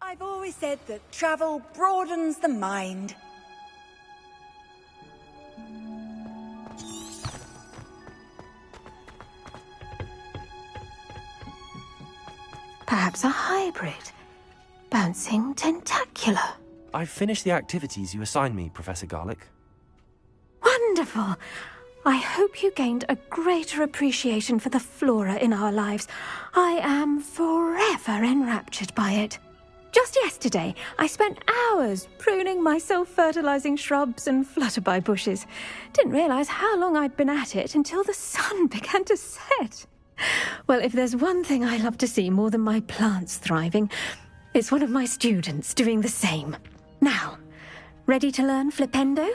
I've always said that travel broadens the mind. Perhaps a hybrid. Bouncing tentacular. I've finished the activities you assigned me, Professor Garlick. Wonderful! I hope you gained a greater appreciation for the flora in our lives. I am forever enraptured by it. Just yesterday, I spent hours pruning my self-fertilizing shrubs and flutterby bushes. Didn't realize how long I'd been at it until the sun began to set. Well, if there's one thing I love to see more than my plants thriving, it's one of my students doing the same. Now, ready to learn flipendo?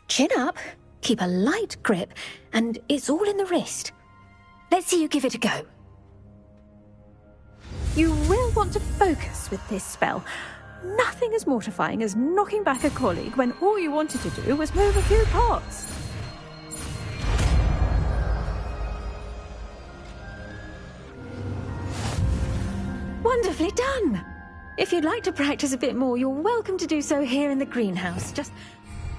Chin up, keep a light grip, and it's all in the wrist. Let's see you give it a go. You will want to focus with this spell. Nothing as mortifying as knocking back a colleague when all you wanted to do was move a few pots. Wonderfully done! If you'd like to practice a bit more, you're welcome to do so here in the greenhouse. Just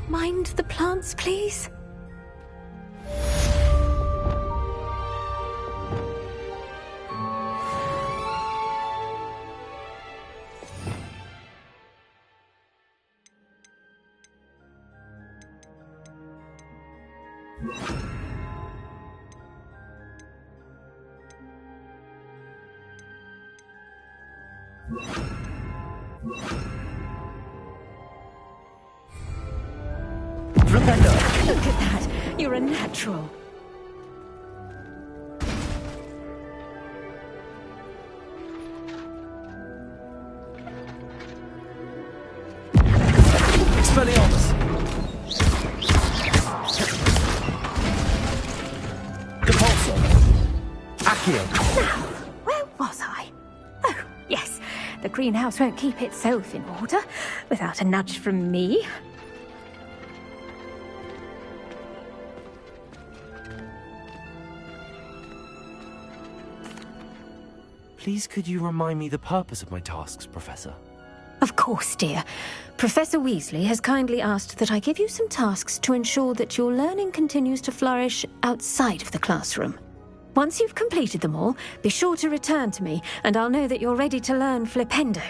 mind the plants, please. Look at that! You're a natural. Expelliarmus! Depulso! Accio! Now, where was I? Oh, yes. The greenhouse won't keep itself in order without a nudge from me. Please could you remind me the purpose of my tasks, Professor? Of course, dear. Professor Weasley has kindly asked that I give you some tasks to ensure that your learning continues to flourish outside of the classroom. Once you've completed them all, be sure to return to me, and I'll know that you're ready to learn flipendo.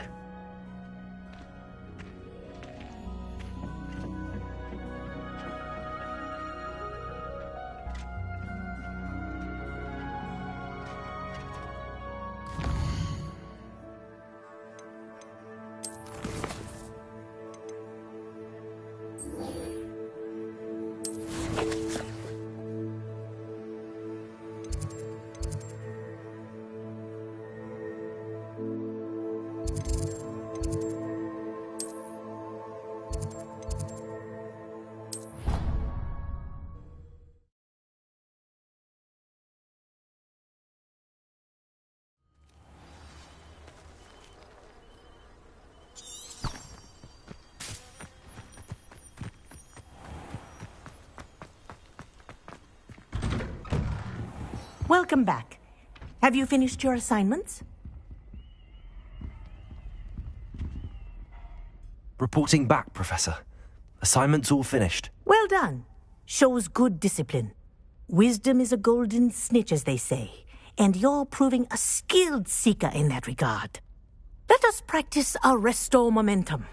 Welcome back. Have you finished your assignments? Reporting back, Professor. Assignments all finished. Well done. Shows good discipline. Wisdom is a golden snitch, as they say, and you're proving a skilled seeker in that regard. Let us practice Arresto Momentum.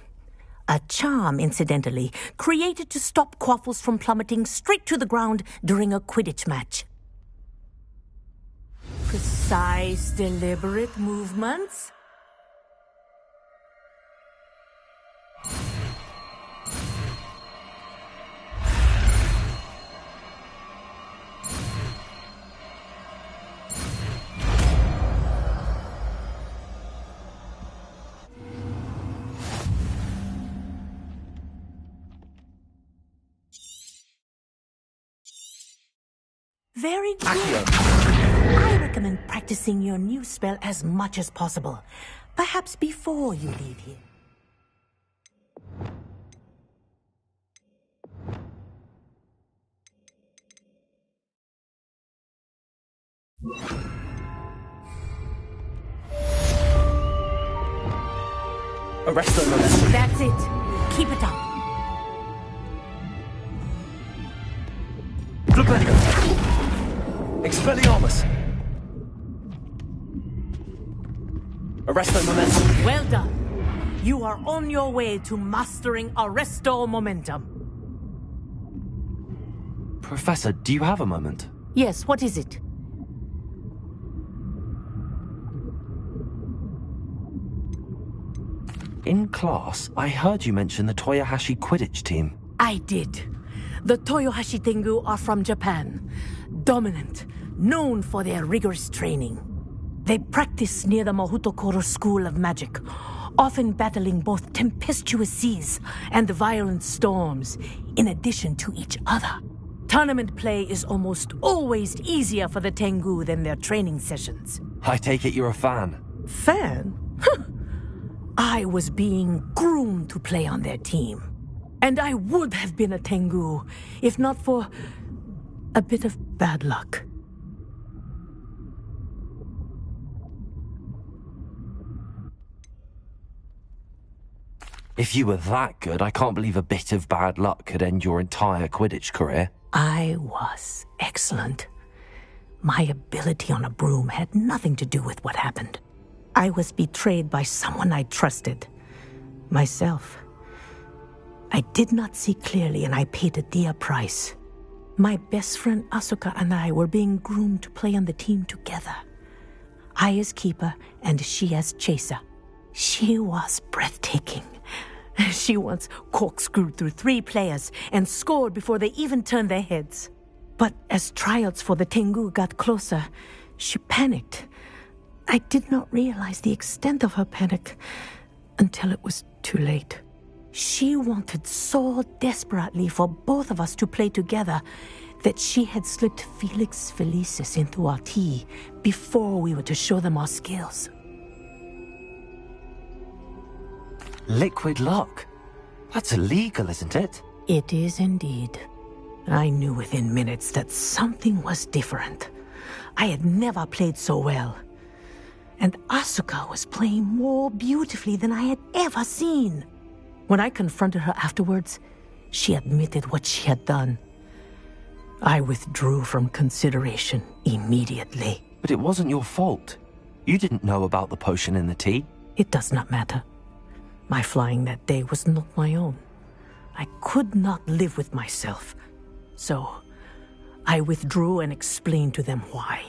A charm, incidentally, created to stop Quaffles from plummeting straight to the ground during a Quidditch match. Precise, deliberate movements. Very good. I recommend practicing your new spell as much as possible. Perhaps before you leave here. Arresto momentum. That's it. Keep it up. Flabellium. Expelliarmus. Arresto momentum. Well done. You are on your way to mastering Arresto Momentum. Professor, do you have a moment? Yes, what is it? In class, I heard you mention the Toyohashi Quidditch team. I did. The Toyohashi Tengu are from Japan. Dominant, known for their rigorous training. They practice near the Mahutokoro School of Magic, often battling both tempestuous seas and violent storms, in addition to each other. Tournament play is almost always easier for the Tengu than their training sessions. I take it you're a fan. Fan? I was being groomed to play on their team. And I would have been a Tengu, if not for a bit of bad luck. If you were that good, I can't believe a bit of bad luck could end your entire Quidditch career. I was excellent. My ability on a broom had nothing to do with what happened. I was betrayed by someone I trusted. Myself. I did not see clearly and I paid a dear price. My best friend Asuka and I were being groomed to play on the team together. I as keeper and she as chaser. She was breathtaking. She once corkscrewed through 3 players and scored before they even turned their heads. But as tryouts for the Tengu got closer, she panicked. I did not realize the extent of her panic until it was too late. She wanted so desperately for both of us to play together that she had slipped Felix Felicis into our tea before we were to show them our skills. Liquid luck? That's illegal, isn't it? It is indeed. I knew within minutes that something was different. I had never played so well. And Asuka was playing more beautifully than I had ever seen. When I confronted her afterwards, she admitted what she had done. I withdrew from consideration immediately. But it wasn't your fault. You didn't know about the potion in the tea. It does not matter. My flying that day was not my own. I could not live with myself. So, I withdrew and explained to them why.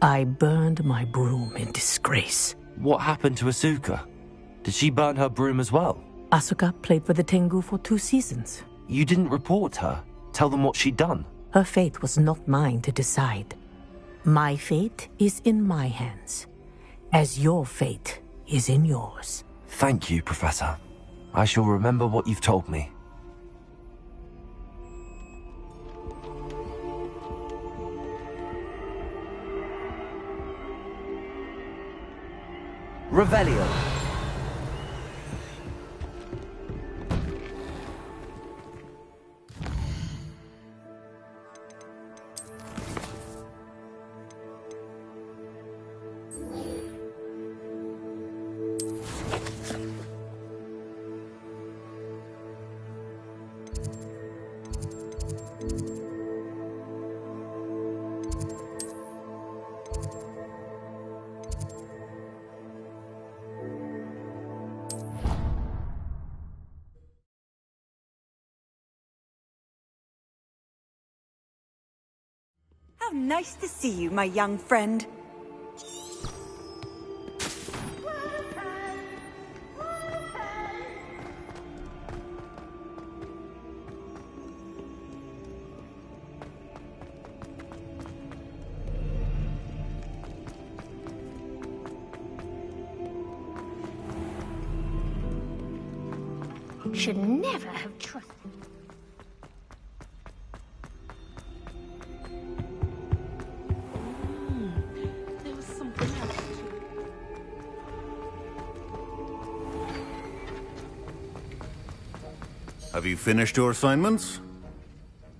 I burned my broom in disgrace. What happened to Asuka? Did she burn her broom as well? Asuka played for the Tengu for 2 seasons. You didn't report her? Tell them what she'd done? Her fate was not mine to decide. My fate is in my hands, as your fate is in yours. Thank you, Professor. I shall remember what you've told me. Revelio. How nice to see you, my young friend. Should never have trusted. There was something else too. Have you finished your assignments?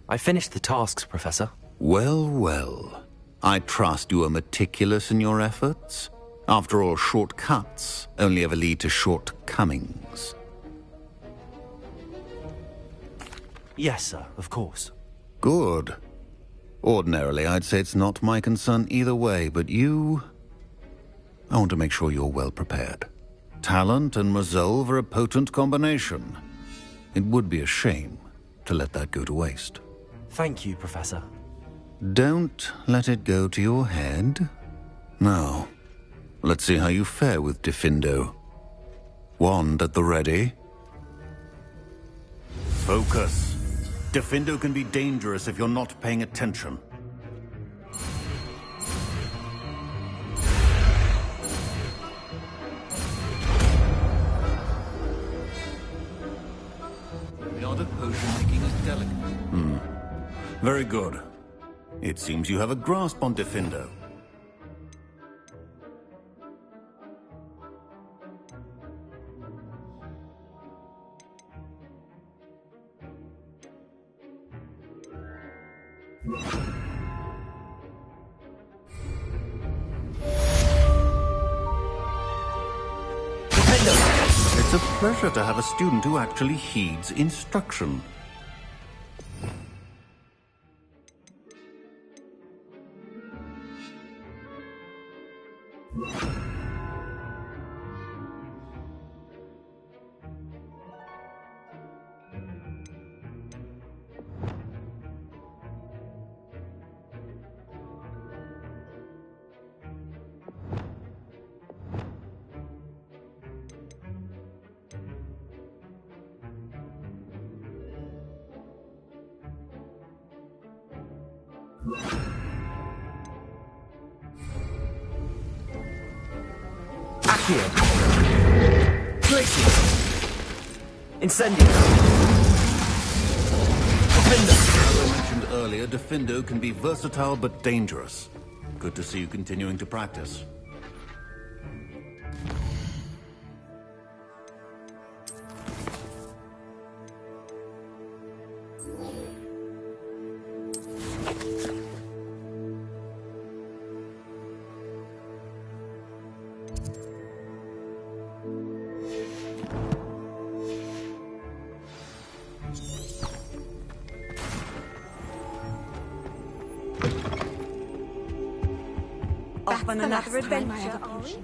I finished the tasks, Professor. Well, well. I trust you are meticulous in your efforts. After all, shortcuts only ever lead to shortcomings. Yes, sir, of course. Good. Ordinarily, I'd say it's not my concern either way, but you... I want to make sure you're well prepared. Talent and resolve are a potent combination. It would be a shame to let that go to waste. Thank you, Professor. Don't let it go to your head. Now, let's see how you fare with Diffindo. Wand at the ready. Focus. Diffindo can be dangerous if you're not paying attention. The art of potion making is delicate. Very good. It seems you have a grasp on Diffindo. It's a pleasure to have a student who actually heeds instruction. Incendio! Diffindo! As I mentioned earlier, Diffindo can be versatile but dangerous. Good to see you continuing to practice. Off on another adventure, are we?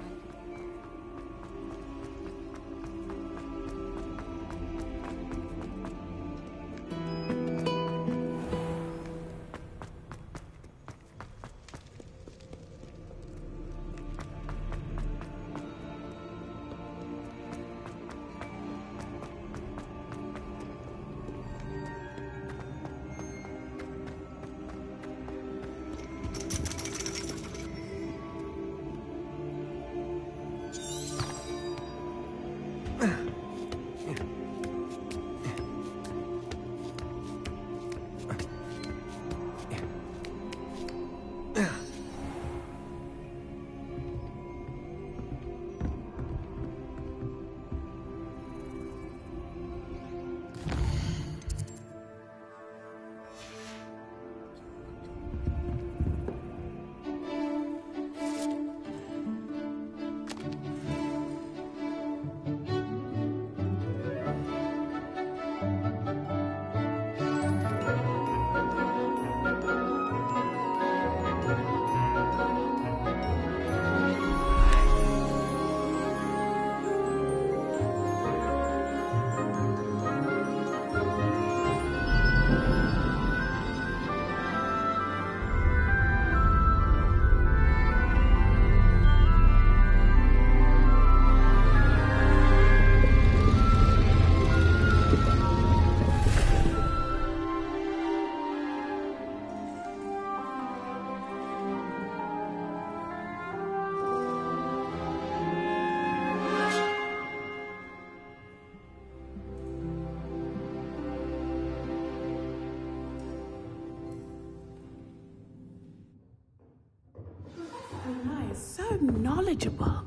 So knowledgeable.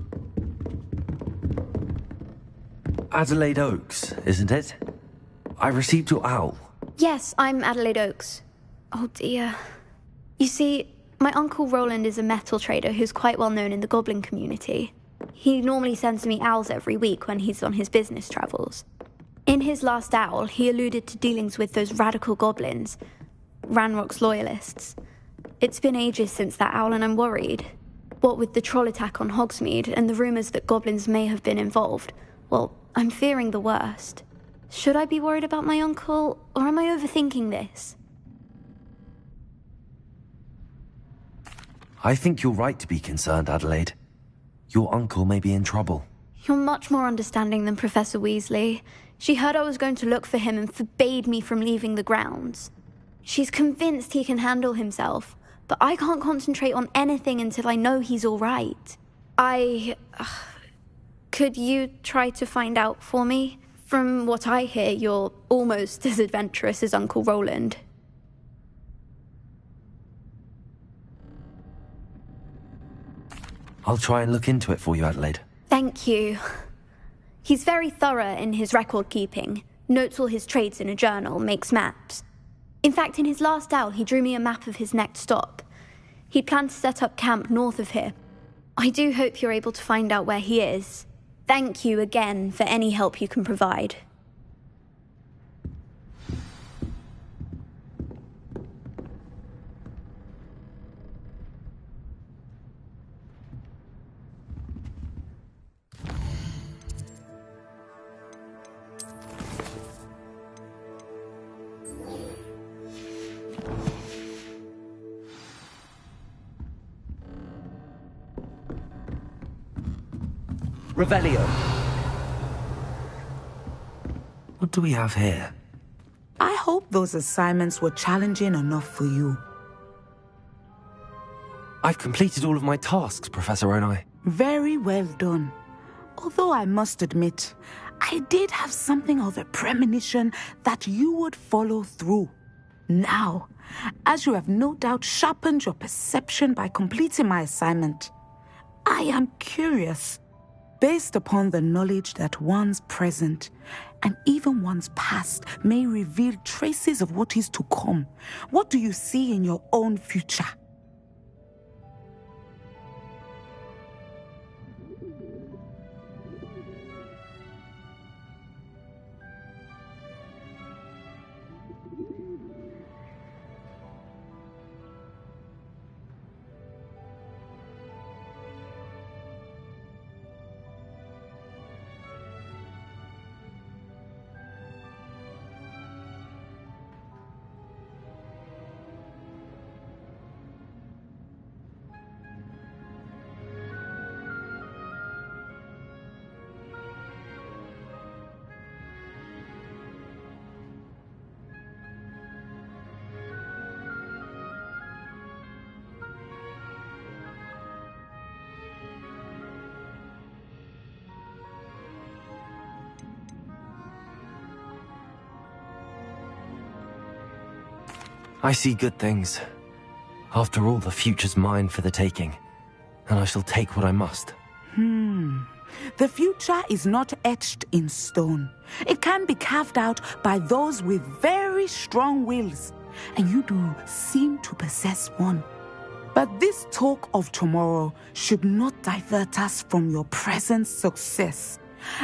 Adelaide Oaks, isn't it? I received your owl. Yes, I'm Adelaide Oaks. Oh dear. You see, My uncle Roland is a metal trader who's quite well known in the goblin community. He normally sends me owls every week when he's on his business travels. In his last owl, he alluded to dealings with those radical goblins, Ranrock's loyalists. It's been ages since that owl and I'm worried. What with the troll attack on Hogsmeade and the rumours that goblins may have been involved, well, I'm fearing the worst. Should I be worried about my uncle, or am I overthinking this? I think you're right to be concerned, Adelaide. Your uncle may be in trouble. You're much more understanding than Professor Weasley. She heard I was going to look for him and forbade me from leaving the grounds. She's convinced he can handle himself, but I can't concentrate on anything until I know he's all right. Could you try to find out for me? From what I hear, you're almost as adventurous as Uncle Roland. I'll try and look into it for you, Adelaide. Thank you. He's very thorough in his record keeping, notes all his trades in a journal, makes maps. In fact, in his last owl, he drew me a map of his next stop. He planned to set up camp north of here. I do hope you're able to find out where he is. Thank you again for any help you can provide. Revelio. What do we have here? I hope those assignments were challenging enough for you. I've completed all of my tasks, Professor Onai. Very well done. Although I must admit, I did have something of a premonition that you would follow through. Now, as you have no doubt sharpened your perception by completing my assignment, I am curious. Based upon the knowledge that one's present and even one's past may reveal traces of what is to come, what do you see in your own future? I see good things. After all, the future's mine for the taking, and I shall take what I must. The future is not etched in stone. It can be carved out by those with very strong wills, and you do seem to possess one. But this talk of tomorrow should not divert us from your present success.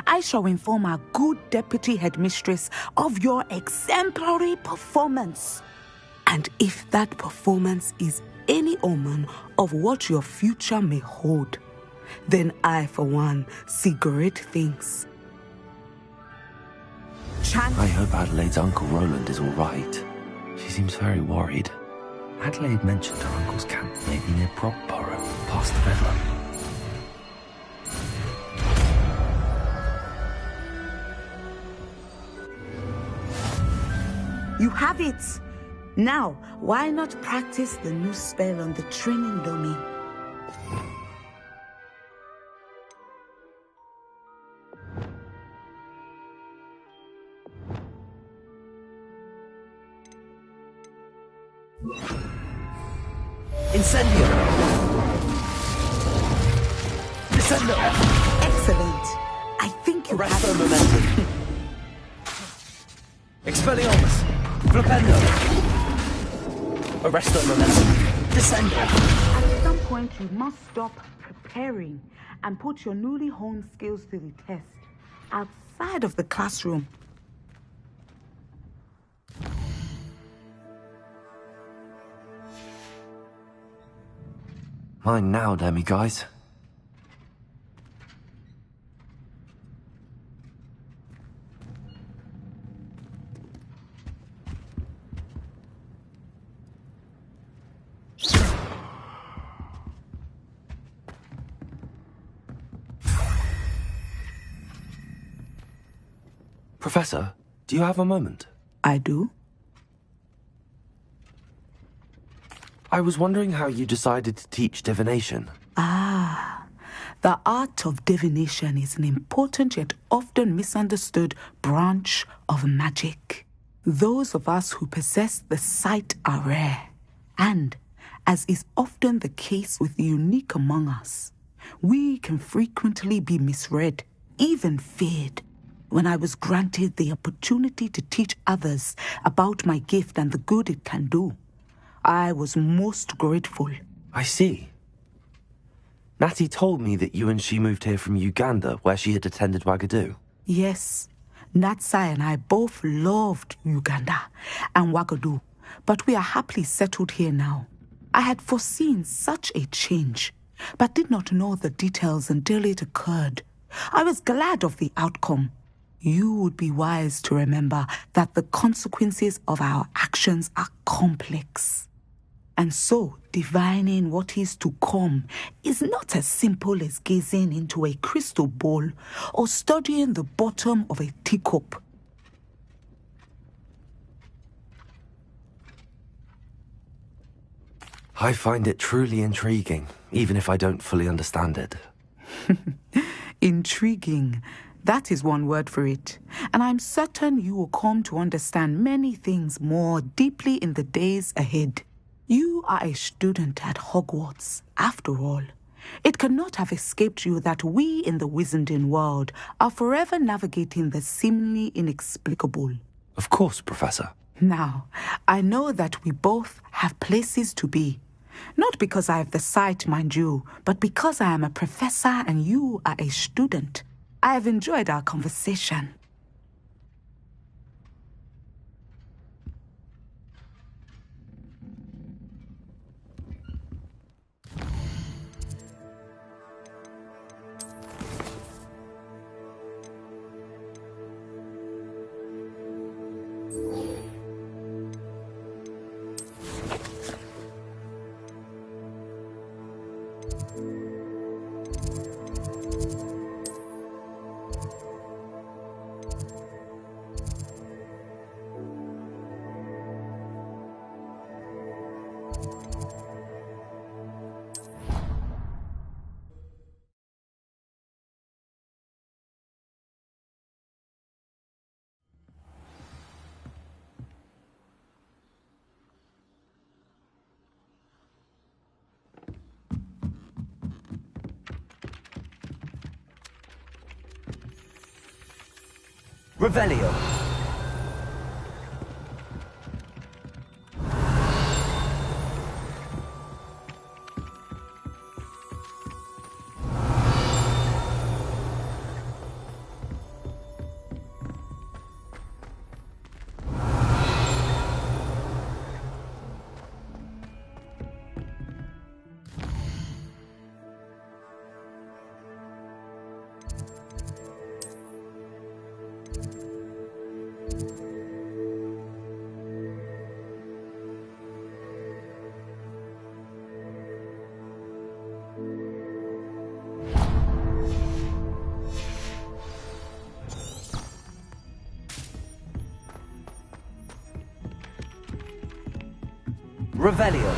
I shall inform our good deputy headmistress of your exemplary performance. And if that performance is any omen of what your future may hold, then I, for one, see great things. I hope Adelaide's Uncle Roland is all right. She seems very worried. Adelaide mentioned her uncle's camp may be near Brockborough, past the Bedlam. You have it! Now, why not practice the new spell on the training dummy? Incendio! Descendo! Excellent! I think you Arresto have... momentum! Expelliarmus! Flipendo! Arresto momentum! descending. At some point, you must stop preparing and put your newly honed skills to the test outside of the classroom. Mine now, Demi, guys. Professor, do you have a moment? I do? I was wondering how you decided to teach divination. The art of divination is an important yet often misunderstood branch of magic. Those of us who possess the sight are rare, and, as is often the case with the unique among us, we can frequently be misread, even feared. When I was granted the opportunity to teach others about my gift and the good it can do, I was most grateful. I see. Natty told me that you and she moved here from Uganda, where she had attended Wagadu. Yes, Natsai and I both loved Uganda and Wagadu, but we are happily settled here now. I had foreseen such a change, but did not know the details until it occurred. I was glad of the outcome. You would be wise to remember that the consequences of our actions are complex. And so, divining what is to come is not as simple as gazing into a crystal ball or studying the bottom of a teacup. I find it truly intriguing, even if I don't fully understand it. Intriguing. That is one word for it. And I'm certain you will come to understand many things more deeply in the days ahead. You are a student at Hogwarts, after all. It cannot have escaped you that we in the Wizarding world are forever navigating the seemingly inexplicable. Of course, Professor. Now, I know that we both have places to be. Not because I have the sight, mind you, but because I am a professor and you are a student. I have enjoyed our conversation. Revelio. Revelio.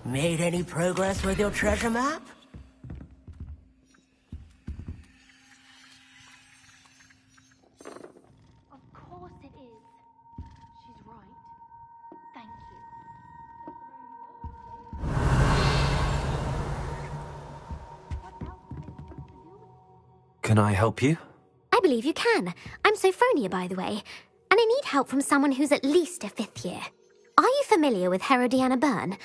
Made any progress with your treasure map? Of course it is. She's right. Thank you. Can I help you? I believe believe you can. I'm Sophronia, by the way, and I need help from someone who's at least a 5th year. Are you familiar with Herodiana Byrne?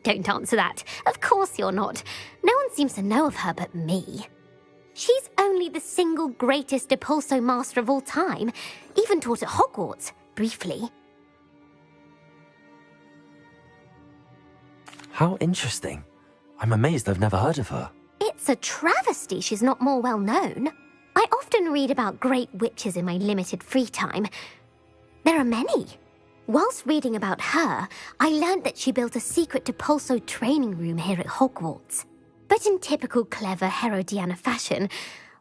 Don't answer that. Of course you're not. No one seems to know of her but me. She's only the single greatest Depulso master of all time, even taught at Hogwarts, briefly. How interesting. I'm amazed I've never heard of her. It's a travesty she's not more well known. I often read about great witches in my limited free time. There are many. Whilst reading about her, I learned that she built a secret Depulso training room here at Hogwarts. But in typical clever Herodiana fashion,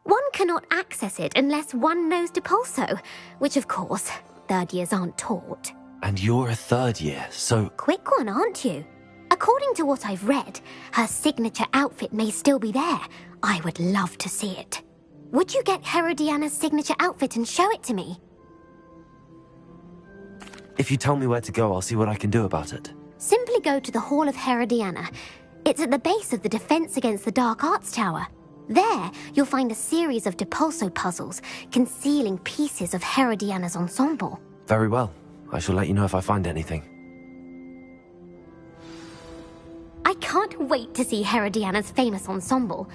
one cannot access it unless one knows Depulso, which of course, 3rd years aren't taught. And you're a 3rd year, so... Quick one, aren't you? According to what I've read, her signature outfit may still be there. I would love to see it. Would you get Herodiana's signature outfit and show it to me? If you tell me where to go, I'll see what I can do about it. Simply go to the Hall of Herodiana. It's at the base of the Defense Against the Dark Arts Tower. There, you'll find a series of Depulso puzzles concealing pieces of Herodiana's ensemble. Very well. I shall let you know if I find anything. I can't wait to see Herodiana's famous ensemble.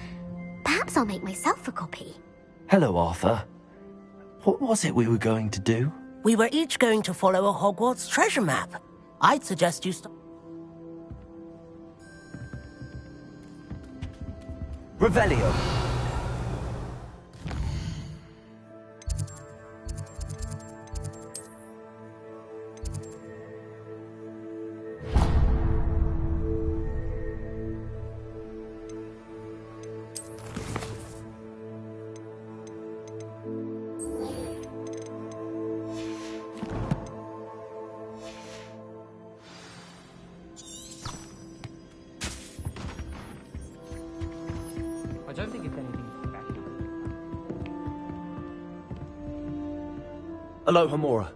Perhaps I'll make myself a copy. Hello, Arthur. What was it we were going to do? We were each going to follow a Hogwarts treasure map. I'd suggest you start. Revelio. I don't think it's anything special. Hello, Hamora.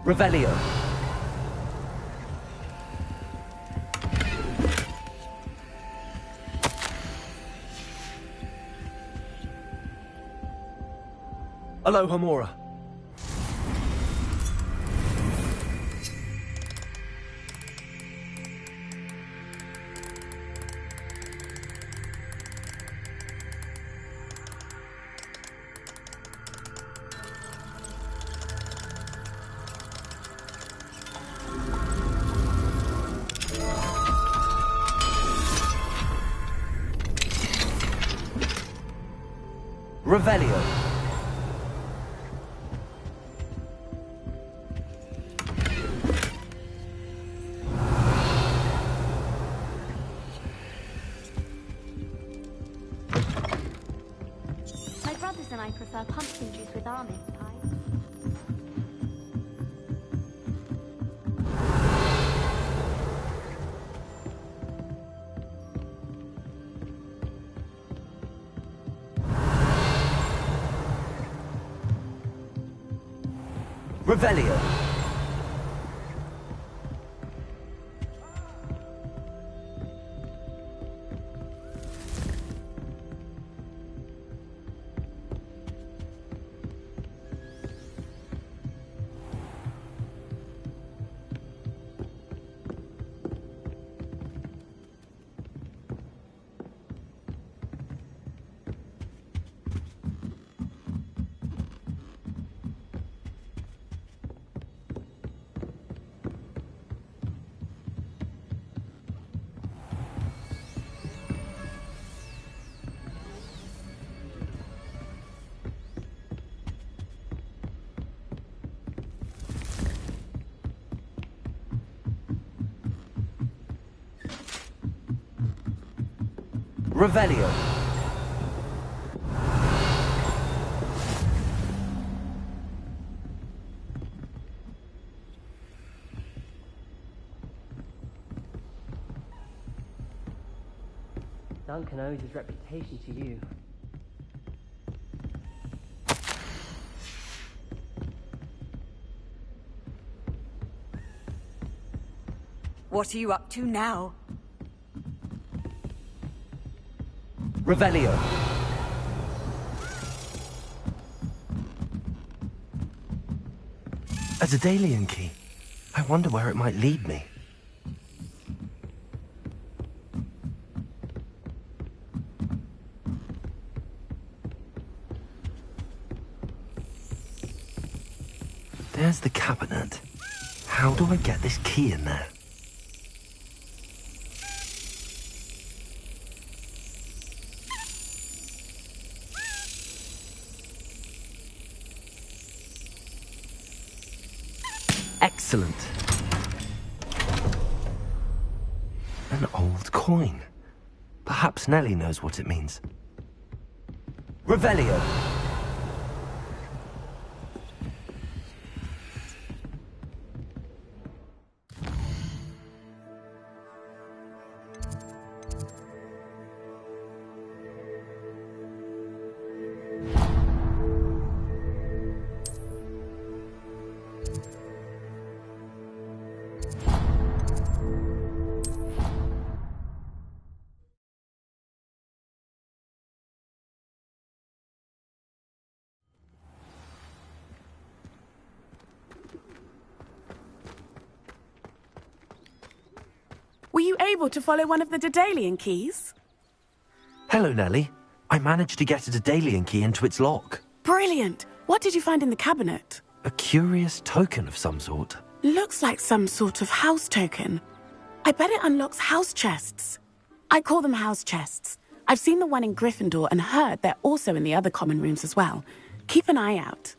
Revelio. Hello, Hamora. Revelio. My brothers and I prefer pumpkin juice with almond pie. Revelio. Revelio. Duncan owes his reputation to you. What are you up to now? Revelio. A Daedalian key. I wonder where it might lead me. There's the cabinet. How do I get this key in there? Excellent. An old coin. Perhaps Nellie knows what it means. Revelio. Were you able to follow one of the Daedalian keys? Hello, Nellie. I managed to get a Daedalian key into its lock. Brilliant! What did you find in the cabinet? A curious token of some sort. Looks like some sort of house token. I bet it unlocks house chests. I call them house chests. I've seen the one in Gryffindor and heard they're also in the other common rooms as well. Keep an eye out.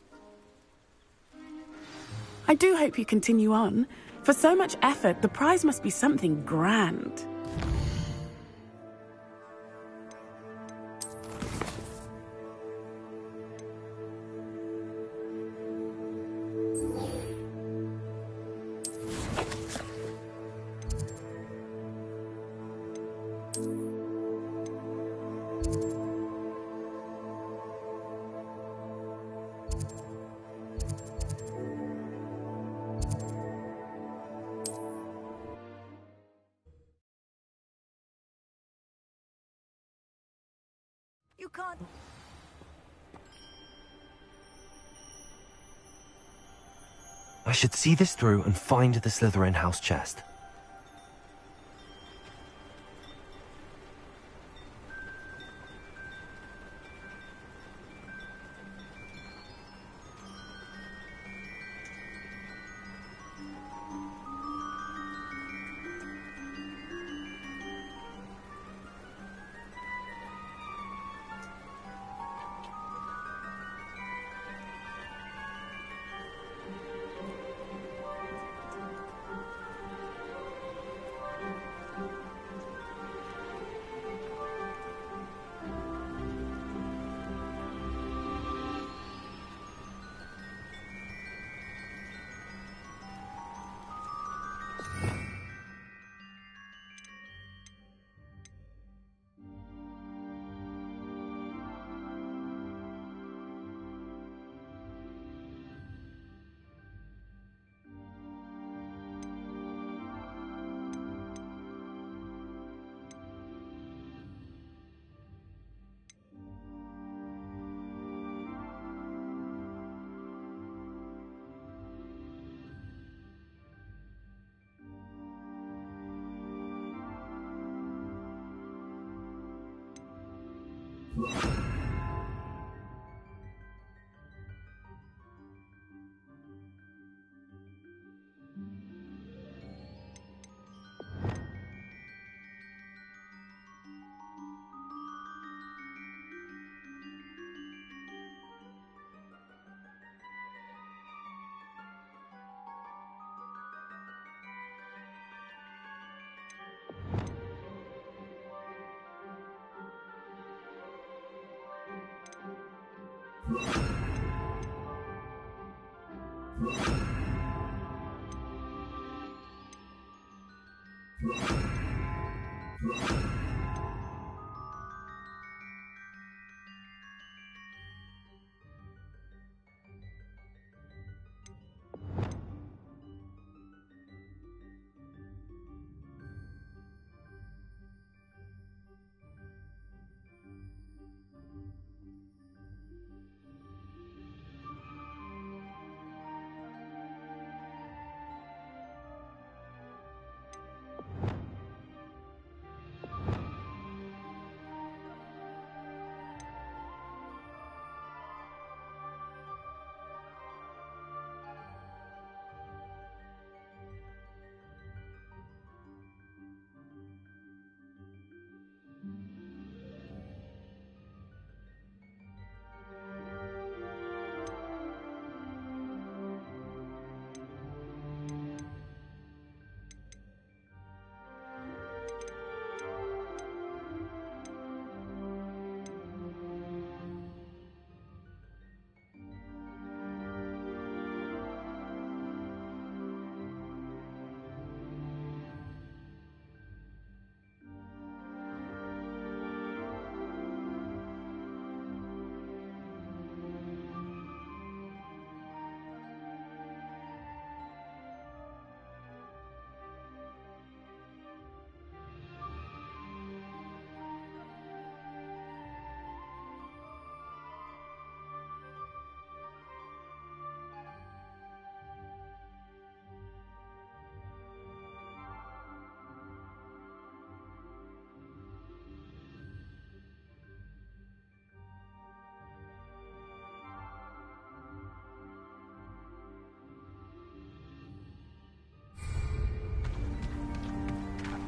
I do hope you continue on. For so much effort, the prize must be something grand. You can't... I should see this through and find the Slytherin house chest.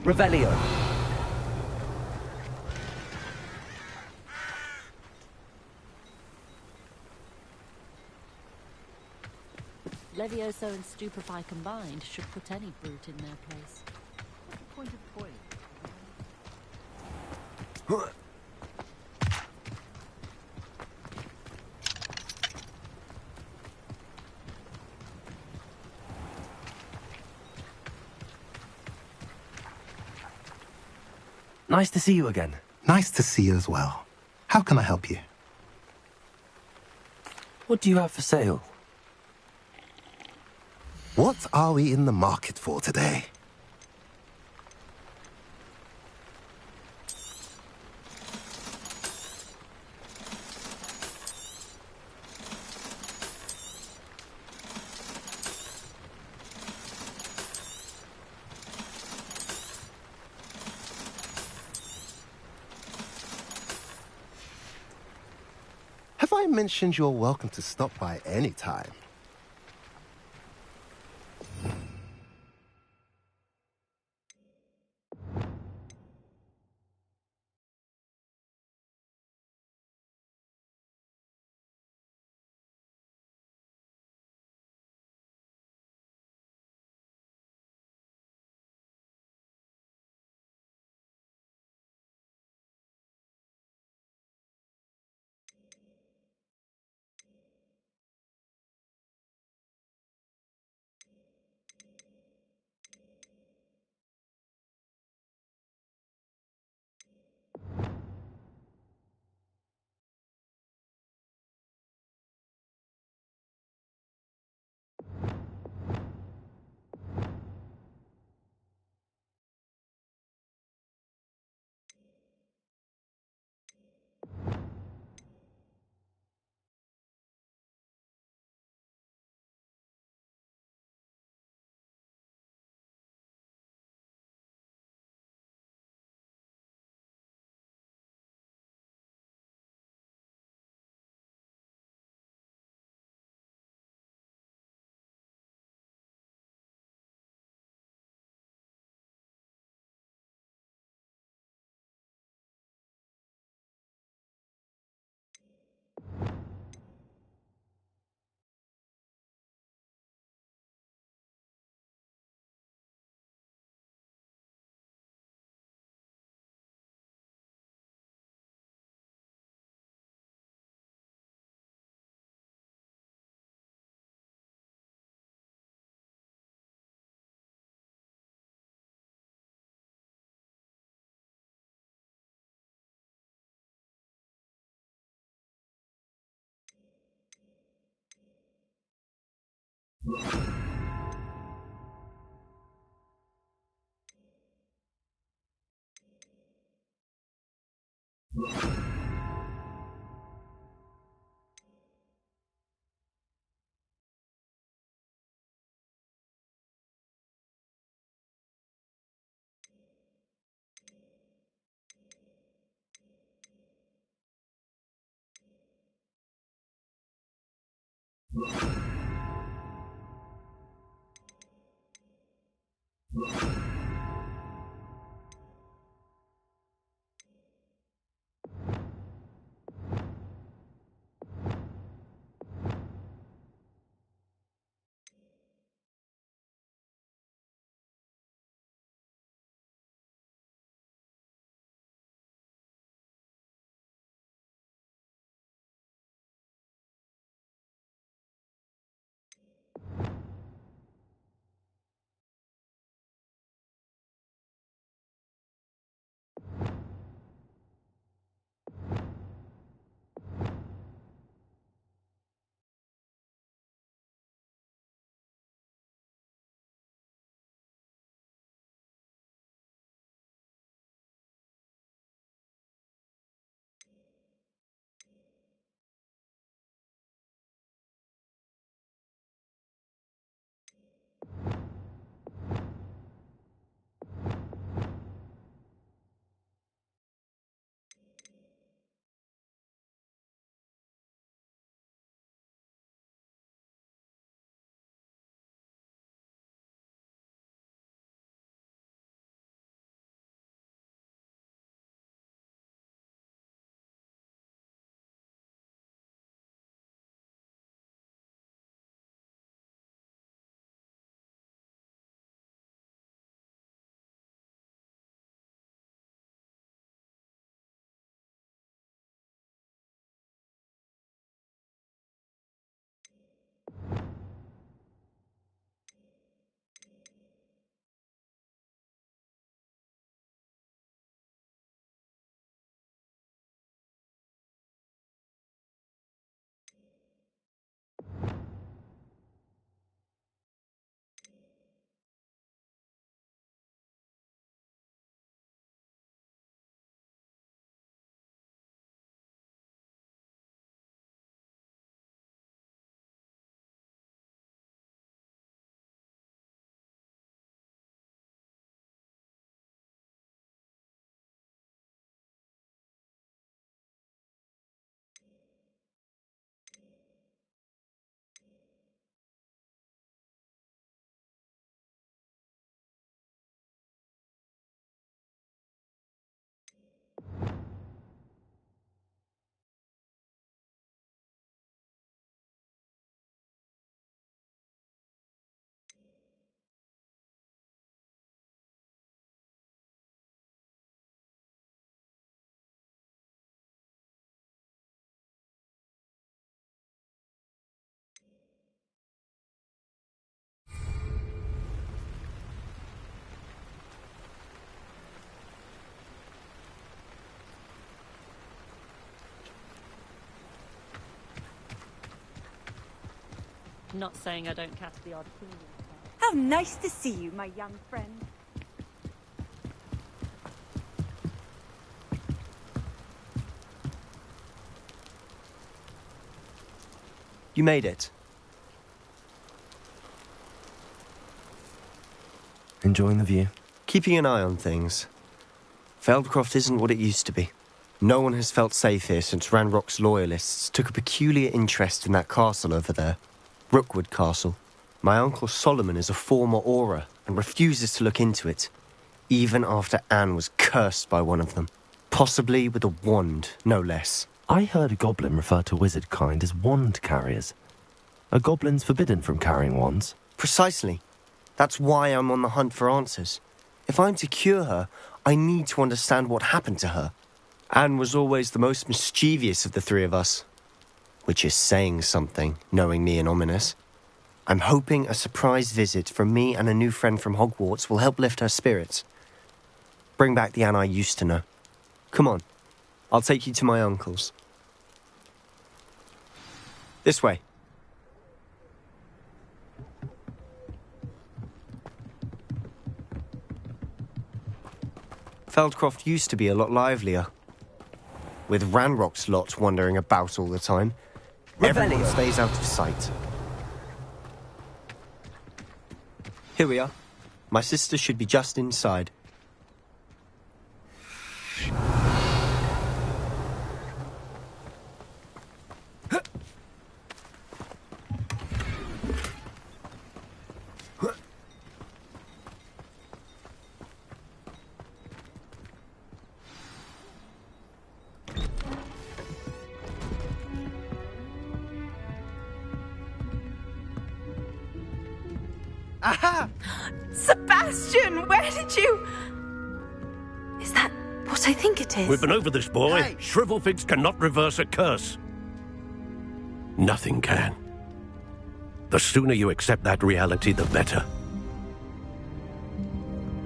Revelio. Levioso and Stupefy combined should put any brute in their place. What's the point of toiling? Nice to see you again. Nice to see you as well. How can I help you? What do you have for sale? What are we in the market for today? Have I mentioned you're welcome to stop by any time? Not saying I don't catch the odd feeling. How nice to see you, my young friend. You made it. Enjoying the view? Keeping an eye on things. Feldcroft isn't what it used to be. No one has felt safe here since Ranrock's loyalists took a peculiar interest in that castle over there. Rookwood Castle. My uncle Solomon is a former Auror and refuses to look into it, even after Anne was cursed by one of them. Possibly with a wand, no less. I heard a goblin refer to wizard kind as wand carriers. Are goblins forbidden from carrying wands? Precisely. That's why I'm on the hunt for answers. If I'm to cure her, I need to understand what happened to her. Anne was always the most mischievous of the three of us. Which is saying something, knowing me and Ominous. I'm hoping a surprise visit from me and a new friend from Hogwarts will help lift her spirits. Bring back the Anne I used to know. Come on, I'll take you to my uncle's. This way. Feldcroft used to be a lot livelier. With Ranrock's lot wandering about all the time, everyone stays out of sight. Here we are. My sister should be just inside. Aha! Sebastian, where did you... Is that what I think it is? We've been over this, boy. Hey. Shrivelfigs cannot reverse a curse. Nothing can. The sooner you accept that reality, the better.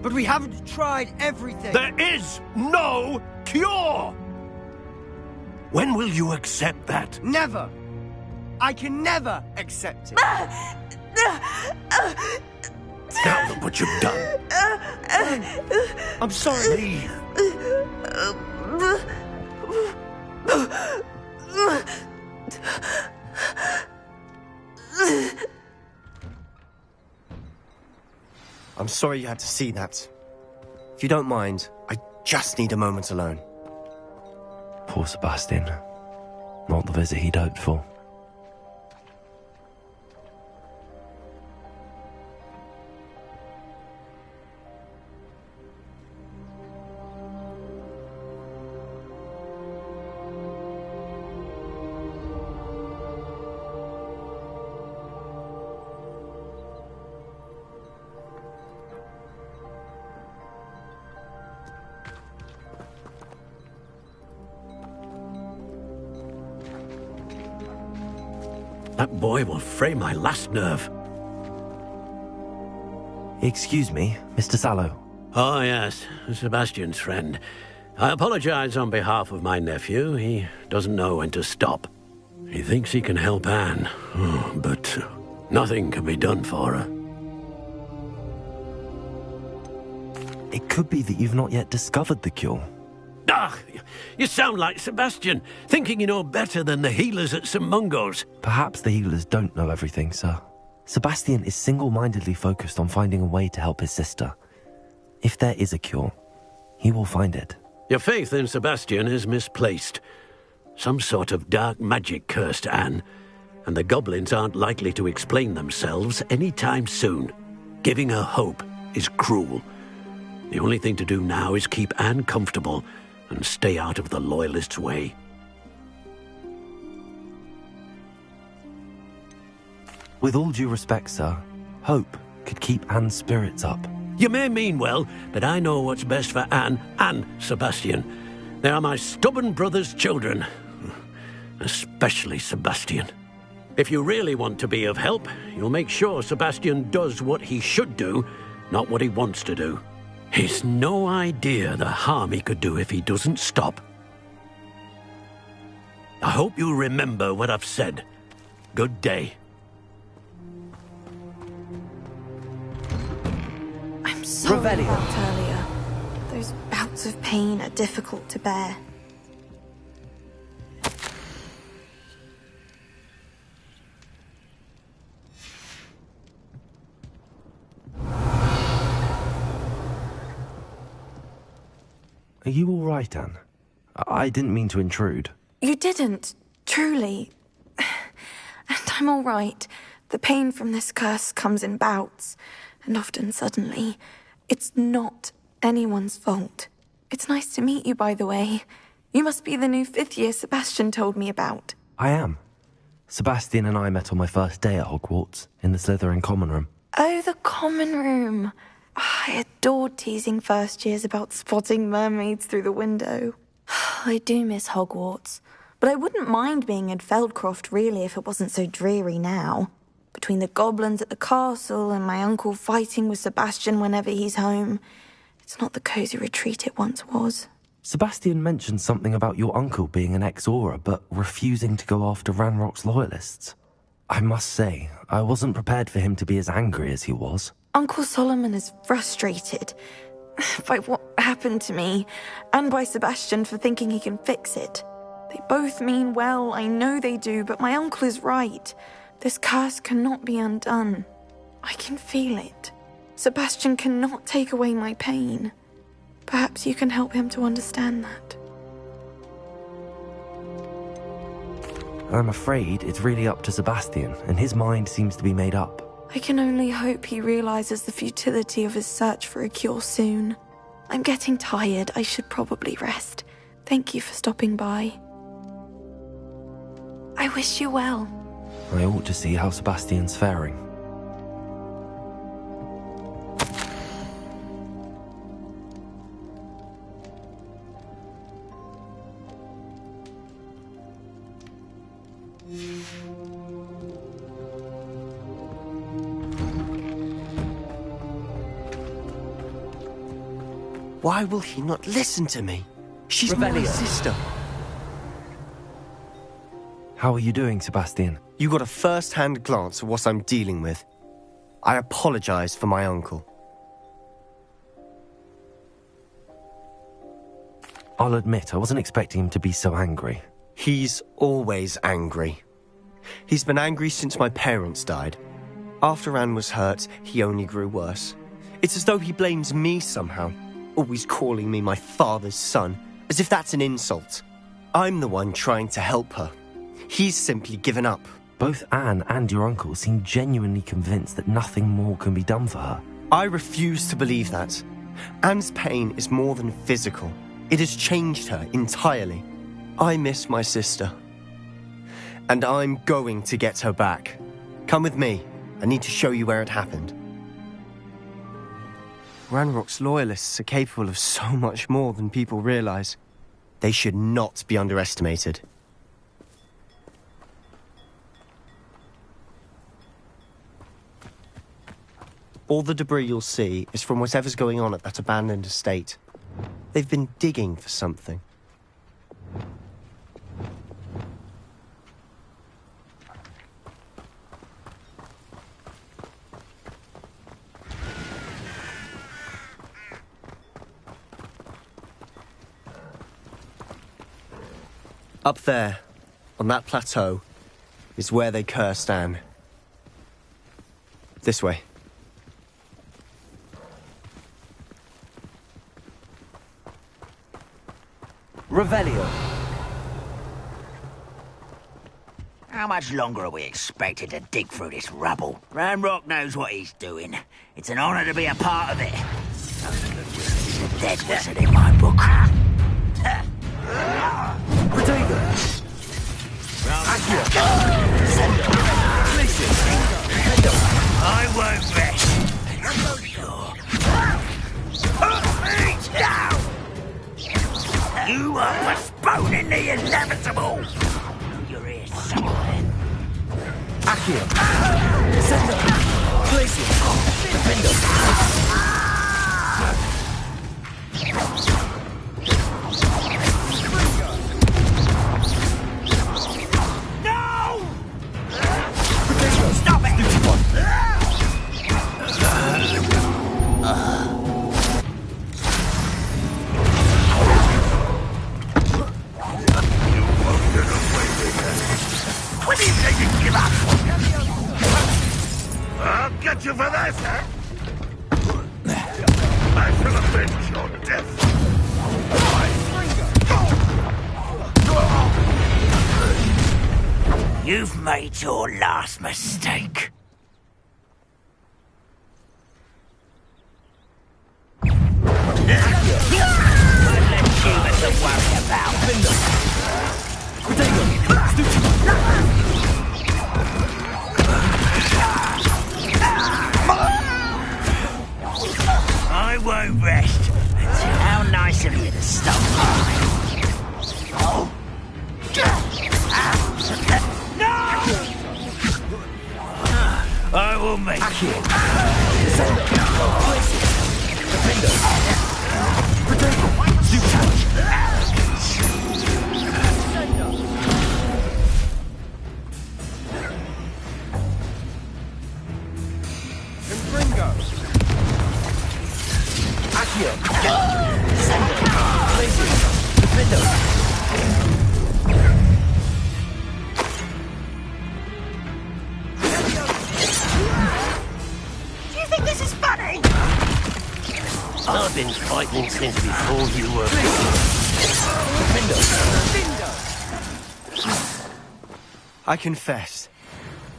But we haven't tried everything. There is no cure! When will you accept that? Never. I can never accept it. Now look what you've done. I'm sorry. Leave. I'm sorry you had to see that. If you don't mind, I just need a moment alone. Poor Sebastian. Not the visit he'd hoped for. That boy will fray my last nerve. Excuse me, Mr. Sallow. Oh, yes, Sebastian's friend. I apologize on behalf of my nephew. He doesn't know when to stop. He thinks he can help Anne, but nothing can be done for her. It could be that you've not yet discovered the cure. Ah, you sound like Sebastian, thinking you know better than the healers at St. Mungo's. Perhaps the healers don't know everything, sir. Sebastian is single-mindedly focused on finding a way to help his sister. If there is a cure, he will find it. Your faith in Sebastian is misplaced. Some sort of dark magic cursed Anne, and the goblins aren't likely to explain themselves anytime soon. Giving her hope is cruel. The only thing to do now is keep Anne comfortable and stay out of the Loyalists' way. With all due respect, sir, hope could keep Anne's spirits up. You may mean well, but I know what's best for Anne and Sebastian. They are my stubborn brother's children. Especially Sebastian. If you really want to be of help, you'll make sure Sebastian does what he should do, not what he wants to do. He's no idea the harm he could do if he doesn't stop. I hope you'll remember what I've said. Good day. sorry Revelio. about earlier. Those bouts of pain are difficult to bear. Are you all right, Anne? I didn't mean to intrude. You didn't, truly. And I'm all right. The pain from this curse comes in bouts, and often suddenly. It's not anyone's fault. It's nice to meet you, by the way. You must be the new 5th year Sebastian told me about. I am. Sebastian and I met on my first day at Hogwarts, in the Slytherin common room. Oh, the common room. I adored teasing first years about spotting mermaids through the window. I do miss Hogwarts, but I wouldn't mind being in Feldcroft, really, if it wasn't so dreary now. Between the goblins at the castle and my uncle fighting with Sebastian whenever he's home, it's not the cosy retreat it once was. Sebastian mentioned something about your uncle being an ex-Auror, but refusing to go after Ranrock's loyalists. I must say, I wasn't prepared for him to be as angry as he was. Uncle Solomon is frustrated by what happened to me, and by Sebastian for thinking he can fix it. They both mean well, I know they do, but my uncle is right. This curse cannot be undone. I can feel it. Sebastian cannot take away my pain. Perhaps you can help him to understand that. I'm afraid it's really up to Sebastian, and his mind seems to be made up. I can only hope he realizes the futility of his search for a cure soon. I'm getting tired. I should probably rest. Thank you for stopping by. I wish you well. I ought to see how Sebastian's faring. Why will he not listen to me? She's my Revelio. sister. How are you doing, Sebastian? You got a first-hand glance at what I'm dealing with. I apologize for my uncle. I'll admit, I wasn't expecting him to be so angry. He's always angry. He's been angry since my parents died. After Anne was hurt, he only grew worse. It's as though he blames me somehow, always calling me my father's son, as if that's an insult. I'm the one trying to help her. He's simply given up. Both Anne and your uncle seem genuinely convinced that nothing more can be done for her. I refuse to believe that. Anne's pain is more than physical. It has changed her entirely. I miss my sister. And I'm going to get her back. Come with me. I need to show you where it happened. Ranrock's loyalists are capable of so much more than people realize. They should not be underestimated. All the debris you'll see is from whatever's going on at that abandoned estate. They've been digging for something. Up there, on that plateau, is where they cursed Anne. This way. Revelio. How much longer are we expected to dig through this rubble? Ranrock knows what he's doing. It's an honor to be a part of it. It's a dead wizard in my book. I won't rest. Put me down! You are postponing the inevitable! You're here somewhere. Accio. Sender. Glacier. Defender. No! Stop it! I shall avenge your death. You've made your last mistake. I won't rest until how nice of you to stop by. No! I will make you. Do you think this is funny? I've been fighting since before you were. I confess,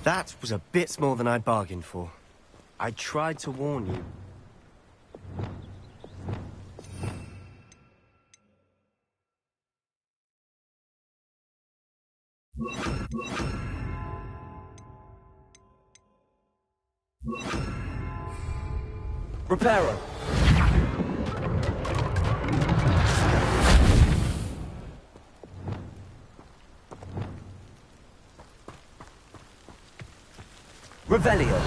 that was a bit more than I'd bargained for. I tried to warn you. Reparo. Revelio.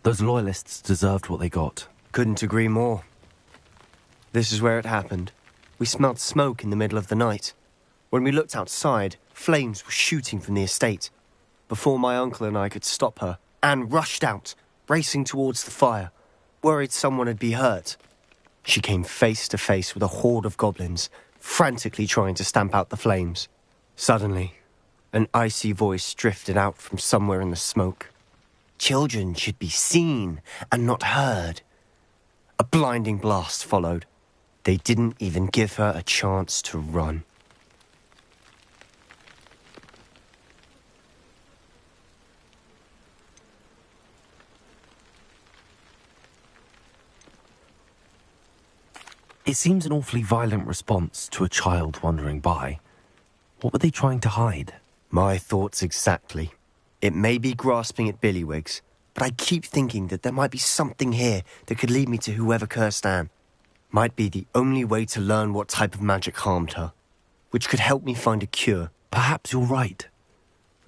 Those loyalists deserved what they got. Couldn't agree more. This is where it happened. We smelled smoke in the middle of the night. When we looked outside, flames were shooting from the estate. Before my uncle and I could stop her, Anne rushed out, racing towards the fire, worried someone had been hurt. She came face to face with a horde of goblins, frantically trying to stamp out the flames. Suddenly, an icy voice drifted out from somewhere in the smoke. Children should be seen and not heard. A blinding blast followed. They didn't even give her a chance to run. It seems an awfully violent response to a child wandering by. What were they trying to hide? My thoughts exactly. It may be grasping at Billywigs, but I keep thinking that there might be something here that could lead me to whoever cursed Anne. Might be the only way to learn what type of magic harmed her, which could help me find a cure. Perhaps you're right.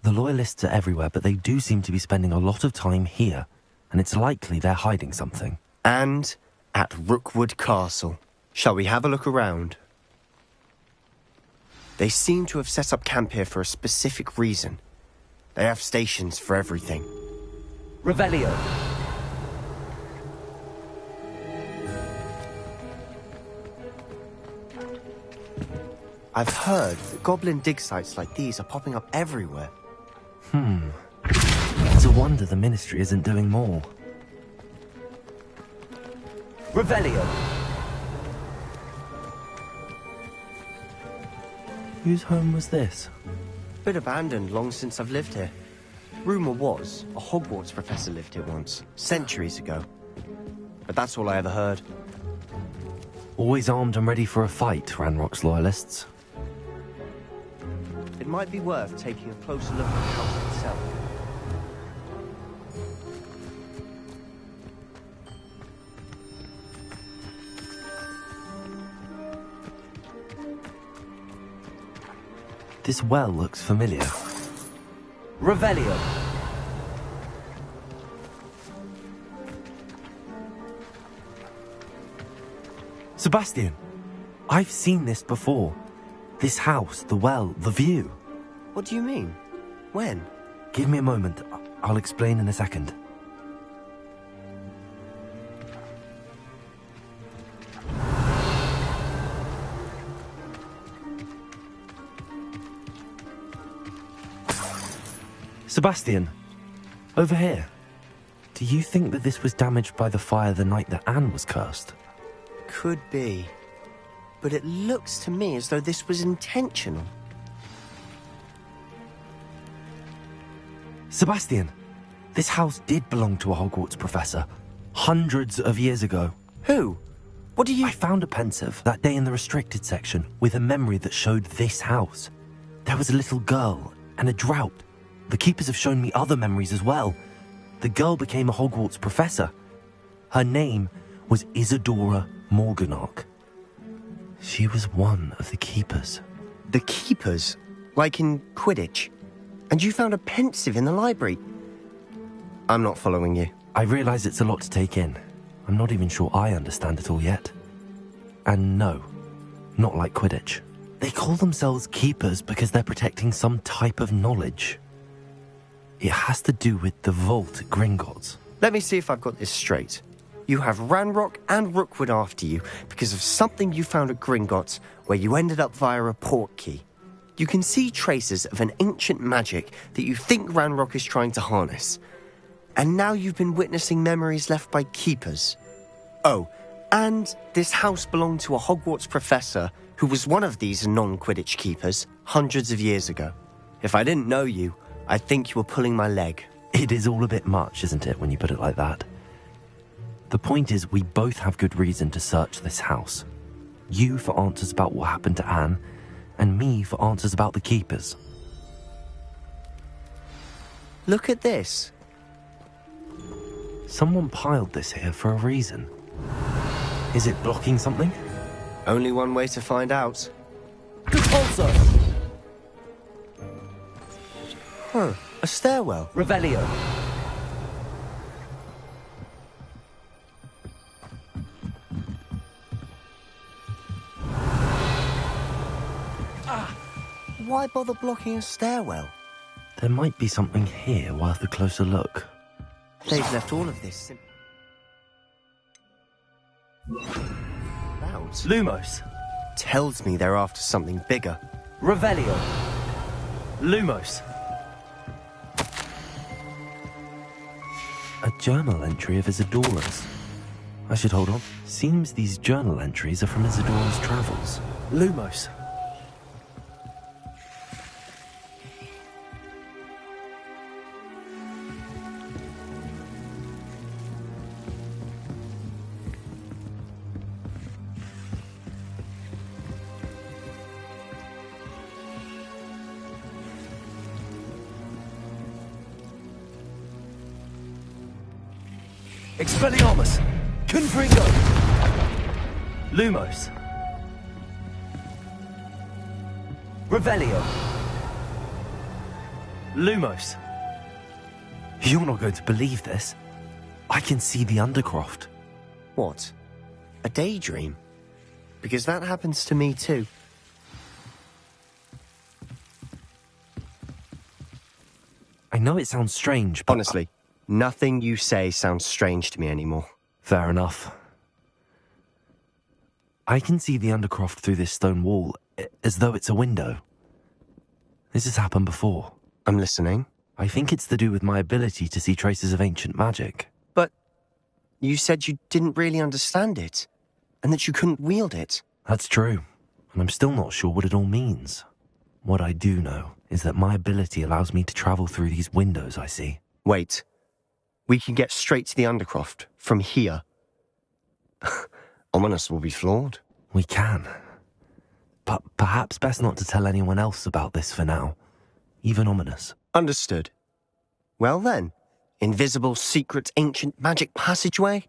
The loyalists are everywhere, but they do seem to be spending a lot of time here, and it's likely they're hiding something. And at Rookwood Castle. Shall we have a look around? They seem to have set up camp here for a specific reason. They have stations for everything. Revelio. I've heard that goblin dig sites like these are popping up everywhere. It's a wonder the Ministry isn't doing more. Revelio. Whose home was this? Bit abandoned long since I've lived here. Rumour was a Hogwarts professor lived here once, centuries ago. But that's all I ever heard. Always armed and ready for a fight, Ranrock's loyalists. It might be worth taking a closer look at the house itself. This well looks familiar. Revelio. Sebastian, I've seen this before. This house, the well, the view. What do you mean? When? Give me a moment. I'll explain in a second. Sebastian, over here. Do you think that this was damaged by the fire the night that Anne was cursed? Could be. But it looks to me as though this was intentional. Sebastian, this house did belong to a Hogwarts professor. Hundreds of years ago. Who? What do you... I found a pensive that day in the restricted section with a memory that showed this house. There was a little girl and a drought. The keepers have shown me other memories as well. The girl became a Hogwarts professor. Her name was Isadora Morganach. She was one of the keepers. The keepers? Like in Quidditch? And you found a pensive in the library? I'm not following you. I realize it's a lot to take in. I'm not even sure I understand it all yet. And no, not like Quidditch. They call themselves keepers because they're protecting some type of knowledge. It has to do with the vault at Gringotts. Let me see if I've got this straight. You have Ranrock and Rookwood after you because of something you found at Gringotts where you ended up via a port key. You can see traces of an ancient magic that you think Ranrock is trying to harness. And now you've been witnessing memories left by keepers. Oh, and this house belonged to a Hogwarts professor who was one of these non-Quidditch keepers hundreds of years ago. If I didn't know you, I'd think you were pulling my leg. It is all a bit much, isn't it, when you put it like that? The point is, we both have good reason to search this house. You for answers about what happened to Anne, and me for answers about the keepers. Look at this. Someone piled this here for a reason. Is it blocking something? Only one way to find out. Also, Huh, a stairwell. Revelio. Why bother blocking a stairwell? There might be something here worth a closer look. They've left all of this out. Lumos. Tells me they're after something bigger. Revelio. Lumos. A journal entry of Isadora's. I should hold on. Seems these journal entries are from Isadora's travels. Lumos. Expelliarmus! Confringo! Lumos! Revelio. Lumos! You're not going to believe this. I can see the Undercroft. What? A daydream? Because that happens to me too. I know it sounds strange, but... Honestly, nothing you say sounds strange to me anymore. Fair enough. I can see the Undercroft through this stone wall, as though it's a window. This has happened before. I'm listening. I think it's to do with my ability to see traces of ancient magic. But you said you didn't really understand it, and that you couldn't wield it. That's true, and I'm still not sure what it all means. What I do know is that my ability allows me to travel through these windows I see. Wait. We can get straight to the Undercroft from here. Ominous will be flawed. We can. But perhaps best not to tell anyone else about this for now. Even Ominous. Understood. Well then, invisible, secret, ancient magic passageway?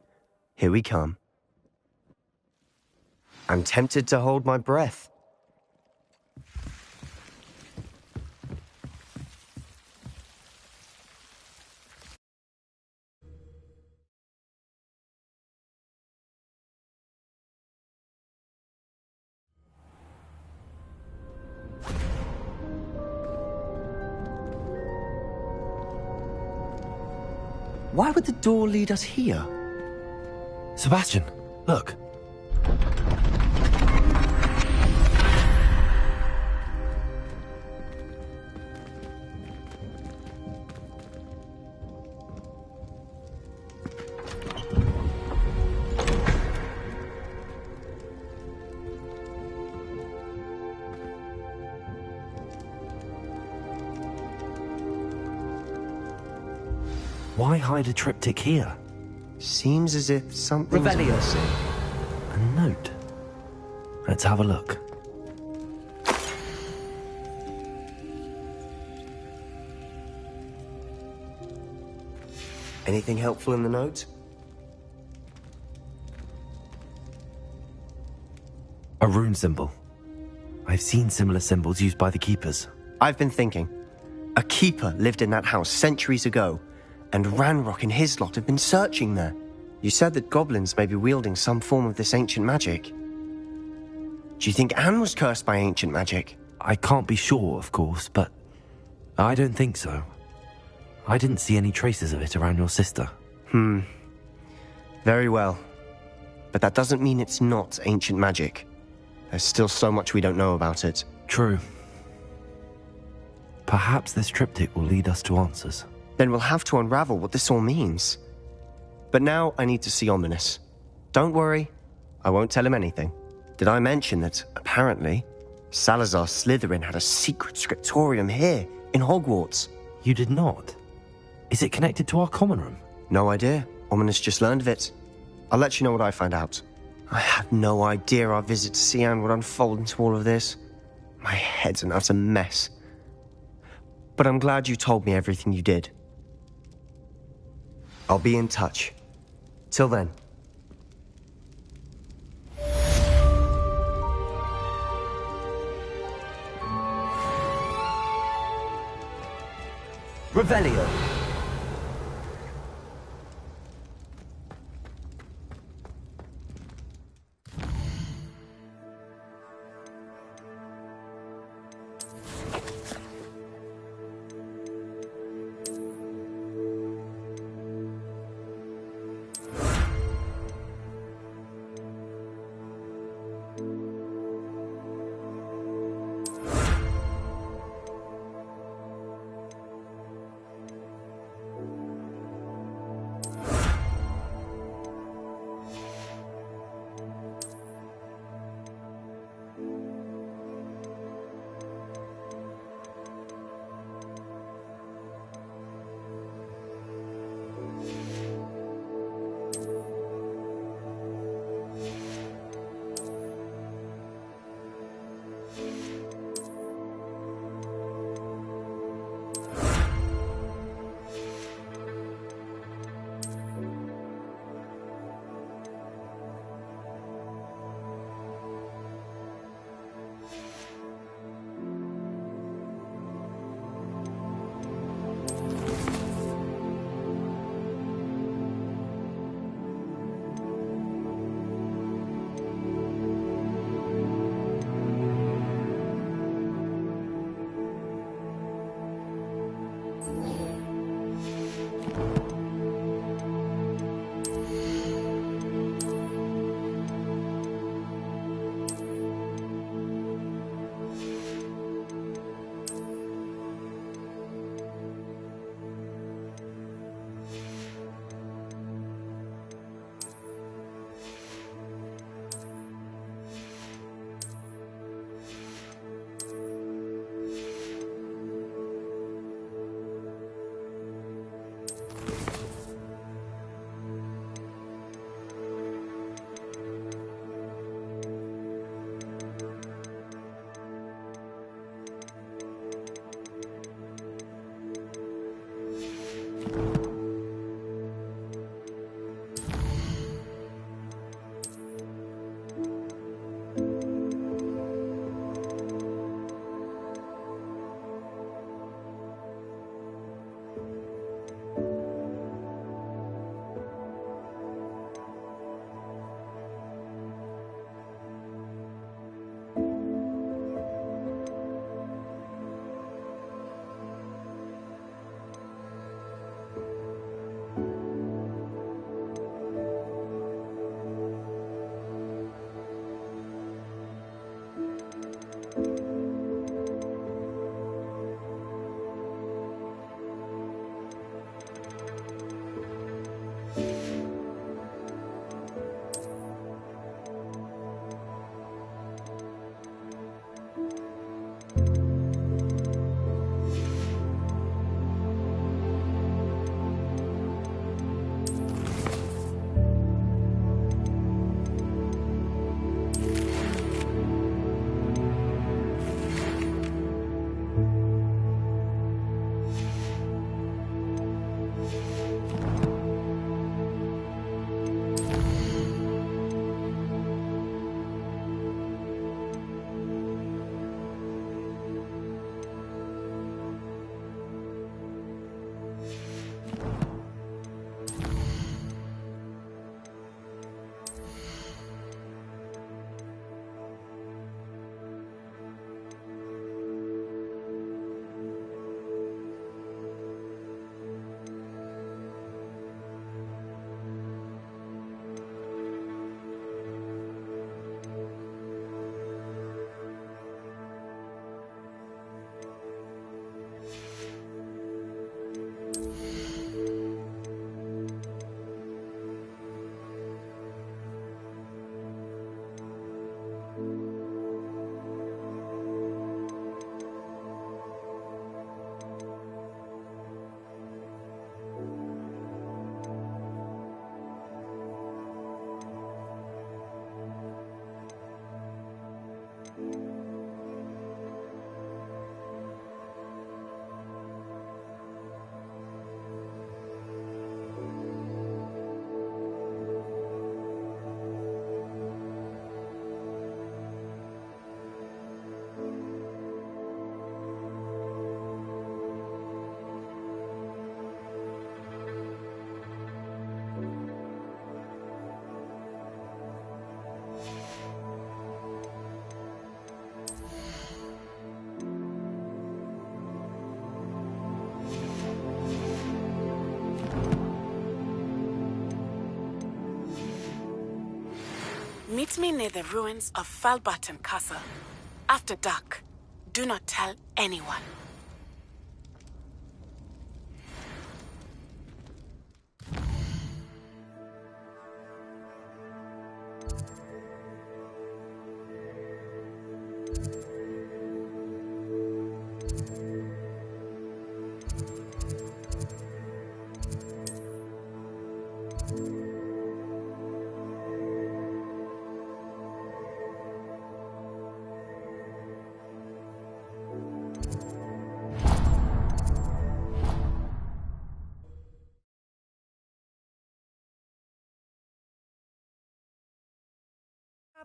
Here we come. I'm tempted to hold my breath. why would the door lead us here? Sebastian, look. Why hide a triptych here? Seems as if something's Revelio. missing. A note. Let's have a look. Anything helpful in the note? A rune symbol. I've seen similar symbols used by the keepers. I've been thinking. A keeper lived in that house centuries ago, and Ranrock and his lot have been searching there. You said that goblins may be wielding some form of this ancient magic. Do you think Anne was cursed by ancient magic? I can't be sure, of course, but I don't think so. I didn't see any traces of it around your sister. Very well. But that doesn't mean it's not ancient magic. There's still so much we don't know about it. True. Perhaps this triptych will lead us to answers. Then we'll have to unravel what this all means. But now I need to see Ominous. Don't worry, I won't tell him anything. Did I mention that, apparently, Salazar Slytherin had a secret scriptorium here, in Hogwarts? You did not? Is it connected to our common room? No idea. Ominous just learned of it. I'll let you know what I find out. I had no idea our visit to Cian would unfold into all of this. My head's an utter mess. But I'm glad you told me everything you did. I'll be in touch. Till then. Revelio. Meet me near the ruins of Falbutton Castle. After dark. Do not tell anyone.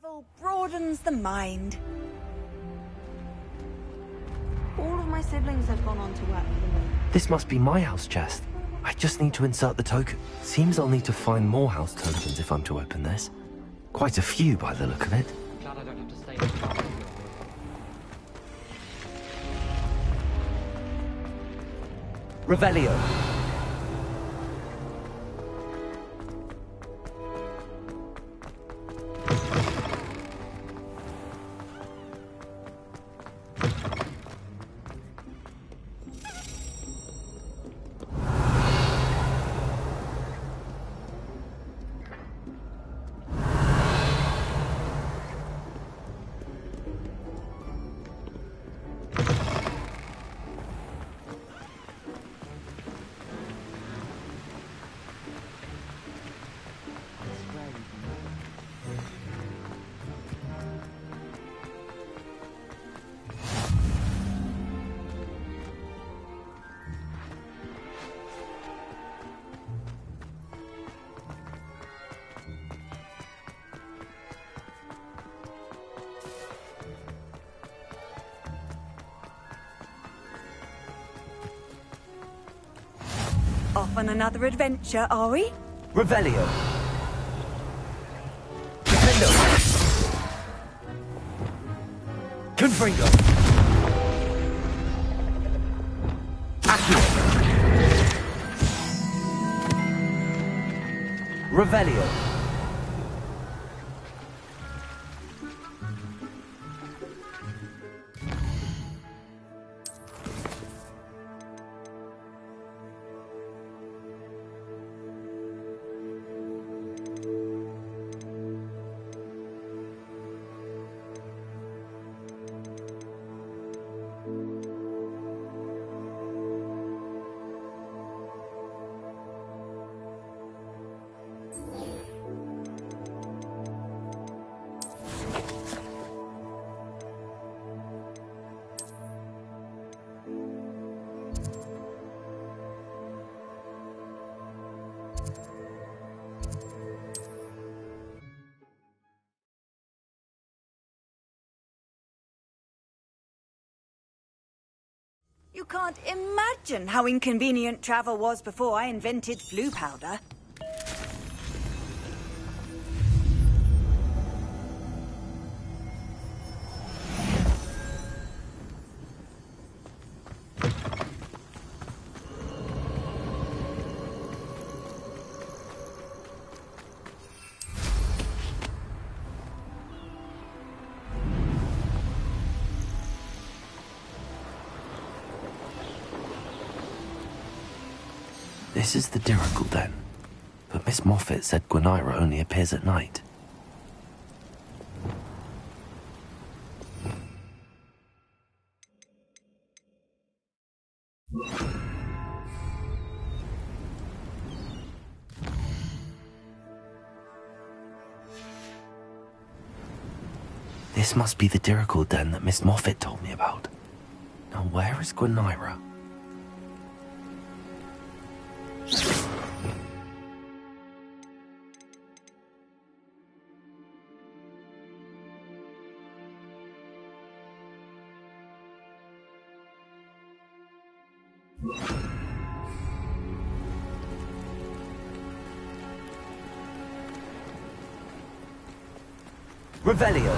Travel broadens the mind. All of my siblings have gone on to work for the moon. This must be my house chest. I just need to insert the token. Seems I'll need to find more house tokens if I'm to open this. Quite a few by the look of it. Glad I don't have to stay in the car. Revelio. Off on another adventure, are we? Revelio. Defendo. Confringo. Accio. Revelio. You can't imagine how inconvenient travel was before I invented flu powder. This is the Dirical Den. But Miss Moffat said Gwenira only appears at night. This must be the Dirical Den that Miss Moffat told me about. Now where is Gwenira? Revelio.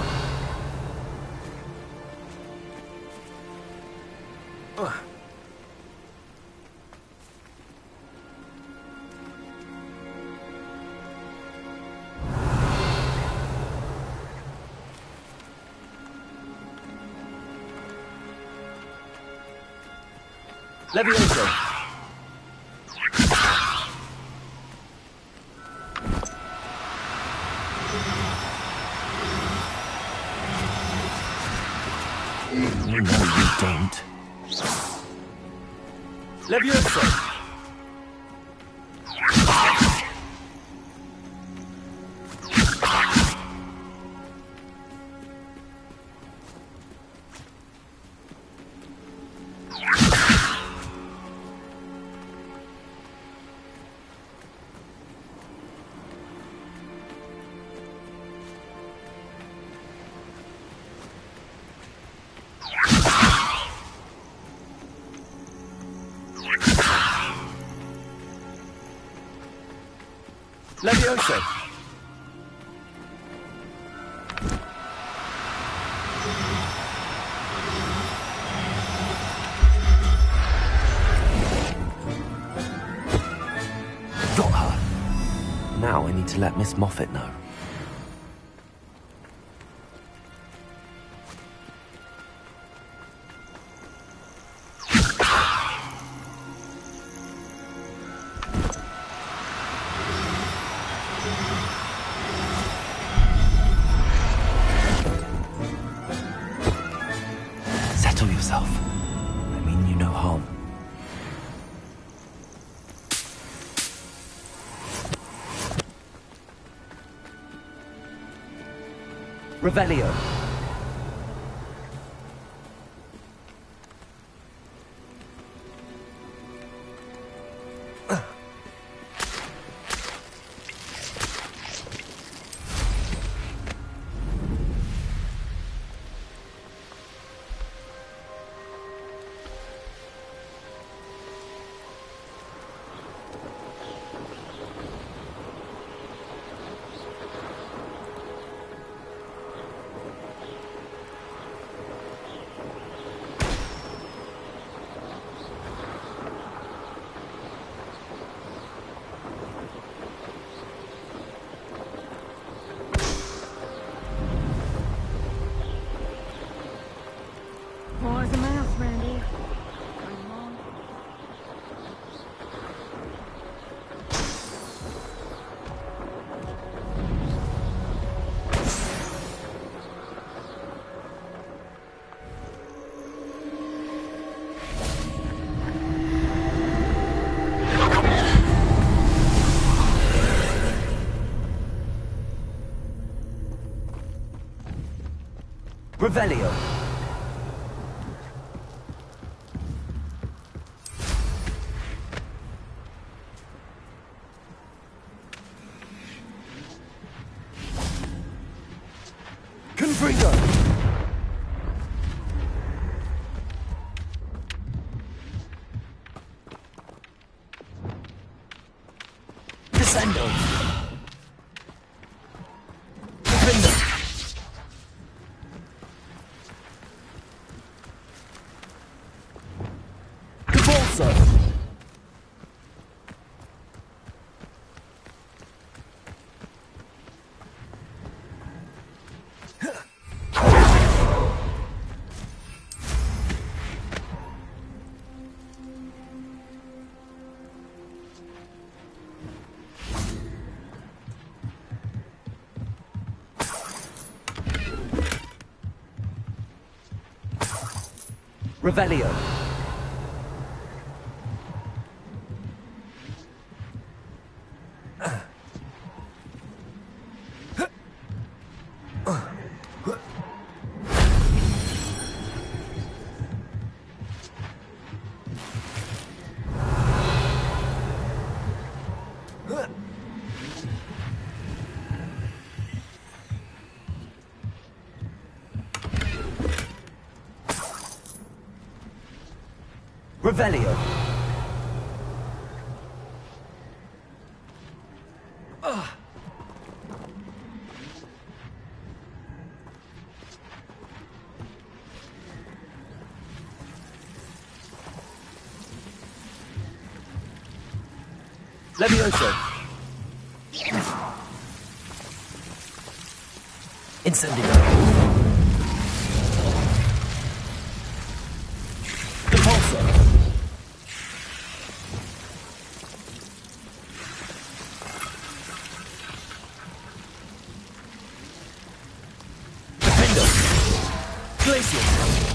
Levioso. No, you don't. Levioso. Levioso. Got her. Now I need to let Miss Moffat know. Settle yourself. I mean you no harm. Revelio. More the mouth, Randy. Revelio. Confringo. Descendo. Confringo. Convulso. Revelio. Revelio. Levioso. Incendio. Repulsor. business.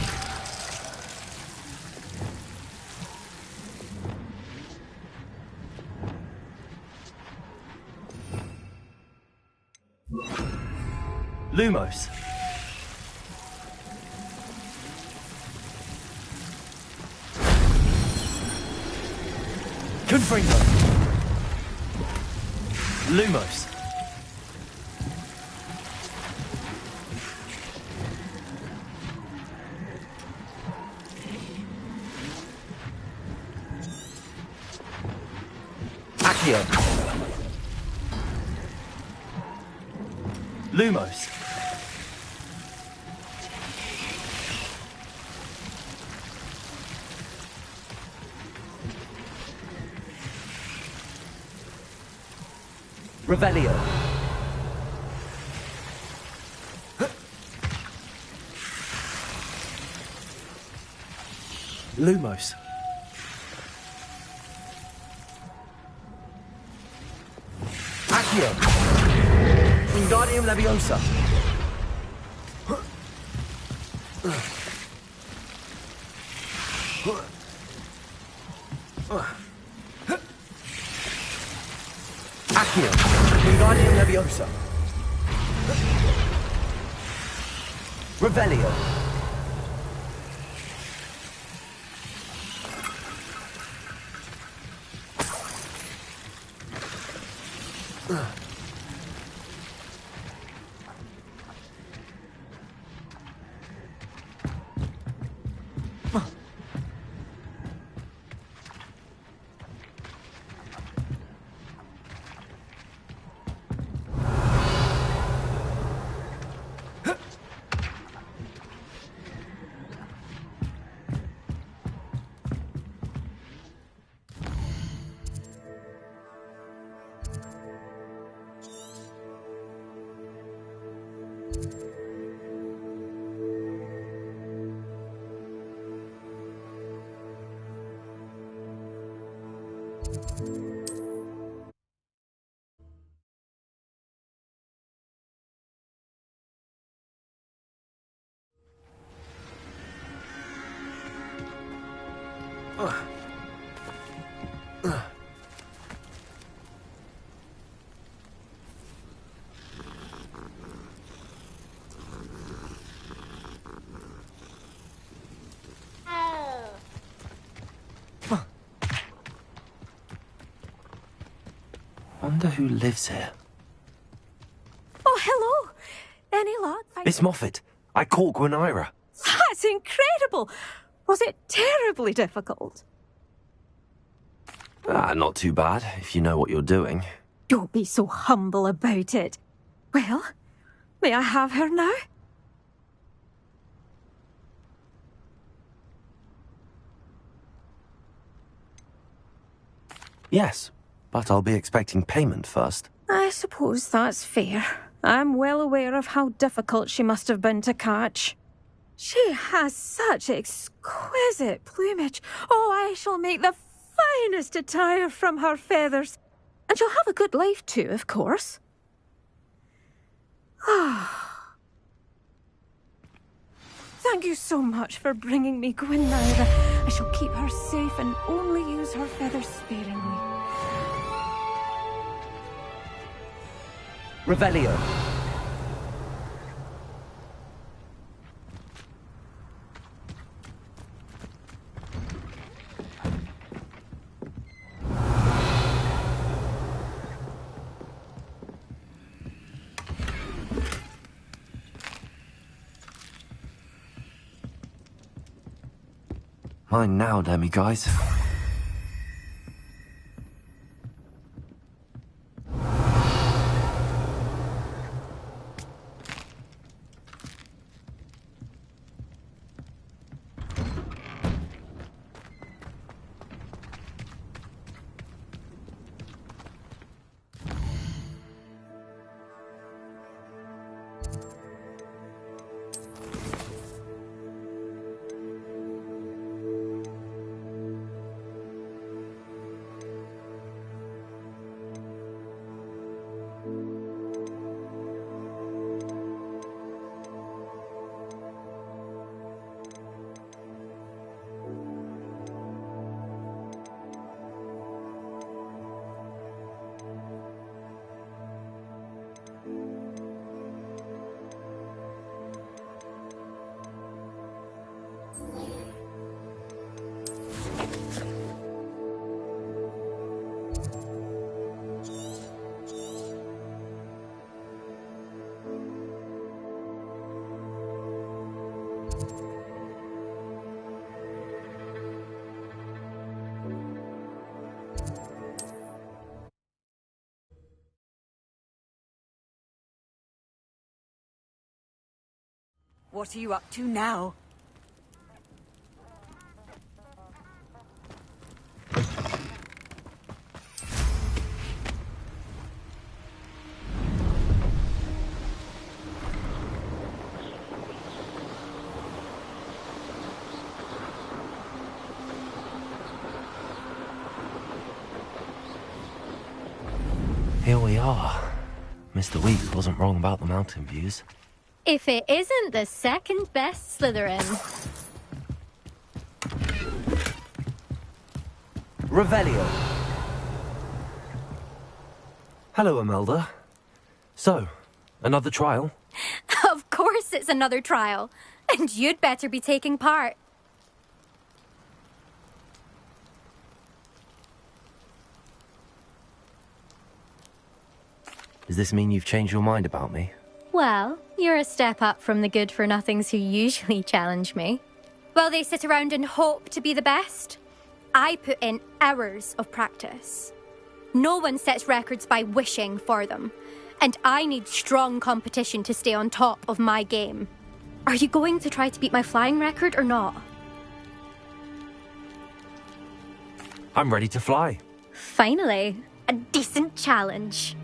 Lumos. Confringo. Lumos. Accio. Lumos. Revelio. Lumos. Accio. Wingardium Leviosa. Accio. Wingardium Leviosa. Revelio. Wonder who lives here. Oh, hello. Any luck? Miss Moffat, I caught Gwenira. That's incredible. Was it terribly difficult? Not too bad, if you know what you're doing. Don't be so humble about it. Well, may I have her now? Yes, but I'll be expecting payment first. I suppose that's fair. I'm well aware of how difficult she must have been to catch. She has such exquisite plumage. Oh, I shall make the finest attire from her feathers. And she'll have a good life too, of course. Ah. Thank you so much for bringing me Gwenira. I shall keep her safe and only use her feathers sparingly. Revelio. Mine now, demi-guys. What are you up to now? Here we are. Mr. Weeks wasn't wrong about the mountain views. If it isn't the second best Slytherin. Revelio. Hello, Imelda. So, another trial? Of course it's another trial. And you'd better be taking part. Does this mean you've changed your mind about me? Well, you're a step up from the good-for-nothings who usually challenge me. While they sit around and hope to be the best, I put in hours of practice. No one sets records by wishing for them, and I need strong competition to stay on top of my game. Are you going to try to beat my flying record or not? I'm ready to fly. Finally, a decent challenge.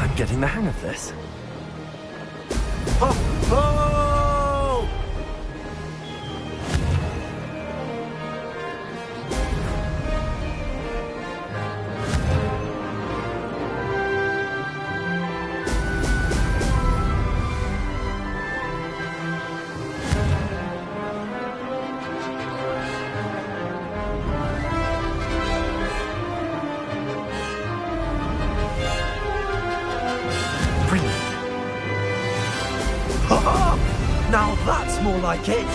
I'm getting the hang of this. Oh! Oh! Now that's more like it!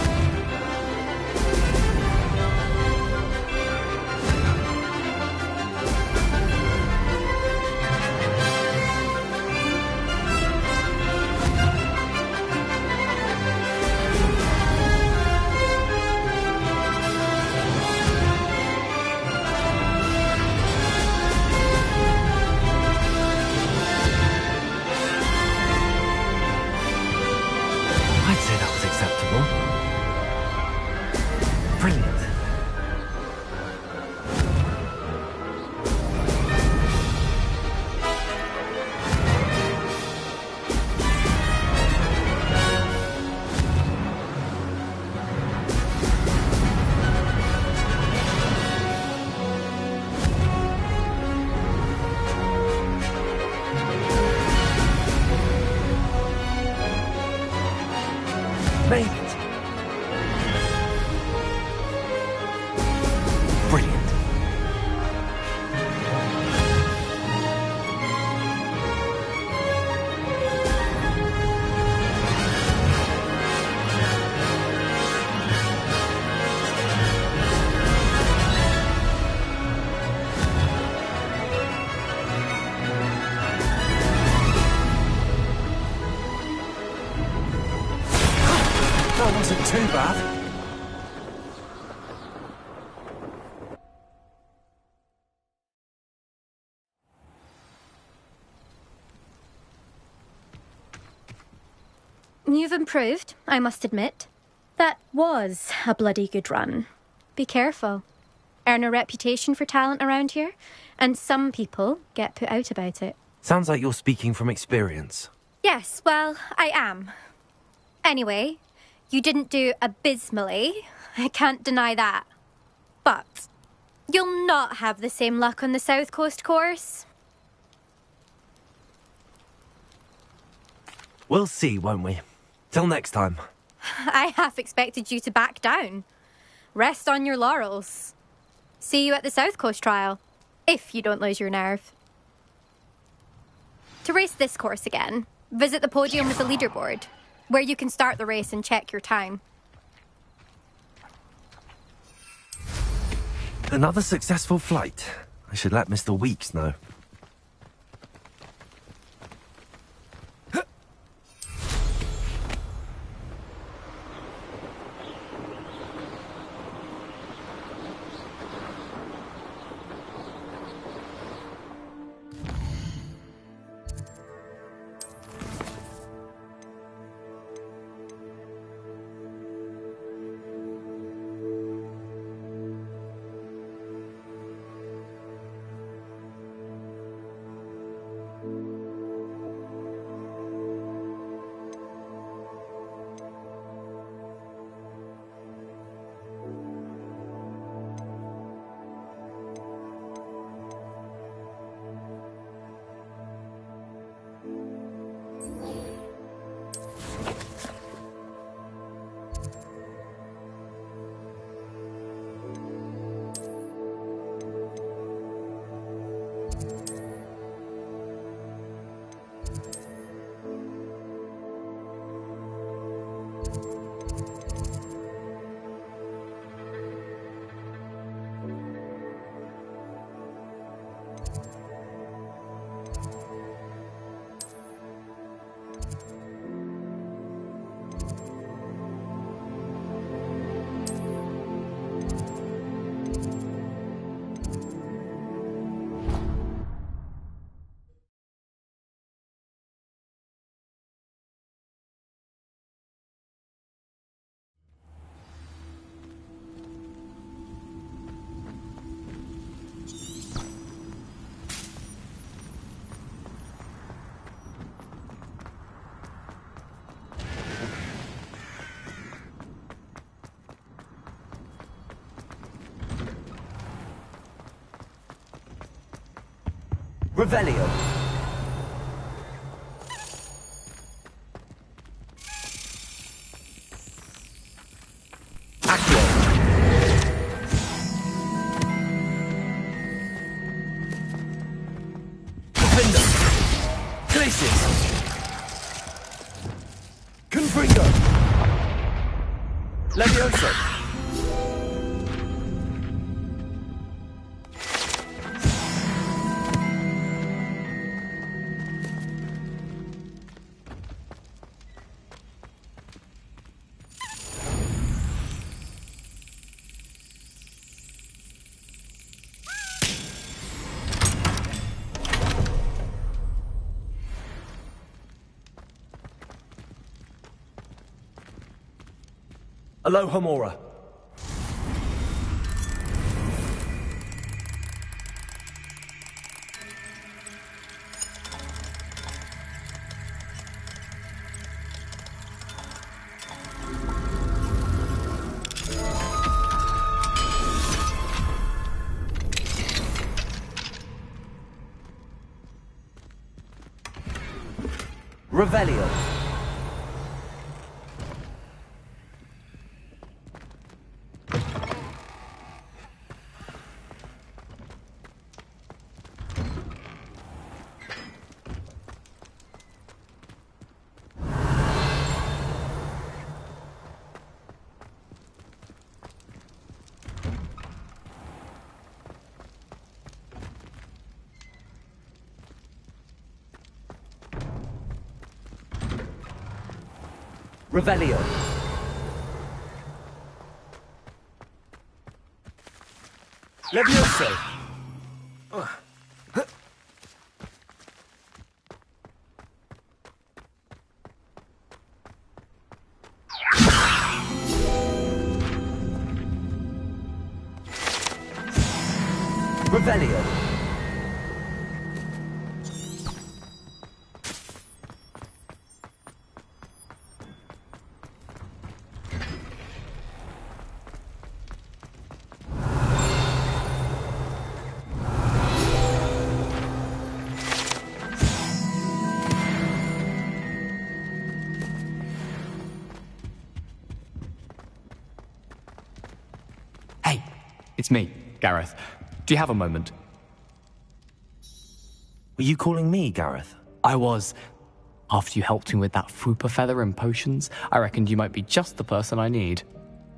I'd say that was acceptable. Brilliant. Made it. Brilliant. That wasn't too bad. You've improved, I must admit. That was a bloody good run. Be careful. Earn a reputation for talent around here, and some people get put out about it. Sounds like you're speaking from experience. Yes, well, I am. Anyway, you didn't do abysmally. I can't deny that. But you'll not have the same luck on the South Coast course. We'll see, won't we? Till next time. I half expected you to back down. Rest on your laurels. See you at the South Coast trial, if you don't lose your nerve. To race this course again, visit the podium with the leaderboard, where you can start the race and check your time. Another successful flight. I should let Mr. Weeks know. Revelio. Accio. Defender. Glacius. Confringo. Levioso. Aloha Mora. Revelio. Revelio. Levioso. Revelio. It's me, Gareth. Do you have a moment? Were you calling me, Gareth? I was. After you helped me with that Fupa feather and potions, I reckoned you might be just the person I need.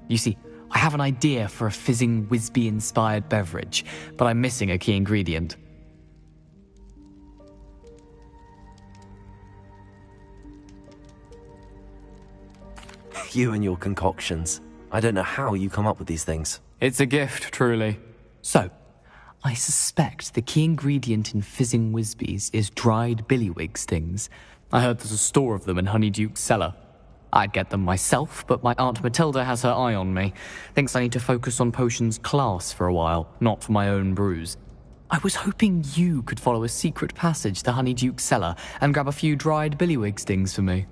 You see, I have an idea for a fizzing Wisby-inspired beverage, but I'm missing a key ingredient. You and your concoctions. I don't know how you come up with these things. It's a gift, truly. So, I suspect the key ingredient in fizzing Wisbies is dried billywig stings. I heard there's a store of them in Honeyduke's cellar. I'd get them myself, but my Aunt Matilda has her eye on me. Thinks I need to focus on potions class for a while, not for my own brews. I was hoping you could follow a secret passage to Honeyduke's cellar and grab a few dried billywig stings for me.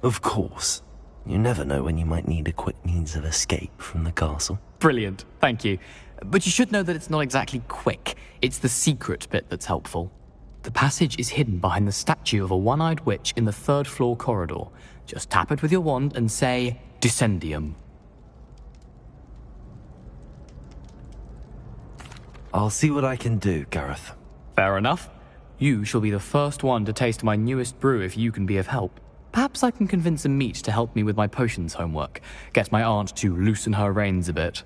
Of course. You never know when you might need a quick means of escape from the castle. Brilliant, thank you. But you should know that it's not exactly quick. It's the secret bit that's helpful. The passage is hidden behind the statue of a one-eyed witch in the third-floor corridor. Just tap it with your wand and say, Descendium. I'll see what I can do, Gareth. Fair enough. You shall be the first one to taste my newest brew if you can be of help. Perhaps I can convince a meat to help me with my potions homework. Get my aunt to loosen her reins a bit.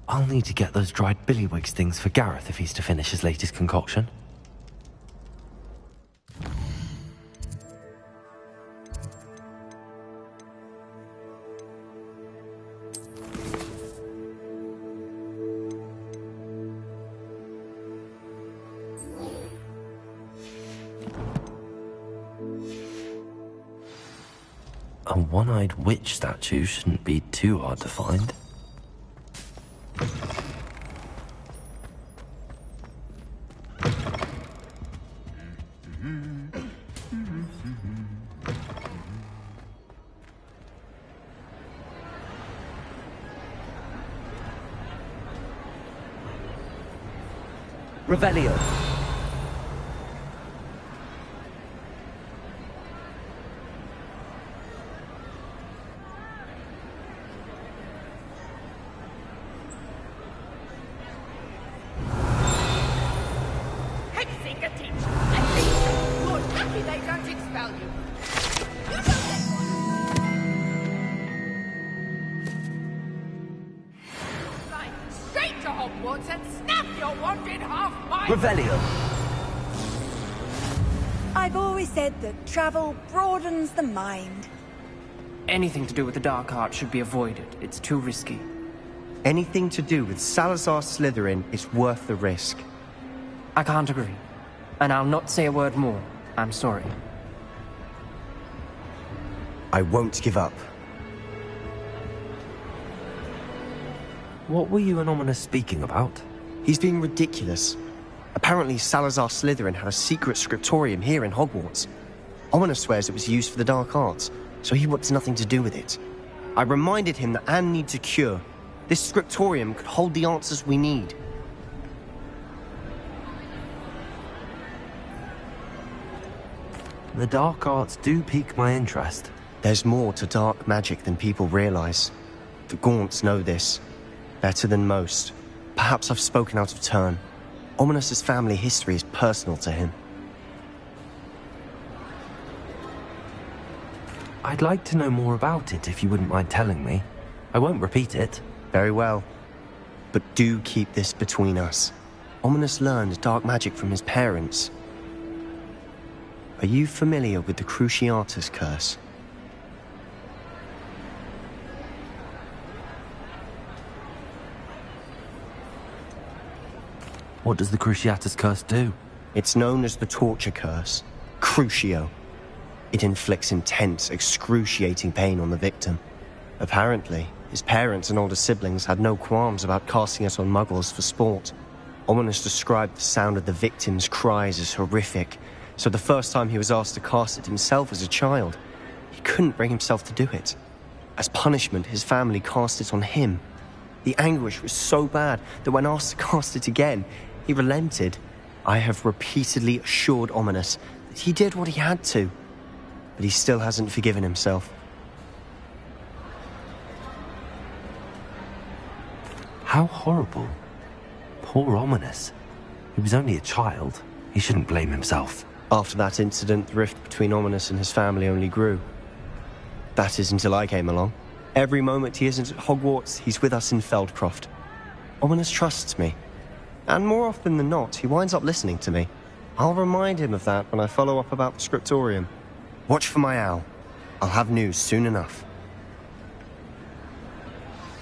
I'll need to get those dried billywig stings for Gareth if he's to finish his latest concoction. A one-eyed witch statue shouldn't be too hard to find. Revelio. Straight to Hogwarts and snap your wand in half by Revelio. I've always said that travel broadens the mind. Anything to do with the dark art should be avoided. It's too risky. Anything to do with Salazar Slytherin is worth the risk. I can't agree. And I'll not say a word more. I'm sorry. I won't give up. What were you and Ominous speaking about? He's being ridiculous. Apparently Salazar Slytherin had a secret scriptorium here in Hogwarts. Ominous swears it was used for the dark arts, so he wants nothing to do with it. I reminded him that Anne needs a cure. This scriptorium could hold the answers we need. The dark arts do pique my interest. There's more to dark magic than people realize. The Gaunts know this. Better than most. Perhaps I've spoken out of turn. Ominous's family history is personal to him. I'd like to know more about it if you wouldn't mind telling me. I won't repeat it. Very well. But do keep this between us. Ominous learned dark magic from his parents. Are you familiar with the Cruciatus curse? What does the Cruciatus curse do? It's known as the torture curse. Crucio. It inflicts intense, excruciating pain on the victim. Apparently, his parents and older siblings had no qualms about casting it on muggles for sport. Ominous described the sound of the victim's cries as horrific, so the first time he was asked to cast it himself as a child, he couldn't bring himself to do it. As punishment, his family cast it on him. The anguish was so bad that when asked to cast it again, he relented. I have repeatedly assured Ominous that he did what he had to, but he still hasn't forgiven himself. How horrible. Poor Ominous. He was only a child. He shouldn't blame himself. After that incident, the rift between Ominous and his family only grew. That is until I came along. Every moment he isn't at Hogwarts, he's with us in Feldcroft. Ominous trusts me. And more often than not, he winds up listening to me. I'll remind him of that when I follow up about the scriptorium. Watch for my owl. I'll have news soon enough.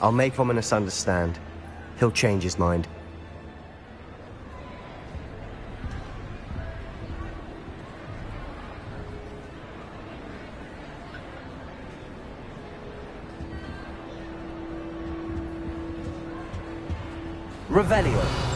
I'll make Ominous understand. He'll change his mind. Revelio.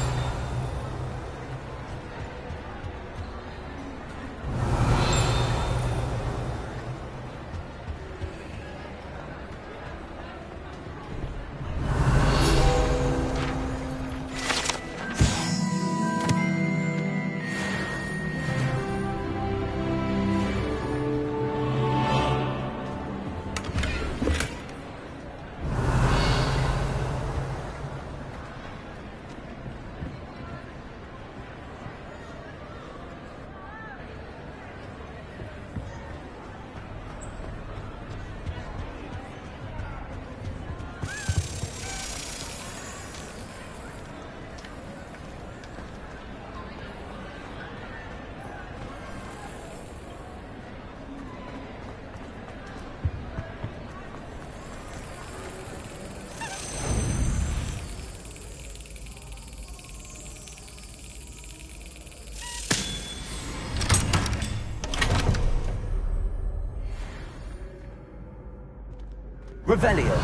Revelio.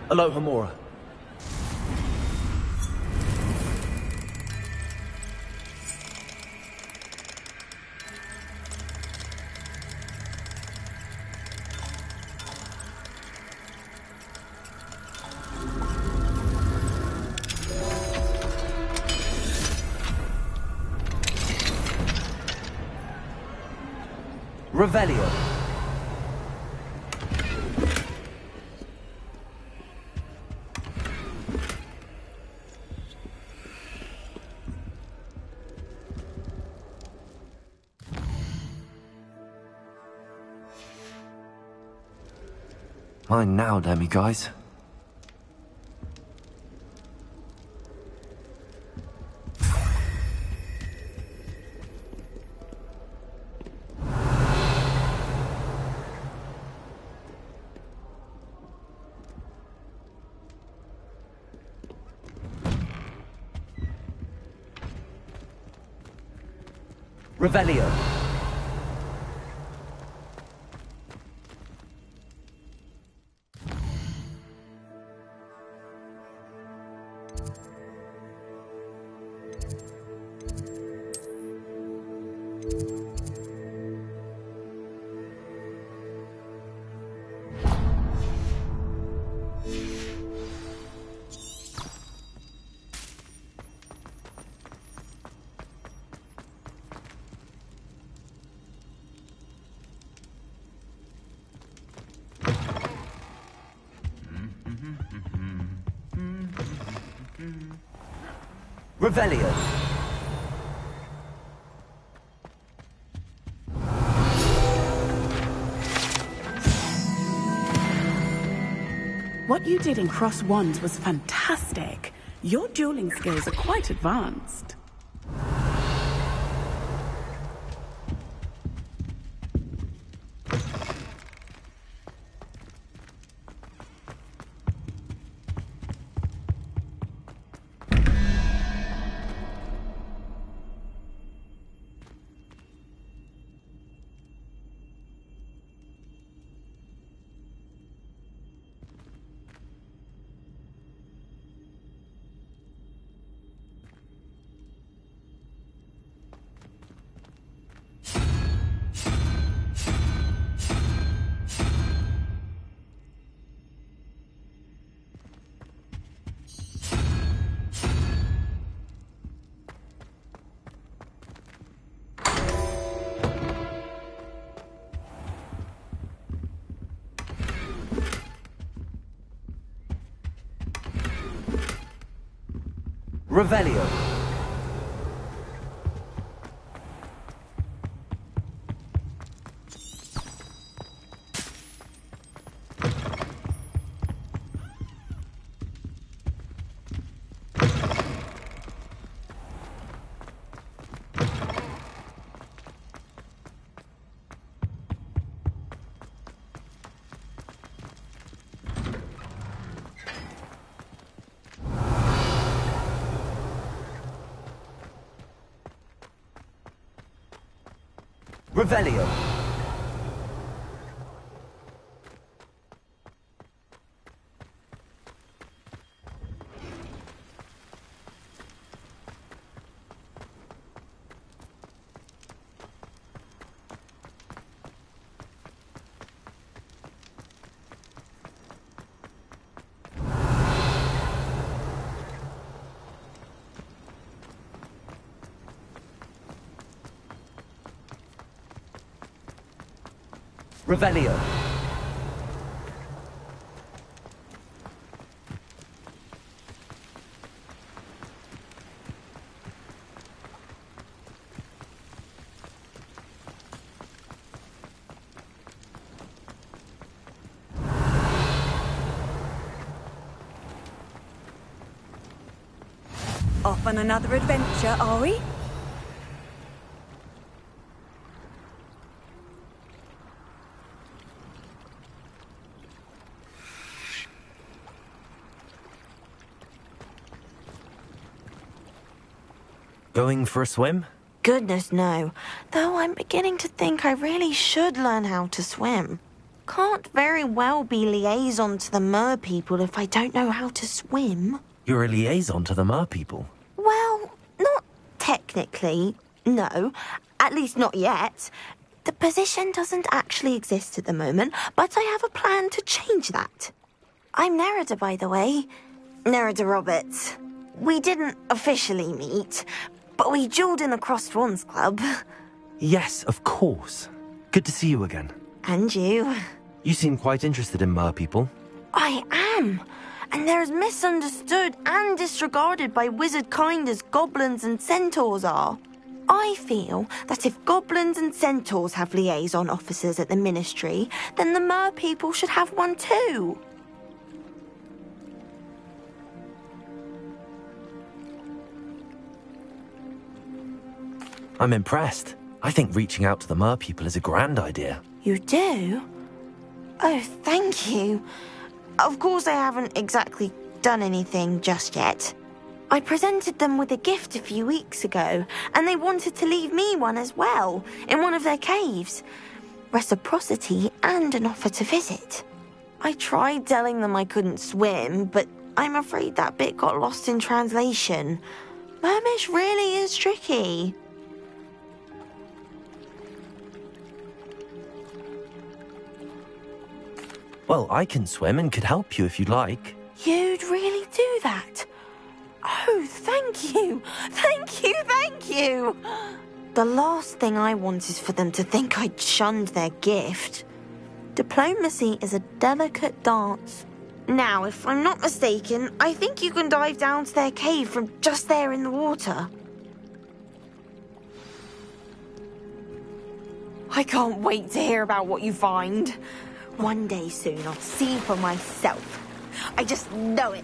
Alohomora. Revelio. Mine now, damn you guys. Revelio. Revelio. What you did in Cross Wands was fantastic. Your dueling skills are quite advanced. Revelio. Revelio. Revelio. Off on another adventure, are we? Going for a swim? Goodness, no. Though I'm beginning to think I really should learn how to swim. Can't very well be liaison to the mer people if I don't know how to swim. You're a liaison to the mer people. Well, not technically, no. At least not yet. The position doesn't actually exist at the moment, but I have a plan to change that. I'm Nerida, by the way. Nerida Roberts. We didn't officially meet, but we duelled in the Crossed Wands Club. Yes, of course. Good to see you again. And you. You seem quite interested in mer people. I am. And they're as misunderstood and disregarded by wizard kind as goblins and centaurs are. I feel that if goblins and centaurs have liaison officers at the ministry, then the mer people should have one too. I'm impressed. I think reaching out to the mer people is a grand idea. You do? Oh, thank you. Of course I haven't exactly done anything just yet. I presented them with a gift a few weeks ago, and they wanted to leave me one as well, in one of their caves. Reciprocity and an offer to visit. I tried telling them I couldn't swim, but I'm afraid that bit got lost in translation. Mermish really is tricky. Well, I can swim and could help you if you'd like. You'd really do that? Oh, thank you! Thank you, thank you! The last thing I want is for them to think I'd shunned their gift. Diplomacy is a delicate dance. Now, if I'm not mistaken, I think you can dive down to their cave from just there in the water. I can't wait to hear about what you find. One day soon I'll see for myself. I just know it.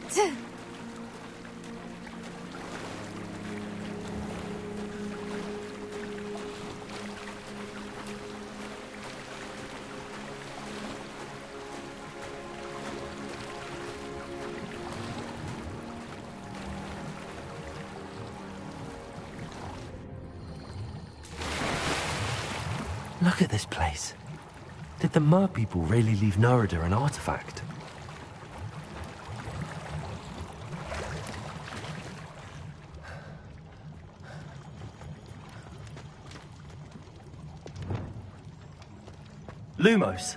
Look at this place. Did the mer people really leave Nerida an artifact? Lumos.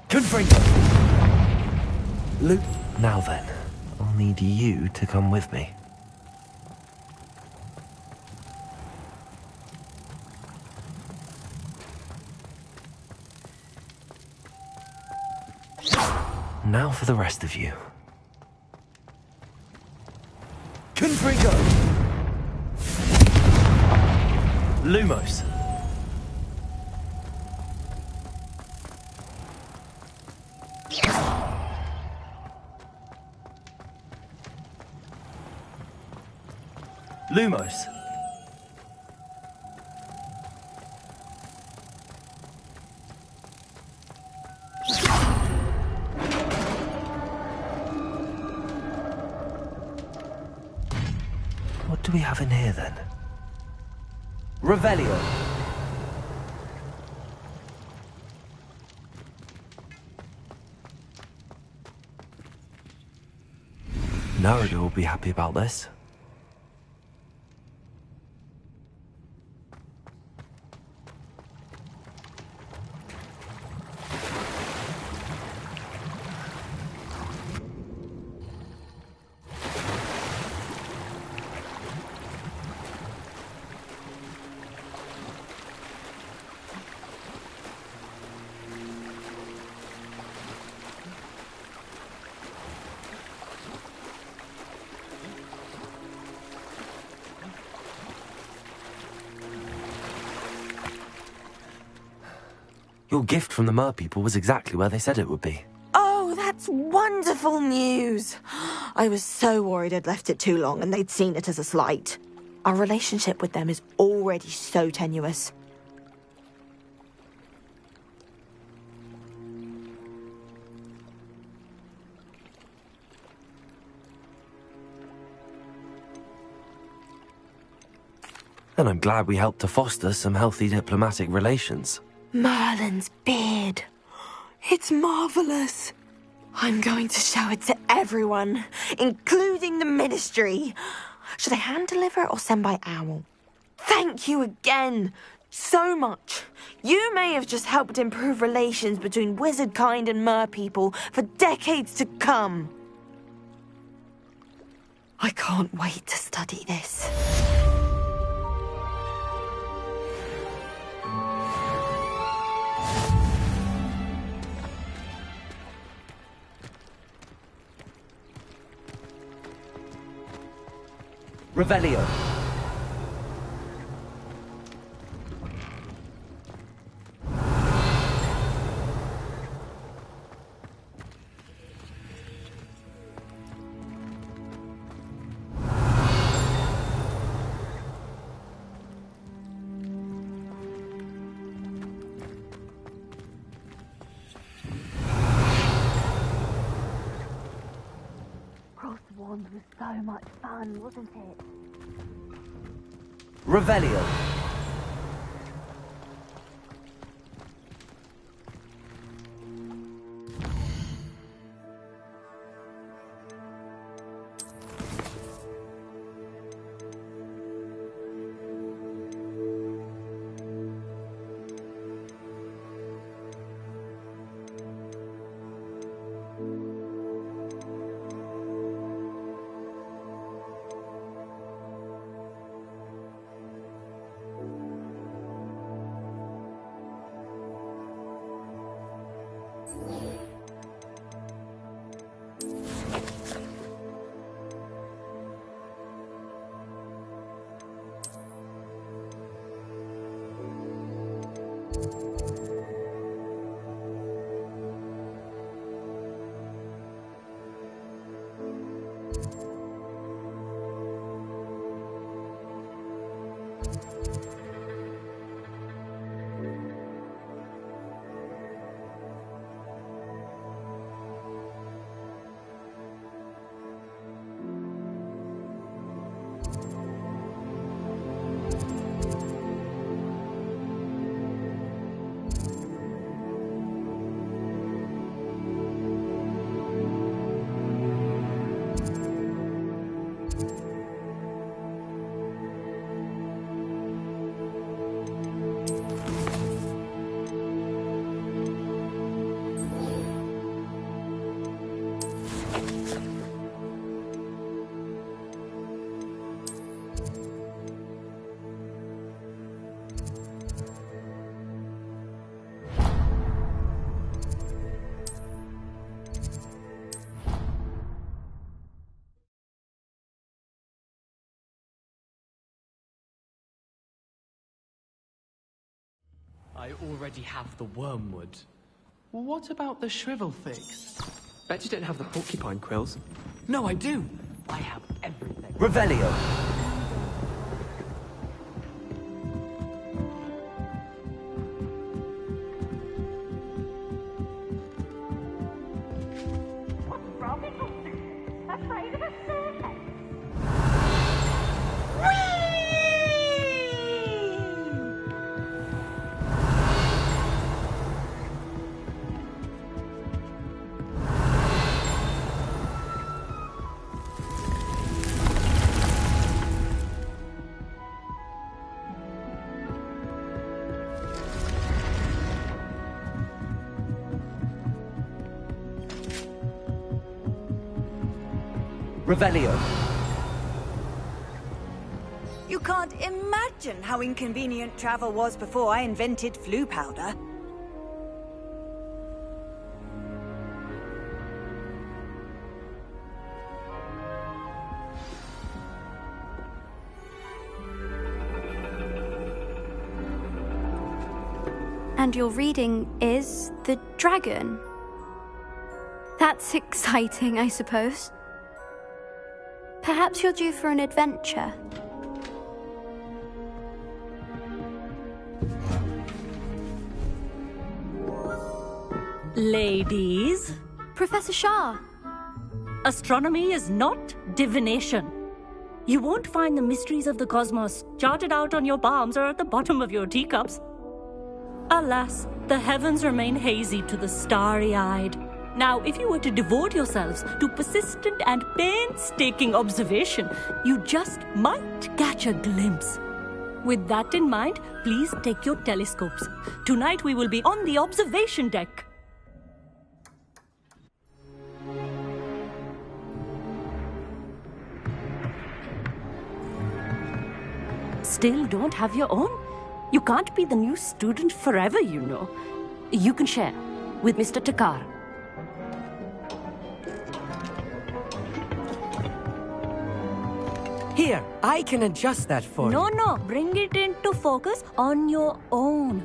Confringo. Now then, I'll need you to come with me. Now for the rest of you. Confringo! Lumos. Lumos. What do we have in here then? Revelio. Narada will be happy about this. Your gift from the Mer people was exactly where they said it would be. Oh, that's wonderful news. I was so worried I'd left it too long and they'd seen it as a slight. Our relationship with them is already so tenuous. And I'm glad we helped to foster some healthy diplomatic relations. Merlin's beard. It's marvellous. I'm going to show it to everyone, including the Ministry. Should I hand deliver or send by owl? Thank you again. So much. You may have just helped improve relations between wizard kind and mer people for decades to come. I can't wait to study this. Revelio. Cross Wands was so much fun, wasn't it? Revelio. I already have the wormwood. What about the shrivel figs? Bet you don't have the porcupine quills. No, I do. I have everything. Revelio. Revelio. You can't imagine how inconvenient travel was before I invented flu powder. And your reading is The Dragon. That's exciting, I suppose. Perhaps you're due for an adventure. Ladies. Professor Shah. Astronomy is not divination. You won't find the mysteries of the cosmos charted out on your palms or at the bottom of your teacups. Alas, the heavens remain hazy to the starry-eyed. Now, if you were to devote yourselves to persistent and painstaking observation, you just might catch a glimpse. With that in mind, please take your telescopes. Tonight we will be on the observation deck. Still don't have your own? You can't be the new student forever, you know. You can share with Mr. Takar. Here, I can adjust that for you. No, bring it into focus on your own.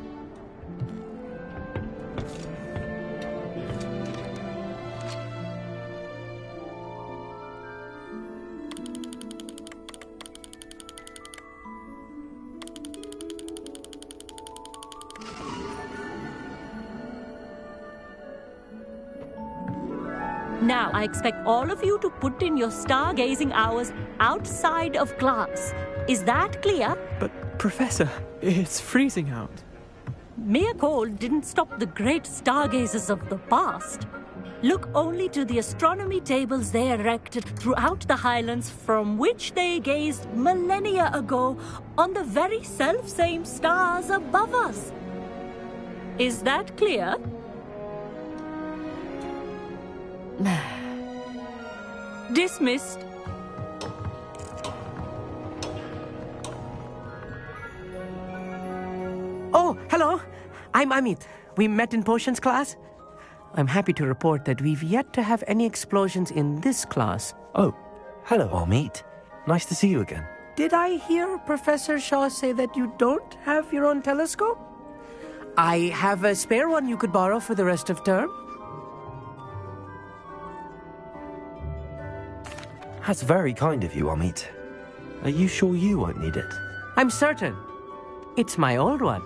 Now, I expect all of you to put in your stargazing hours outside of class. Is that clear? But, Professor, it's freezing out. Mere cold didn't stop the great stargazers of the past. Look only to the astronomy tables they erected throughout the highlands from which they gazed millennia ago on the very self-same stars above us. Is that clear? Dismissed. Oh, hello. I'm Amit. We met in potions class. I'm happy to report that we've yet to have any explosions in this class. Oh, hello, Amit. Nice to see you again. Did I hear Professor Shaw say that you don't have your own telescope? I have a spare one you could borrow for the rest of term. That's very kind of you, Amit. Are you sure you won't need it? I'm certain. It's my old one.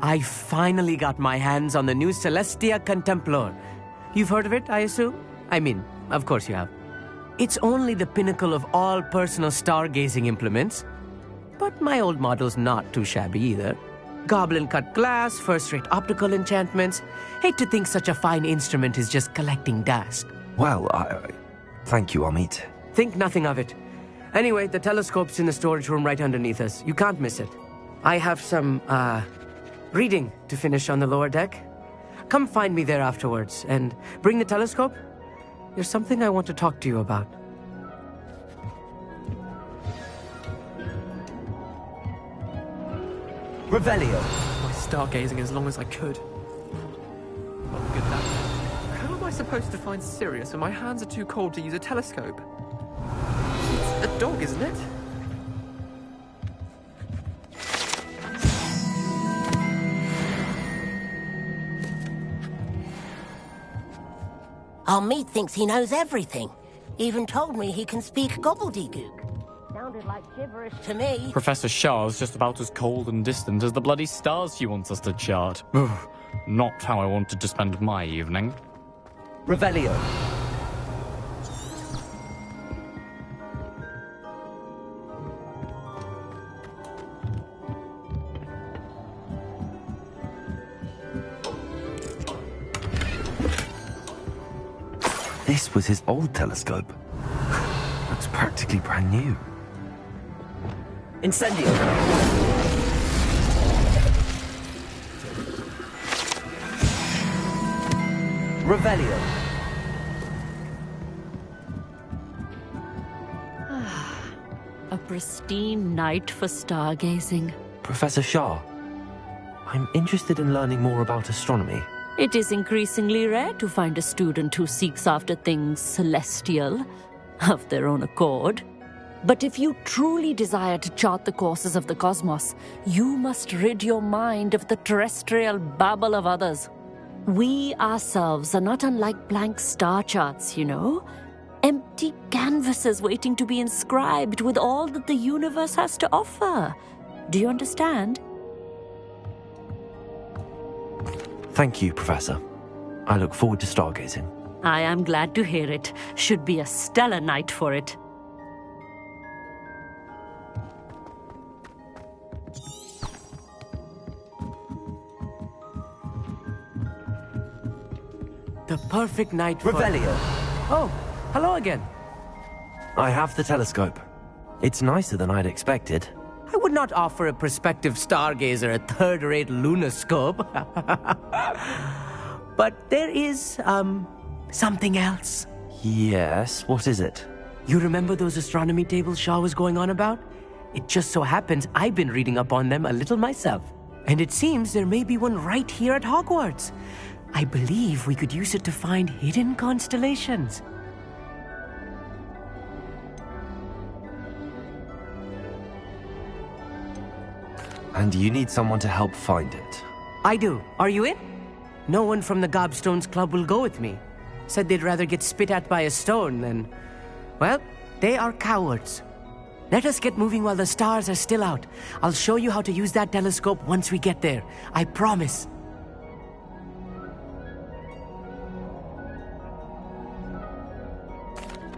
I finally got my hands on the new Celestia Contemplar. You've heard of it, I assume? I mean, of course you have. It's only the pinnacle of all personal stargazing implements. But my old model's not too shabby either. Goblin-cut glass, first-rate optical enchantments. Hate to think such a fine instrument is just collecting dust. Well, thank you, Amit. Think nothing of it. Anyway, the telescope's in the storage room right underneath us. You can't miss it. I have some, reading to finish on the lower deck. Come find me there afterwards, and bring the telescope. There's something I want to talk to you about. Revelio. My stargazing as long as I could. Not good that. How am I supposed to find Sirius when my hands are too cold to use a telescope? It's a dog, isn't it? Our meat thinks he knows everything. Even told me he can speak gobbledygook. Sounded like gibberish to me. Professor Shah's just about as cold and distant as the bloody stars she wants us to chart. Not how I wanted to spend my evening. Revelio. This was his old telescope. Looks practically brand new. Incendio. Revelio. A pristine night for stargazing. Professor Shah, I'm interested in learning more about astronomy. It is increasingly rare to find a student who seeks after things celestial, of their own accord. But if you truly desire to chart the courses of the cosmos, you must rid your mind of the terrestrial babble of others. We ourselves are not unlike blank star charts, you know. Empty canvases waiting to be inscribed with all that the universe has to offer. Do you understand? Thank you, Professor. I look forward to stargazing. I am glad to hear it. Should be a stellar night for it. The perfect night for... Revelio. Oh, hello again. I have the telescope. It's nicer than I'd expected. I would not offer a prospective stargazer a third-rate lunoscope. But there is, something else. Yes, what is it? You remember those astronomy tables Shaw was going on about? It just so happens I've been reading up on them a little myself. And it seems there may be one right here at Hogwarts. I believe we could use it to find hidden constellations. And you need someone to help find it. I do. Are you in? No one from the Gobstones Club will go with me. Said they'd rather get spit at by a stone than... Well, they are cowards. Let us get moving while the stars are still out. I'll show you how to use that telescope once we get there. I promise.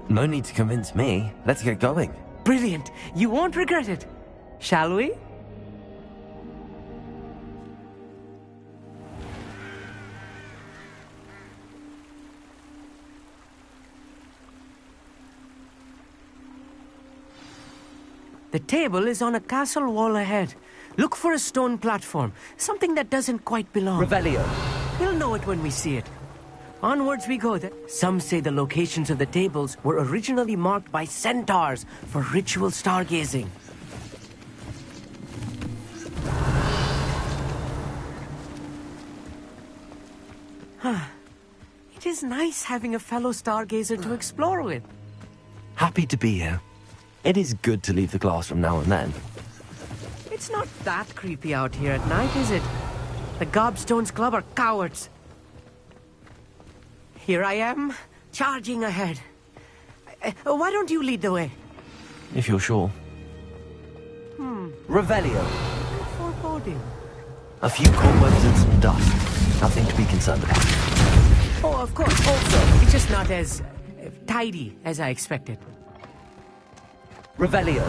No need to convince me. Let's get going. Brilliant. You won't regret it. Shall we? The table is on a castle wall ahead. Look for a stone platform, something that doesn't quite belong. Revelio. We'll know it when we see it. Onwards we go. Some say the locations of the tables were originally marked by centaurs for ritual stargazing. It is nice having a fellow stargazer to explore with. Happy to be here. It is good to leave the classroom now and then. It's not that creepy out here at night, is it? The Gobstones Club are cowards. Here I am, charging ahead. Why don't you lead the way? If you're sure. Revelio. Foreboding. A few cobwebs and some dust. Nothing to be concerned about. Oh, of course. Also, it's just not as tidy as I expected. Revelio.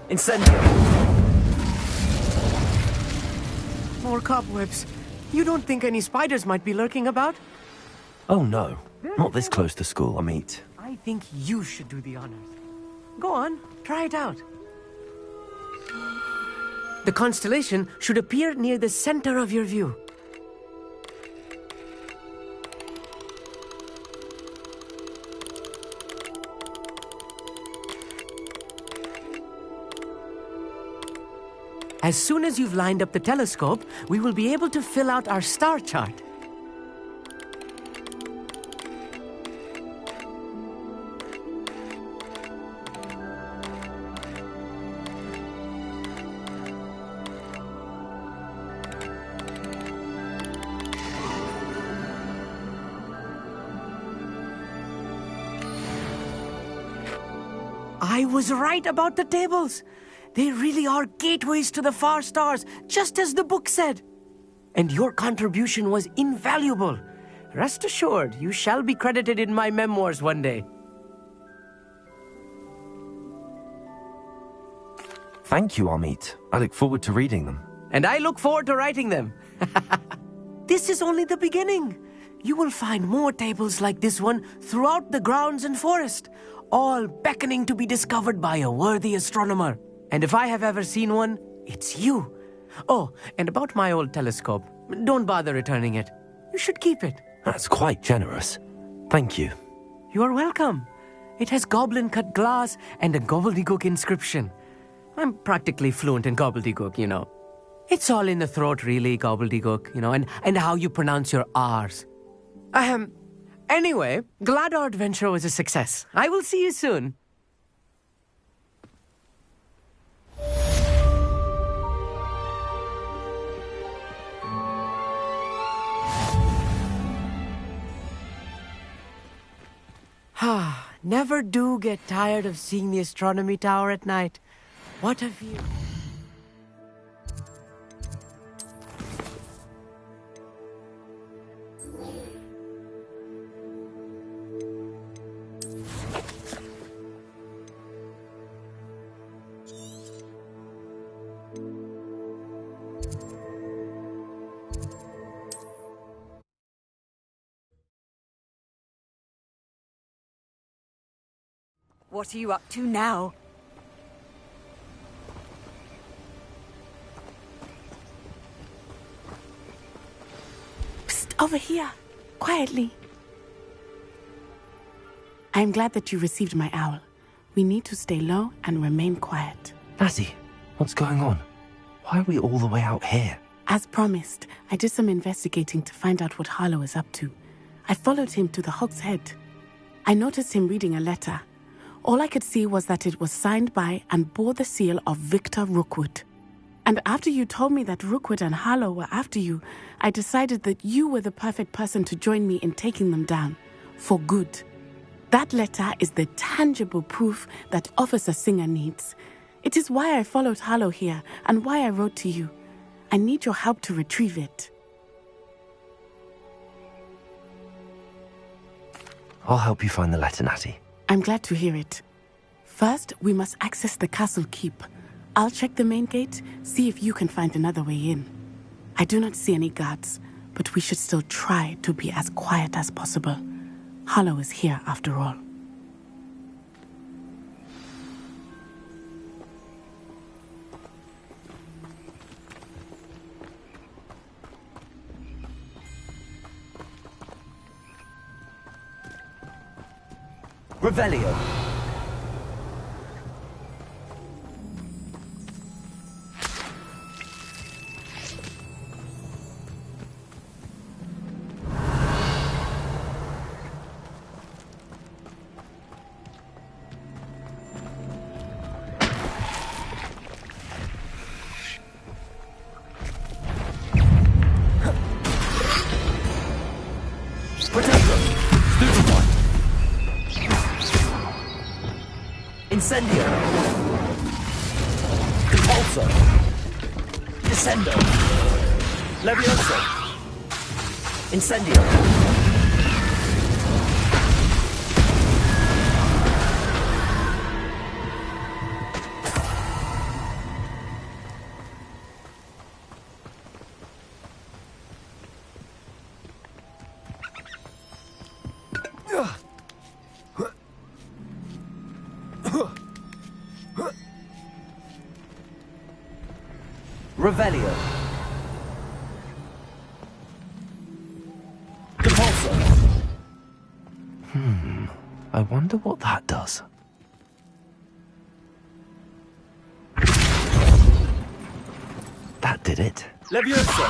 Incendio. More cobwebs. You don't think any spiders might be lurking about? Oh no, not this close to school, I meet. I think you should do the honors. Go on, try it out. The constellation should appear near the center of your view. As soon as you've lined up the telescope, we will be able to fill out our star chart. I was right about the tables. They really are gateways to the far stars, just as the book said. And your contribution was invaluable. Rest assured, you shall be credited in my memoirs one day. Thank you, Amit. I look forward to reading them. And I look forward to writing them. This is only the beginning. You will find more tables like this one throughout the grounds and forest, all beckoning to be discovered by a worthy astronomer. And if I have ever seen one, it's you. Oh, and about my old telescope, don't bother returning it. You should keep it. That's quite generous. Thank you. You are welcome. It has goblin-cut glass and a gobbledygook inscription. I'm practically fluent in gobbledygook, you know. It's all in the throat, really, gobbledygook, you know, and how you pronounce your R's. Anyway, glad our adventure was a success. I will see you soon. Never do get tired of seeing the astronomy tower at night. What a view. What are you up to now? Psst, over here. Quietly. I'm glad that you received my owl. We need to stay low and remain quiet. Natty, what's going on? Why are we all the way out here? As promised, I did some investigating to find out what Harlow is up to. I followed him to the Hog's Head. I noticed him reading a letter. All I could see was that it was signed by and bore the seal of Victor Rookwood. And after you told me that Rookwood and Harlow were after you, I decided that you were the perfect person to join me in taking them down. For good. That letter is the tangible proof that Officer Singer needs. It is why I followed Harlow here and why I wrote to you. I need your help to retrieve it. I'll help you find the letter, Natty. I'm glad to hear it. First, we must access the castle keep. I'll check the main gate, see if you can find another way in. I do not see any guards, but we should still try to be as quiet as possible. Harlow is here after all. Revelio. Incendio. Impulso. Descendo. Levioso. Incendio. Revelio. Impulso. I wonder what that does. it. Levioso!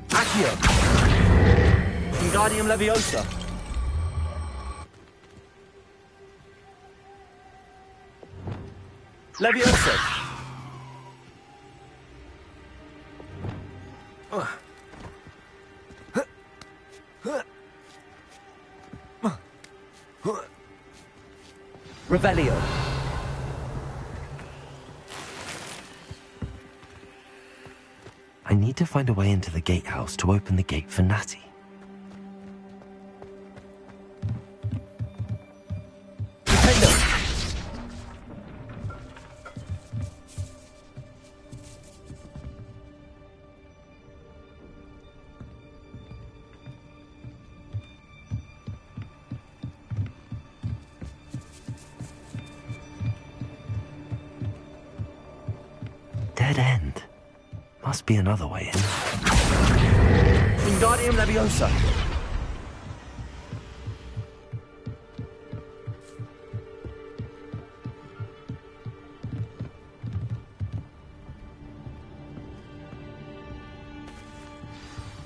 Accio! Wingardium Leviosa! Leviosa! Revelio. I need to find a way into the gatehouse to open the gate for Natty. Dead end. Must be another way in. Wingardium Leviosa!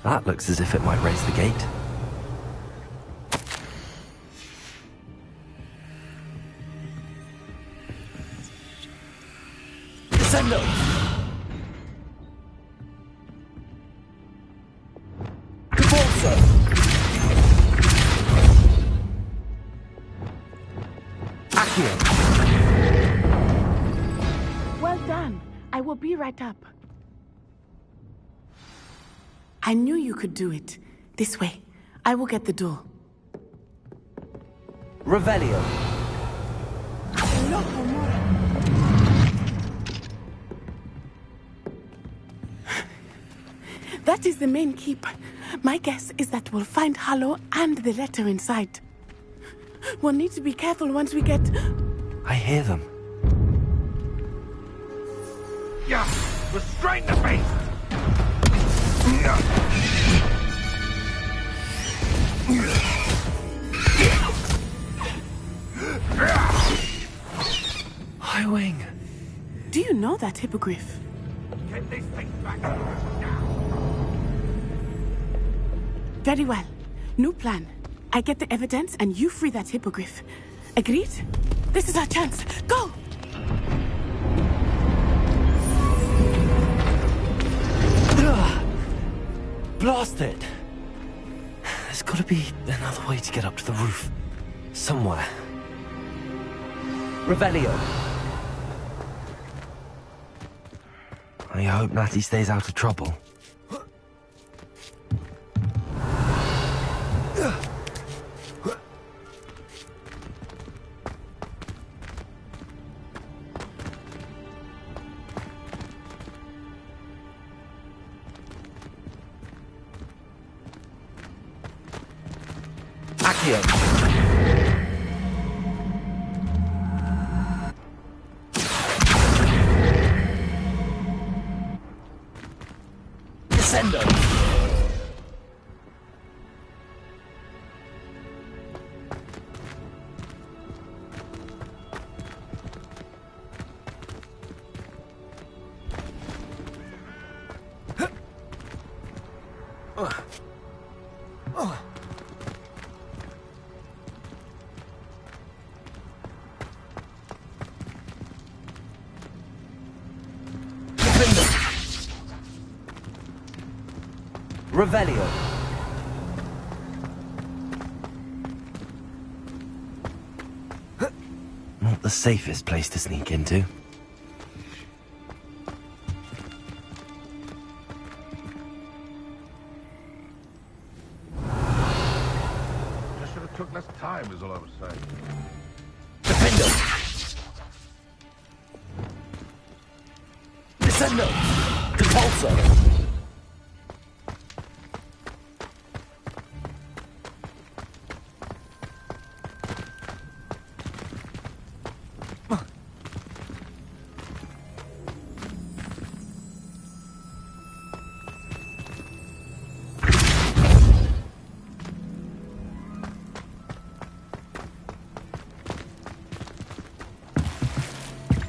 That looks as if it might raise the gate. Descendo! Caforza! Accio! Well done. I will be right up. I knew you could do it. This way. I will get the door. Revelio. That is the main keep. My guess is that we'll find Hallow and the letter inside. We'll need to be careful once we get... I hear them. Yeah! Restrain the beast! High Wing. Do you know that hippogriff? Get these things back! Very well. New plan. I get the evidence and you free that hippogriff. Agreed? This is our chance. Go! Blast it! There's gotta be another way to get up to the roof. Somewhere. Revelio. I hope Natty stays out of trouble. Accio. Descendo. Revelio. Not the safest place to sneak into. Just should have took less time, is all I was saying. Defendo. Descendo. Compulso.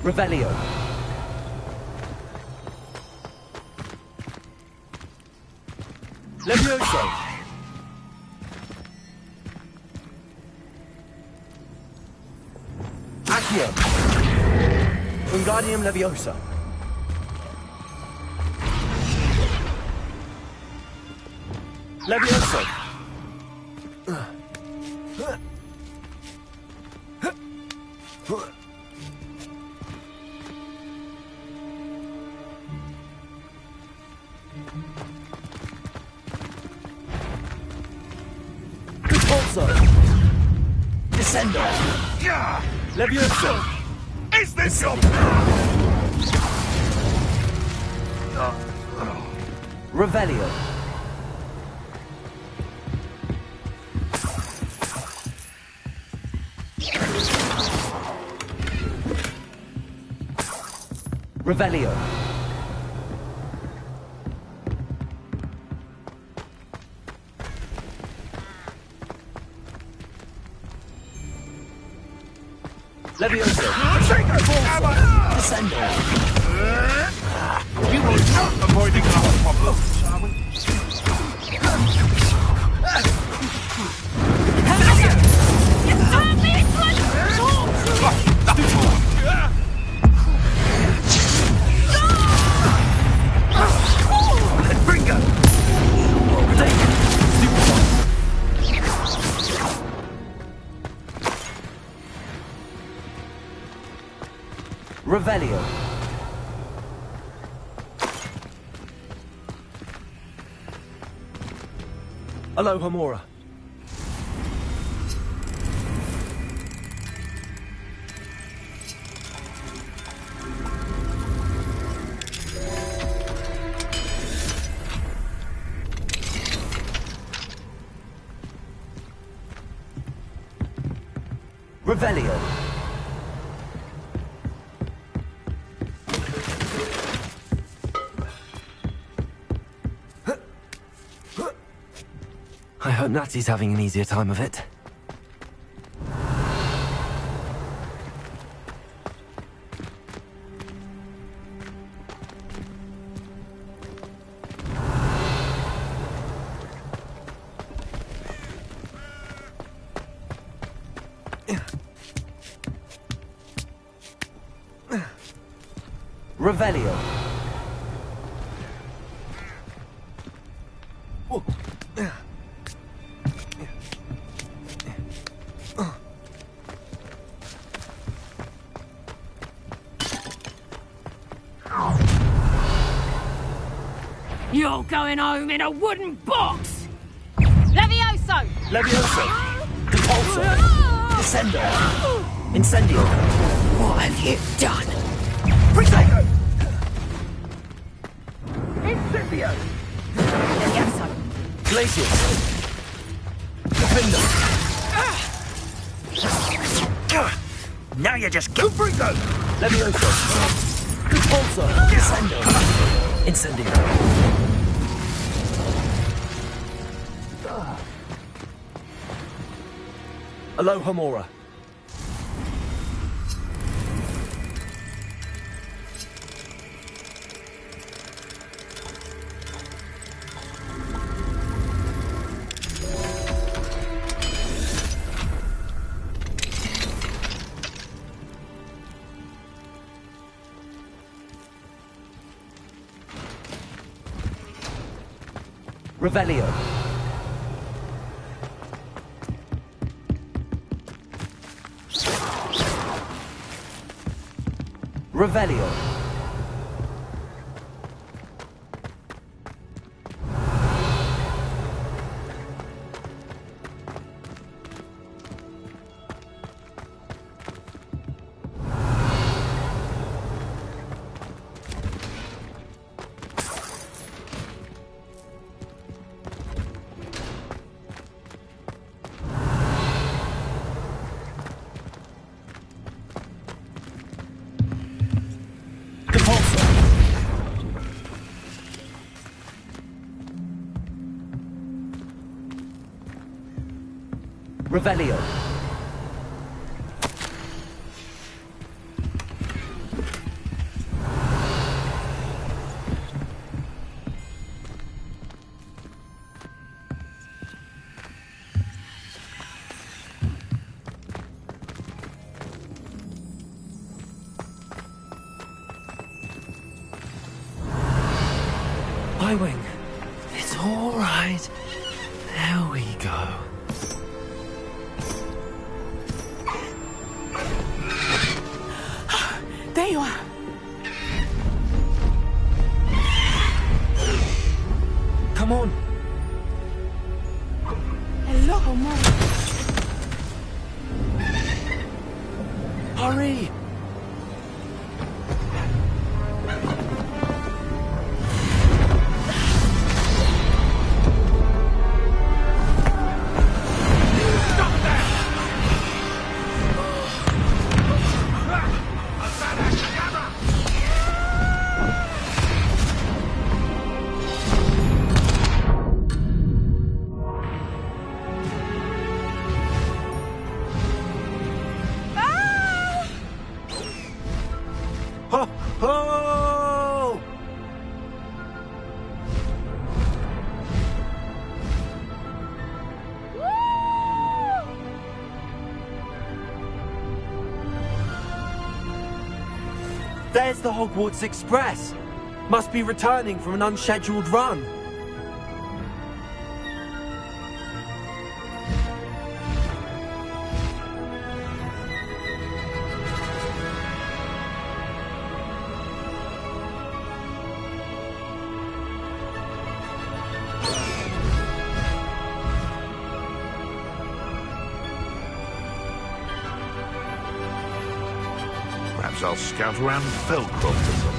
Revelio. Levioso. Accio. Wingardium Leviosa. Levioso. Repulso. Descendo. Levioso. Is this your... Revelio. Revelio. Levioso. Descendo. You will not avoiding our problems, are we? Revelio. Alohomora. Revelio. I hope Natty's having an easier time of it. Revelio. You're going home in a wooden box! Levioso! Levioso. Repulso. Descendo. Incendio. What have you done? Protego. Incendio! Levioso! Glacius. Defendo. Now you just go. Bringo! Levioso. Repulso. Descendo. Incendio. Alohomora. Revelio. Revelio. Revelio. Highwing. It's all right. There we go. There you are. Come on. Hello, Mom. Hurry. There's the Hogwarts Express. Must be returning from an unscheduled run. Perhaps I'll scout around Felcroft or something.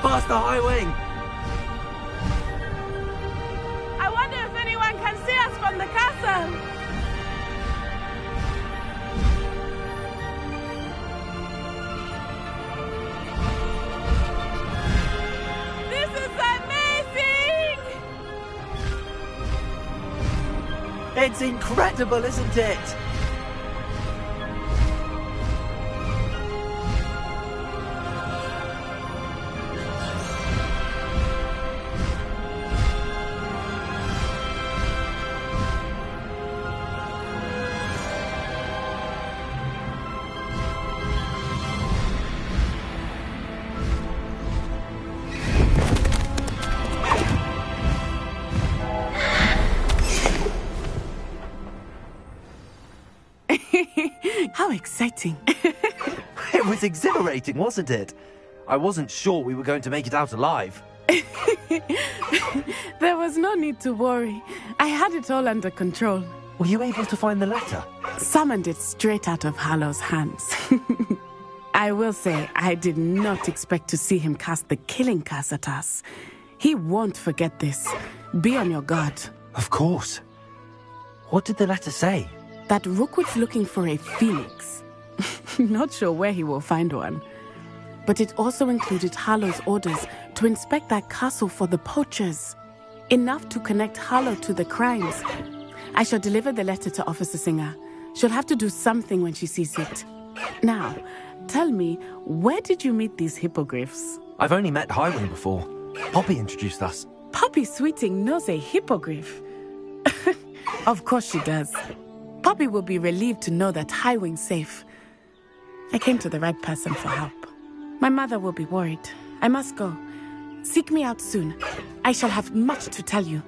Past the high wing! I wonder if anyone can see us from the castle! This is amazing! It's incredible, isn't it? How exciting. It was exhilarating, wasn't it? I wasn't sure we were going to make it out alive. There was no need to worry. I had it all under control. Were you able to find the letter? Summoned it straight out of Hallow's hands. I will say, I did not expect to see him cast the killing curse at us. He won't forget this. Be on your guard. Of course. What did the letter say? That Rookwood's looking for a phoenix. Not sure where he will find one. But it also included Harlow's orders to inspect that castle for the poachers. Enough to connect Harlow to the crimes. I shall deliver the letter to Officer Singer. She'll have to do something when she sees it. Now, tell me, where did you meet these hippogriffs? I've only met Highwing before. Poppy introduced us. Poppy Sweeting knows a hippogriff. Of course she does. Poppy will be relieved to know that Highwing's safe. I came to the right person for help. My mother will be worried. I must go. Seek me out soon. I shall have much to tell you.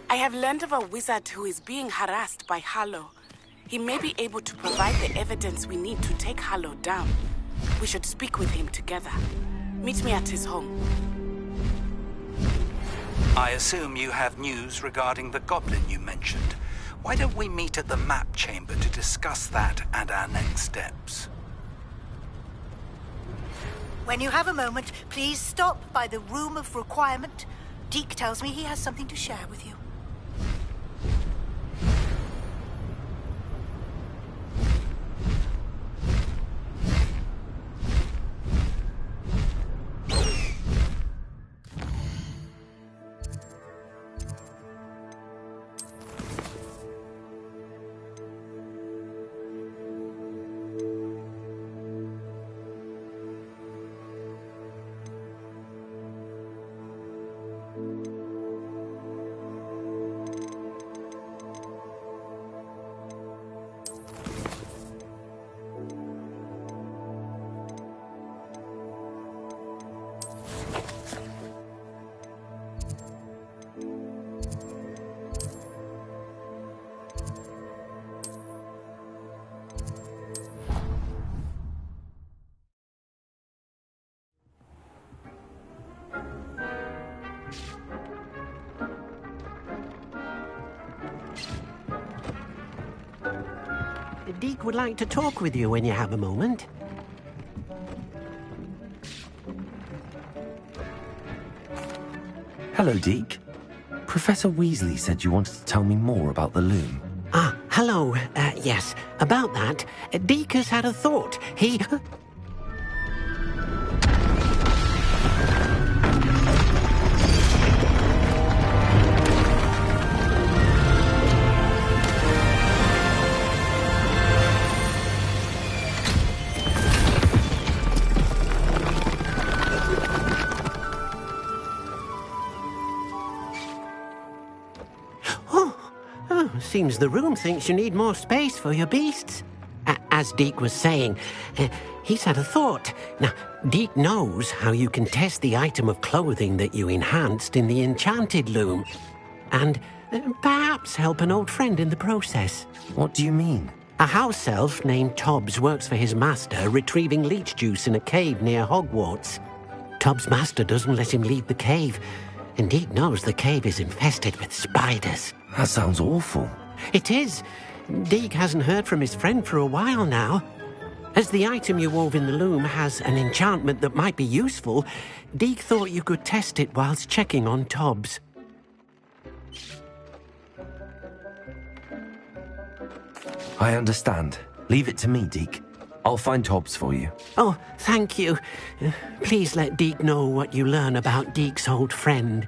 I have learned of a wizard who is being harassed by Harlow. He may be able to provide the evidence we need to take Harlow down. We should speak with him together. Meet me at his home. I assume you have news regarding the goblin you mentioned. Why don't we meet at the map chamber to discuss that and our next steps? When you have a moment, please stop by the Room of Requirement. Deke tells me he has something to share with you. Deke would like to talk with you when you have a moment. Hello, Deke. Professor Weasley said you wanted to tell me more about the loom. Ah, hello. Yes, about that. Deke has had a thought. He... Seems the room thinks you need more space for your beasts. As Deke was saying, he's had a thought. Now, Deke knows how you can test the item of clothing that you enhanced in the enchanted loom. And perhaps help an old friend in the process. What do you mean? A house elf named Tobbs works for his master, retrieving leech juice in a cave near Hogwarts. Tobbs' master doesn't let him leave the cave, and Deke knows the cave is infested with spiders. That sounds awful. It is. Deke hasn't heard from his friend for a while now. As the item you wove in the loom has an enchantment that might be useful, Deke thought you could test it whilst checking on Tobbs. I understand. Leave it to me, Deke. I'll find Tobbs for you. Oh, thank you. Please let Deke know what you learn about Deke's old friend.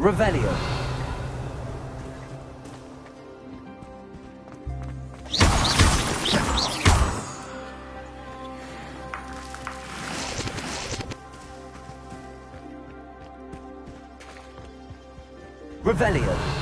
Revelio. Revelio.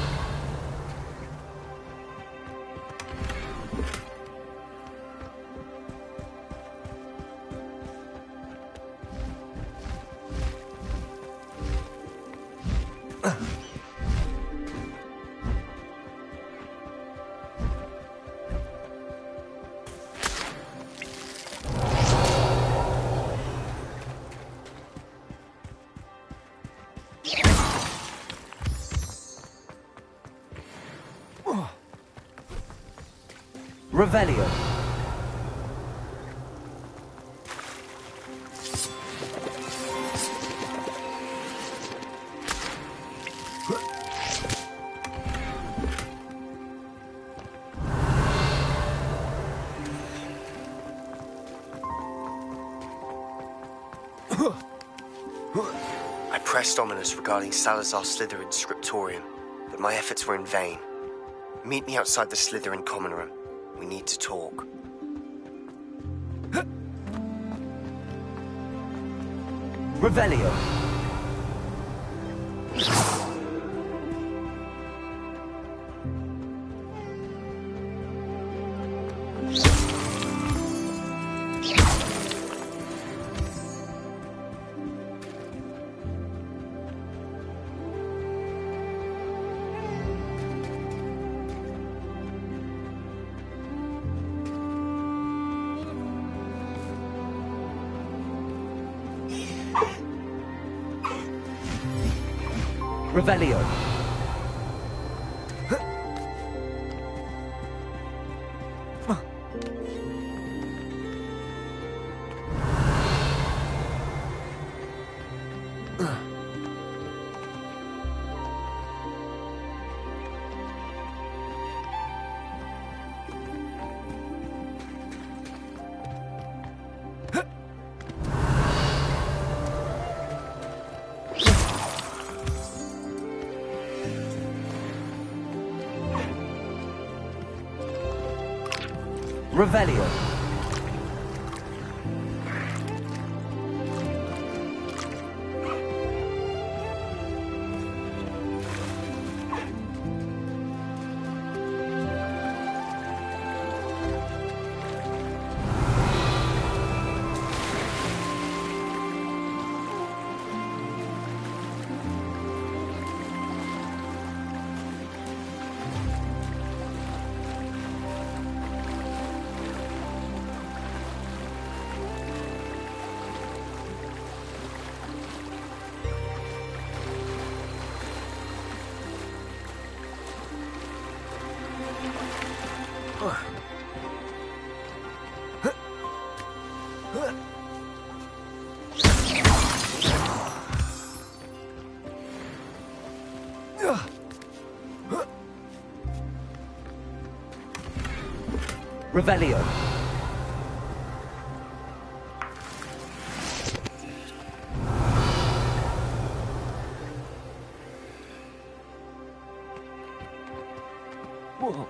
Revelio. I pressed Ominous regarding Salazar Slytherin's scriptorium, but my efforts were in vain. Meet me outside the Slytherin common room. We need to talk. Revelio. Revelio. Revelio. Revelio. Whoa.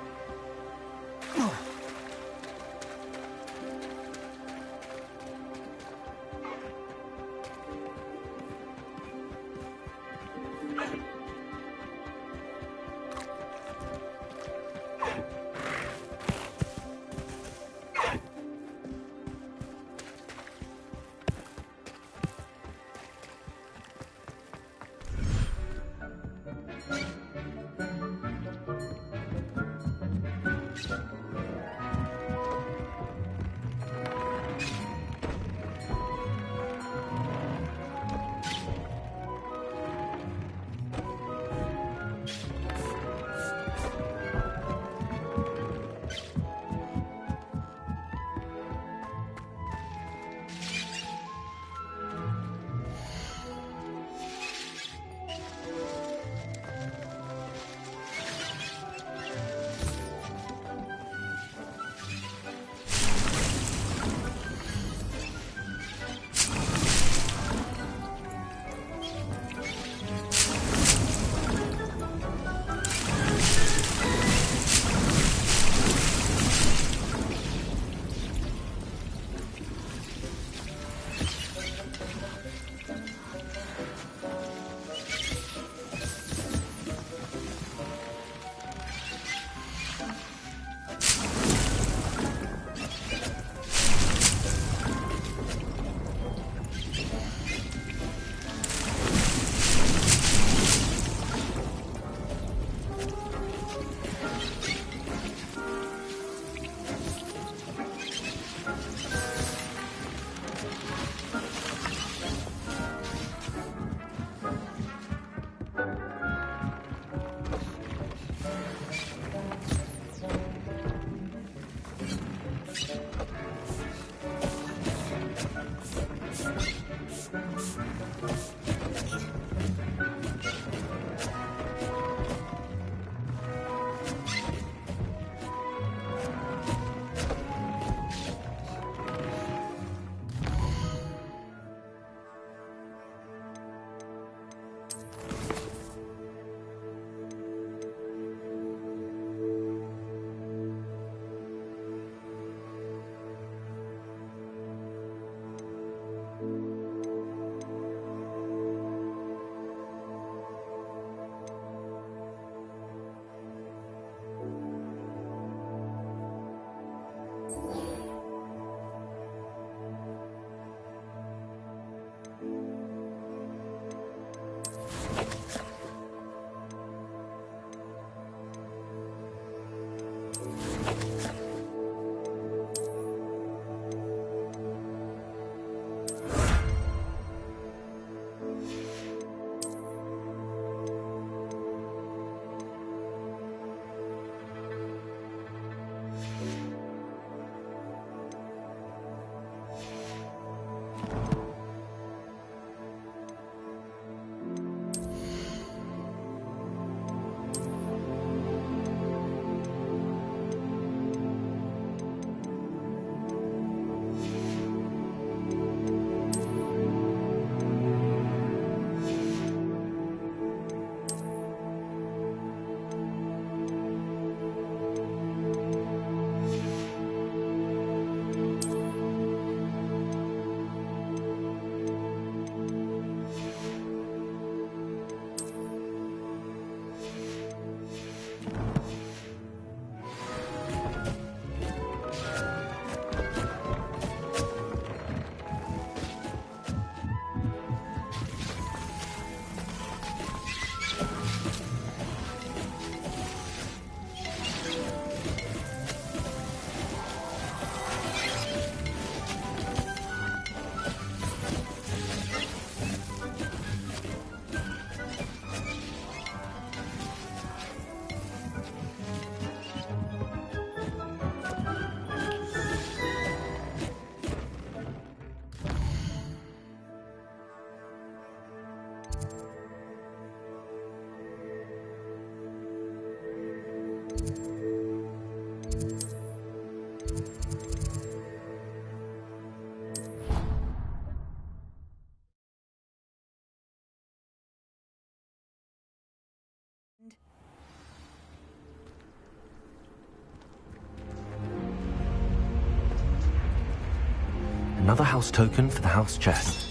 Another house token for the house chest.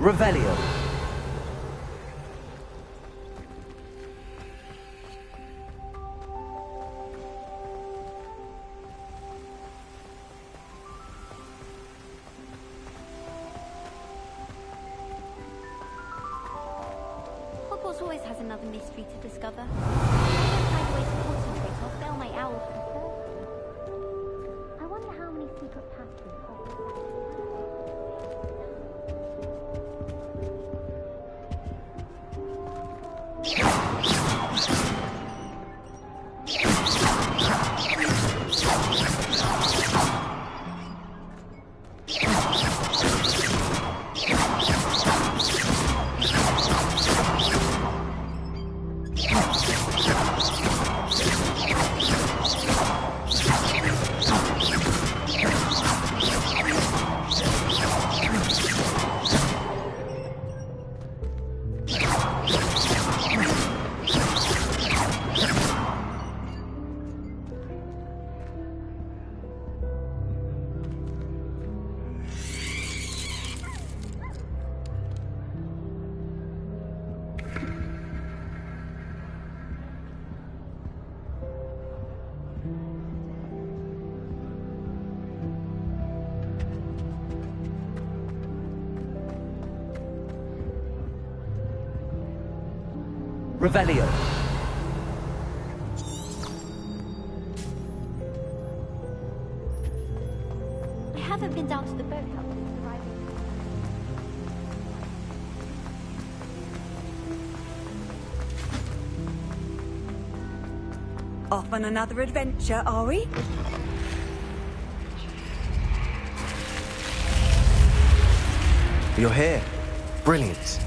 Revelio. Hogwarts always has another mystery to discover. I don't find a way to concentrate, I'll fail my owl for the third time. I wonder how many secret passages Hogwarts Revelio. I haven't been down to the boat club since arriving. Off on another adventure, are we? You're here. Brilliant.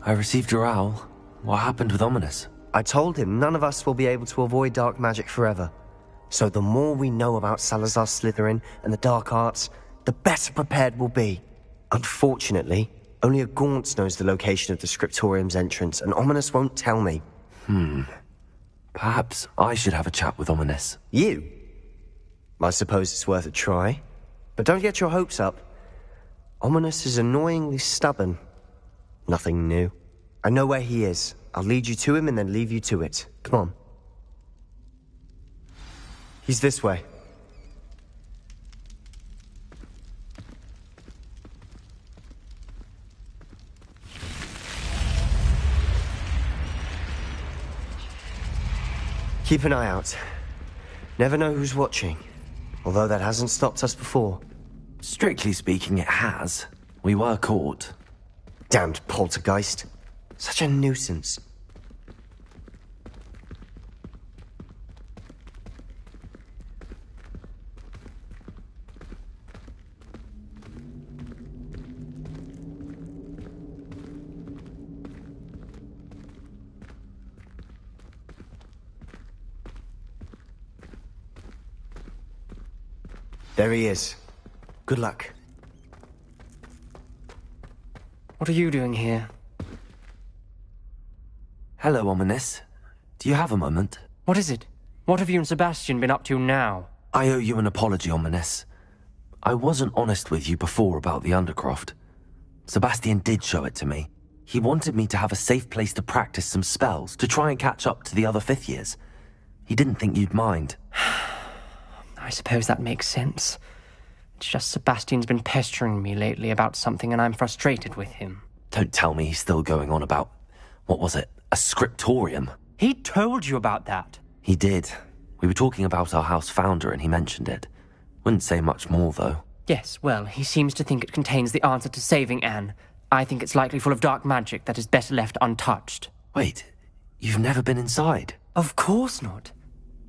I received your owl. What happened with Ominous? I told him none of us will be able to avoid dark magic forever. So the more we know about Salazar Slytherin and the dark arts, the better prepared we'll be. Unfortunately, only a Gaunt knows the location of the Scriptorium's entrance, and Ominous won't tell me. Perhaps I should have a chat with Ominous. You? I suppose it's worth a try. But don't get your hopes up. Ominous is annoyingly stubborn. Nothing new. I know where he is. I'll lead you to him and then leave you to it. Come on. He's this way. Keep an eye out. Never know who's watching. Although that hasn't stopped us before. Strictly speaking, it has. We were caught. Damned poltergeist. Such a nuisance. There he is. Good luck. What are you doing here? Hello, Ominous. Do you have a moment? What is it? What have you and Sebastian been up to now? I owe you an apology, Ominous. I wasn't honest with you before about the Undercroft. Sebastian did show it to me. He wanted me to have a safe place to practice some spells, to try and catch up to the other fifth years. He didn't think you'd mind. I suppose that makes sense. It's just Sebastian's been pestering me lately about something and I'm frustrated with him. Don't tell me he's still going on about, what was it, a scriptorium? He told you about that. He did. We were talking about our house founder and he mentioned it. Wouldn't say much more, though. Yes, well, he seems to think it contains the answer to saving Anne. I think it's likely full of dark magic that is better left untouched. Wait, you've never been inside? Of course not.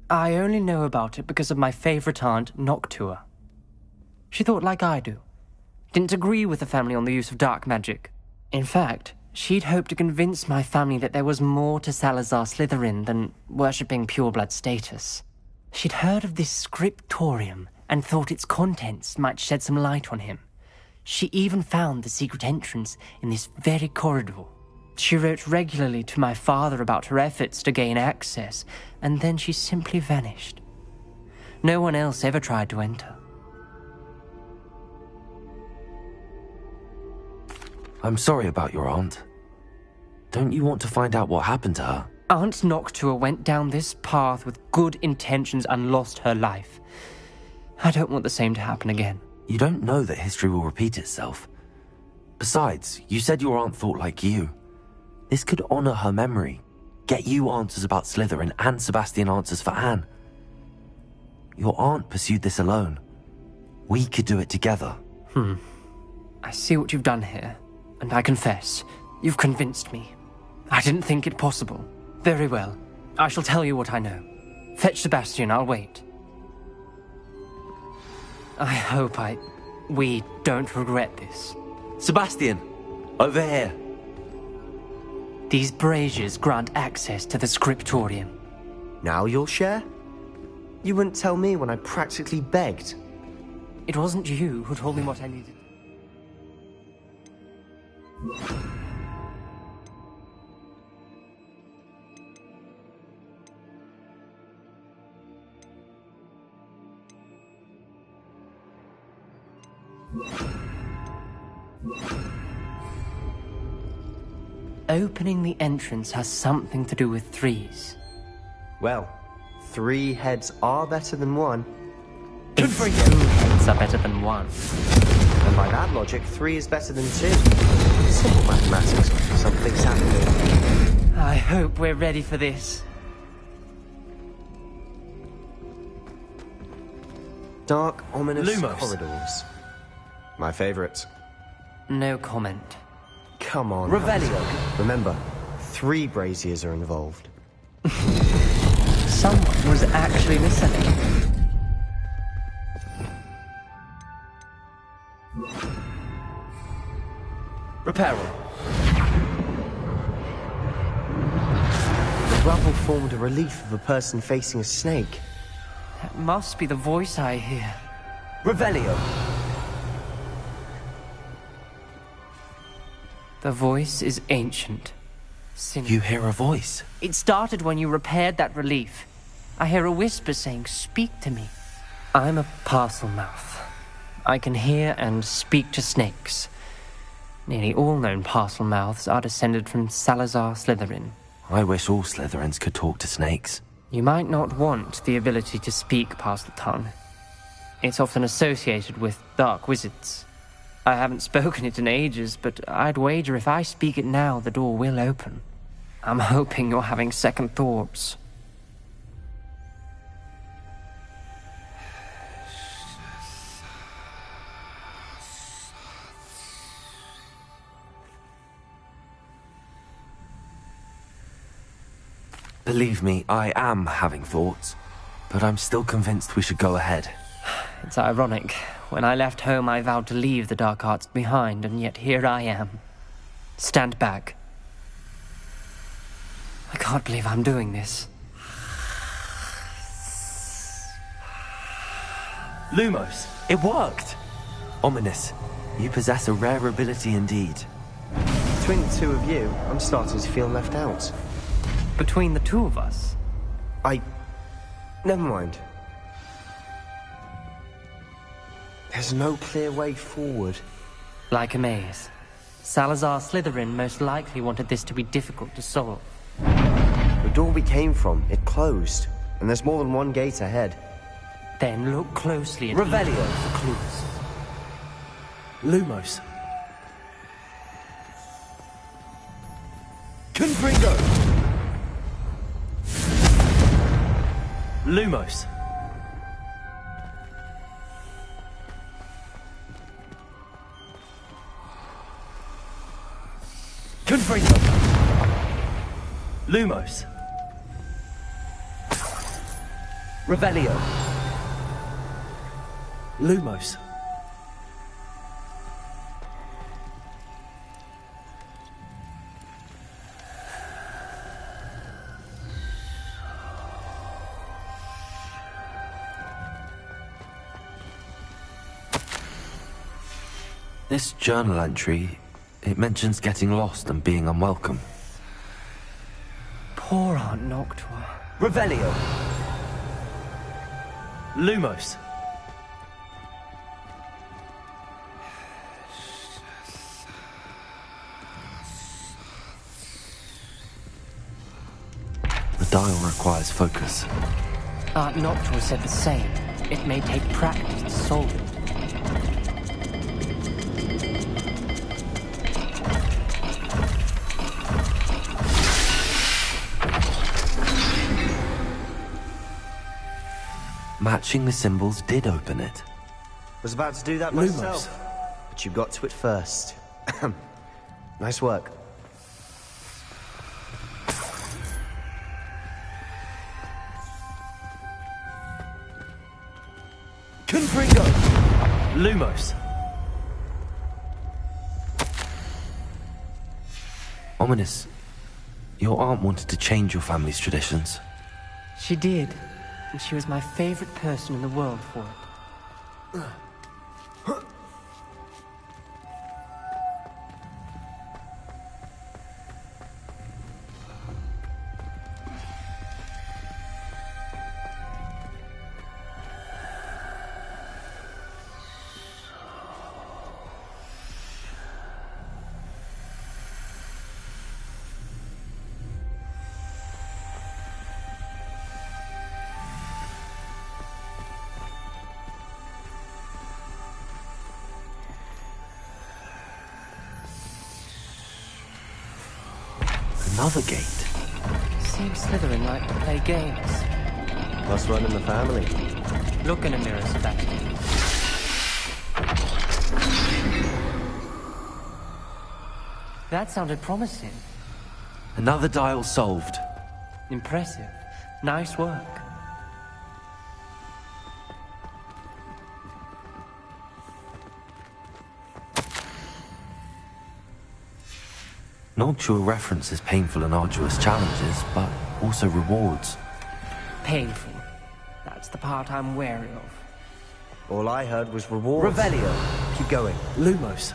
I only know about it because of my favourite aunt, Noctua. She thought like I do. Didn't agree with the family on the use of dark magic. In fact, she'd hoped to convince my family that there was more to Salazar Slytherin than worshipping pureblood status. She'd heard of this scriptorium and thought its contents might shed some light on him. She even found the secret entrance in this very corridor. She wrote regularly to my father about her efforts to gain access, and then she simply vanished. No one else ever tried to enter. I'm sorry about your aunt. Don't you want to find out what happened to her? Aunt Noctua went down this path with good intentions and lost her life. I don't want the same to happen again. You don't know that history will repeat itself. Besides, you said your aunt thought like you. This could honor her memory, get you answers about Slytherin and Sebastian answers for Anne. Your aunt pursued this alone. We could do it together. I see what you've done here, and I confess, you've convinced me. I didn't think it possible. Very well, I shall tell you what I know. Fetch Sebastian, I'll wait. I hope we don't regret this. Sebastian, over here. These braziers grant access to the scriptorium. Now you'll share? You wouldn't tell me when I practically begged. It wasn't you who told me what I needed. Opening the entrance has something to do with threes. Well, 3 heads are better than 1. Good for you. 2 heads are better than 1. And by that logic, 3 is better than 2. Simple mathematics. Something's happening. I hope we're ready for this. Dark, ominous Lumos. corridors. My favorite. No comment. Come on. Revelio. Remember, 3 braziers are involved. Someone was actually listening. Reparo. formed a relief of a person facing a snake. That must be the voice I hear. Revelio. The voice is ancient. You hear a voice? It started when you repaired that relief. I hear a whisper saying, "Speak to me." I'm a parcel mouth. I can hear and speak to snakes. Nearly all known parcel mouths are descended from Salazar Slytherin. I wish all Slytherins could talk to snakes. You might not want the ability to speak parcel tongue. It's often associated with dark wizards. I haven't spoken it in ages, but I'd wager if I speak it now, the door will open. I'm hoping you're having second thoughts. Believe me, I am having thoughts, but I'm still convinced we should go ahead. It's ironic. When I left home, I vowed to leave the dark arts behind, and yet here I am. Stand back. I can't believe I'm doing this. Lumos, it worked! Ominous, you possess a rare ability indeed. Between the two of you, I'm starting to feel left out. Between the two of us? Never mind. There's no clear way forward. Like a maze. Salazar Slytherin most likely wanted this to be difficult to solve. The door we came from, it closed. And there's more than one gate ahead. Then look closely at Revelio for clues. Lumos. Confringo. Lumos. Confringo. Lumos. Revelio. Lumos. This journal entry, it mentions getting lost and being unwelcome. Poor Aunt Noctua. Revelio. Lumos. The dial requires focus. Aunt Noctua said the same. It may take practice to solve it. Matching the symbols did open it. Was about to do that Lumos. myself, but you got to it first. Nice work. Confringo. Lumos. Ominous, your aunt wanted to change your family's traditions. She did. And she was my favorite person in the world for it. Another gate. Seems Slytherin like to play games. Must run in the family. Look in a mirror, Sebastian. That sounded promising. Another dial solved. Impressive. Nice work. Noctua references painful and arduous challenges, but also rewards. Painful. That's the part I'm wary of. All I heard was rewards. Revelio. Keep going. Lumos.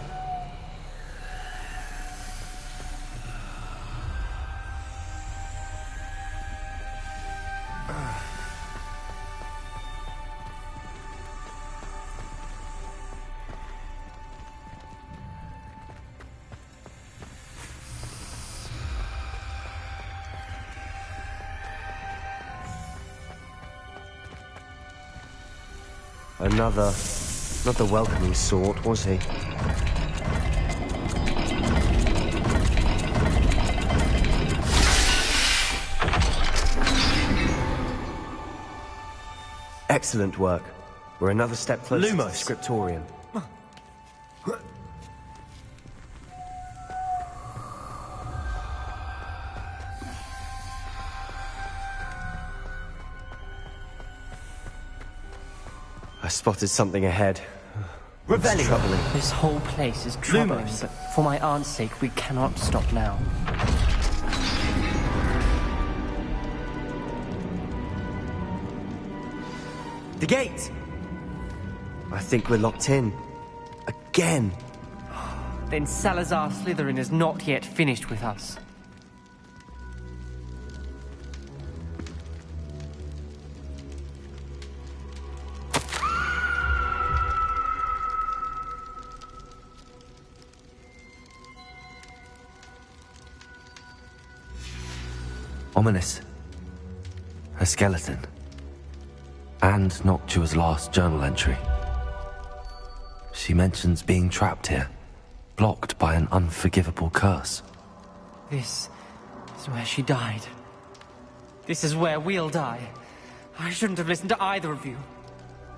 Another. Not the welcoming sort, was he? Excellent work. We're another step closer to the Lumos. scriptorium. I spotted something ahead. It's Revelio. troubling. This whole place is troubling, Lumos. but for my aunt's sake, we cannot stop now. The gate! I think we're locked in. Again. Then Salazar Slytherin is not yet finished with us. Ominous. A skeleton. And Noctua's last journal entry. She mentions being trapped here, blocked by an unforgivable curse. This is where she died. This is where we'll die. I shouldn't have listened to either of you.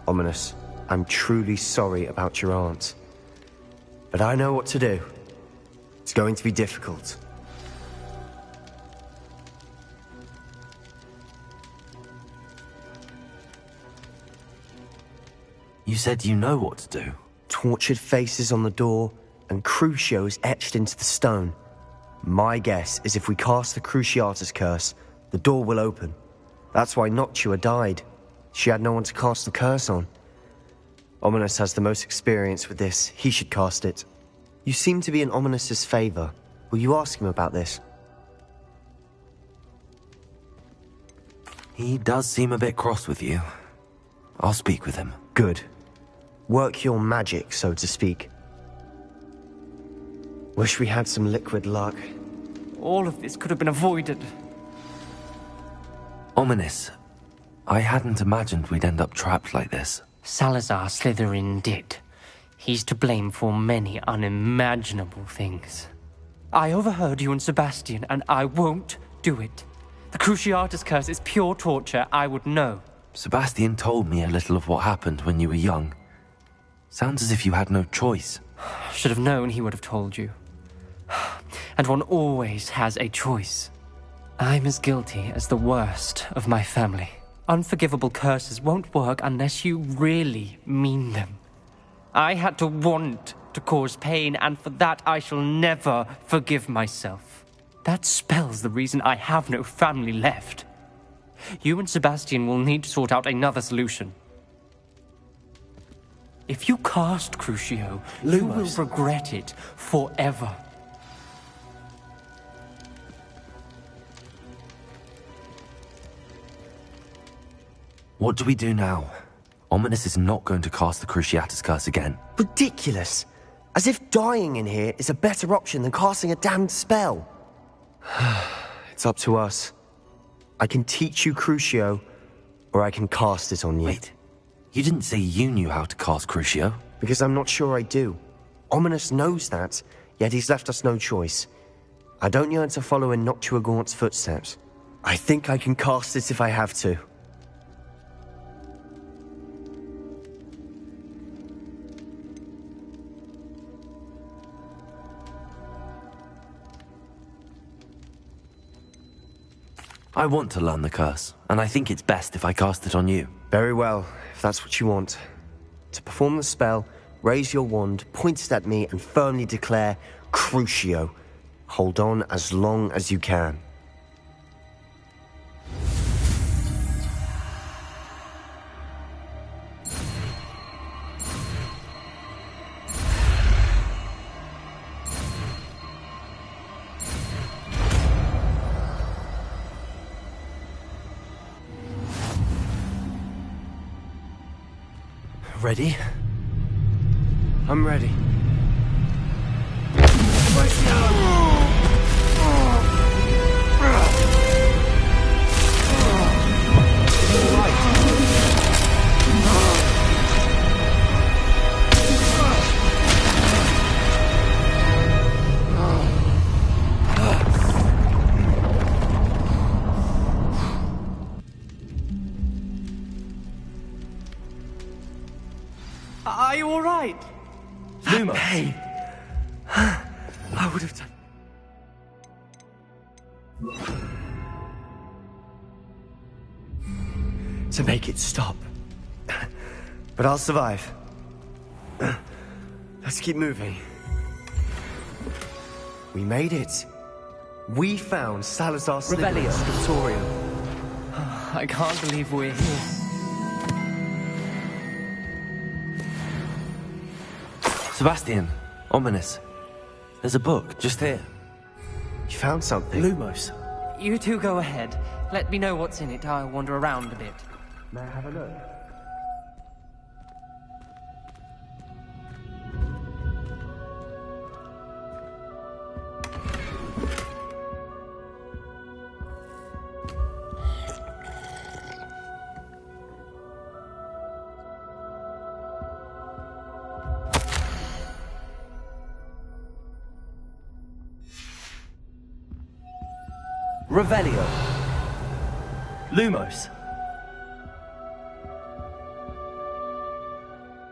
Ominous, I'm truly sorry about your aunt. But I know what to do. It's going to be difficult. You said you know what to do. Tortured faces on the door, and Crucios etched into the stone. My guess is if we cast the Cruciatus curse, the door will open. That's why Noctua died. She had no one to cast the curse on. Ominous has the most experience with this. He should cast it. You seem to be in Ominous's favor. Will you ask him about this? He does seem a bit cross with you. I'll speak with him. Good. Work your magic, so to speak. Wish we had some liquid luck. All of this could have been avoided. Ominous. I hadn't imagined we'd end up trapped like this. Salazar Slytherin did. He's to blame for many unimaginable things. I overheard you and Sebastian, and I won't do it. The Cruciatus curse is pure torture, I would know. Sebastian told me a little of what happened when you were young. Sounds as if you had no choice. Should have known he would have told you. And one always has a choice. I'm as guilty as the worst of my family. Unforgivable curses won't work unless you really mean them. I had to want to cause pain, and for that I shall never forgive myself. That spells the reason I have no family left. You and Sebastian will need to sort out another solution. If you cast Crucio, you will regret it forever. What do we do now? Ominous is not going to cast the Cruciatus curse again. Ridiculous! As if dying in here is a better option than casting a damned spell. It's up to us. I can teach you Crucio, or I can cast it on you. Wait, you didn't say you knew how to cast Crucio? Because I'm not sure I do. Ominous knows that, yet he's left us no choice. I don't yearn to follow in Noctua Gaunt's footsteps. I think I can cast it if I have to. I want to learn the curse, and I think it's best if I cast it on you. Very well, if that's what you want. To perform the spell, raise your wand, point it at me, and firmly declare, Crucio. Hold on as long as you can. Ready? I'm ready. Are you all right? Lumos. Hey, I would have done. To make it stop. But I'll survive. Let's keep moving. We made it. We found Salazar Revelio. Scriptorium. I can't believe we're here. Sebastian, ominous. There's a book just here. You found something? Lumos. You two go ahead. Let me know what's in it. I'll wander around a bit. May I have a look? Revelio. Lumos.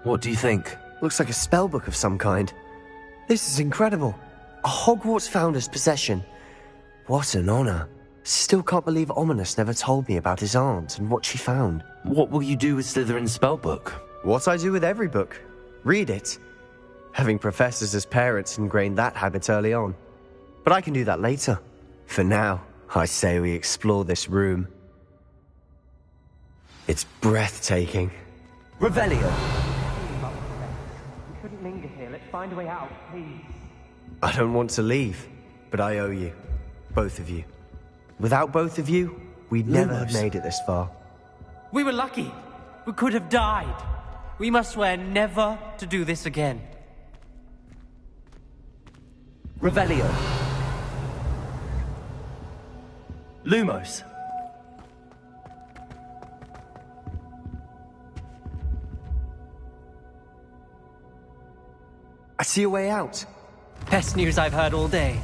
What do you think? Looks like a spellbook of some kind. This is incredible. A Hogwarts founder's possession. What an honor. Still can't believe Ominous never told me about his aunt and what she found. What will you do with Slytherin's spellbook? What I do with every book. Read it. Having professors as parents ingrained that habit early on. But I can do that later. For now, I say we explore this room. It's breathtaking. Revelio. We shouldn't linger here. Let's find a way out, please. I don't want to leave, but I owe you. Both of you. Without both of you, we'd never have made it this far. We were lucky. We could have died. We must swear never to do this again. Revelio. Lumos. I see a way out. Best news I've heard all day.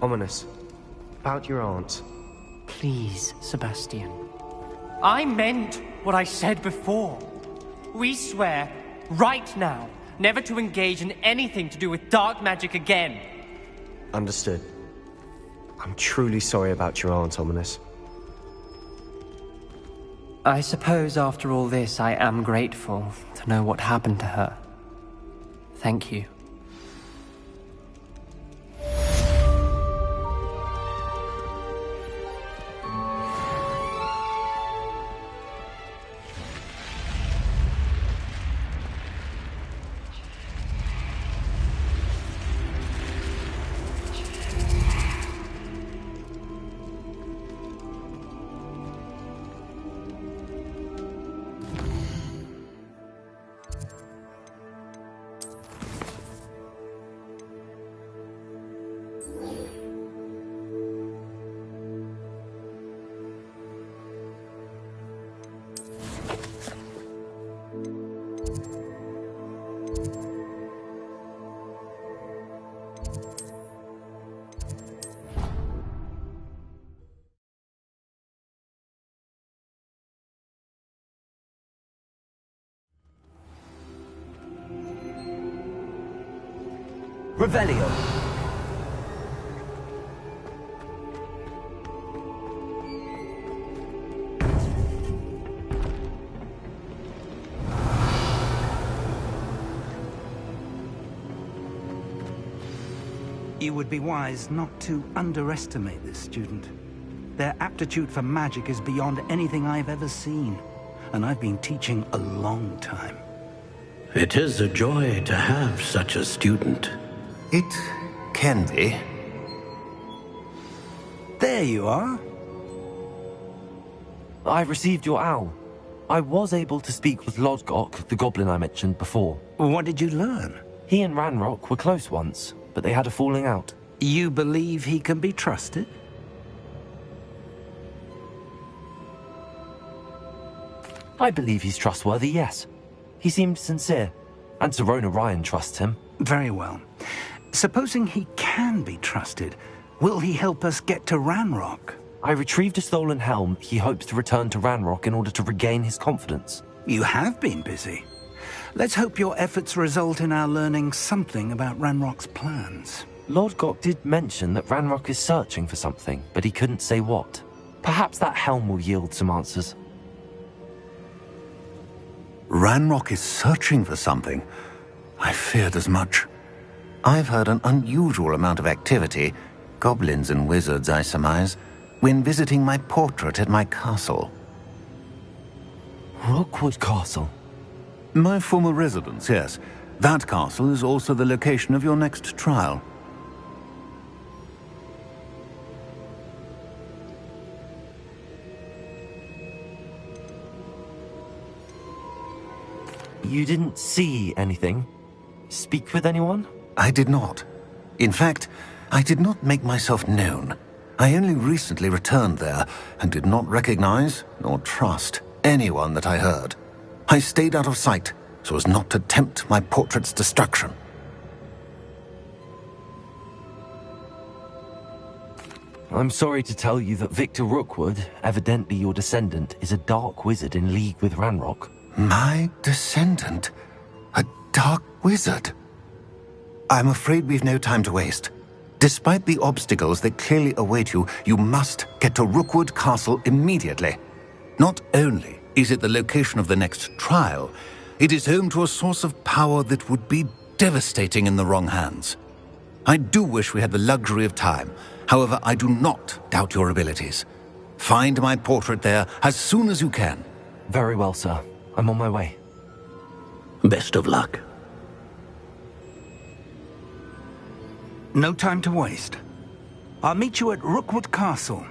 Ominous. About your aunt. Please, Sebastian. I meant what I said before. We swear, right now, never to engage in anything to do with dark magic again. Understood. I'm truly sorry about your aunt, Ominous. I suppose after all this, I am grateful to know what happened to her. Thank you. Revelio. You would be wise not to underestimate this student. Their aptitude for magic is beyond anything I've ever seen, and I've been teaching a long time. It is a joy to have such a student. It can be. There you are. I received your owl. I was able to speak with Lodgok, the goblin I mentioned before. What did you learn? He and Ranrock were close once, but they had a falling out. You believe he can be trusted? I believe he's trustworthy, yes. He seemed sincere, and Sirona Ryan trusts him. Very well. Supposing he can be trusted, will he help us get to Ranrock? I retrieved a stolen helm. He hopes to return to Ranrock in order to regain his confidence. You have been busy. Let's hope your efforts result in our learning something about Ranrock's plans. Lodgok did mention that Ranrock is searching for something, but he couldn't say what. Perhaps that helm will yield some answers. Ranrock is searching for something. I feared as much. I've heard an unusual amount of activity, goblins and wizards, I surmise, when visiting my portrait at my castle. Rookwood Castle? My former residence, yes. That castle is also the location of your next trial. You didn't see anything? Speak with anyone? I did not. In fact, I did not make myself known. I only recently returned there and did not recognize nor trust anyone that I heard. I stayed out of sight so as not to tempt my portrait's destruction. I'm sorry to tell you that Victor Rookwood, evidently your descendant, is a dark wizard in league with Ranrock. My descendant? A dark wizard? I'm afraid we've no time to waste. Despite the obstacles that clearly await you, you must get to Rookwood Castle immediately. Not only is it the location of the next trial, it is home to a source of power that would be devastating in the wrong hands. I do wish we had the luxury of time. However, I do not doubt your abilities. Find my portrait there as soon as you can. Very well, sir. I'm on my way. Best of luck. No time to waste. I'll meet you at Rookwood Castle.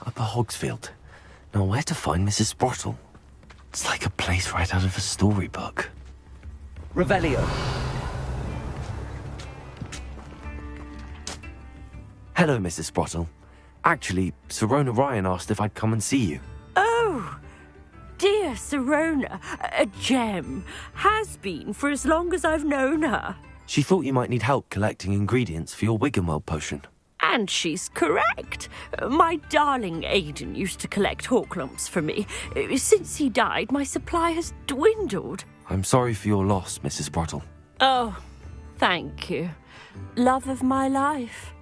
Upper Hogsfield. Now where to find Mrs. Sprottle? It's like a place right out of a storybook. Revelio. Hello, Mrs. Sprottle. Actually, Sirona Ryan asked if I'd come and see you. Oh, dear Sirona, a gem. Has been for as long as I've known her. She thought you might need help collecting ingredients for your Wiggenweld potion. And she's correct. My darling Aidan used to collect hawklumps for me. Since he died, my supply has dwindled. I'm sorry for your loss, Mrs. Sprottle. Oh, thank you. Love of my life.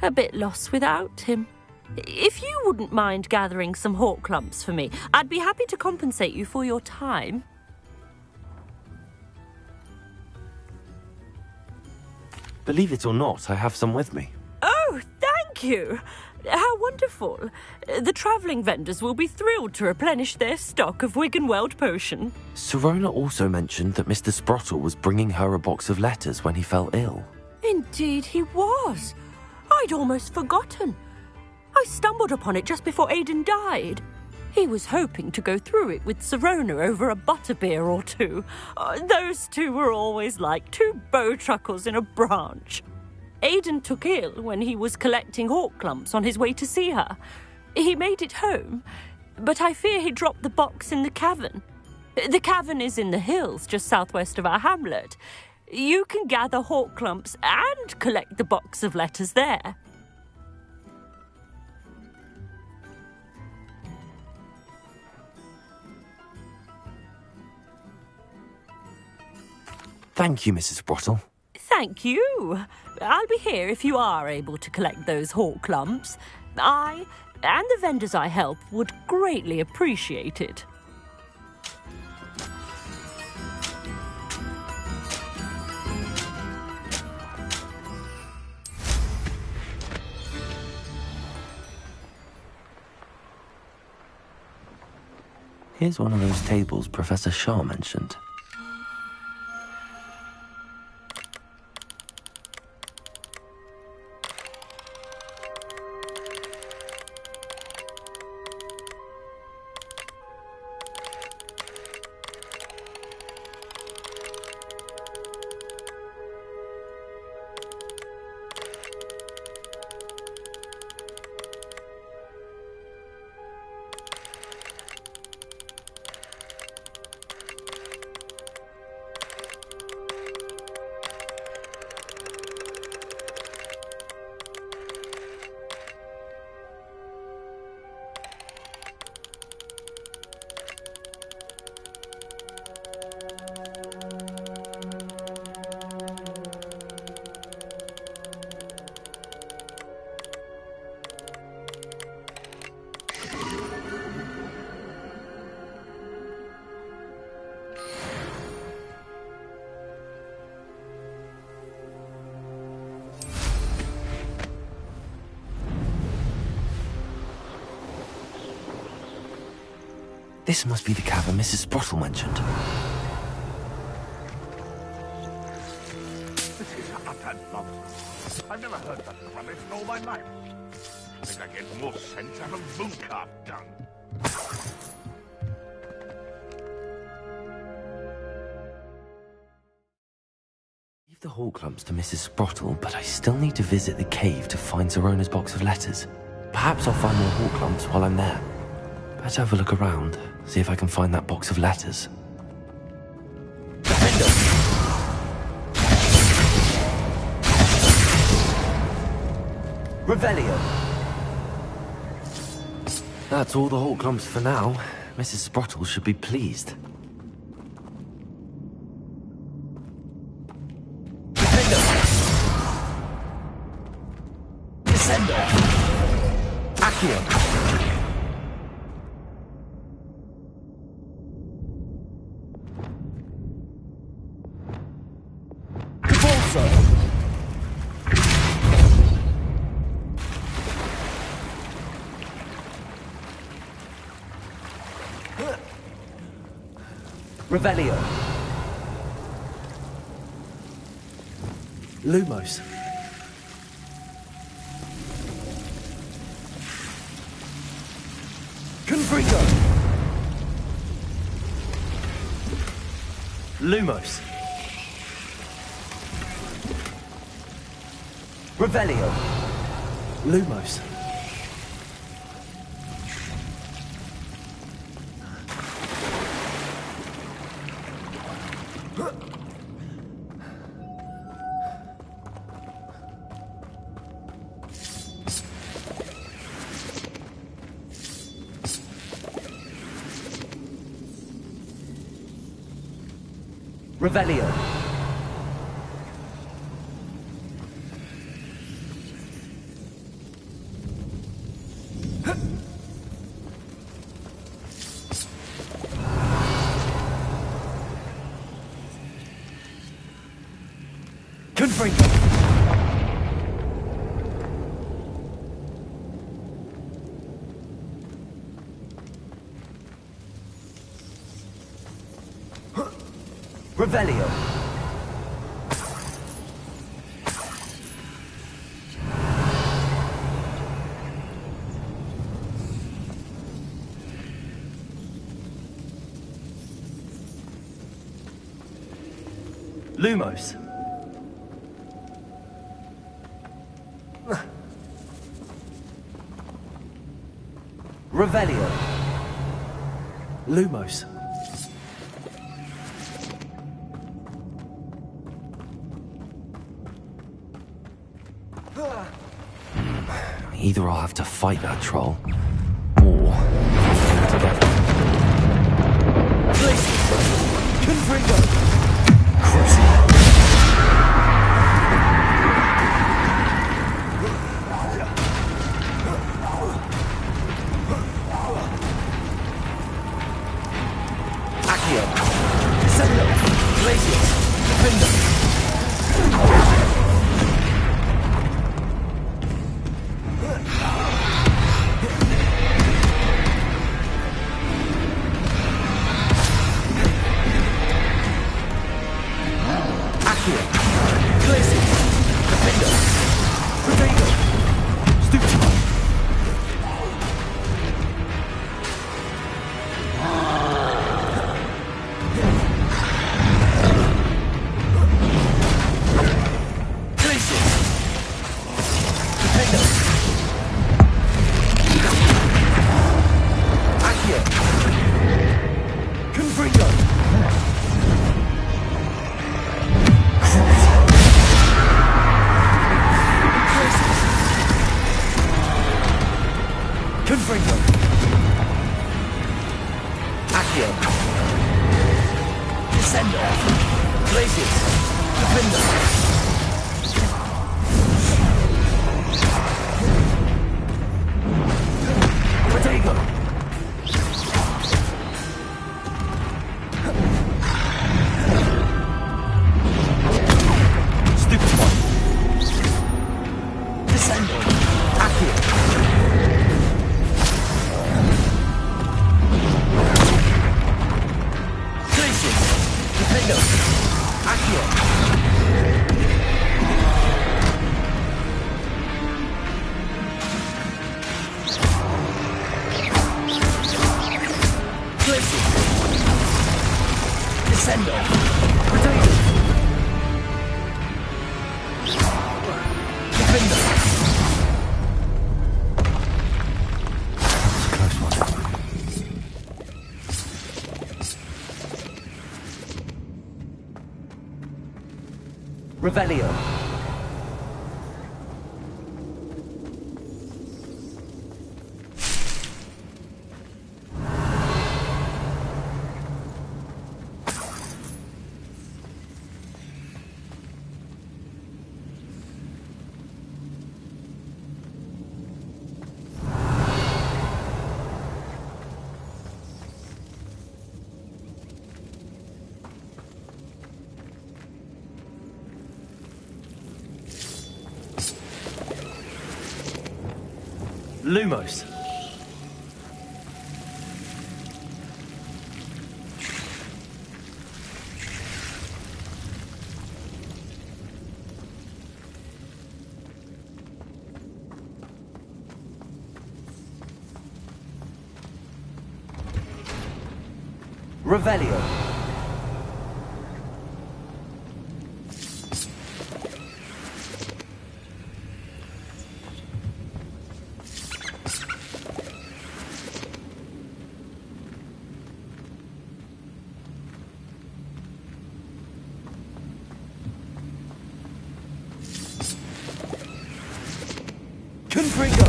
A bit lost without him. If you wouldn't mind gathering some hawklumps for me, I'd be happy to compensate you for your time. Believe it or not, I have some with me. Oh, thank Thank you. How wonderful. The travelling vendors will be thrilled to replenish their stock of Wiggenweld potion. Sirona also mentioned that Mr. Sprottle was bringing her a box of letters when he fell ill. Indeed he was. I'd almost forgotten. I stumbled upon it just before Aidan died. He was hoping to go through it with Sirona over a butterbeer or two. Those two were always like two bowtruckles in a branch. Aidan took ill when he was collecting hawk clumps on his way to see her. He made it home, but I fear he dropped the box in the cavern. The cavern is in the hills just southwest of our hamlet. You can gather hawk clumps and collect the box of letters there. Thank you, Mrs. Sprottle. Thank you. I'll be here if you are able to collect those hawk clumps. I and the vendors I help would greatly appreciate it. Here's one of those tables Professor Shaw mentioned. This must be the cavern Mrs. Sprottle mentioned. This is utter nonsense. I've never heard that rubbish in all my life. I think I get more sense out of boot cart dung. Leave the hall clumps to Mrs. Sprottle, but I still need to visit the cave to find Sirona's box of letters. Perhaps I'll find more hall clumps while I'm there. Better have a look around, see if I can find that box of letters. Revelio. That's all the hall clumps for now. Mrs. Sprottle should be pleased. Descendo. Accio. Revelio. Lumos. Confringo. Lumos. Revelio. Lumos. Revelio. Confringo. Revelio. Lumos. Revelio. Lumos. Either I'll have to fight that troll, or together. Confringo. Accio. Descendo. Glacius. Defender. Revelio. Lumos. Revelio. Confringo.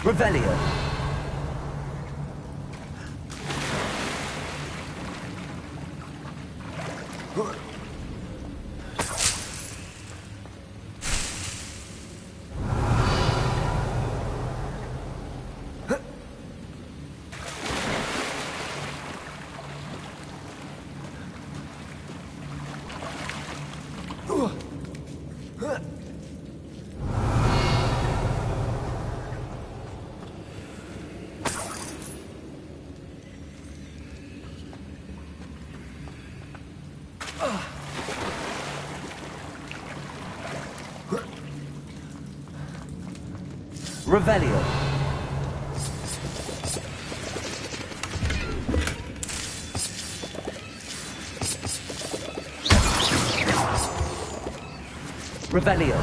Revelio. Revelio. Revelio.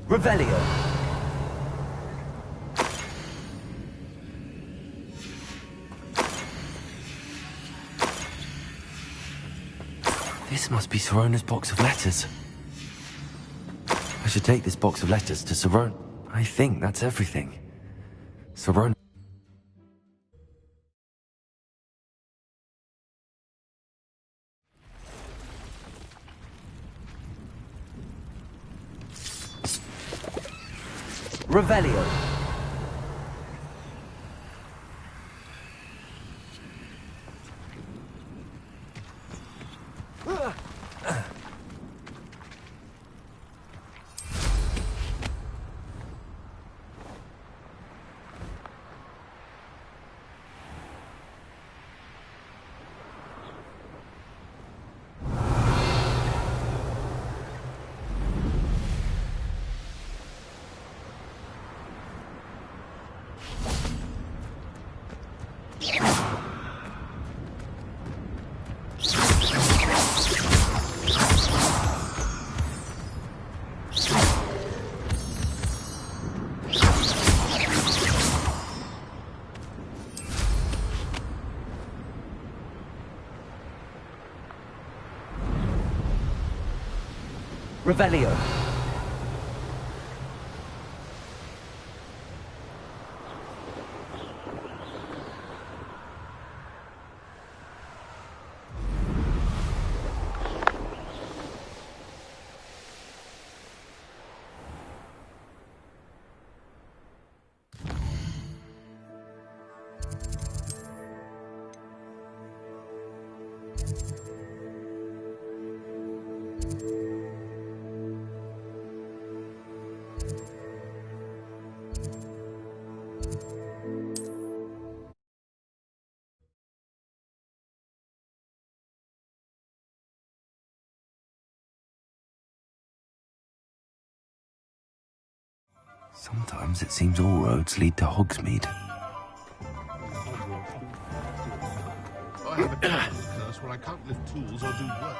Revelio. This must be Sirona's box of letters. I should take this box of letters to Sirona. I think that's everything. Sirona. Revelio. Revelio. Sometimes it seems all roads lead to Hogsmeade. I have a terrible curse where I can't lift tools or do work.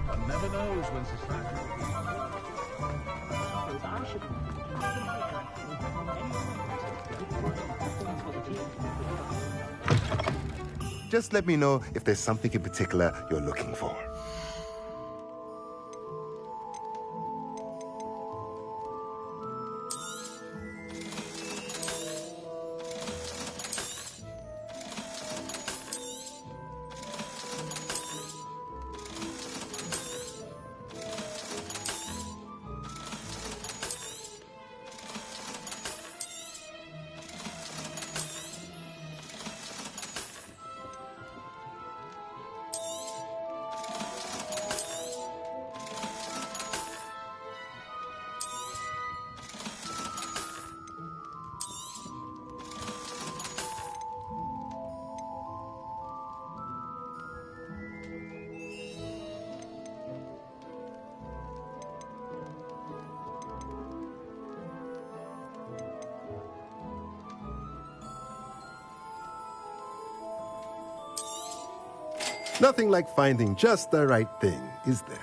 One never knows when society will be. Just let me know if there's something in particular you're looking for. Nothing like finding just the right thing, is there?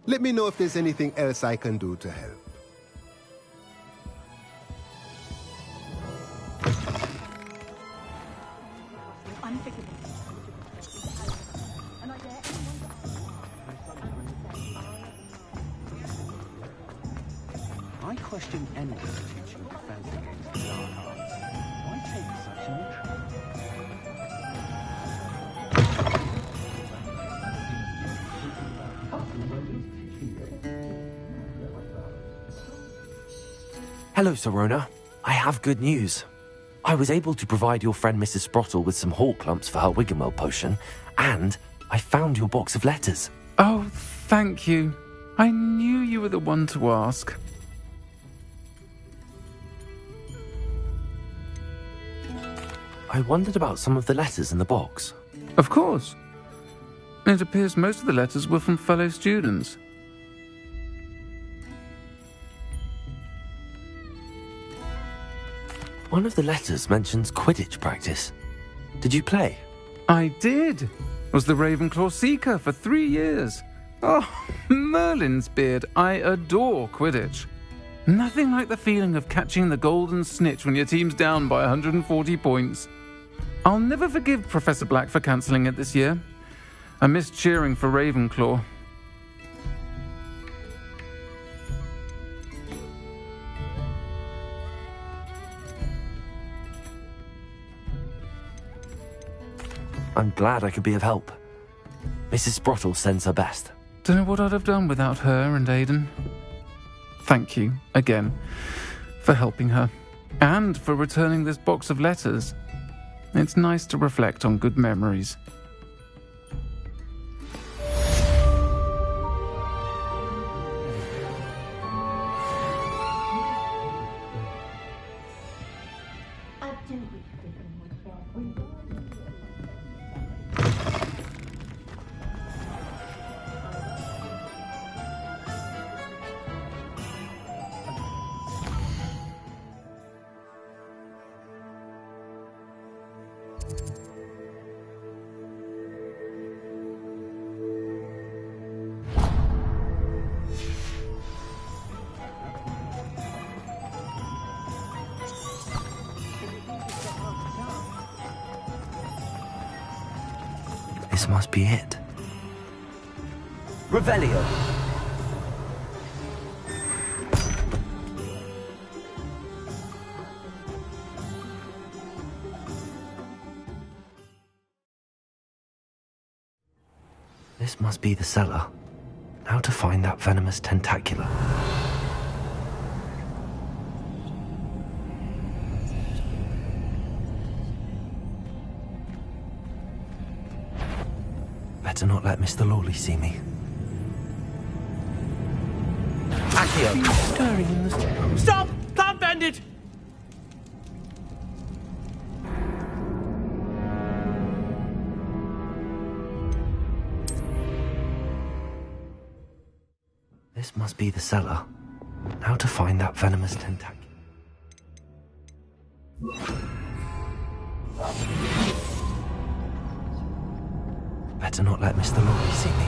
Let me know if there's anything else I can do to help. question anyone's teaching defense against the dark arts? Why take such an interest? Hello, Sorona. I have good news. I was able to provide your friend Mrs. Sprottle with some hawk lumps for her Wiggenweld potion, and I found your box of letters. Oh, thank you. I knew you were the one to ask. I wondered about some of the letters in the box. Of course. It appears most of the letters were from fellow students. One of the letters mentions Quidditch practice. Did you play? I did. Was the Ravenclaw Seeker for 3 years. Oh, Merlin's beard. I adore Quidditch. Nothing like the feeling of catching the golden snitch when your team's down by 140 points. I'll never forgive Professor Black for cancelling it this year. I missed cheering for Ravenclaw. I'm glad I could be of help. Mrs. Sprottle sends her best. Don't know what I'd have done without her and Aidan. Thank you, again, for helping her, and for returning this box of letters. It's nice to reflect on good memories. This must be it. Revelio. This must be the cellar. How to find that venomous tentacula? Better not let Mr. Lawley see me. Accio. Stirring in the... Stop! Plant bandit! This must be the cellar. How to find that venomous tentacula? Better not let Mr. Lawley see me.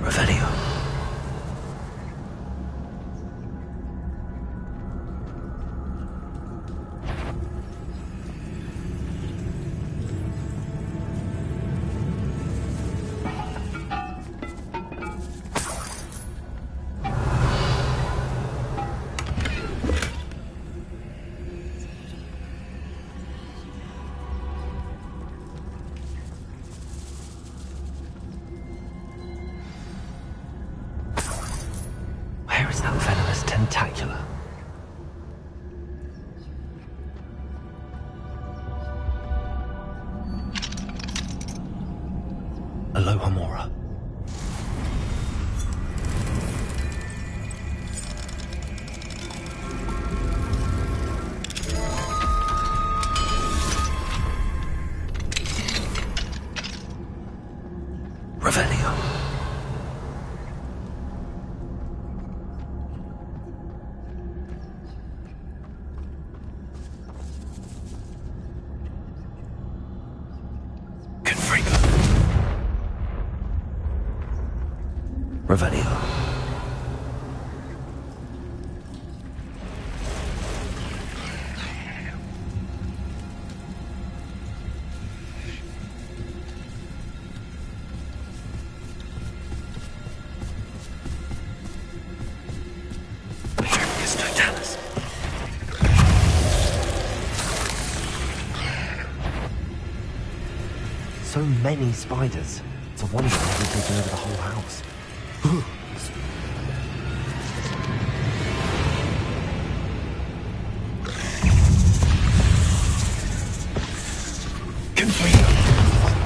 Revelio. Where is that venomous tentacula? Aloha Mora. Revelio. Revelio. many spiders. It's a wonder they've taken over the whole house.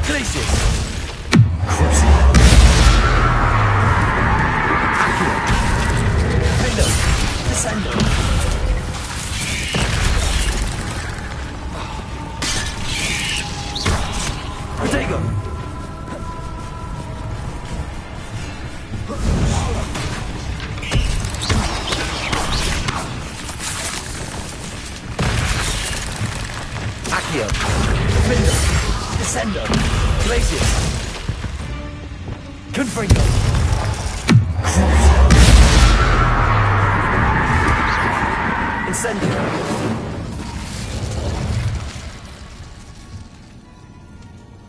Glacius! Accio! Descendo! Protego! Accio! Defendo! Descendo! Glacius! Confringo! Incendio!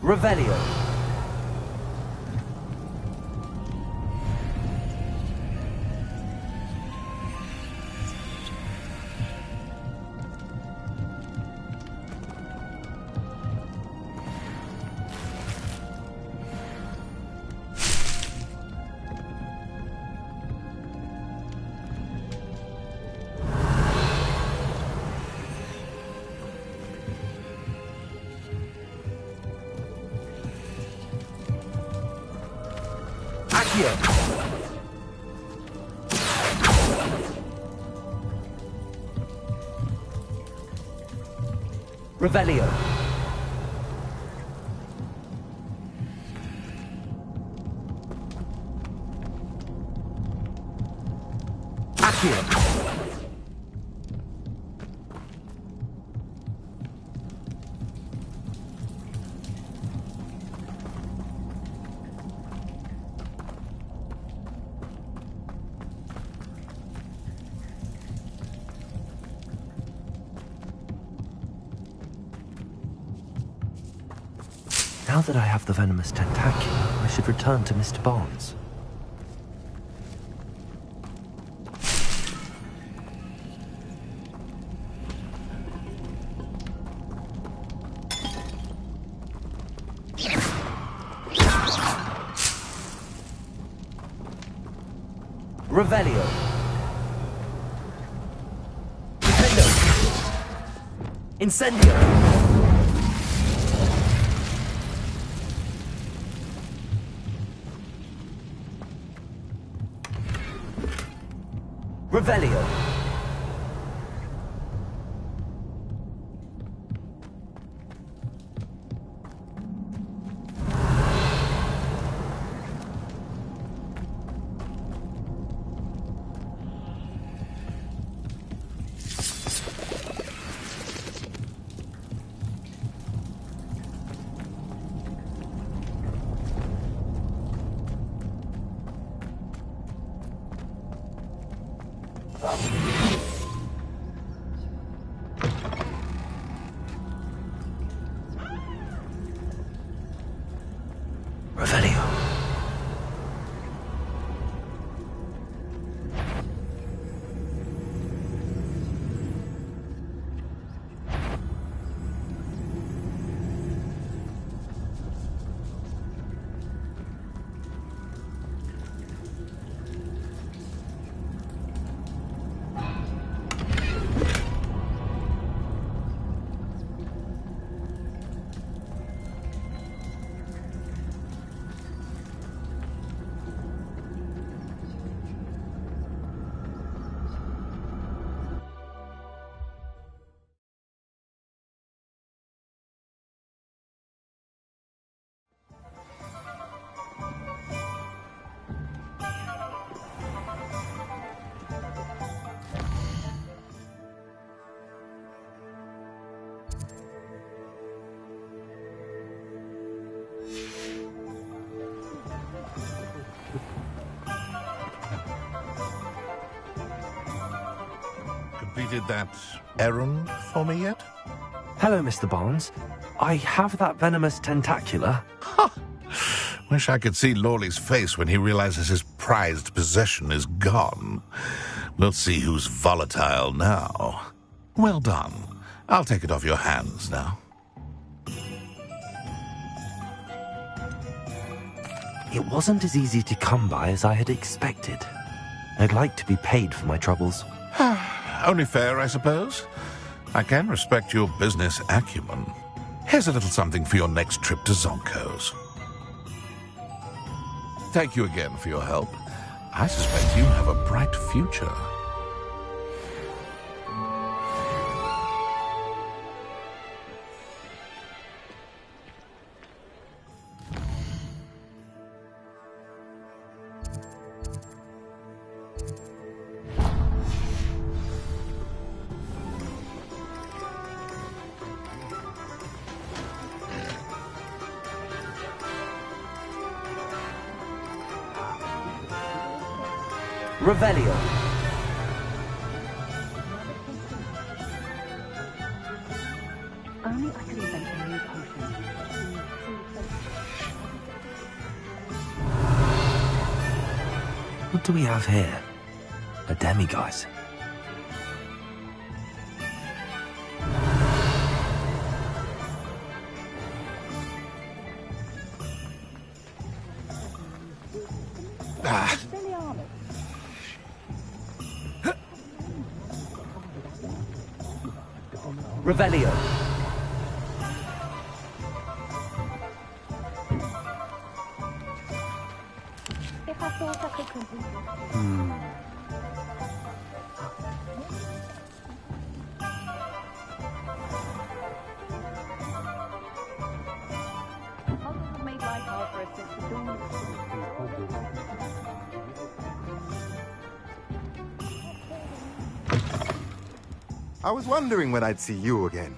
Revelio! Accio! Revelio! Accio! Now that I have the venomous tentacula, I should return to Mr. Barnes. Revelio! Defendo! Incendio! Revelio! Revelio. Completed that errand for me yet? Hello, Mr. Barnes. I have that venomous tentacula. Wish I could see Lawley's face when he realizes his prized possession is gone. We'll see who's volatile now. Well done. I'll take it off your hands now. It wasn't as easy to come by as I had expected. I'd like to be paid for my troubles. Only fair, I suppose. I can respect your business acumen. Here's a little something for your next trip to Zonko's. Thank you again for your help. I suspect you have a bright future. Revelio. Only I could invent a new potion. What do we have here? A demiguise. Revelio. If I thought I could complete it. Puzzles have made life hard for us since the dawn of I was wondering when I'd see you again.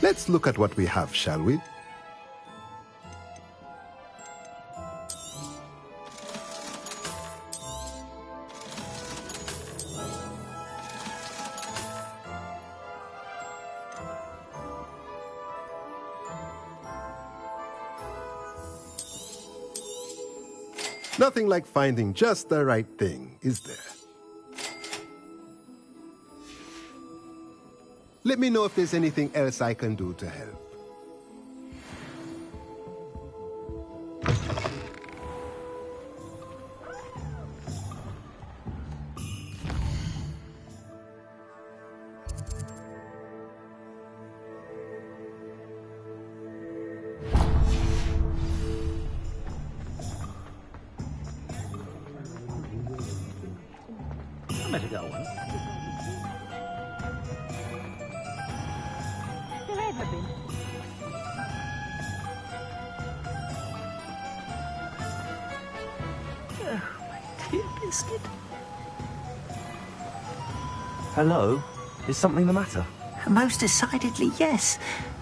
Let's look at what we have, shall we? Nothing like finding just the right thing, is there? Let me know if there's anything else I can do to help. ever been. Oh, my dear Biscuit. Hello? Is something the matter? Most decidedly, yes.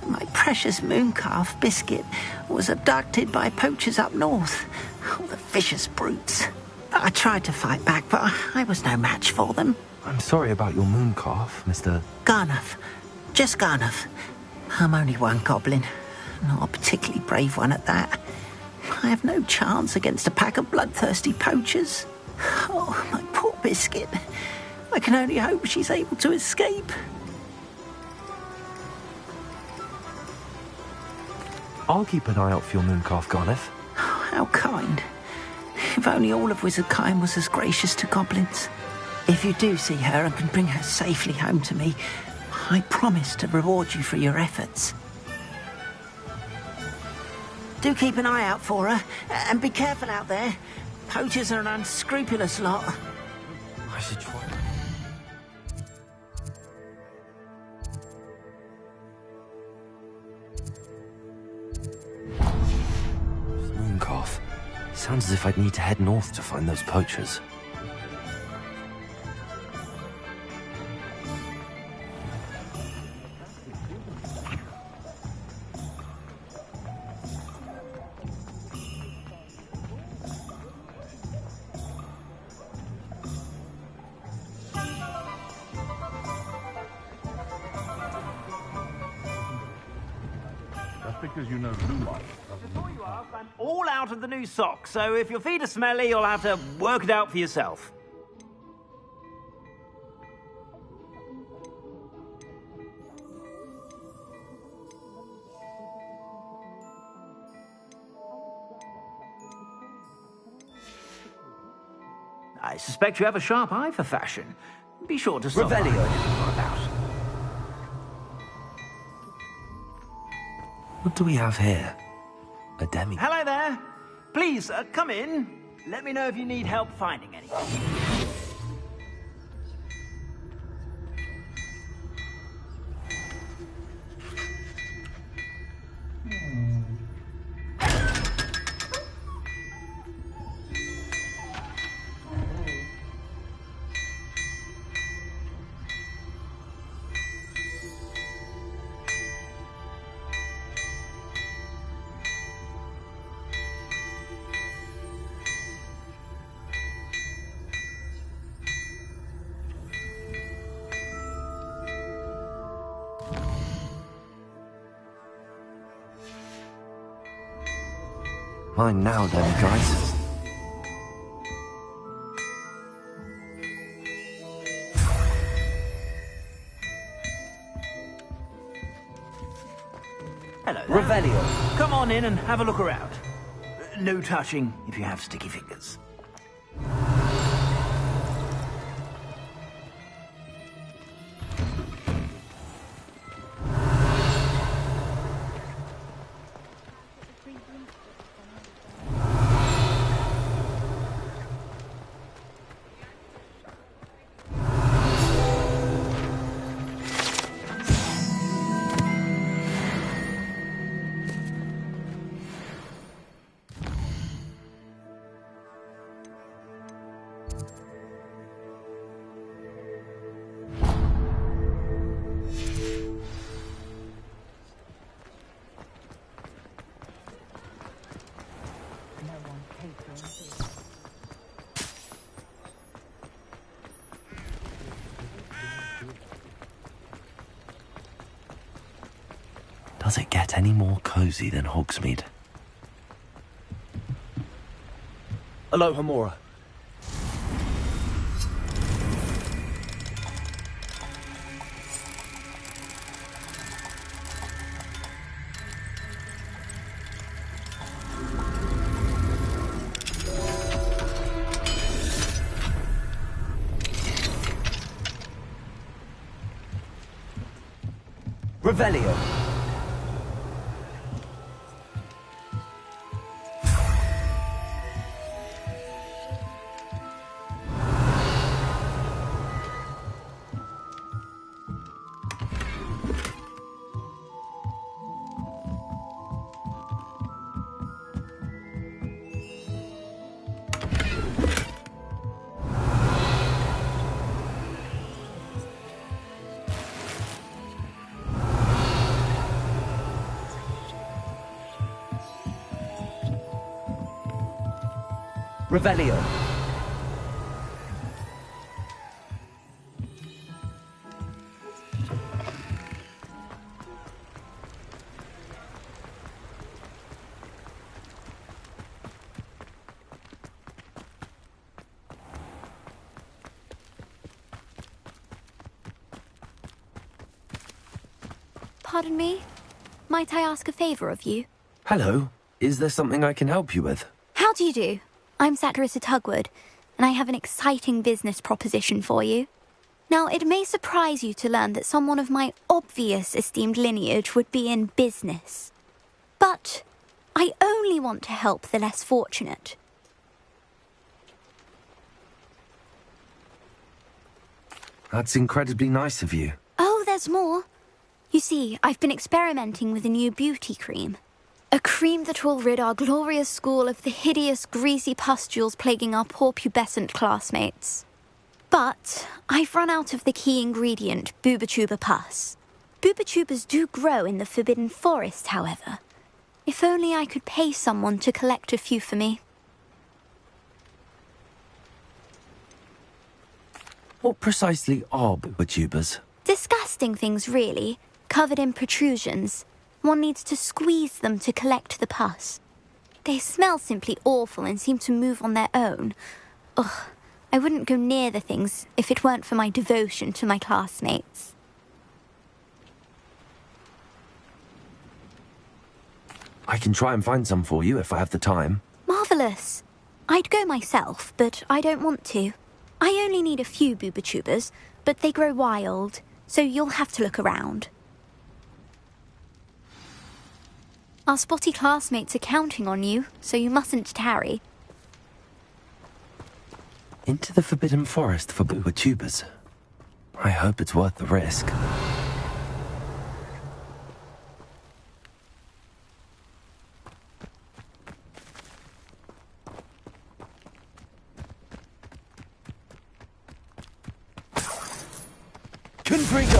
My precious mooncalf, Biscuit, was abducted by poachers up north. Oh, the vicious brutes. I tried to fight back, but I was no match for them. I'm sorry about your mooncalf, Mr. Garnuff. Just Garnuff. I'm only one goblin. Not a particularly brave one at that. I have no chance against a pack of bloodthirsty poachers. Oh, my poor Biscuit. I can only hope she's able to escape. I'll keep an eye out for your mooncalf, Garneth. Oh, how kind. If only all of Wizardkind was as gracious to goblins. If you do see her and can bring her safely home to me, I promise to reward you for your efforts. Do keep an eye out for her, and be careful out there. Poachers are an unscrupulous lot. I should try. Mooncalf. Sounds as if I'd need to head north to find those poachers. Because you know Lumos. Before you ask, I'm all out of the new socks, so if your feet are smelly, you'll have to work it out for yourself. I suspect you have a sharp eye for fashion. Be sure to stop by Revelio. if you're about. What do we have here? A demi. Hello there. Please, come in. Let me know if you need help finding anything. Mine now, then, guys. Hello there. Revelio. Come on in and have a look around. No touching if you have sticky fingers. Does it get any more cozy than Hogsmeade? Hello, Hamora. Revelio. Revelio. Pardon me? Might I ask a favour of you? Hello. Is there something I can help you with? How do you do? I'm Satirissa Tugwood, and I have an exciting business proposition for you. Now, it may surprise you to learn that someone of my obvious esteemed lineage would be in business. But I only want to help the less fortunate. That's incredibly nice of you. Oh, there's more. You see, I've been experimenting with a new beauty cream. A cream that will rid our glorious school of the hideous, greasy pustules plaguing our poor pubescent classmates. But I've run out of the key ingredient, Booba-Tuba pus. Booba-Tubas do grow in the Forbidden Forest, however. If only I could pay someone to collect a few for me. What precisely are Booba-Tubas? Disgusting things, really, covered in protrusions. One needs to squeeze them to collect the pus. They smell simply awful and seem to move on their own. Ugh, I wouldn't go near the things if it weren't for my devotion to my classmates. I can try and find some for you if I have the time. Marvellous. I'd go myself, but I don't want to. I only need a few Booba-Tubas, but they grow wild, so you'll have to look around. Our spotty classmates are counting on you, so you mustn't tarry. Into the Forbidden Forest for Booba-Tubas. I hope it's worth the risk. Confringo!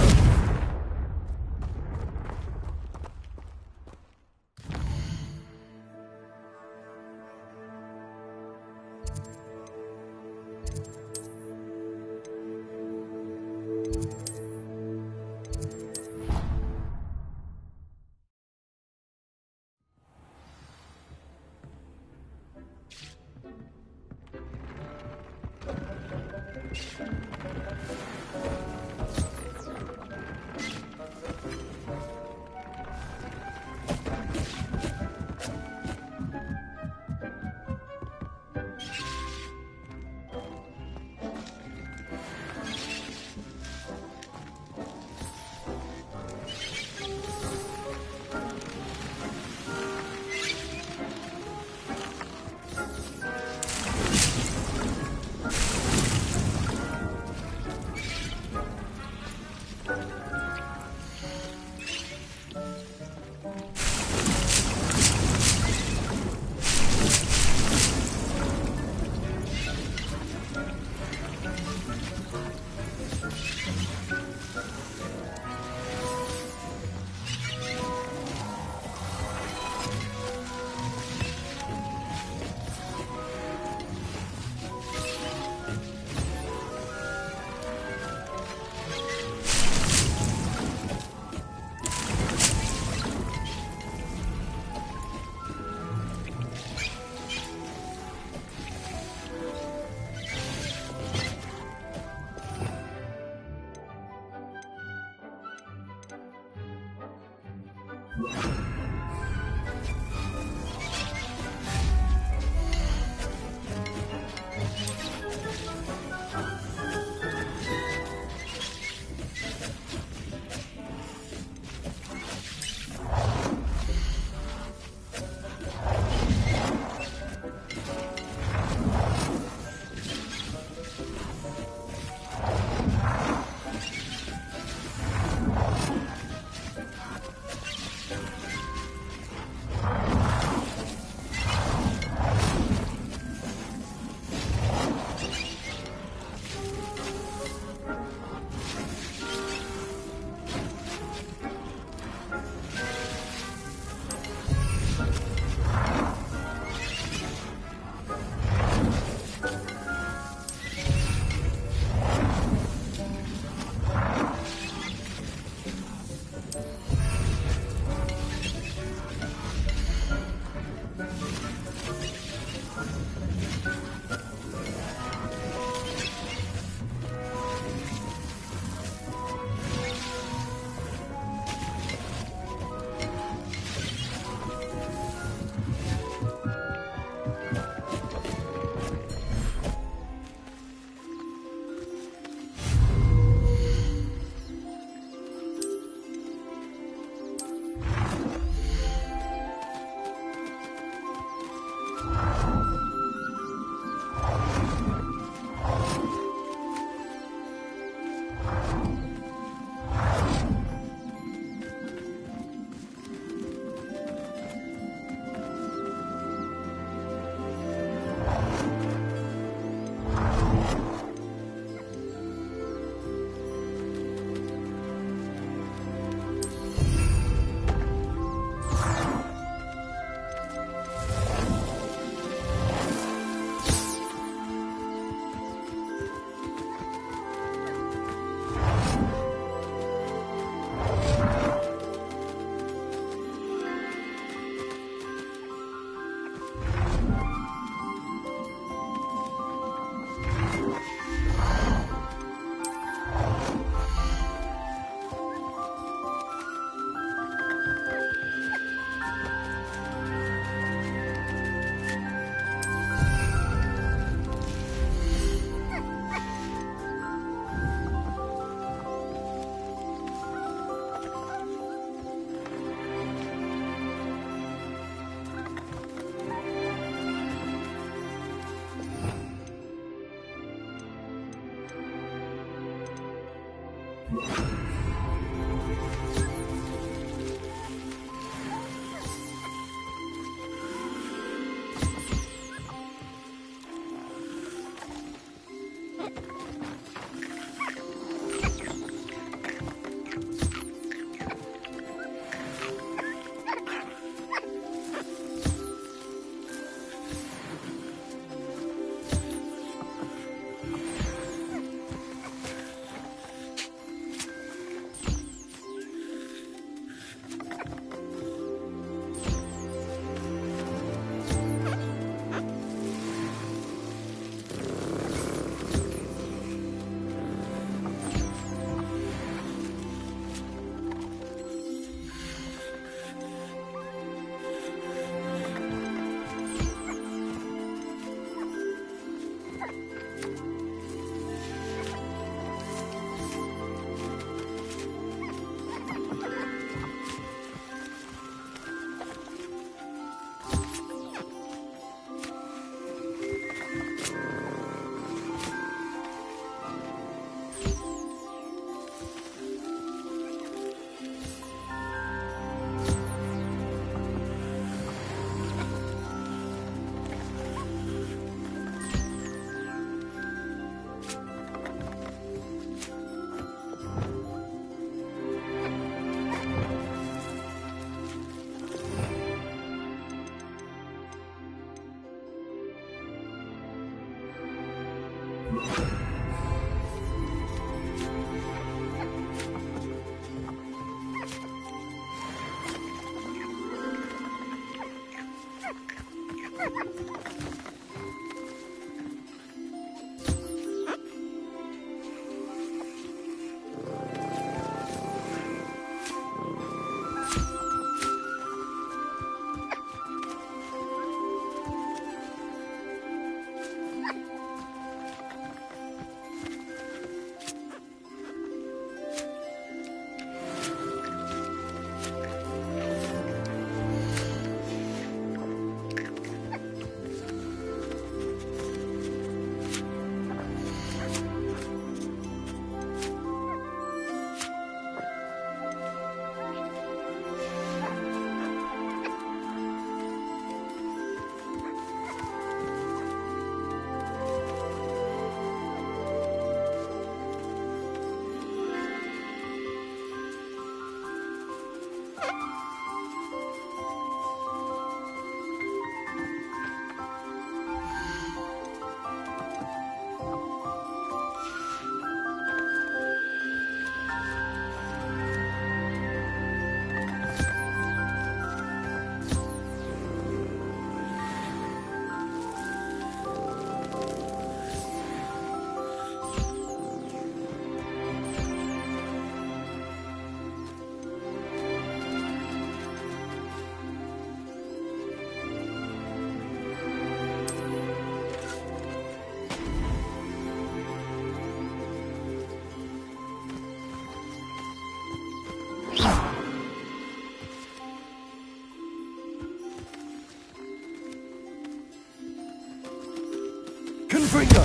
Confringo!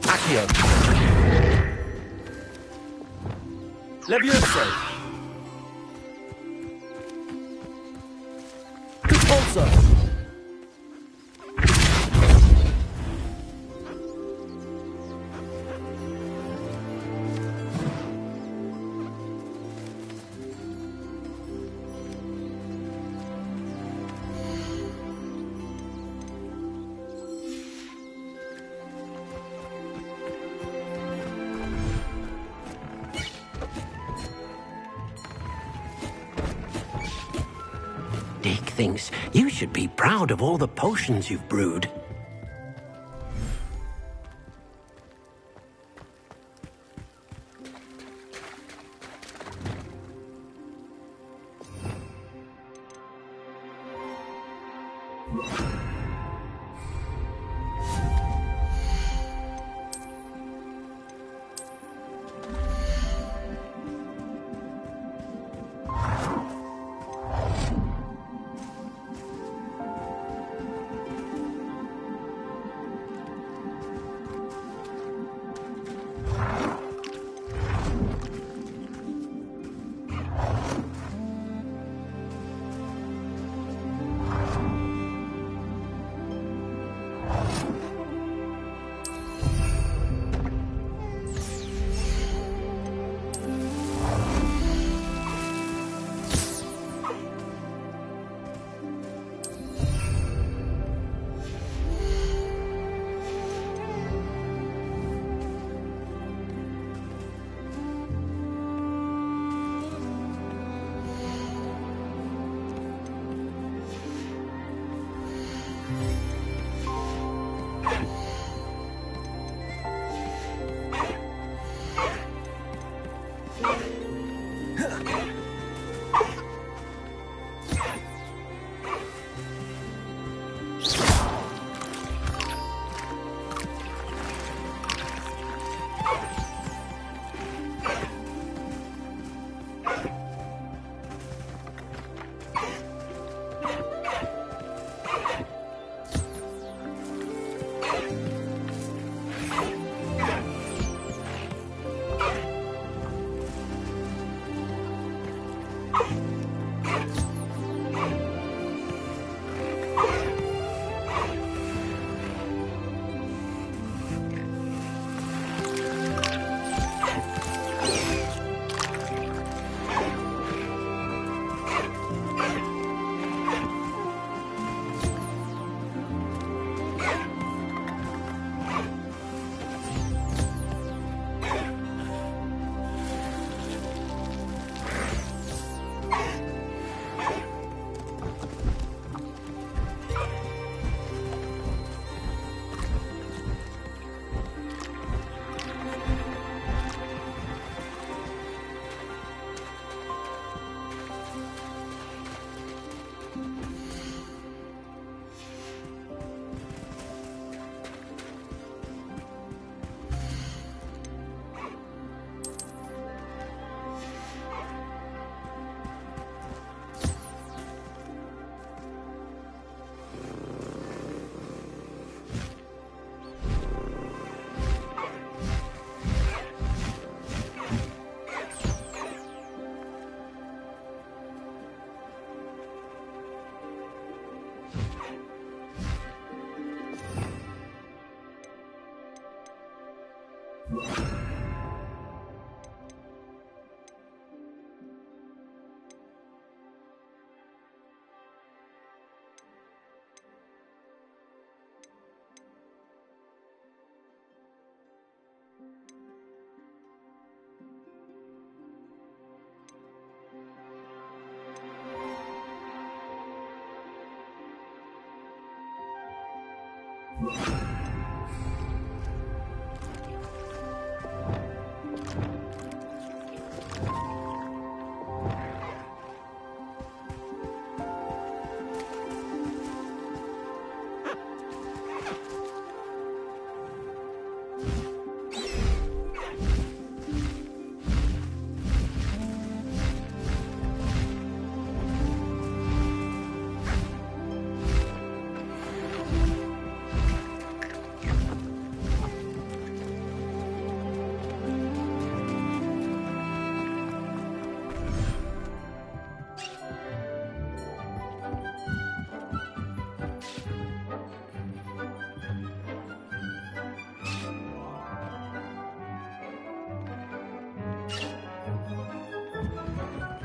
Accio! Levioso! Repulsor! Dick thinks you should be proud of all the potions you've brewed.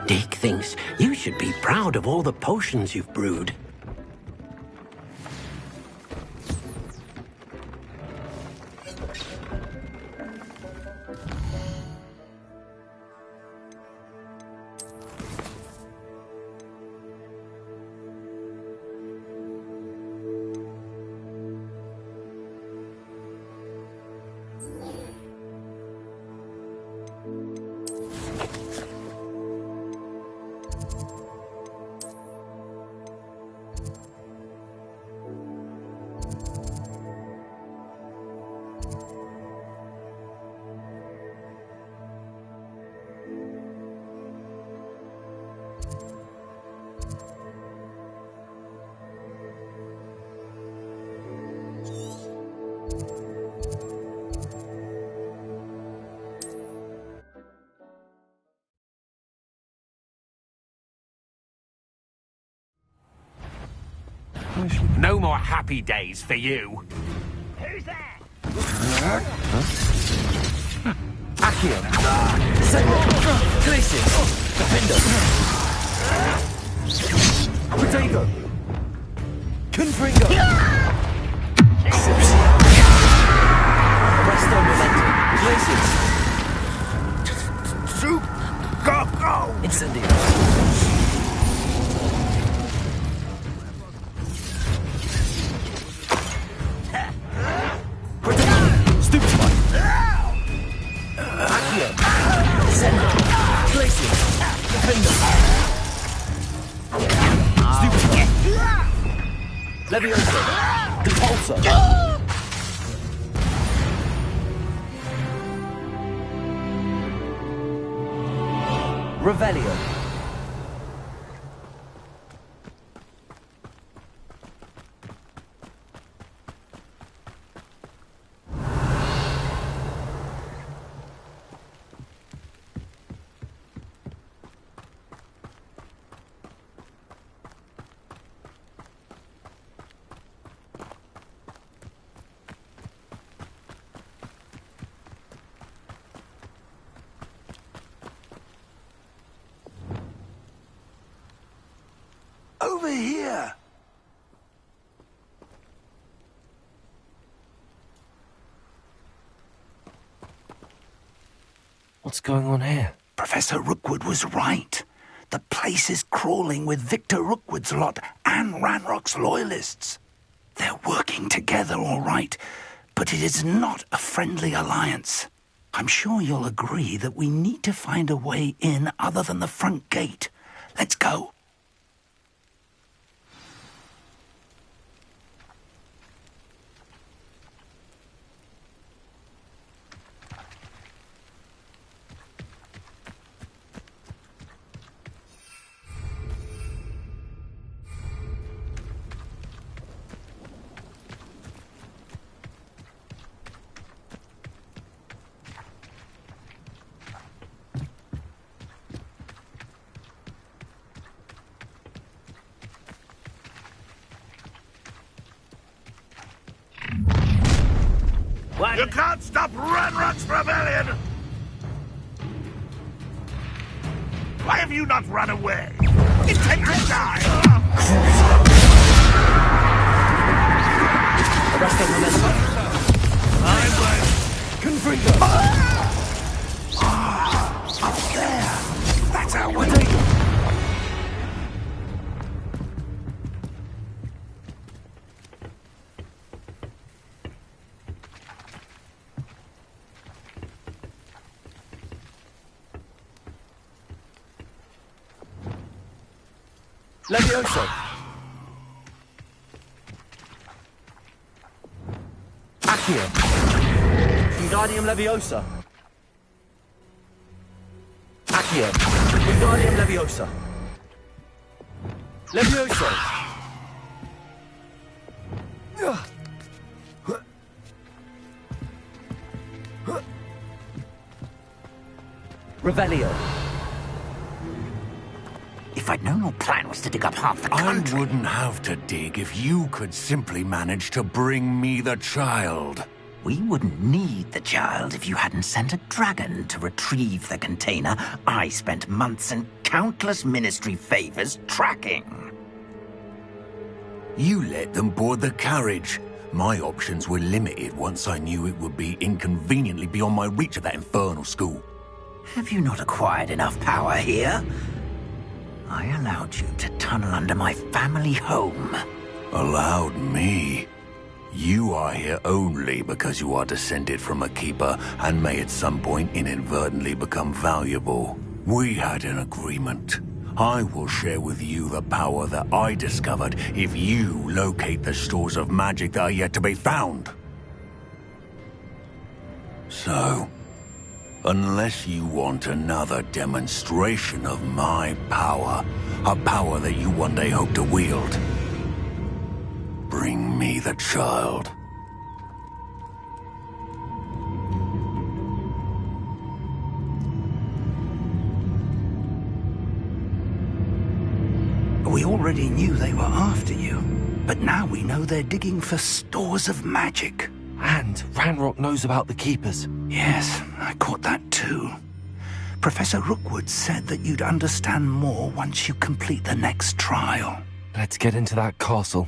Deke thinks you should be proud of all the potions you've brewed. No more happy days for you. Who's there? Accio. Sendo. Glacius. Defender. Protego. Confringo. Resto Momentum. Glacius. Go! Incendio. Leviosa. Repulsor. Revelio. Over here! What's going on here? Professor Rookwood was right. The place is crawling with Victor Rookwood's lot and Ranrock's loyalists. They're working together, all right, but it is not a friendly alliance. I'm sure you'll agree that we need to find a way in other than the front gate. Let's go. You can't stop Ranrock's rebellion! Why have you not run away? Intend to die! Resto Momentum. Confringo. Up there! That's our way! Levioso. Accio. Wingardium Leviosa. Accio. Wingardium Leviosa. Levioso. Revelio. If I'd known your plan was to dig up half the country... I wouldn't have to dig if you could simply manage to bring me the child. We wouldn't need the child if you hadn't sent a dragon to retrieve the container I spent months and countless ministry favors tracking. You let them board the carriage. My options were limited once I knew it would be inconveniently beyond my reach at that infernal school. Have you not acquired enough power here? I allowed you to tunnel under my family home. Allowed me? You are here only because you are descended from a keeper and may at some point inadvertently become valuable. We had an agreement. I will share with you the power that I discovered if you locate the stores of magic that are yet to be found. So, unless you want another demonstration of my power, a power that you one day hope to wield, bring me the child. We already knew they were after you, but now we know they're digging for stores of magic. And Ranrock knows about the Keepers. Yes, I caught that too. Professor Rookwood said that you'd understand more once you complete the next trial. Let's get into that castle.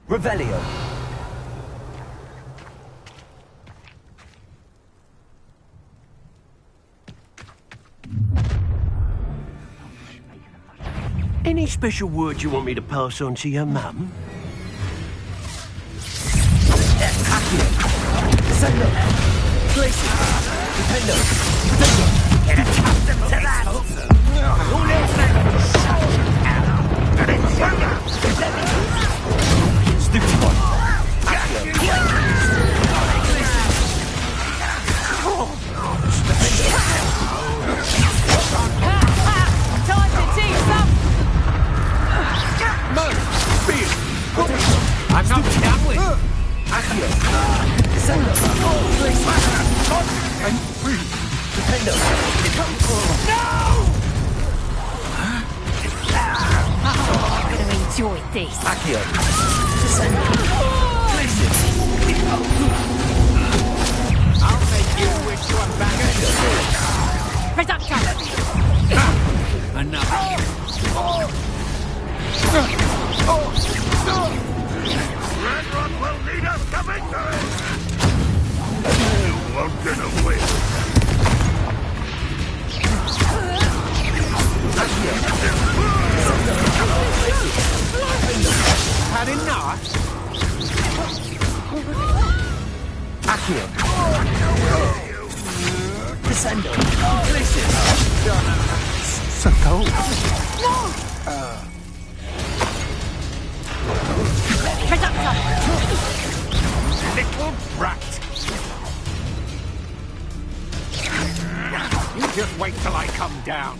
Revelio. Any special word you want me to pass on to your mum? Accio. Sendo. Glacier. Dependo. Get accustomed to that. All else stupid one. Accio. Time to teach some. Mo, speed. I'm not gambling. Accio. Descendo. And free. Dependo. No! I'm gonna enjoy this. Accio. Descendo. Glacier. I'll make you wish you were back at Reduction. Enough. Ranrock will lead us to victory! You won't get away. Had enough? Accio. Descendo. Glacier. So cold. Reduction. Little brat. You just wait till I come down.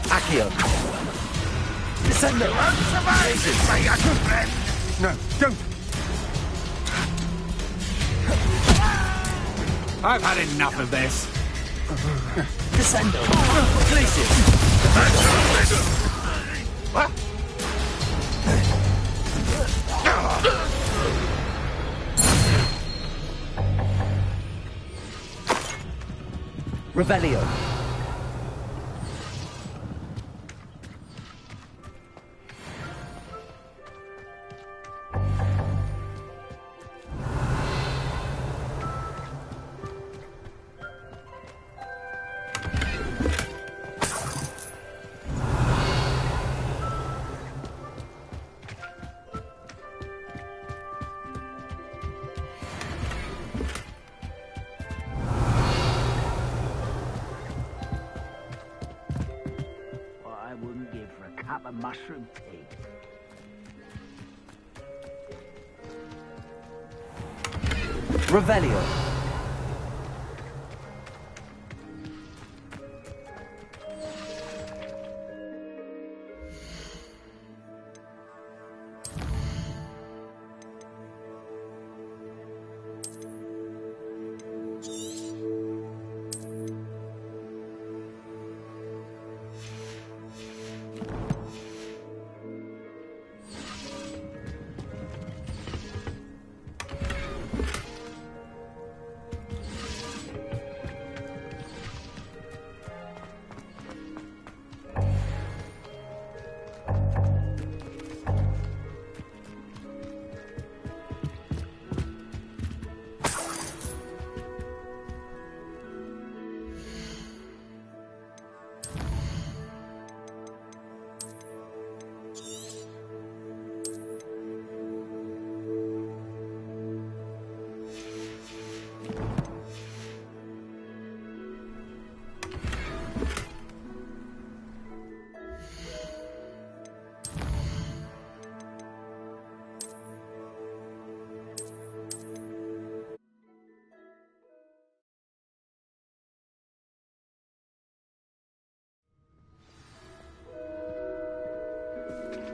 Accio. Descendo. No, don't. I've had enough of this. Descendo. Glacier. What? Revelio. A mushroom tea. Revelio.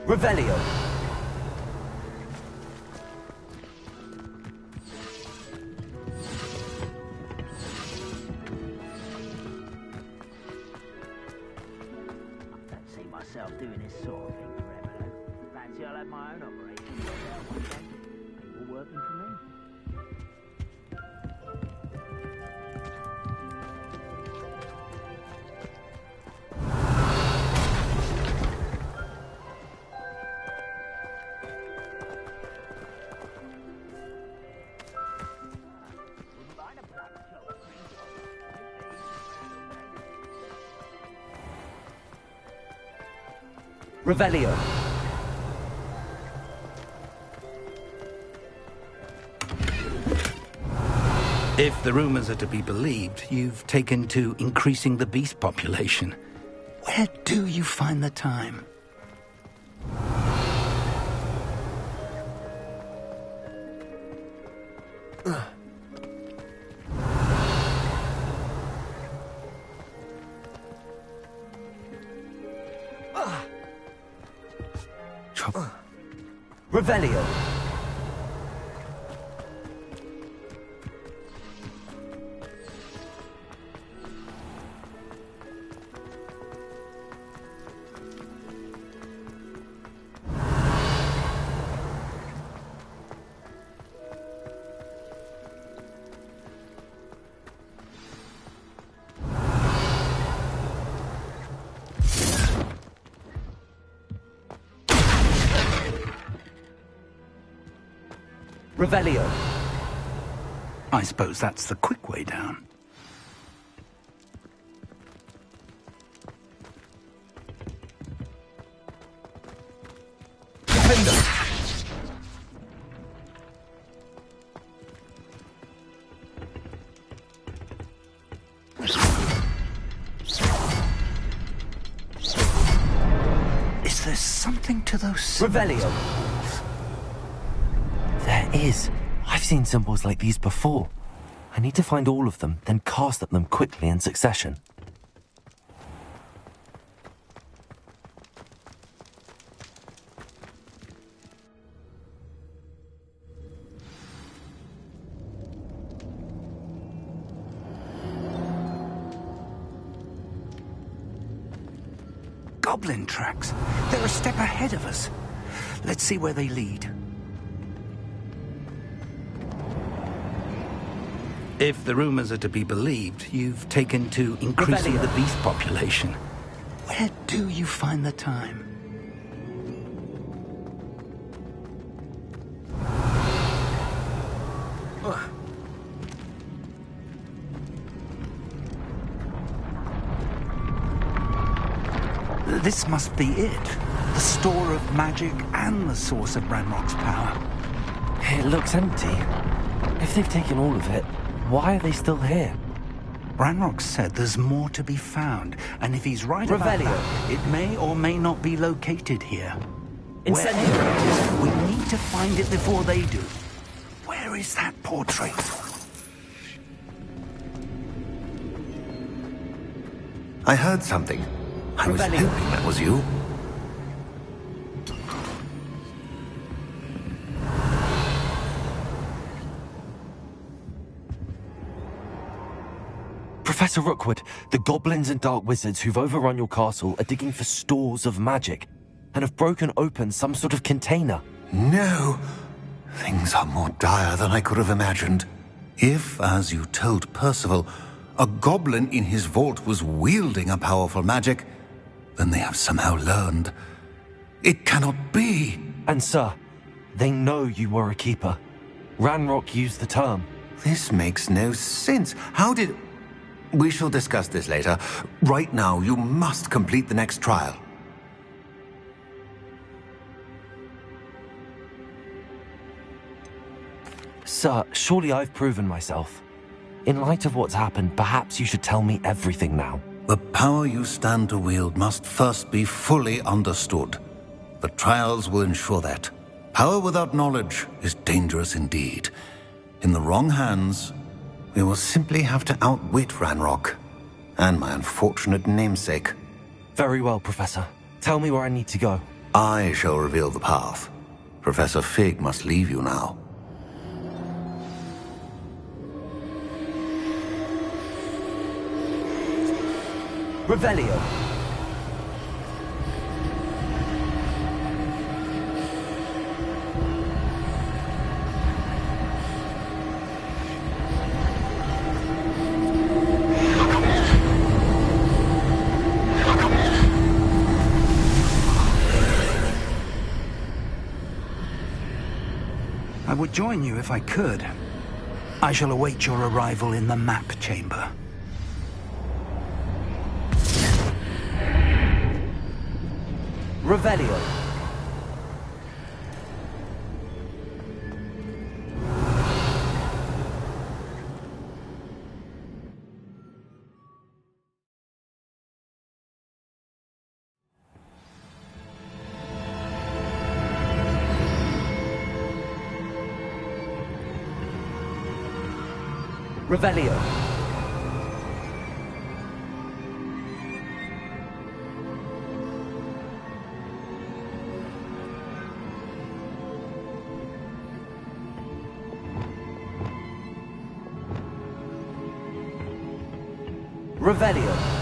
Revelio. Don't see myself doing this sort of thing forever, though. Fancy I'll have my own operation one day. People working for me. Revelio. If the rumors are to be believed, you've taken to increasing the beast population. Where do you find the time? Revelio. Revelio. I suppose that's the quick way down. Defender. Is there something to those Revelio. There is. I've seen symbols like these before. I need to find all of them, then cast at them quickly in succession. Goblin tracks. They're a step ahead of us. Let's see where they lead. If the rumors are to be believed, you've taken to increasing the beast population. Where do you find the time? This must be it. The store of magic and the source of Ranrock's power. It looks empty. If they've taken all of it, why are they still here? Ranrock said there's more to be found, and if he's right about that, it may or may not be located here. Incendio. Wherever it is, we need to find it before they do. Where is that portrait? I heard something. I was hoping that was you. Professor Rookwood, the goblins and dark wizards who've overrun your castle are digging for stores of magic and have broken open some sort of container. No! Things are more dire than I could have imagined. If, as you told Percival, a goblin in his vault was wielding a powerful magic, then they have somehow learned. It cannot be! And sir, they know you were a keeper. Ranrock used the term. This makes no sense. How did... We shall discuss this later. Right now, you must complete the next trial. Sir, surely I've proven myself. In light of what's happened, perhaps you should tell me everything now. The power you stand to wield must first be fully understood. The trials will ensure that. Power without knowledge is dangerous indeed. In the wrong hands, we will simply have to outwit Ranrock and my unfortunate namesake. Very well, Professor. Tell me where I need to go. I shall reveal the path. Professor Fig must leave you now. Revelio. I would join you if I could. I shall await your arrival in the map chamber. Revelio. Revelio. Revelio.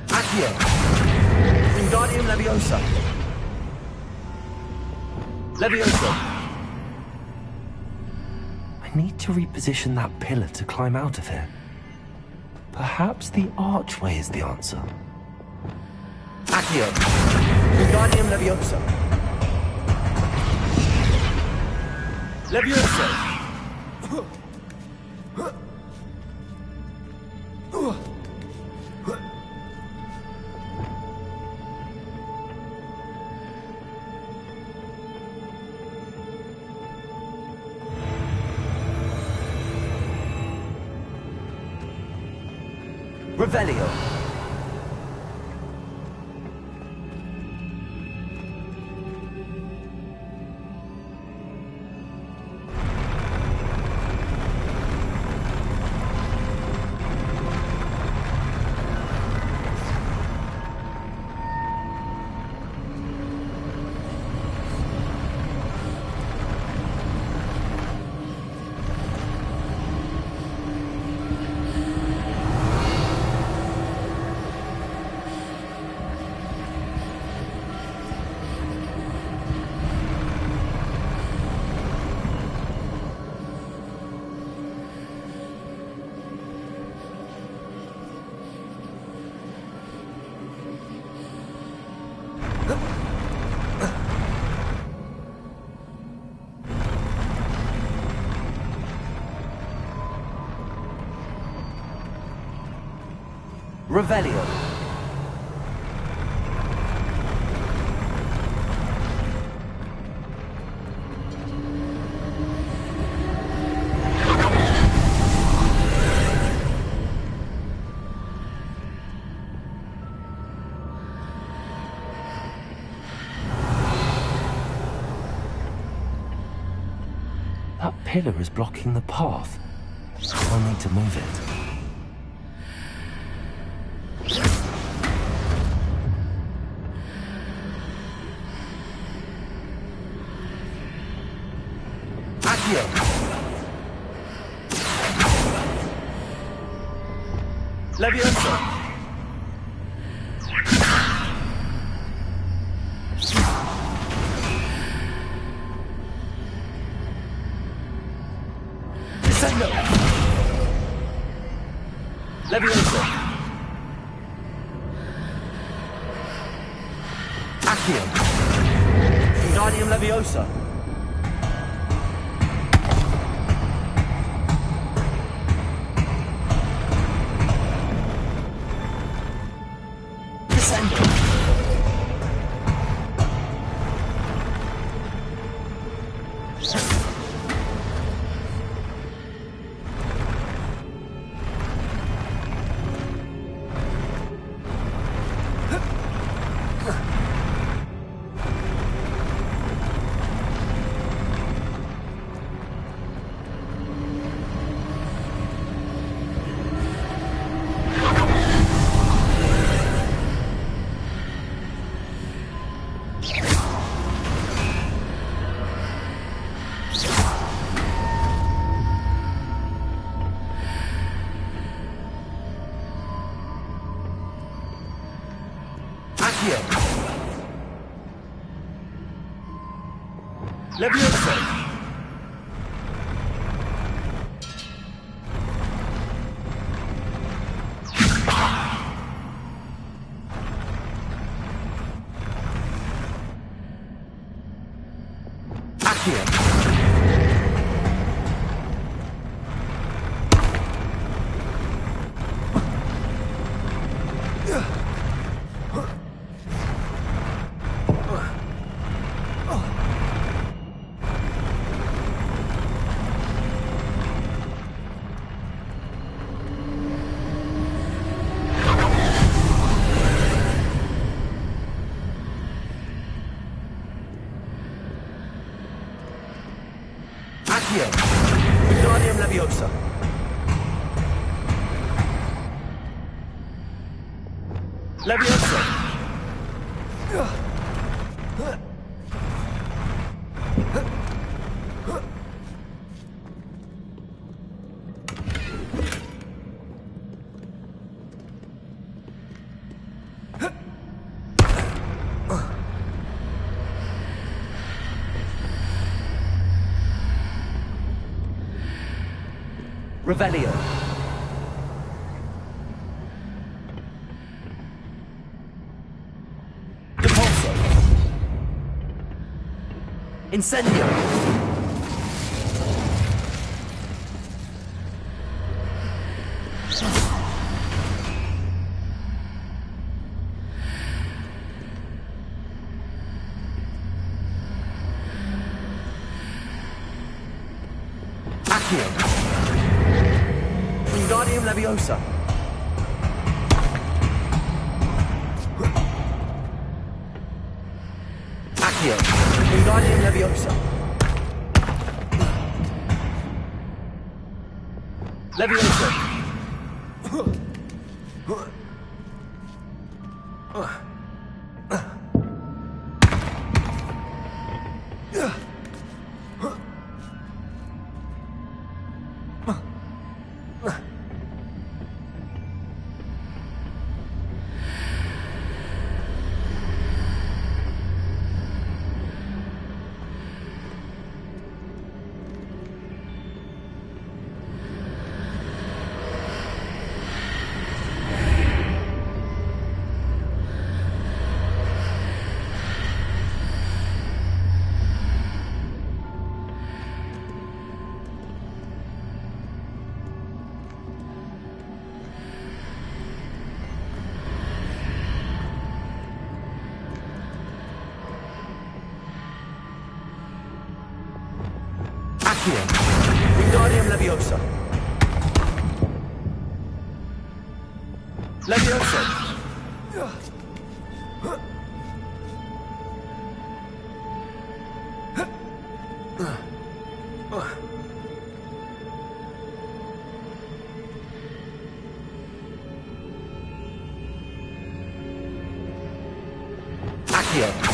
Accio. Wingardium Leviosa. Leviosa. I need to reposition that pillar to climb out of here. Perhaps the archway is the answer. Accio. Wingardium Leviosa. Leviosa. Revelio. Revelio. That pillar is blocking the path. I'll need to move it. Accio. Leviosa. Descendo. Leviosa. Accio. Leviosa! Leviosa! Wingardium Leviosa. Leviosa. Revelio. Depulso. Incendio. Accio. Wingardium Leviosa. Accio. Wingardium Leviosa. Leviosa. Accio. Wingardium Leviosa. Leviosa. Accio.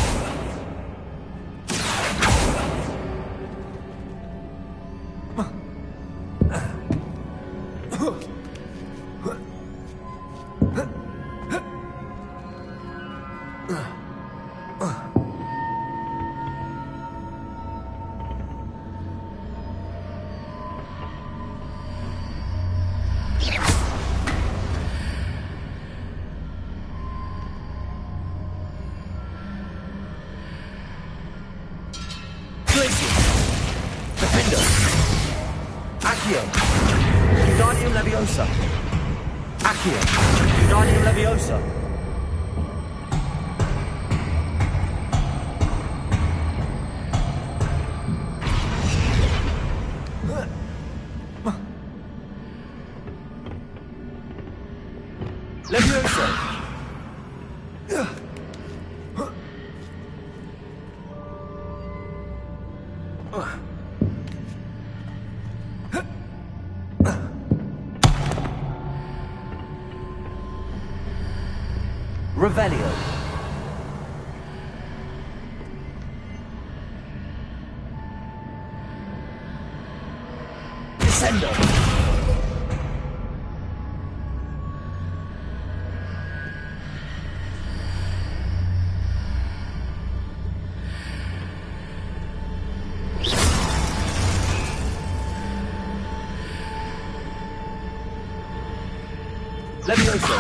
Defender. Accio. Wingardium Leviosa. Accio. Wingardium Leviosa. Leviosa. Revelio. Descendo. Leviosa.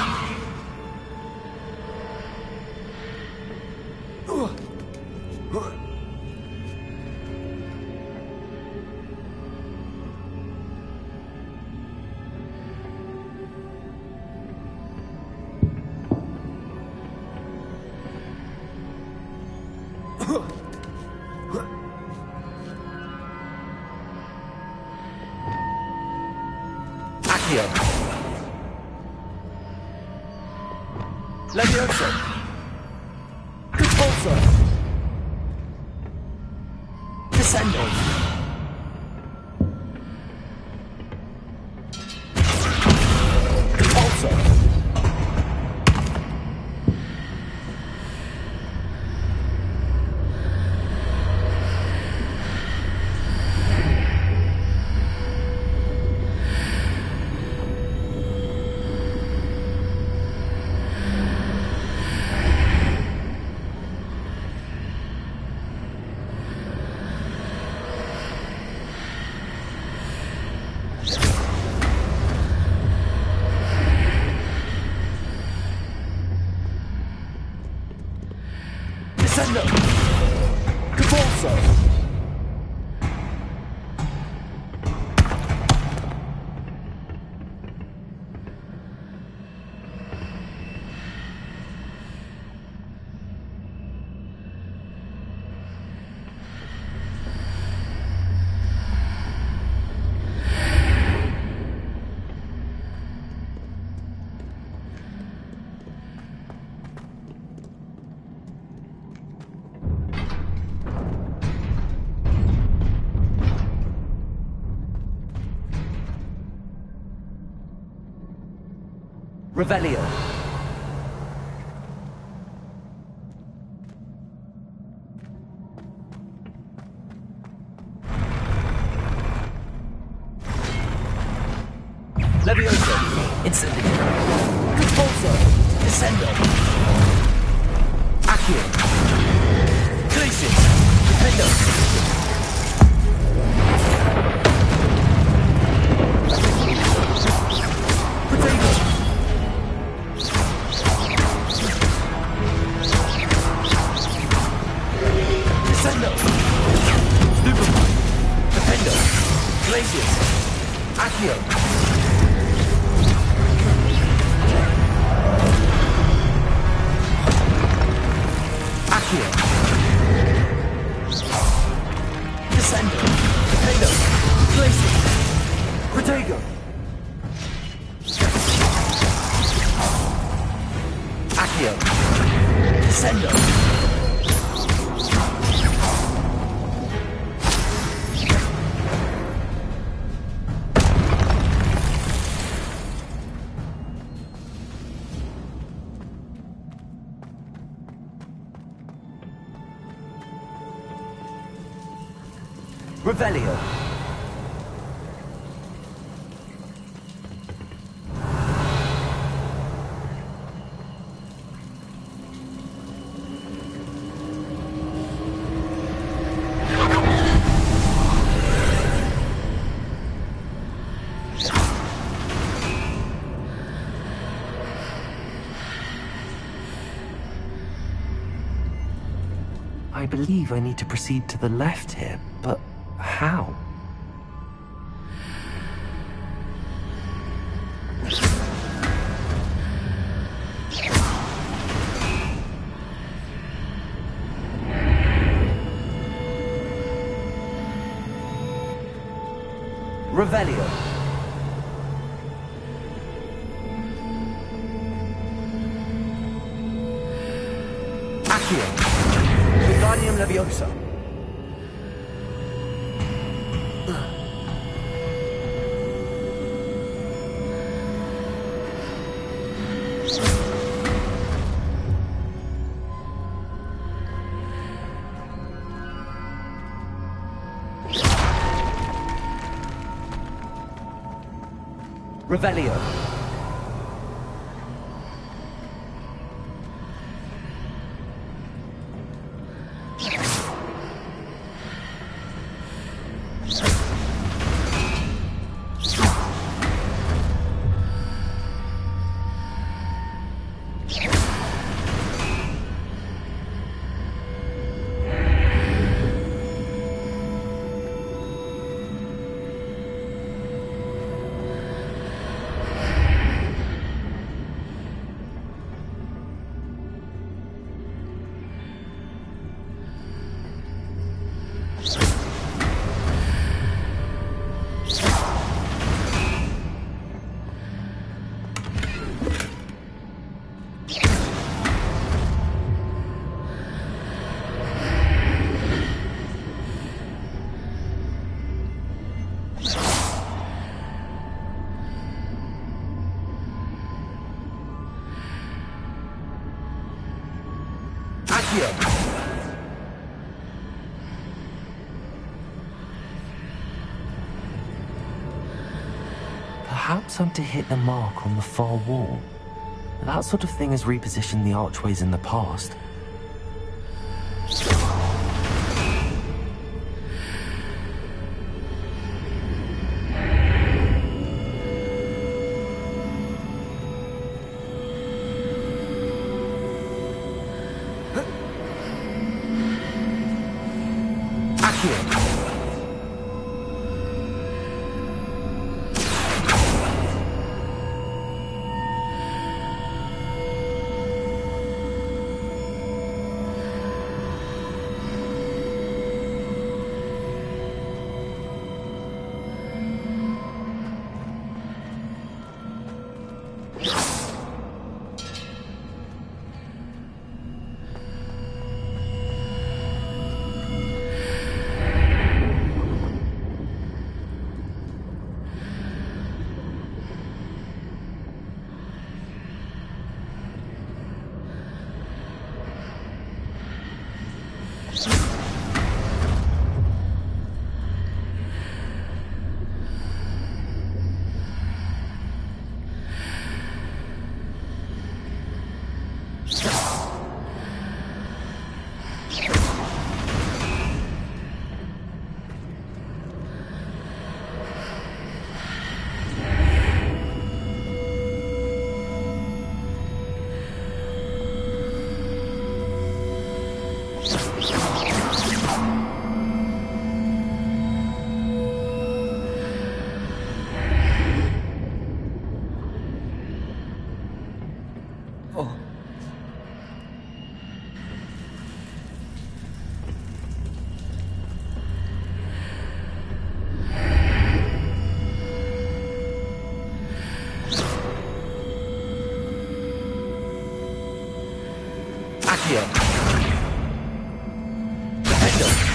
Accio. Leviosa. Repulsor. Descendo. Repulsor. Descendo. Repulsor. Revelio. Leviosa. Incendio. Repulsor. Descendo. Accio. Glacius. Defendo. Potato. Descendo. Stupefy. Defendo. Glacius. Accio. Accio. Descendo. Defendo. Glacius. Protego. Accio. Descendo. Revelio. I believe I need to proceed to the left here, but how? Revelio. Accio. Wingardium Leviosa. Revelio. Perhaps I'm to hit the mark on the far wall. That sort of thing has repositioned the archways in the past. Accio. Defendo.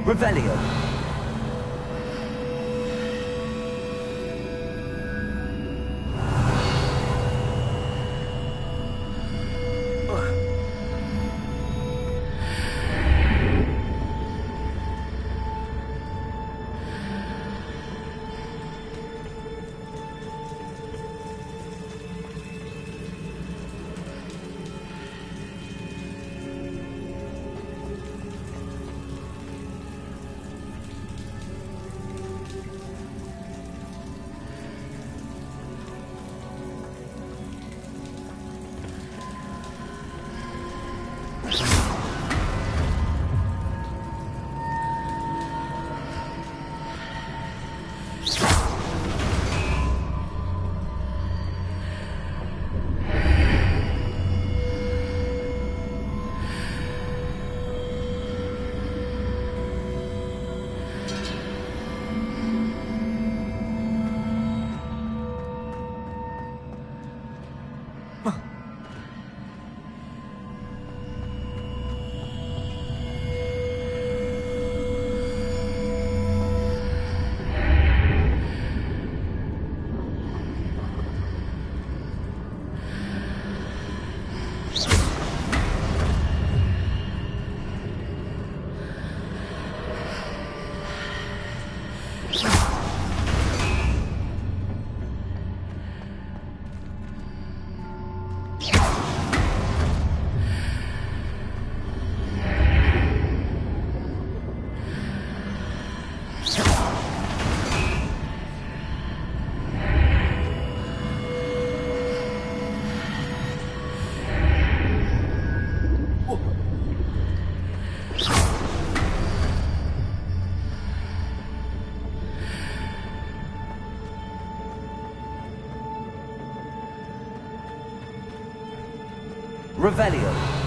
Revelio. Revelio.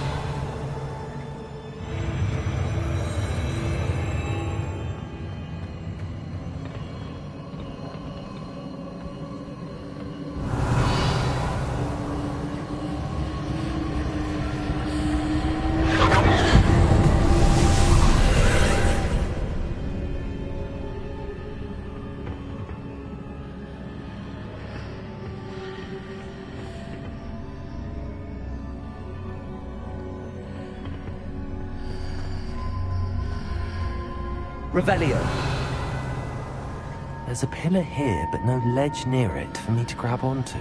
Revelio. There's a pillar here, but no ledge near it for me to grab onto.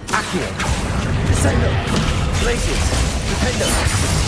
Accio. Descendo. Glacius. Defendo.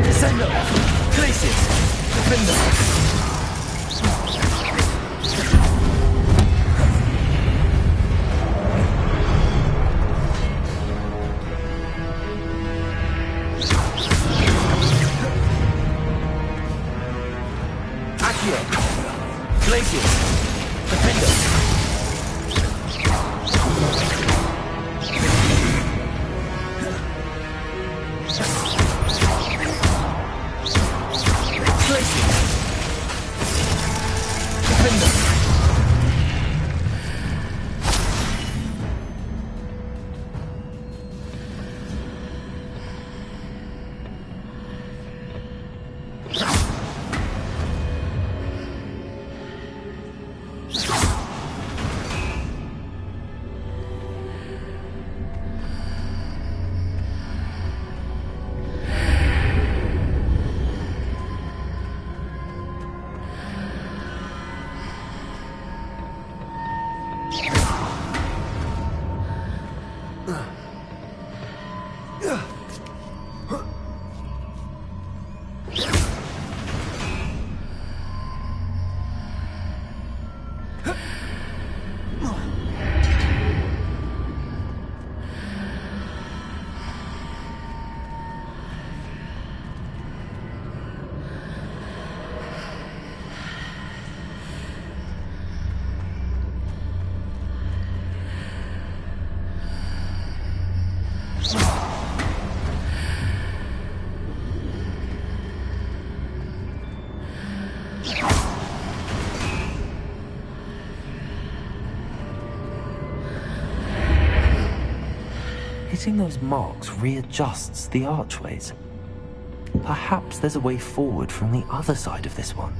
Descendo! Glacius! Defendo! Accio! Glacius! Defendo! Fixing those marks readjusts the archways. Perhaps there's a way forward from the other side of this one.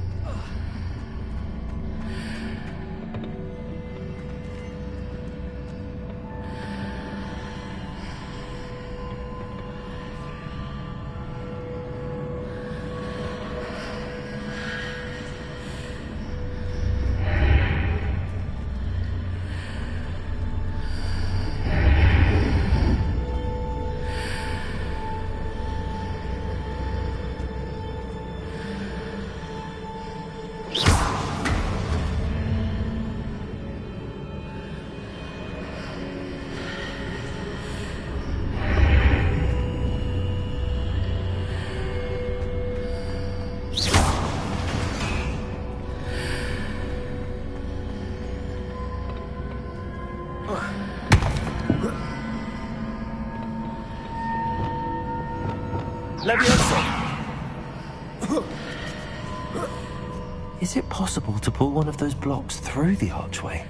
Is it possible to pull one of those blocks through the archway?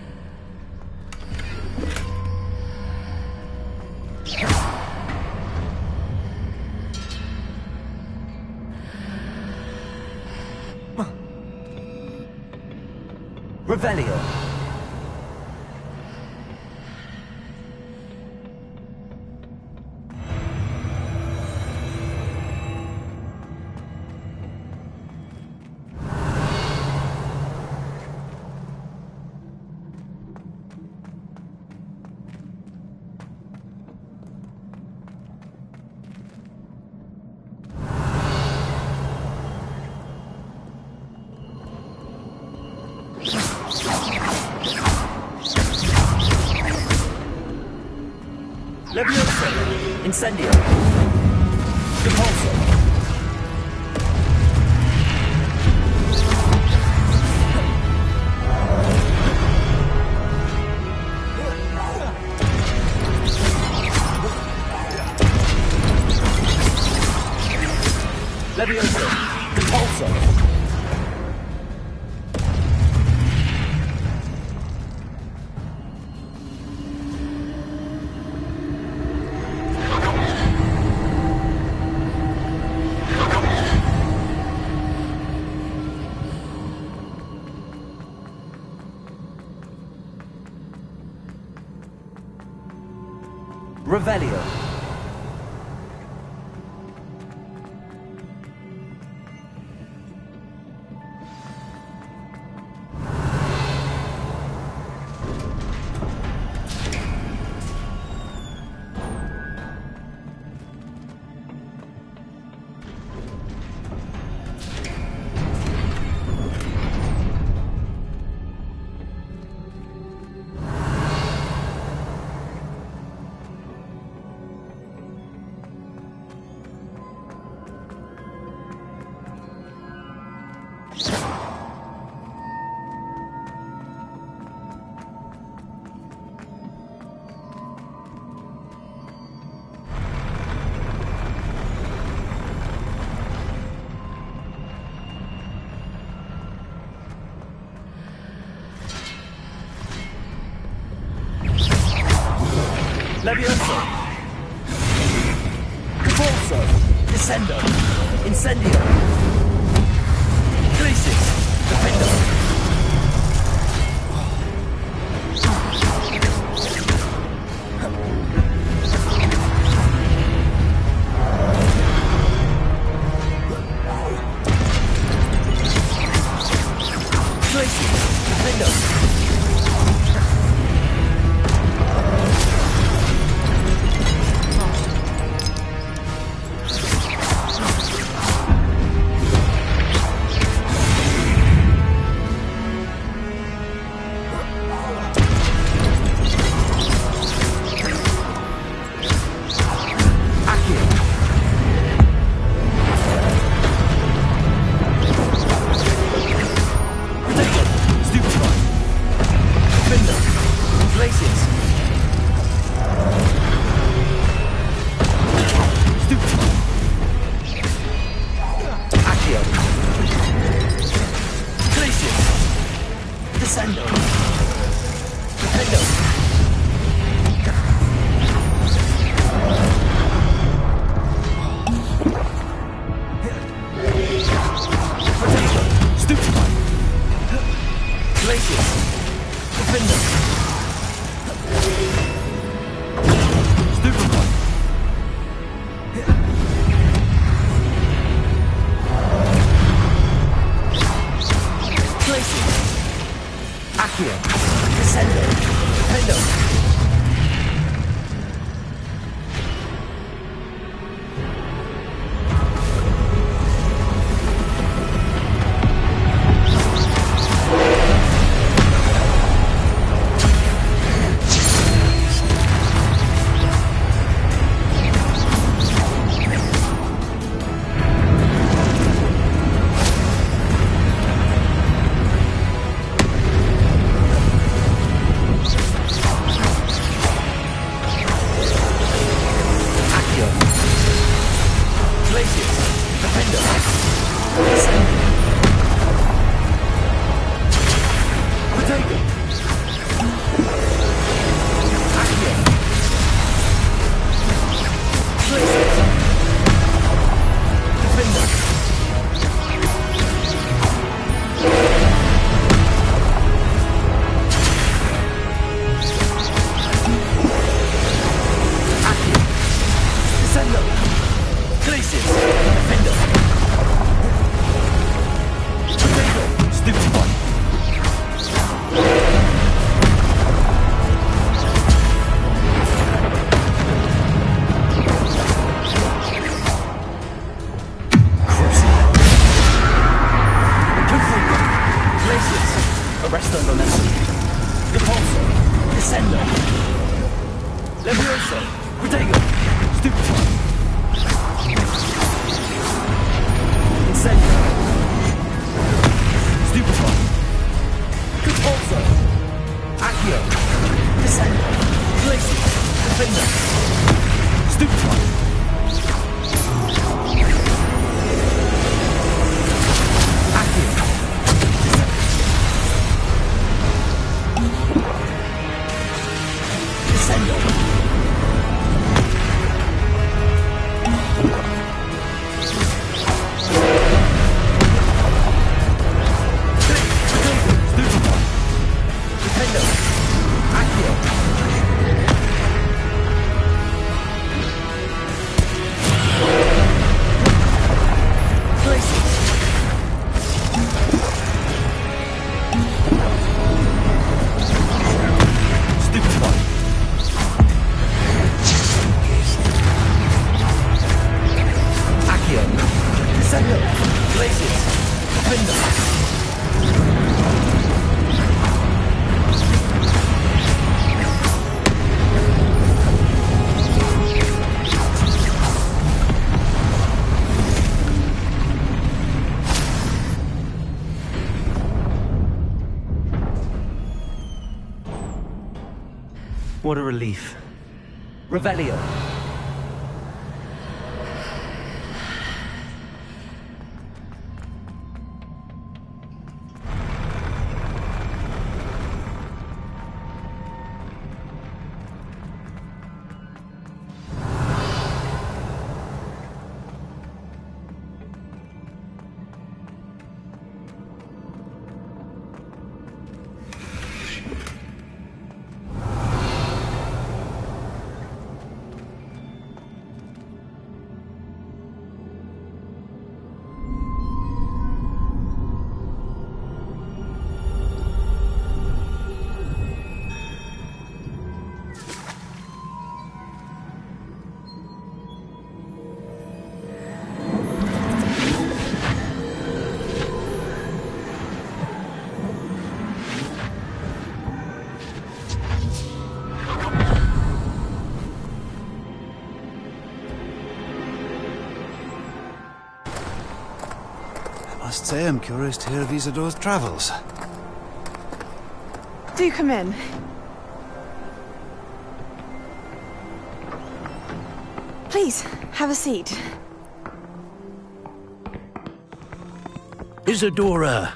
Revelio. Leviosa. Incendio. Repulsor. Leviosa. Repulsor. Revelio. Leviosa. Repulsor. Descendo. Incendio. Glacis. Defendo. Glacis. Defendo. Places. Defender. What a relief. Revelio. I must say I'm curious to hear of Isadore's travels. Do come in. Please, have a seat. Isadora,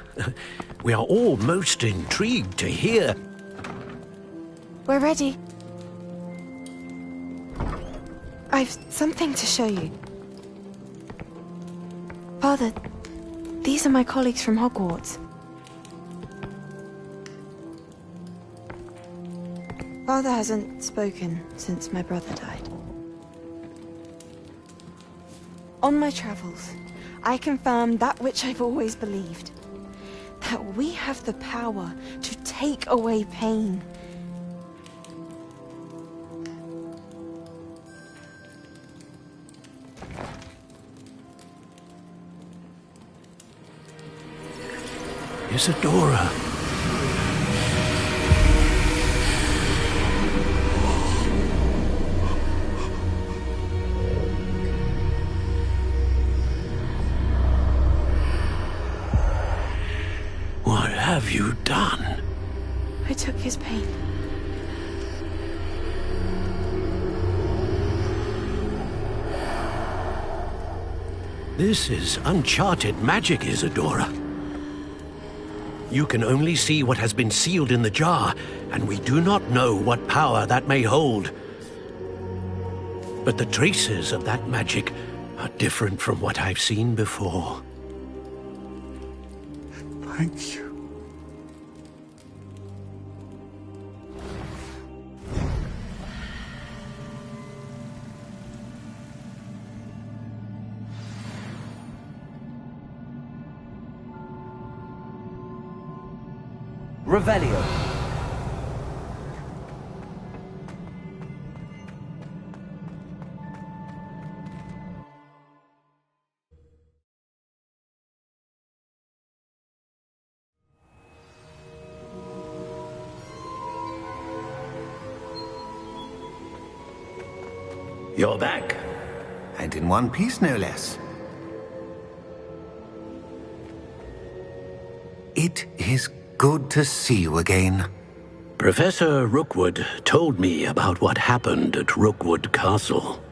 we are all most intrigued to hear. We're ready. I've something to show you. Father, these are my colleagues from Hogwarts. Father hasn't spoken since my brother died. On my travels, I confirmed that which I've always believed. That we have the power to take away pain. Isadora. What have you done? I took his pain. This is uncharted magic, Isadora. You can only see what has been sealed in the jar, and we do not know what power that may hold. But the traces of that magic are different from what I've seen before. Thank you. Revelio. You're back. And in one piece, no less. It is good to see you again. Professor Rookwood told me about what happened at Rookwood Castle.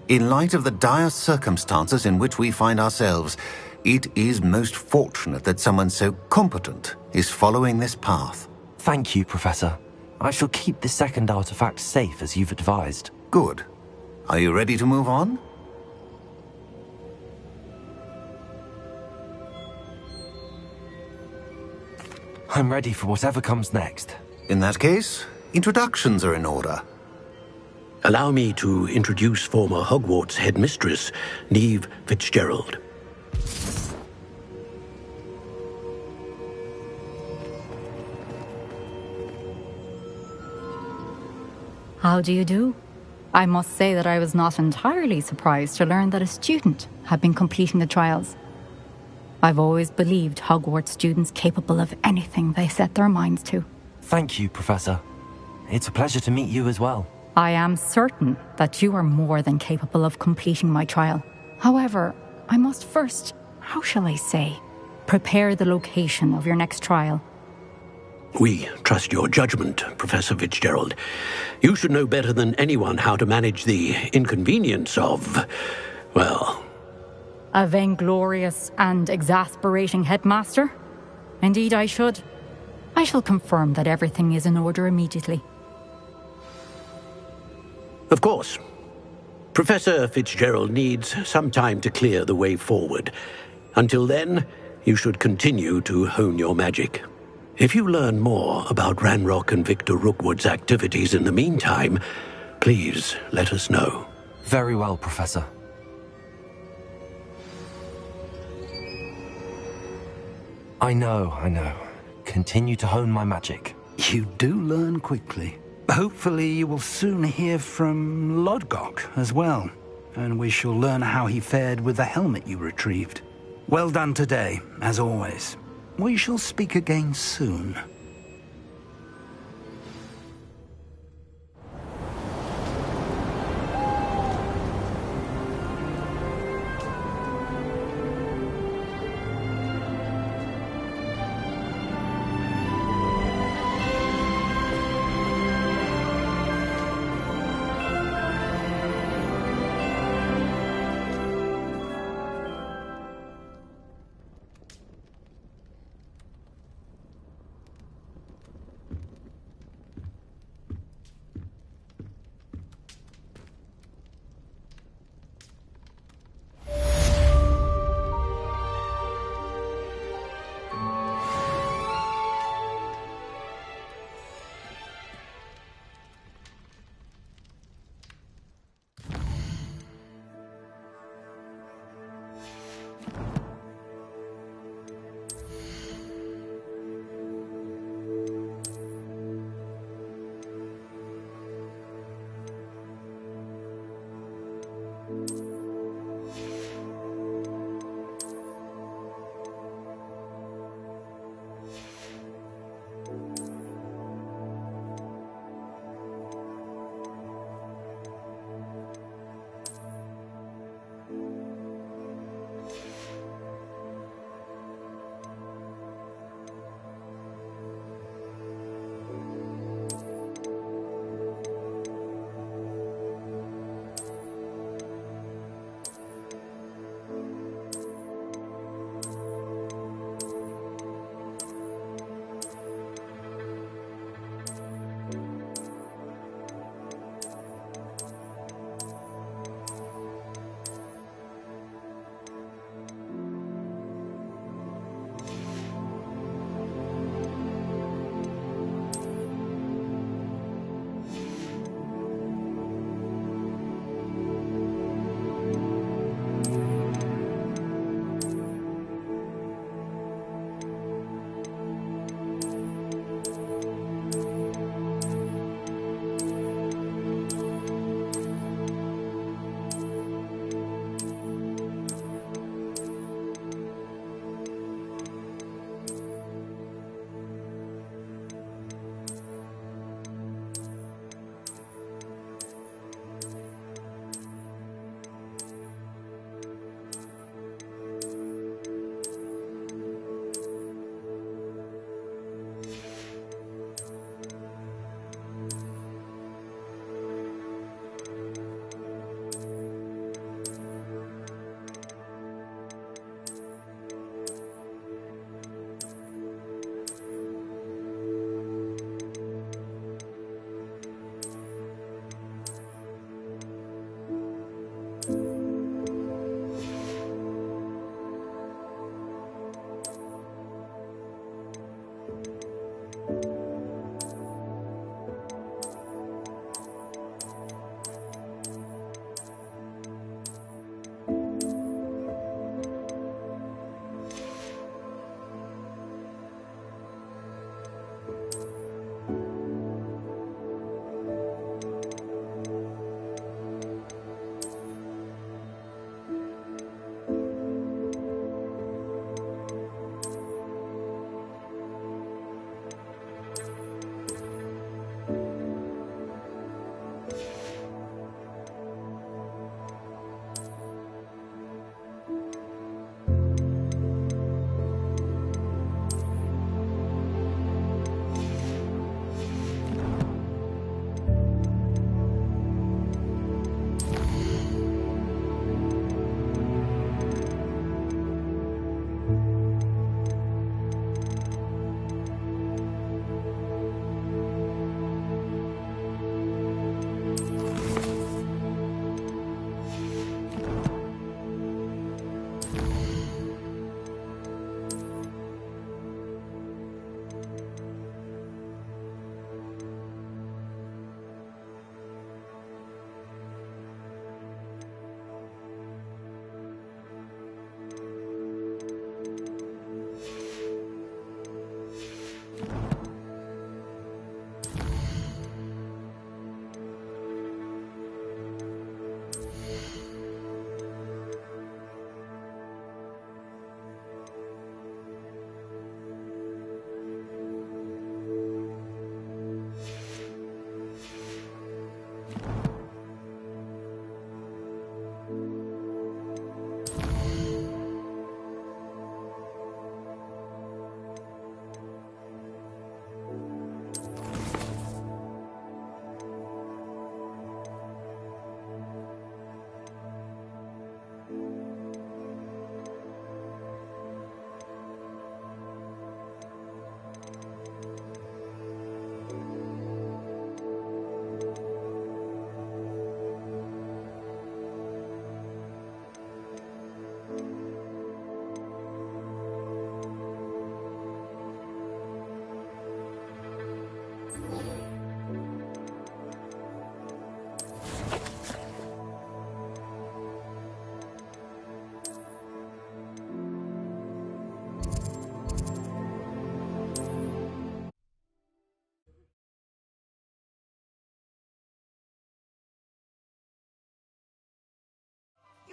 In light of the dire circumstances in which we find ourselves, it is most fortunate that someone so competent is following this path. Thank you, Professor. I shall keep the second artifact safe as you've advised. Good. Are you ready to move on? I'm ready for whatever comes next. In that case, introductions are in order. Allow me to introduce former Hogwarts headmistress, Neve Fitzgerald. How do you do? I must say that I was not entirely surprised to learn that a student had been completing the trials. I've always believed Hogwarts students capable of anything they set their minds to. Thank you, Professor. It's a pleasure to meet you as well. I am certain that you are more than capable of completing my trial. However, I must first, how shall I say, prepare the location of your next trial. We trust your judgment, Professor Fitzgerald. You should know better than anyone how to manage the inconvenience of, well... A vainglorious and exasperating headmaster? Indeed I should. I shall confirm that everything is in order immediately. Of course. Professor Fitzgerald needs some time to clear the way forward. Until then, you should continue to hone your magic. If you learn more about Ranrock and Victor Rookwood's activities in the meantime, please let us know. Very well, Professor. I know. Continue to hone my magic. You do learn quickly. Hopefully you will soon hear from Lodgok as well, and we shall learn how he fared with the helmet you retrieved. Well done today, as always. We shall speak again soon.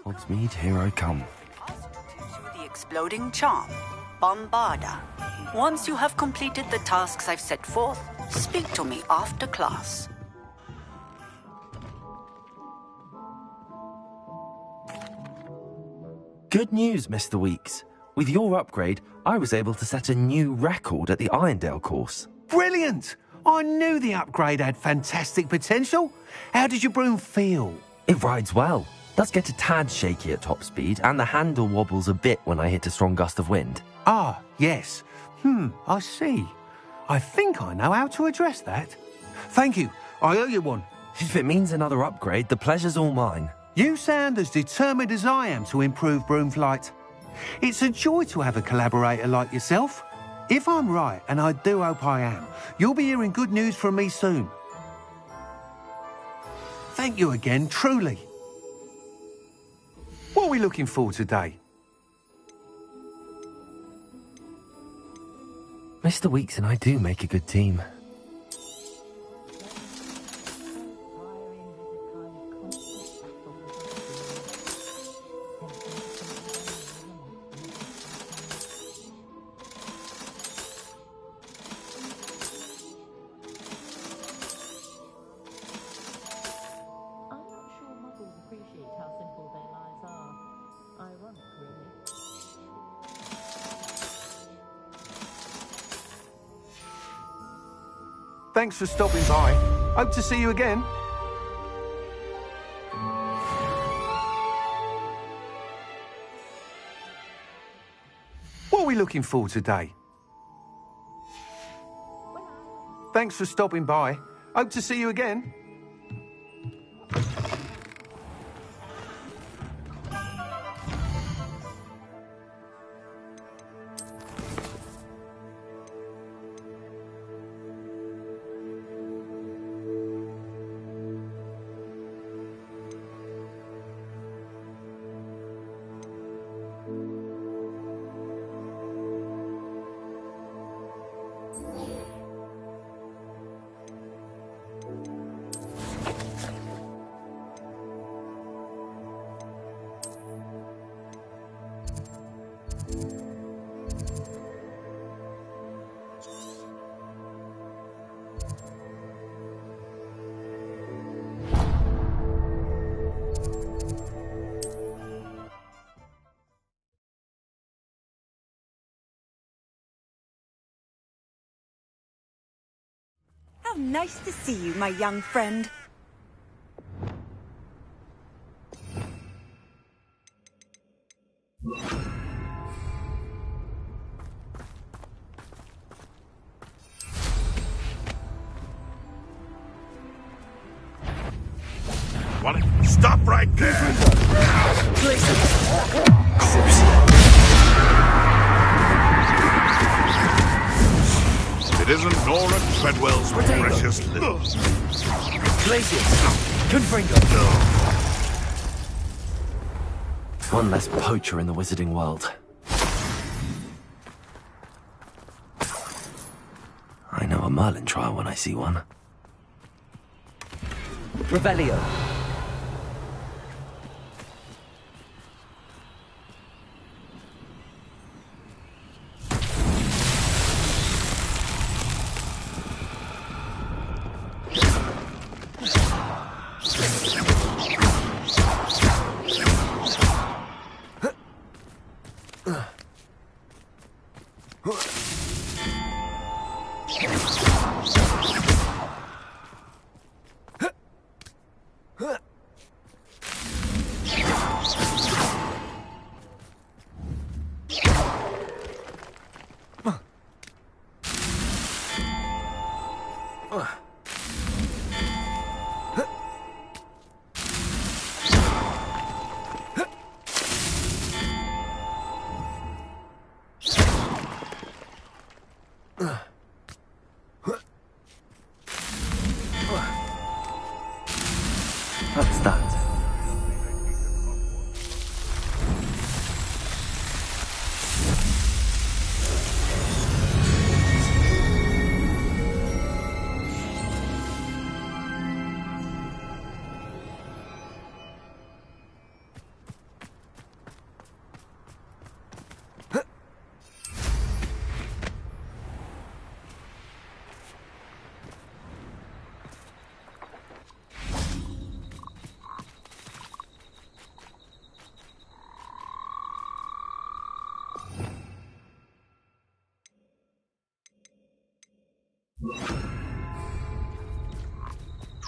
Hogsmeade, here I come. The exploding charm, Bombarda. Once you have completed the tasks I've set forth, speak to me after class. Good news, Mr. Weeks. With your upgrade, I was able to set a new record at the Irondale course. Brilliant! I knew the upgrade had fantastic potential. How did your broom feel? It rides well. Does get a tad shaky at top speed, and the handle wobbles a bit when I hit a strong gust of wind. Ah, yes. I see. I think I know how to address that. Thank you. I owe you one. If it means another upgrade, the pleasure's all mine. You sound as determined as I am to improve broom flight. It's a joy to have a collaborator like yourself. If I'm right, and I do hope I am, you'll be hearing good news from me soon. Thank you again, truly. What are we looking for today? Mr. Weeks and I do make a good team. Thanks for stopping by. Hope to see you again. What are we looking for today? Thanks for stopping by. Hope to see you again. How nice to see you, my young friend. What? Stop right there! It isn't Nora Treadwell's precious little... Confringo. One less poacher in the wizarding world. I know a Merlin trial when I see one. Revelio.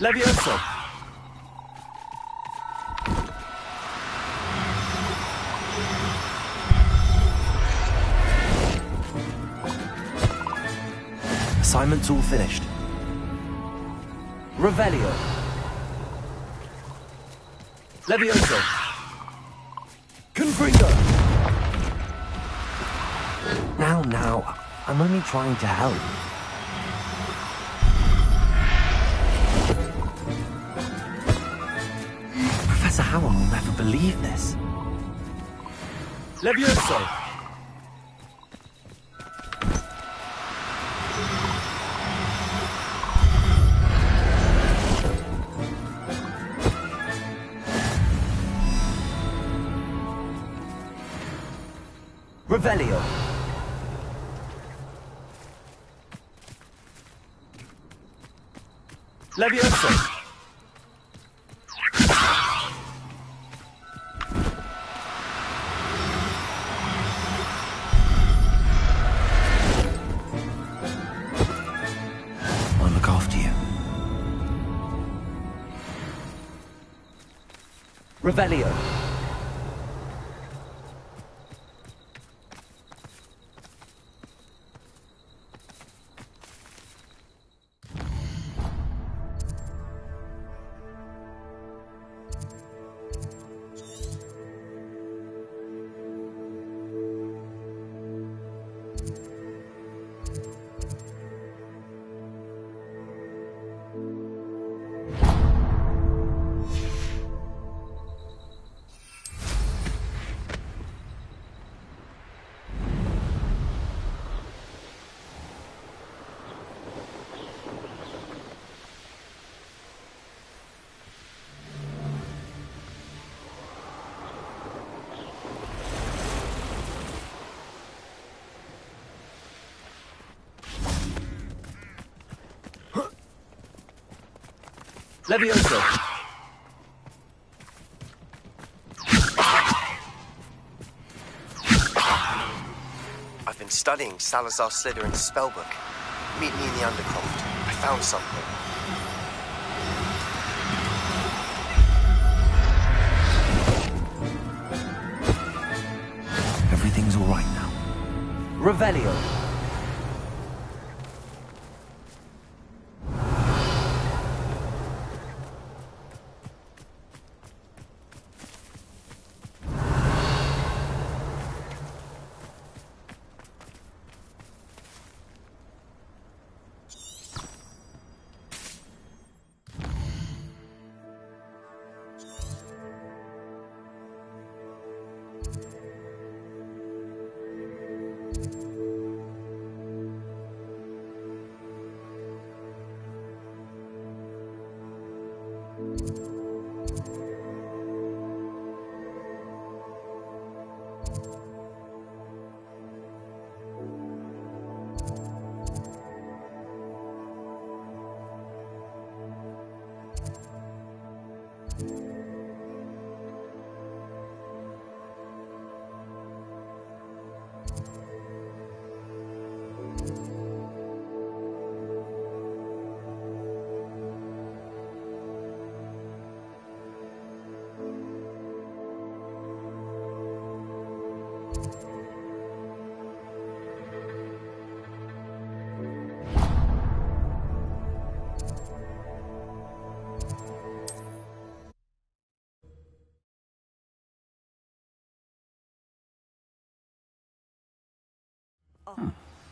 Levioso! Assignment's all finished. Revelio. Levioso. Confringo. Now, I'm only trying to help. Professor Howell will never believe this. Levioso. Revelio. Levioso. I'll look after you. Revelio. Levioso. I've been studying Salazar Slytherin's spellbook. Meet me in the Undercroft. I found something. Everything's all right now. Revelio.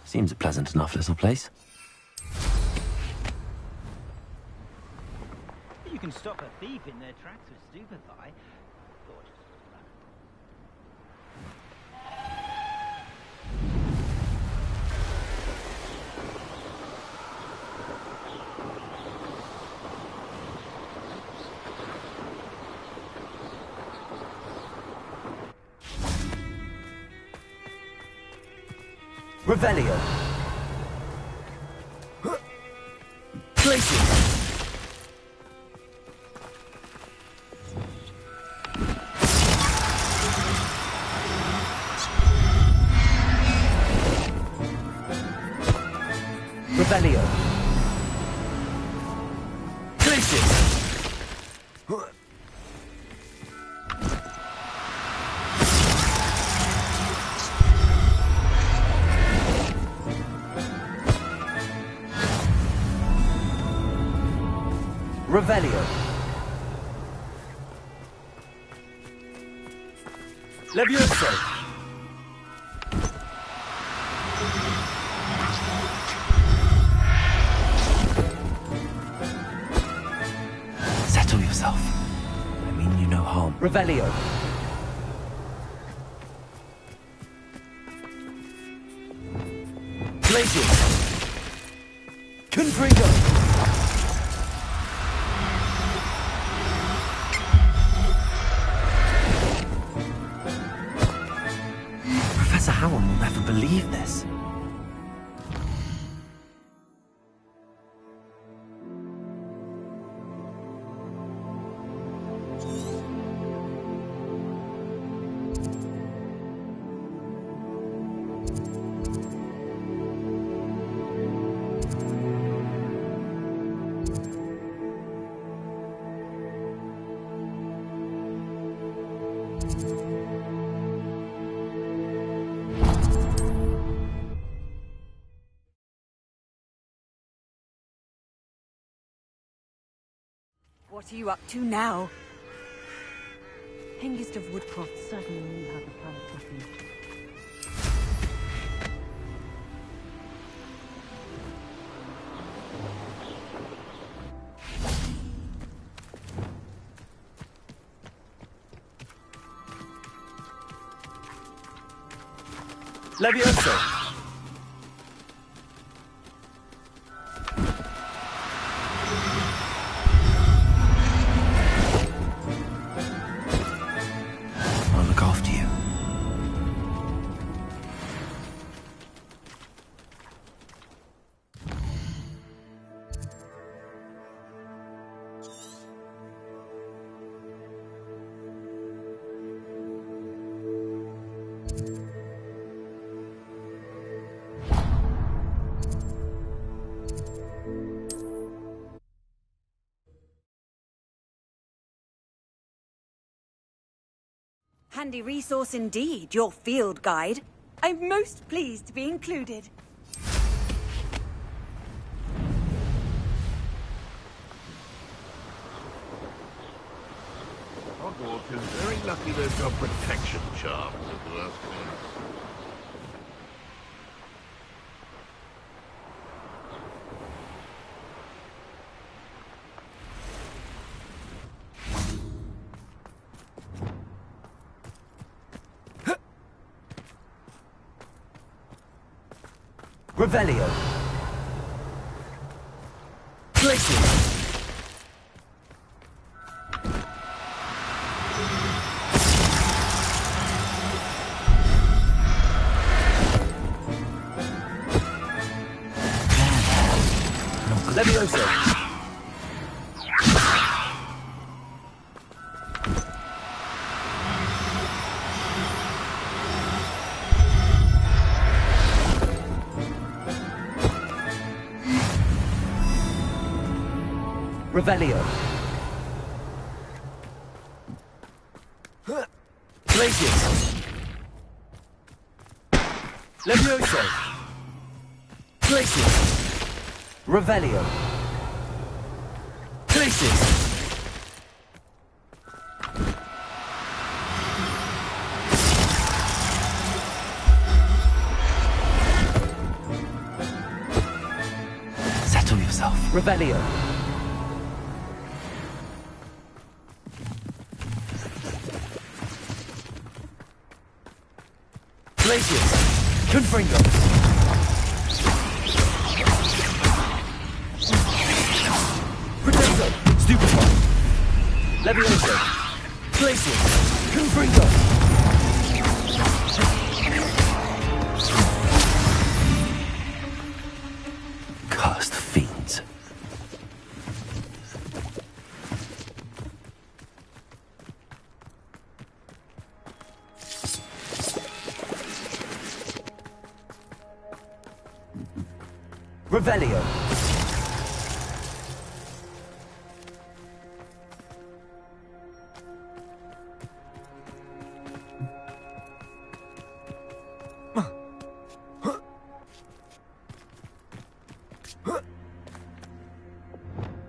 Seems a pleasant enough little place. You can stop a thief in their tracks with stupefy. Gorgeous. Revelio. Places. Revelio. Places. Revelio. Levioso. Settle yourself. I mean you no harm. Revelio. Glacius. Confringo. Professor Howell will never believe this. What are you up to now? Hengist of Woodcroft certainly knew how the planet would be. Levioso. I'll look after you. Handy resource indeed, your field guide. I'm most pleased to be included. Hogwarts is very lucky they've got protection charms, if you ask me. Revelio. Glacius. Levioso. Revelio. Glacius. Levioso. Glacius. Revelio. Glacius. Settle yourself. Revelio. Glacius. Confringo. Protecto. Stupefy. Levioso. Glacius. Confringo. Cursed fiends. Revelio.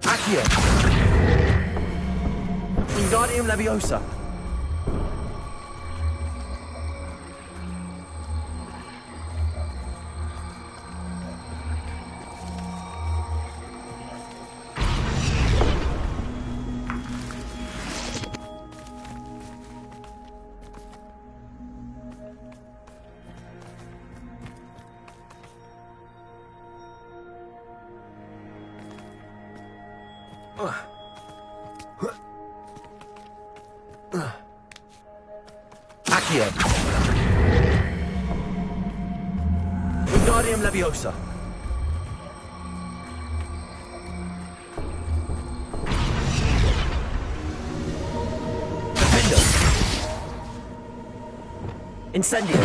Accio. Wingardium Leviosa. Accio. Wingardium Leviosa. Defender. Incendio.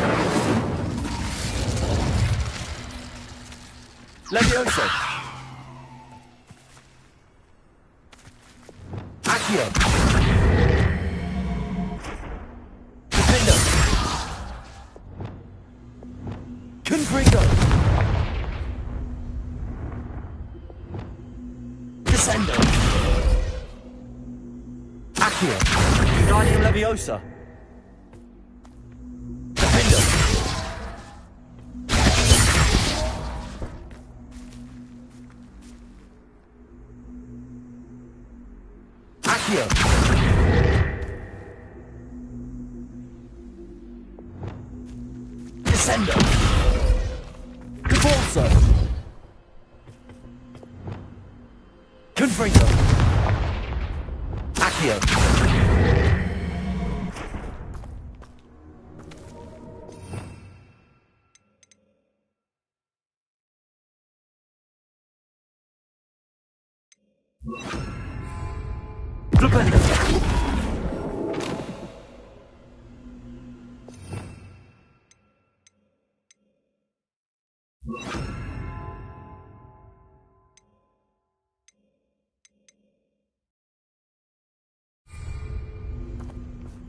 Leviosa. Accio. Defender. Confringo. Descendo. Accio. Wingardium Leviosa. Defender. Accio. Descendo. Convulso. Confringo. Accio. Flipendo.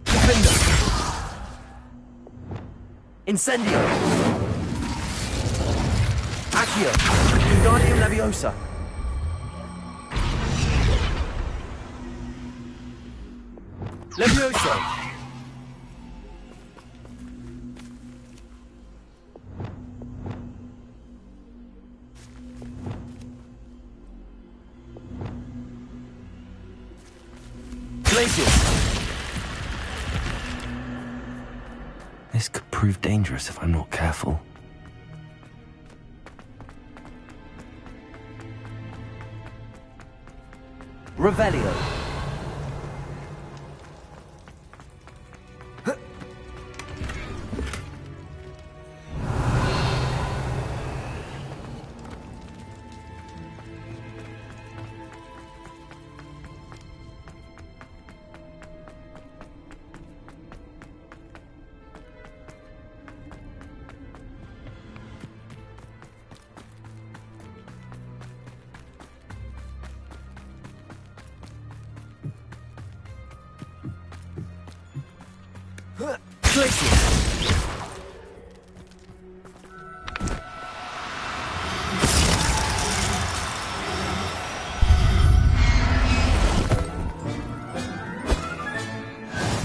Defender. Incendio. Accio. Wingardium Leviosa. Leviosa. Glacius. This could prove dangerous if I'm not careful. Revelio.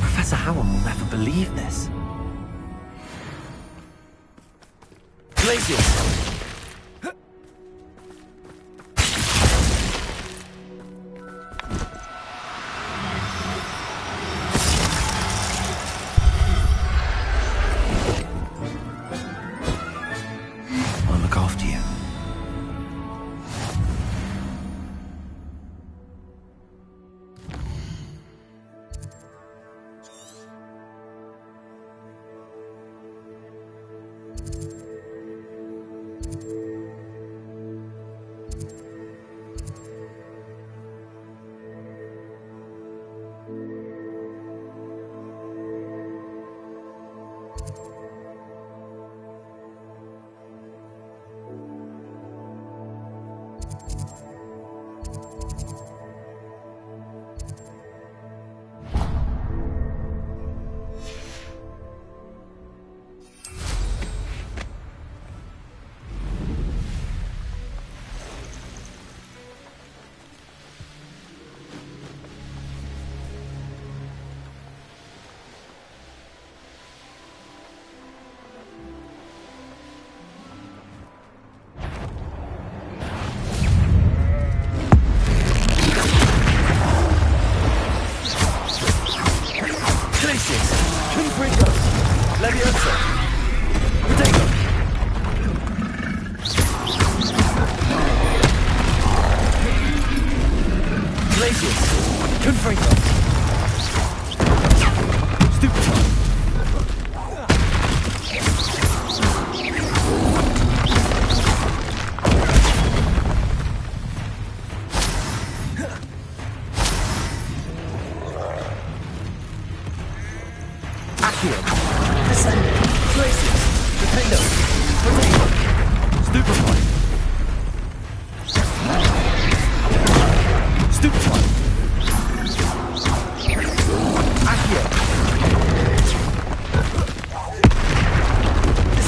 Professor Howard will never believe this. Glacius. I'll look after you.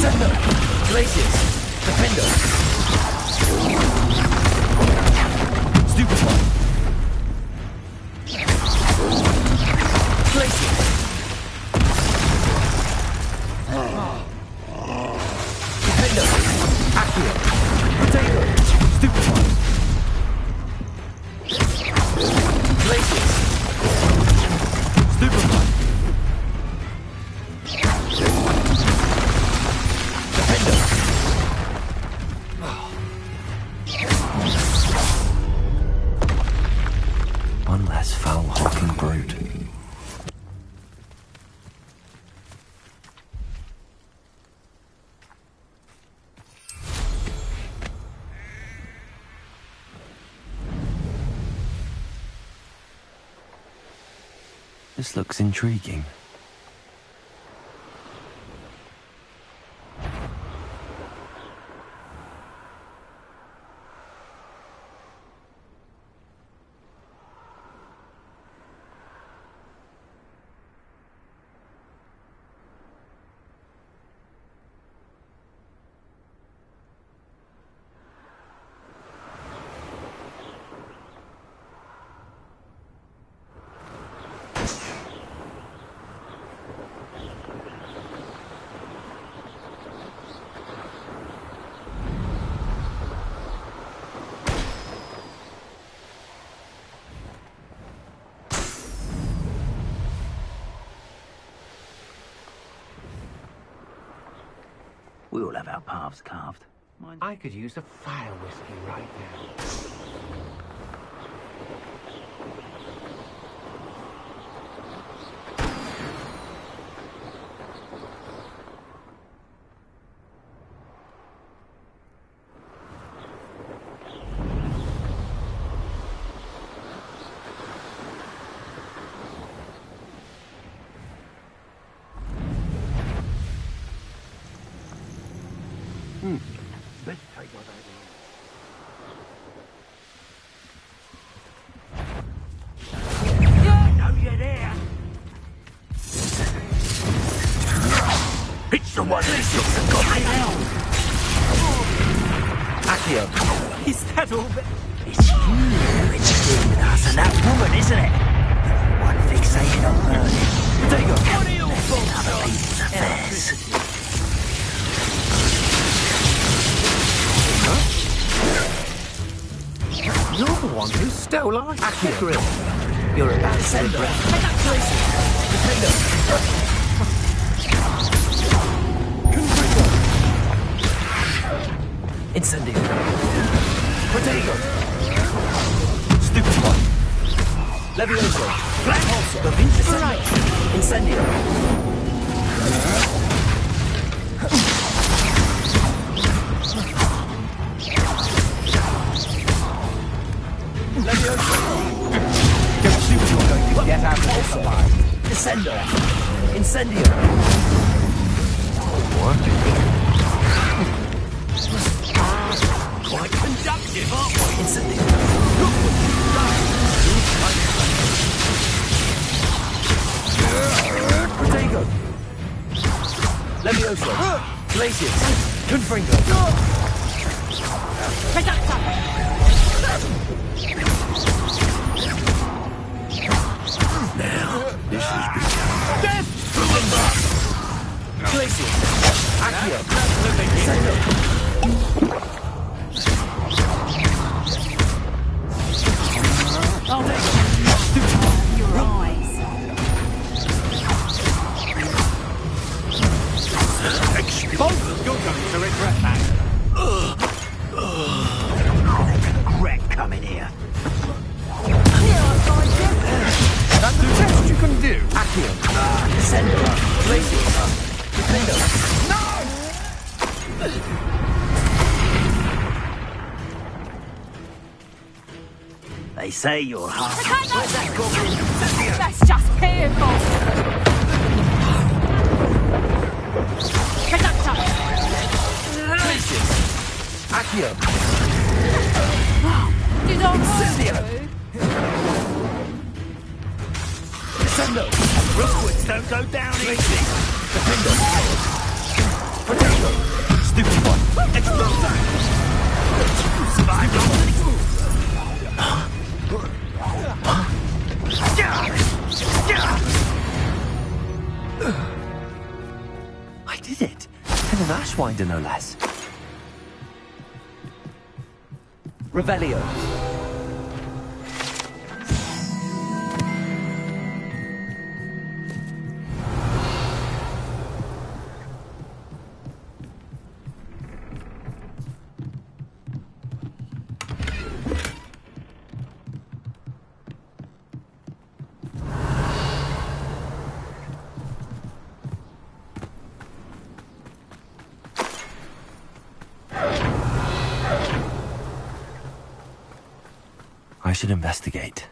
Descendo! Glacius! Defender! Stupefy! Glacius! Defender! Accio! Potato! Stupefy! Glacius! Stupefy! One less foul-hawking brute. This looks intriguing. We all have our paths carved. I could use a fire whiskey right now. Let's take what I know you're there. It's the one that took the goblin out. Accio! Is that all? It's you it's dealing with us and that woman, isn't it? One fixated on learning. Potato! What are your Other people's affairs. You're the one who stole our Accio! You're about to celebrate. Incendio! Potato! Stupid one! Levioso! Black Pulsar! The Vinci right! Incendio! Levioso! Don't shoot, you're going to get out of this alive! Descendo! Incendio! What? Quite conductive, aren't we? Incendio! Protego! Levioso! Glacius! Confringo! Now, this has become death to the mark. Glacius! Accio! Descendo! Oh, your eyes. Expose! You're going to regret that. regret coming here. That's the best you can do! Accio! Descendo! Glacius! Defendo! No! They say you're half. Where's that goblin? That's just fearful. Glacius! Accio! Did I Incendio! Descendo! Rookwoods don't go down easy. Defendo! Potato! Even an Ashwinder, no less. Revelio. I should investigate.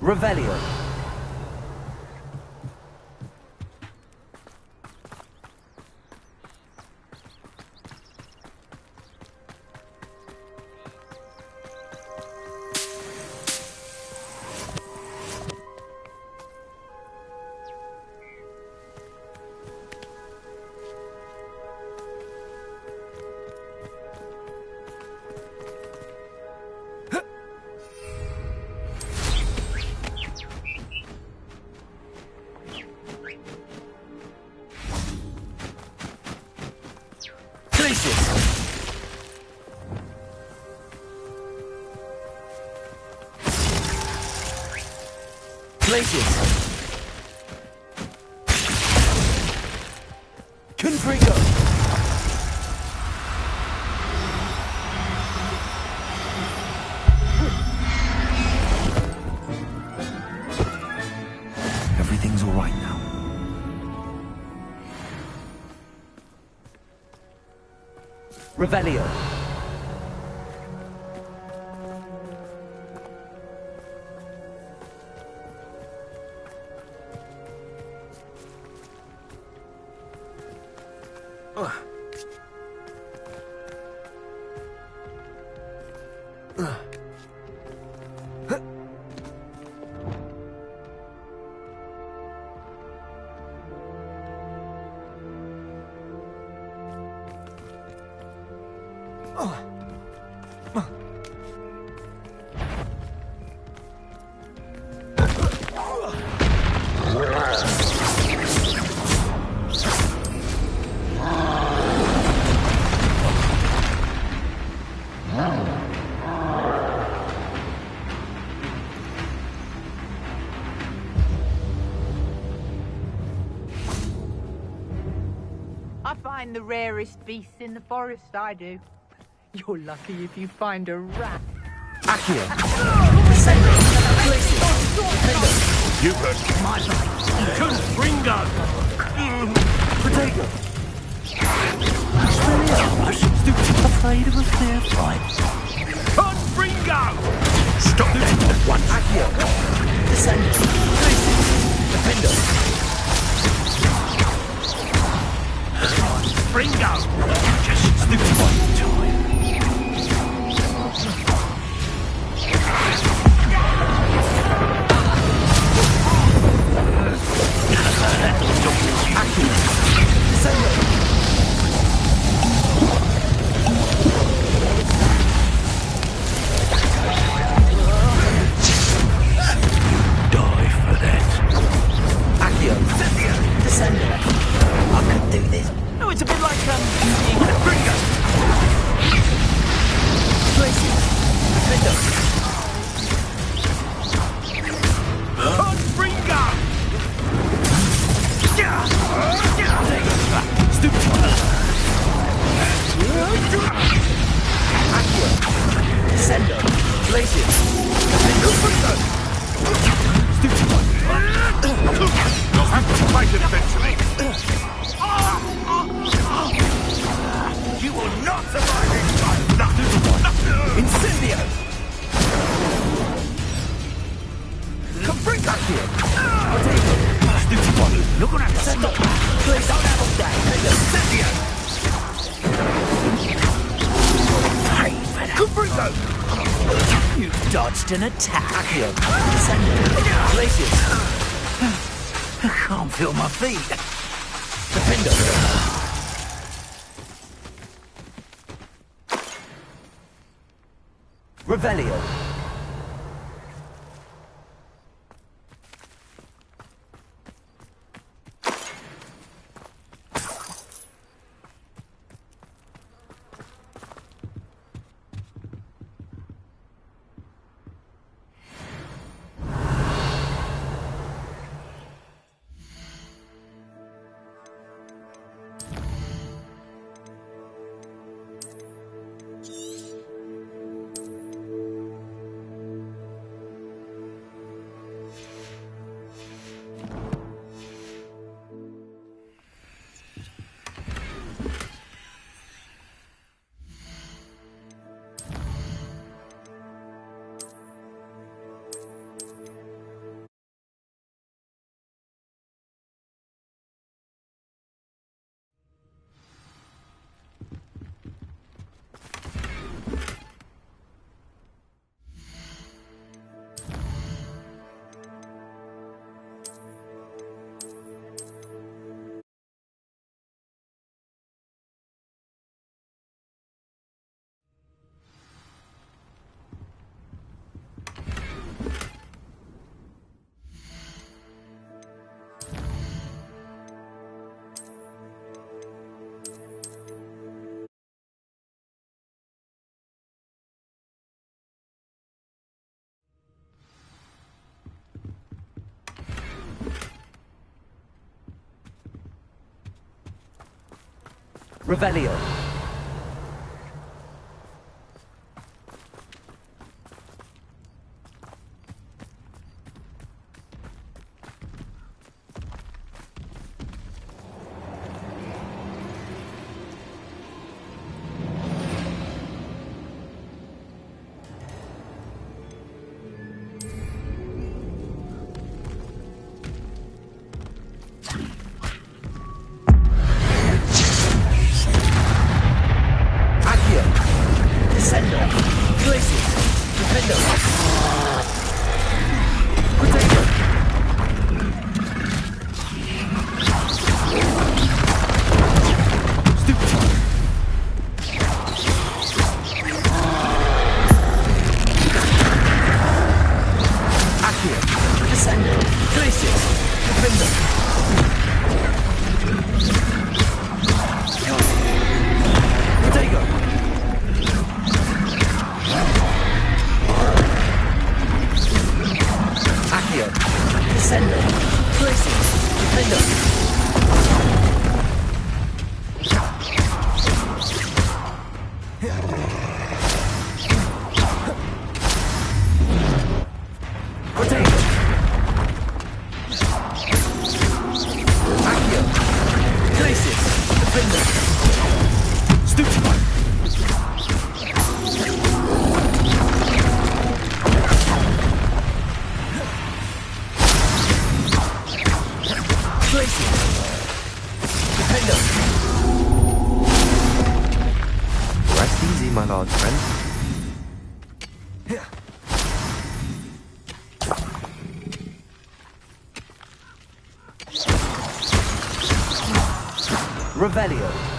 Revelio. Confrigo! Everything's all right now. Revelio. I find the rarest beasts in the forest, I do. You're lucky if you find a rat. Accio. You've heard my Confringo! Potato. Afraid of a fair fight. Confringo! Stop that at once. Accio. Descendo. Defendo. Confringo! Just stupefy time. Die for that. Accio. Descendo. I could do this. No, it's a bit like, Confringo. Places. Defendo. Confringo! Stupid. Accio. Descendo. Places. Confringo. Stupid. You'll have to fight it eventually. You will not survive this fight! Incendio. Confringo. Accio. Potato. Stupid one. You're gonna have to stop that! Please don't have all day. Confringo! You dodged an attack. Accio. Places. I can't feel my feet. Defendo. Revelio. Revelio. Revelio.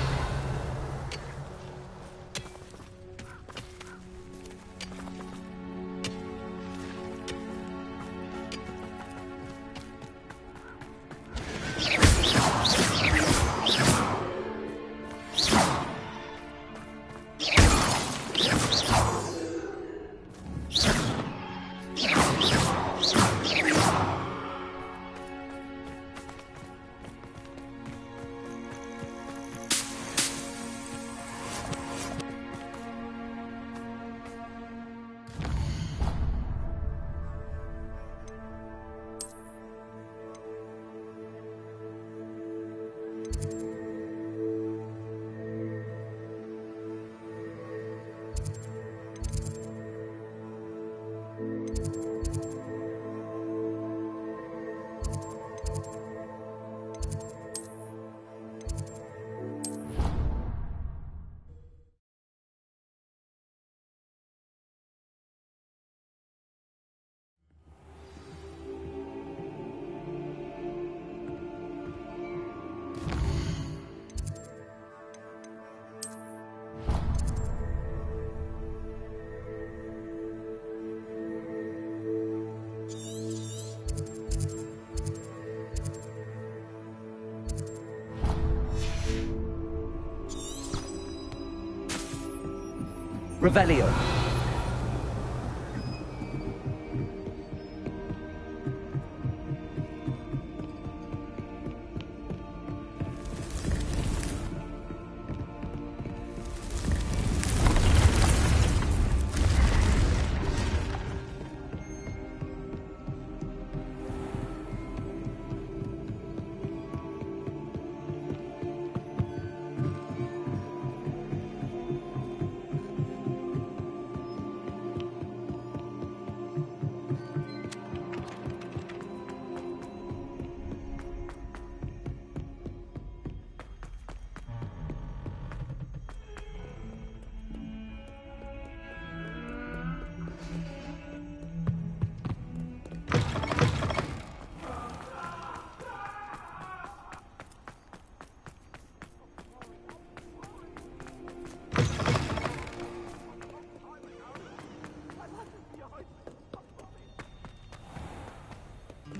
Revelio.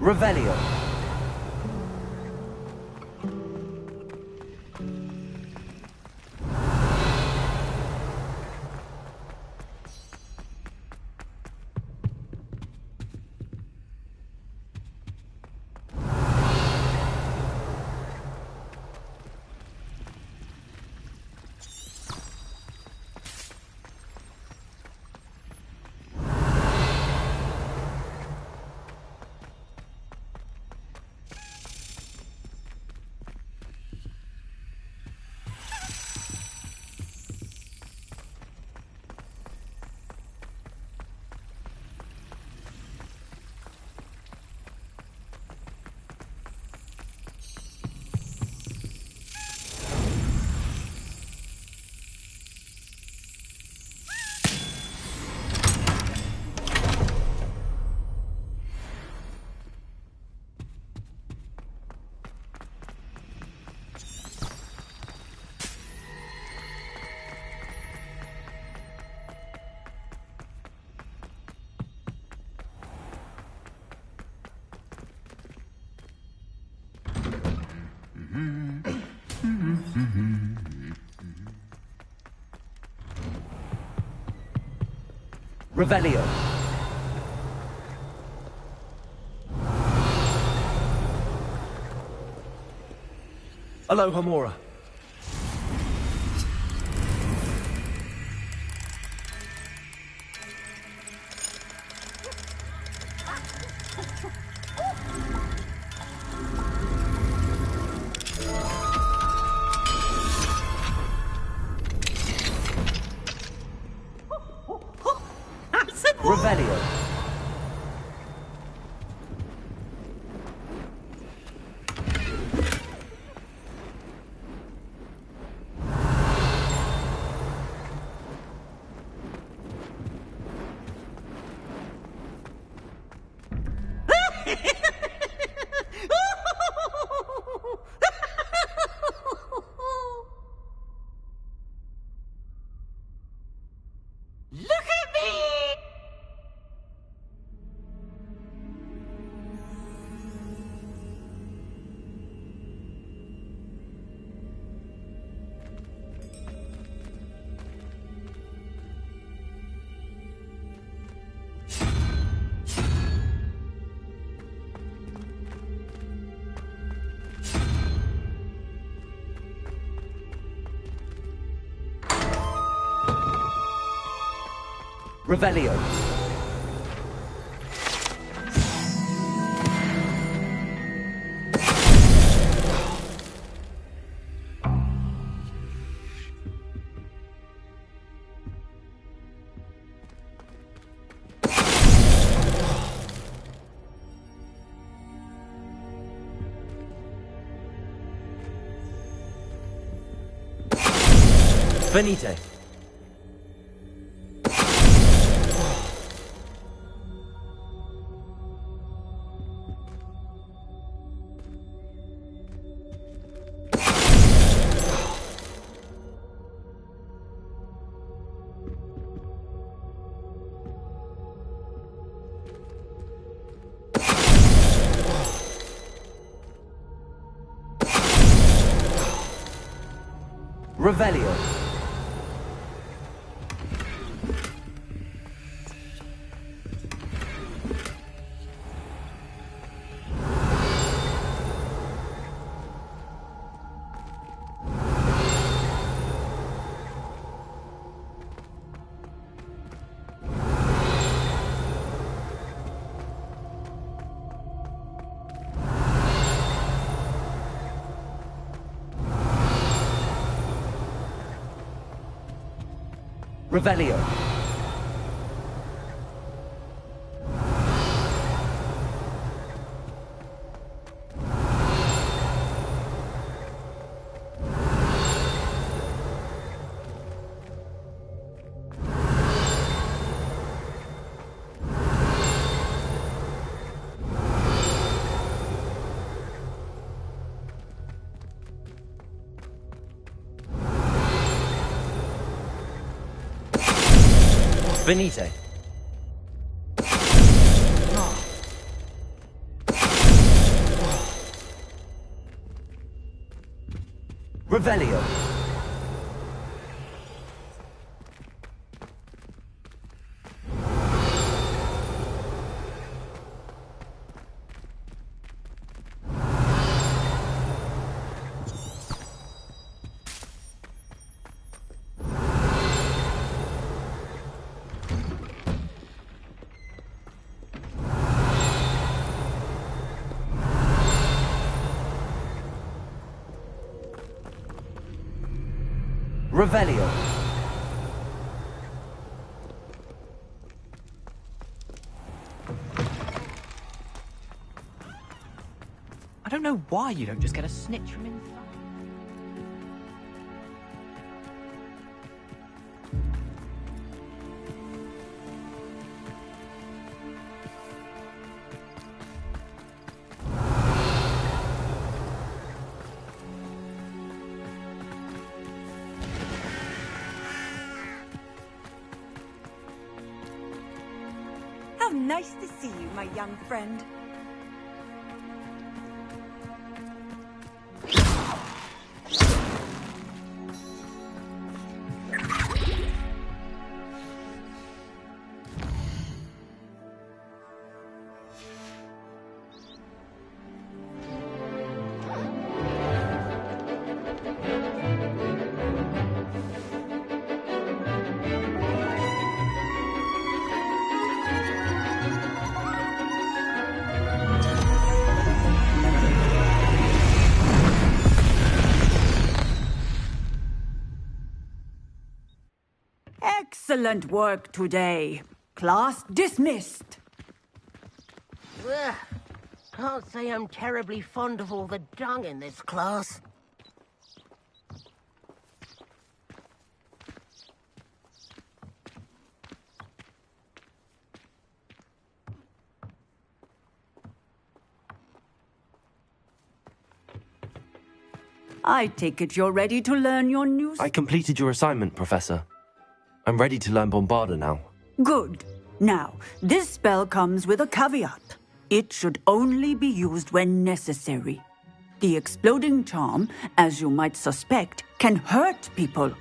Revelio. Revelio. Aloha Mora. Revelio. Revelio. Venite. Revelio. Revelio. Venite. Revelio. Revelio. I don't know why you don't just get a snitch from inside. How nice to see you, my young friend. Excellent work today. Class dismissed. Ugh. Can't say I'm terribly fond of all the dung in this class. I take it you're ready to learn your new... I completed your assignment, Professor. I'm ready to learn Bombarda now. Good. Now, this spell comes with a caveat. It should only be used when necessary. The exploding charm, as you might suspect, can hurt people.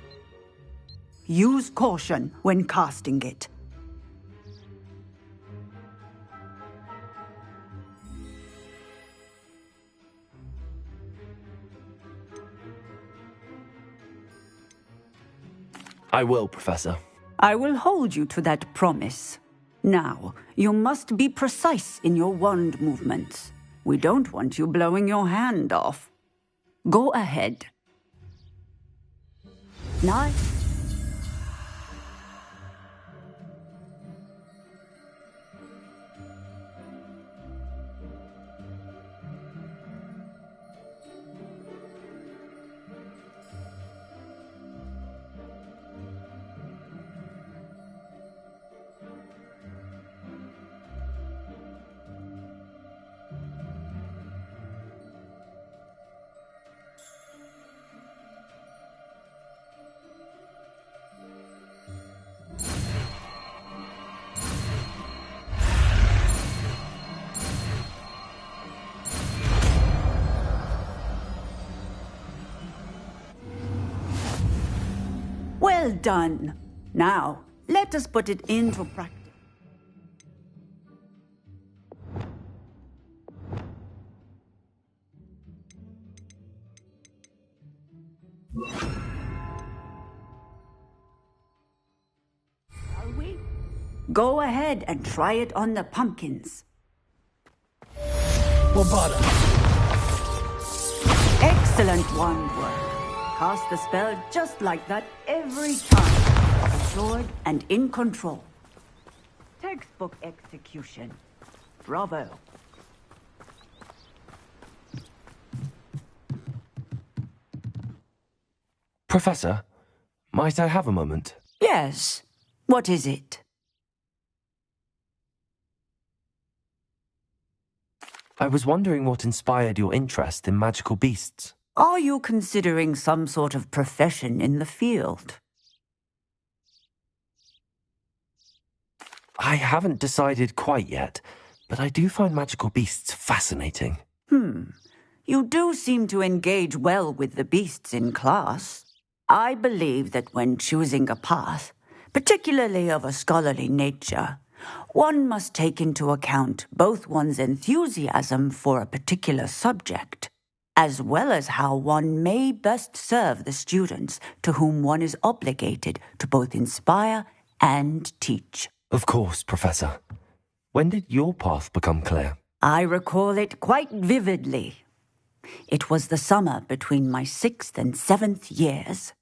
Use caution when casting it. I will, Professor. I will hold you to that promise. Now, you must be precise in your wand movements. We don't want you blowing your hand off. Go ahead. Nice. Well done. Now, let us put it into practice. Shall we? Go ahead and try it on the pumpkins. Bombarda. Excellent wand work. Cast the spell just like that every time. Assured and in control. Textbook execution. Bravo. Professor, might I have a moment? Yes. What is it? I was wondering what inspired your interest in magical beasts. Are you considering some sort of profession in the field? I haven't decided quite yet, but I do find magical beasts fascinating. You do seem to engage well with the beasts in class. I believe that when choosing a path, particularly of a scholarly nature, one must take into account both one's enthusiasm for a particular subject, as well as how one may best serve the students to whom one is obligated to both inspire and teach. Of course, Professor. When did your path become clear? I recall it quite vividly. It was the summer between my 6th and 7th years.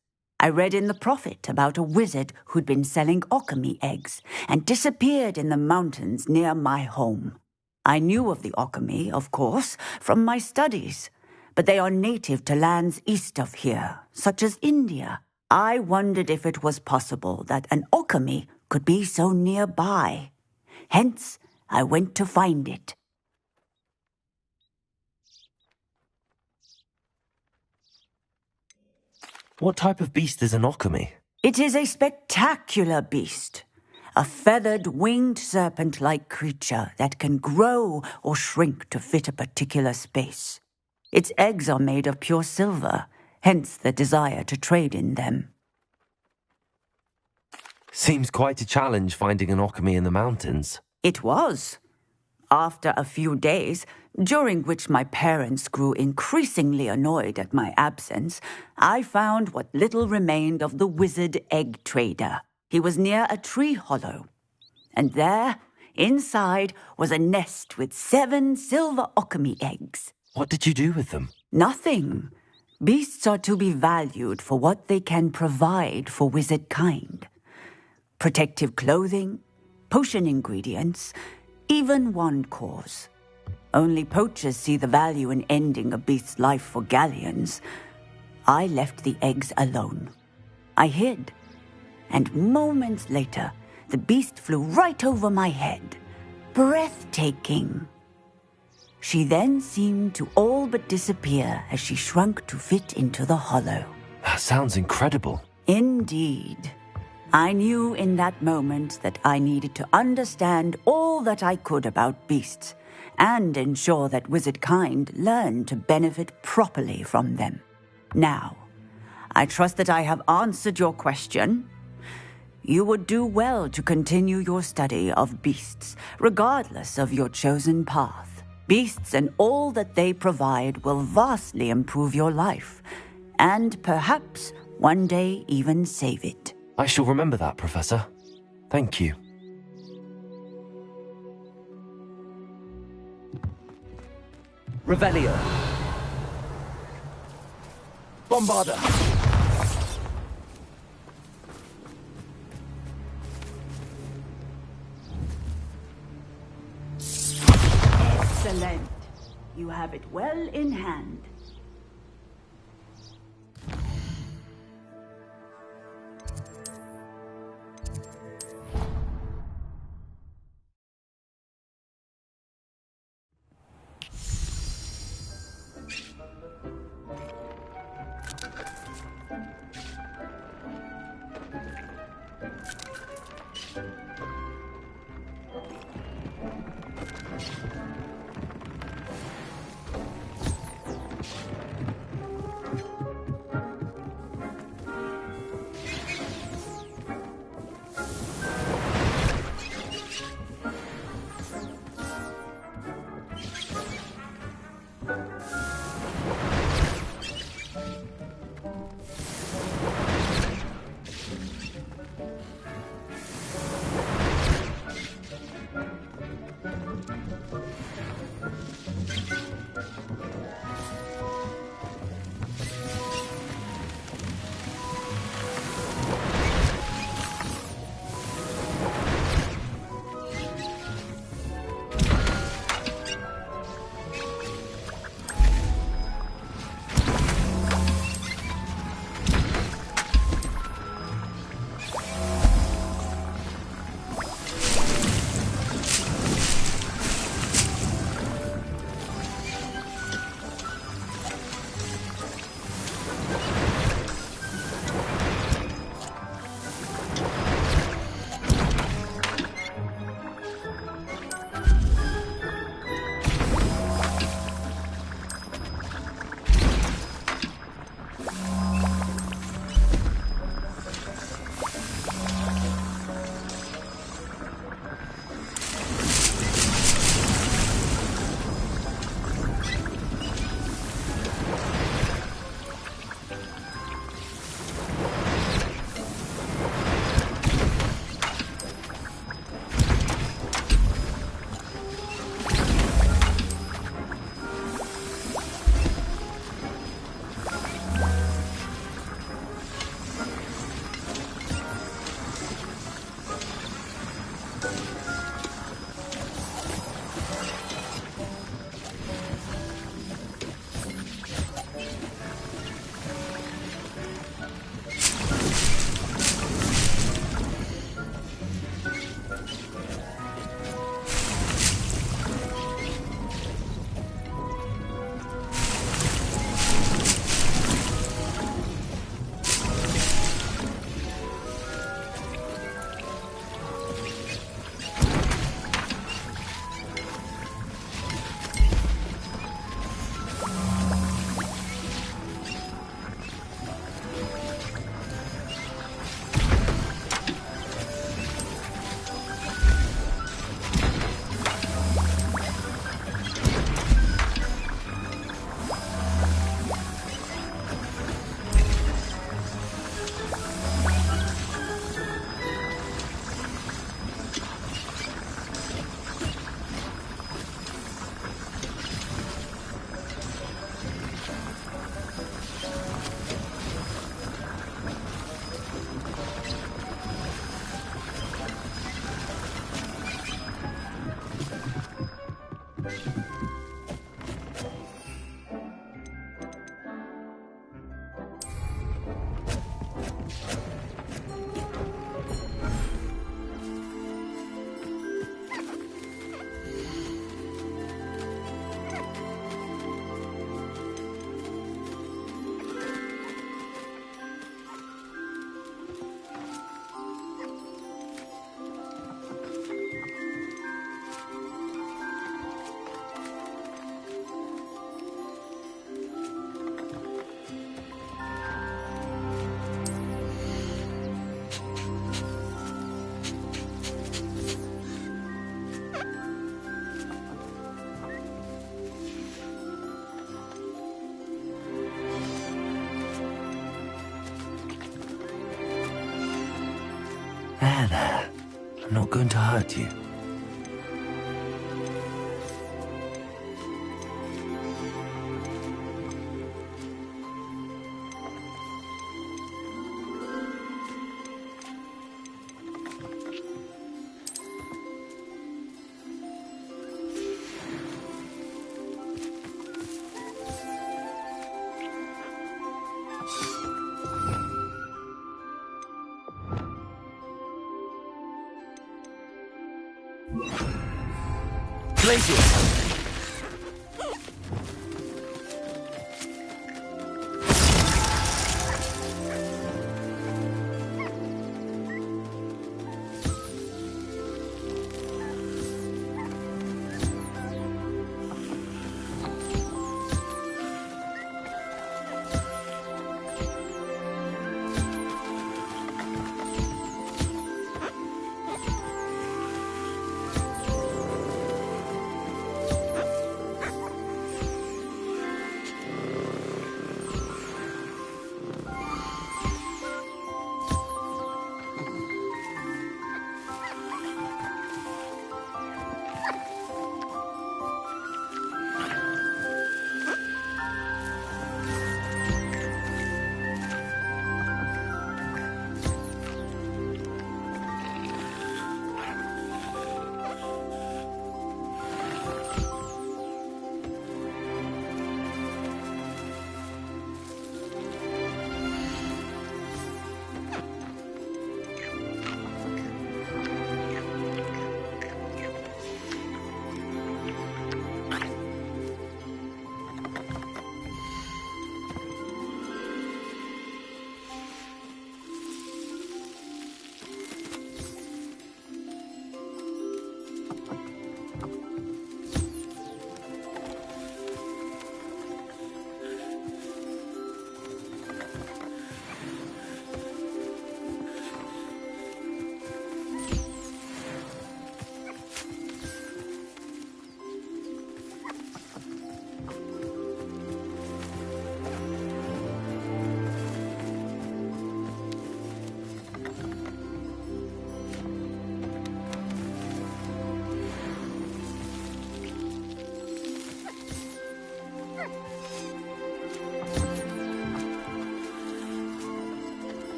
I read in the Prophet about a wizard who'd been selling alchemy eggs and disappeared in the mountains near my home. I knew of the alchemy, of course, from my studies, but they are native to lands east of here, such as India. I wondered if it was possible that an alchemy could be so nearby. Hence, I went to find it. What type of beast is an alchemy? It is a spectacular beast. A feathered, winged serpent-like creature that can grow or shrink to fit a particular space. Its eggs are made of pure silver, hence the desire to trade in them. Seems quite a challenge finding an alchemy in the mountains. It was. After a few days, during which my parents grew increasingly annoyed at my absence, I found what little remained of the wizard egg trader. He was near a tree hollow, and there, inside, was a nest with 7 silver alchemy eggs. What did you do with them? Nothing. Beasts are to be valued for what they can provide for wizard kind. Protective clothing, potion ingredients, even wand cores. Only poachers see the value in ending a beast's life for galleons. I left the eggs alone. I hid, and moments later, the beast flew right over my head. Breathtaking. She then seemed to all but disappear as she shrunk to fit into the hollow. That sounds incredible. Indeed. I knew in that moment that I needed to understand all that I could about beasts and ensure that wizard kind learned to benefit properly from them. Now, I trust that I have answered your question. You would do well to continue your study of beasts, regardless of your chosen path. Beasts and all that they provide will vastly improve your life, and perhaps one day even save it. I shall remember that, Professor. Thank you. Revelio. Bombarda. Excellent. You have it well in hand. I'm not going to hurt you. Places.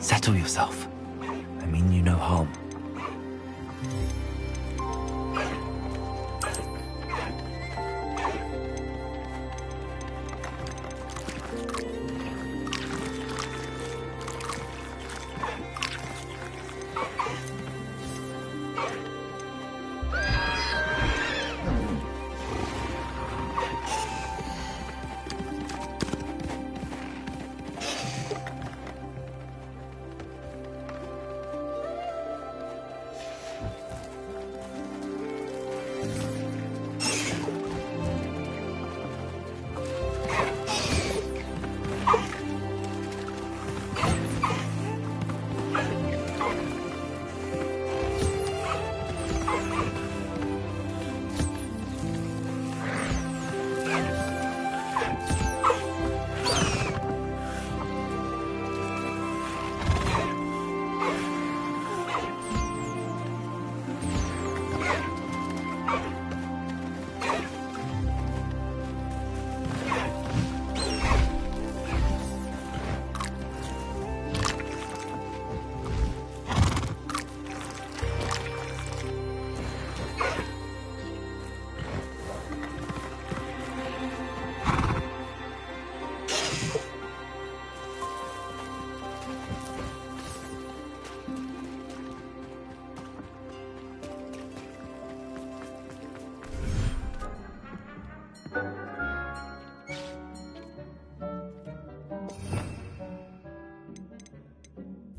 Settle yourself. I mean you no harm.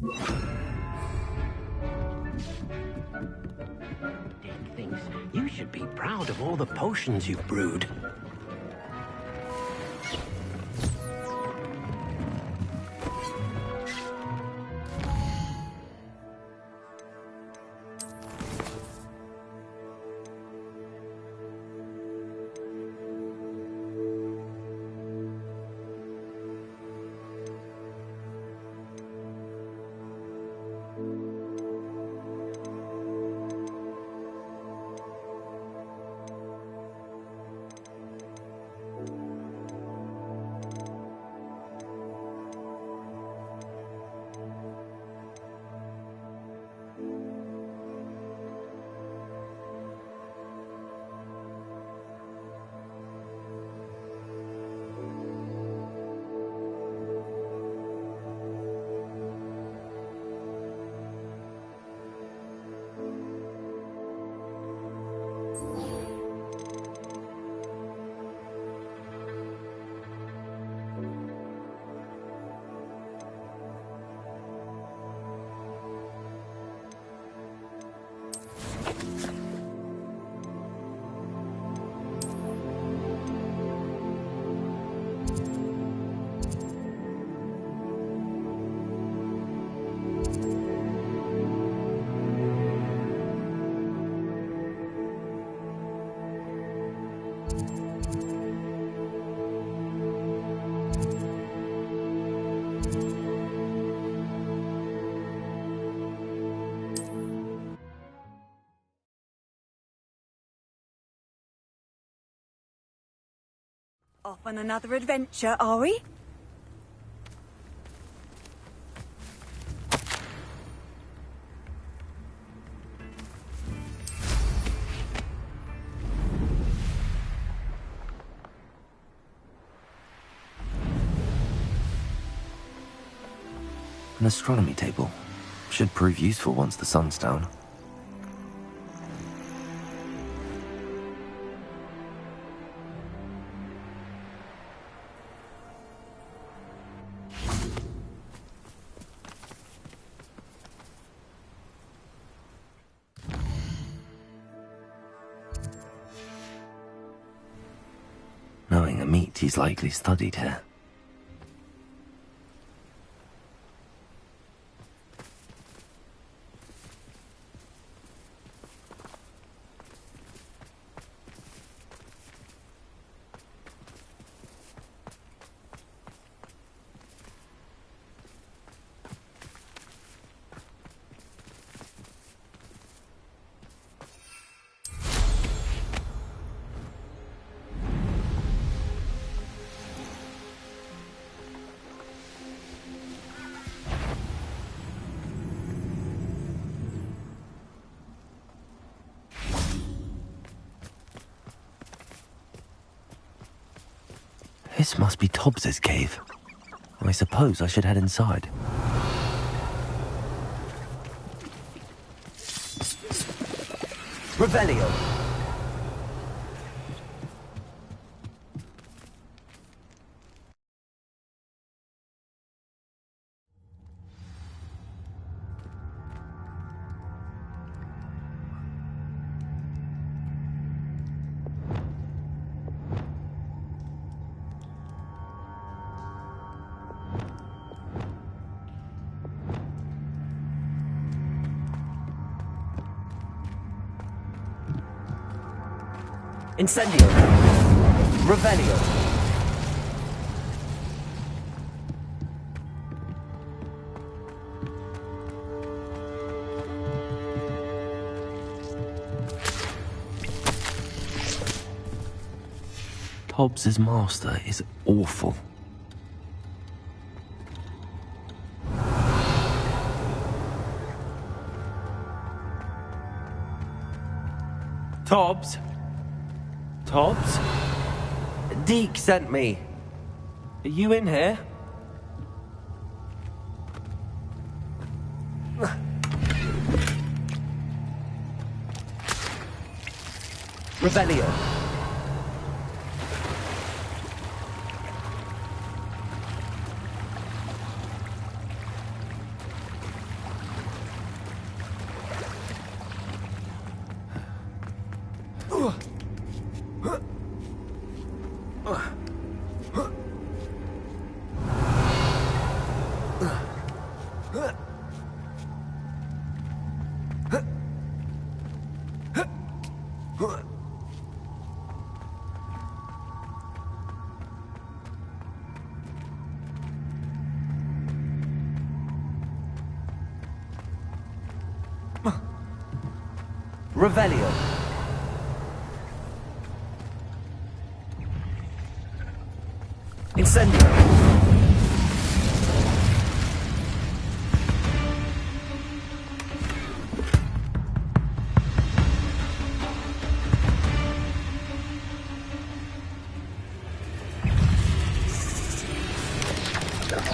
Dick thinks you should be proud of all the potions you've brewed. Off on another adventure, are we? An astronomy table. Should prove useful once the sun's down. Knowing a meat, he's likely studied here. This must be Tobbs's cave. I suppose I should head inside. Revelio. Incendio. Revelio. Tobbs's master is awful. Tobbs? Tobbs? Deke sent me. Are you in here? Revelio. Revelio. Incendio.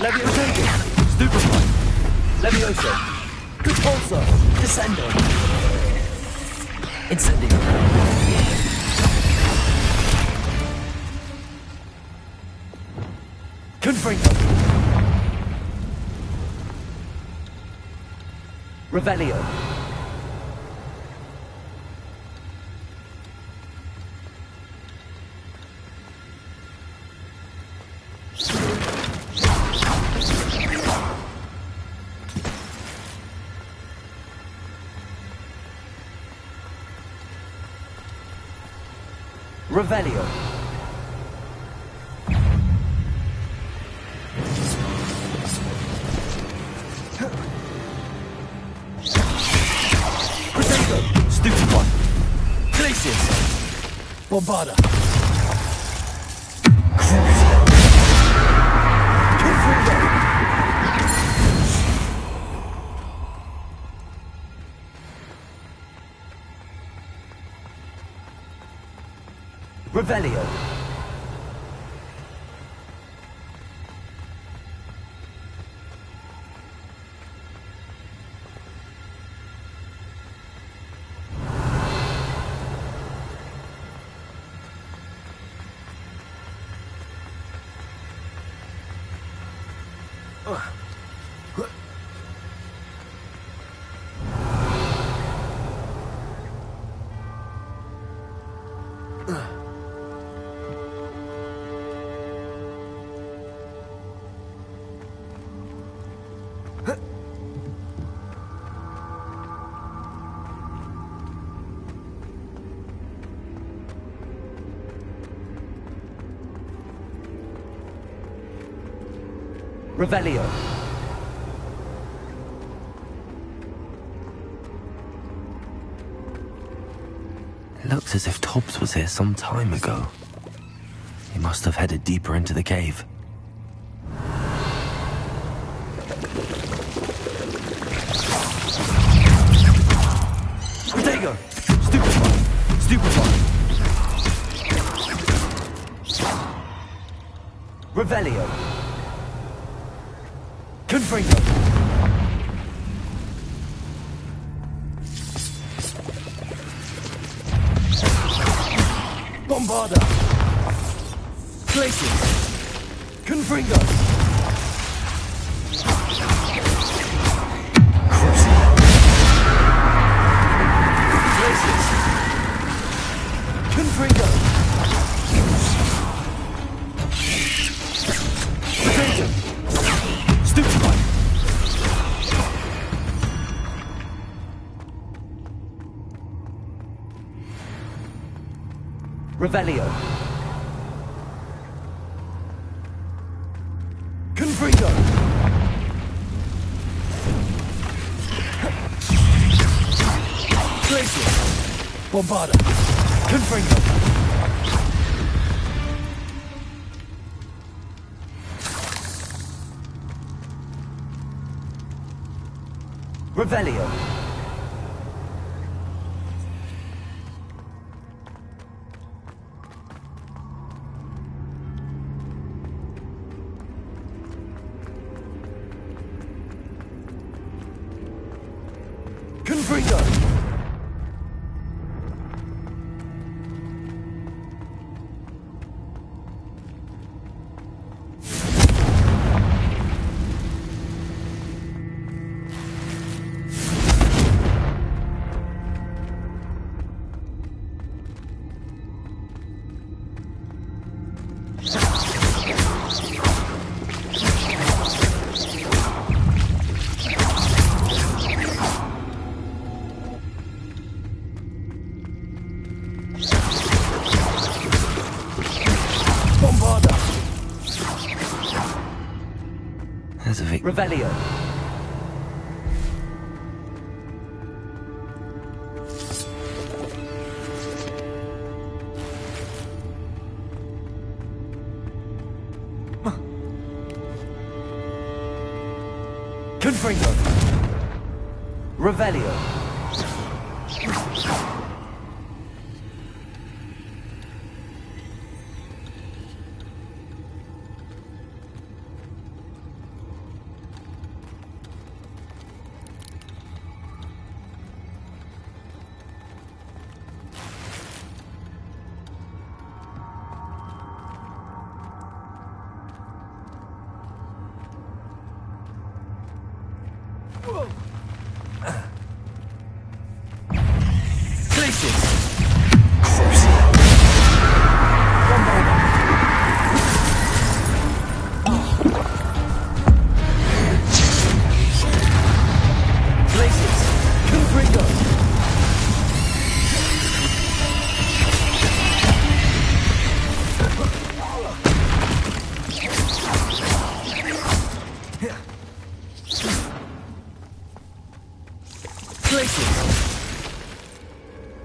Levioso. Stupefy. Levioso. Repulsor. Descendo. Incendio. Confringo. Revelio. Revelio. Crusader. Stupefy. Glacius. Bombarda. Confringo. Revelio. Revelio. It looks as if Tobbs was here some time ago. He must have headed deeper into the cave. Protego! Stupefy! Stupefy! Revelio! Confringo! Bombarda! Glacius! Confringo! Glacius! Confringo! Potato! Stupefy! Revelio. Confringo. Glacius. Bombarda. Confringo. Revelio. Confringo! There's a Revelio. Confringo. Revelio.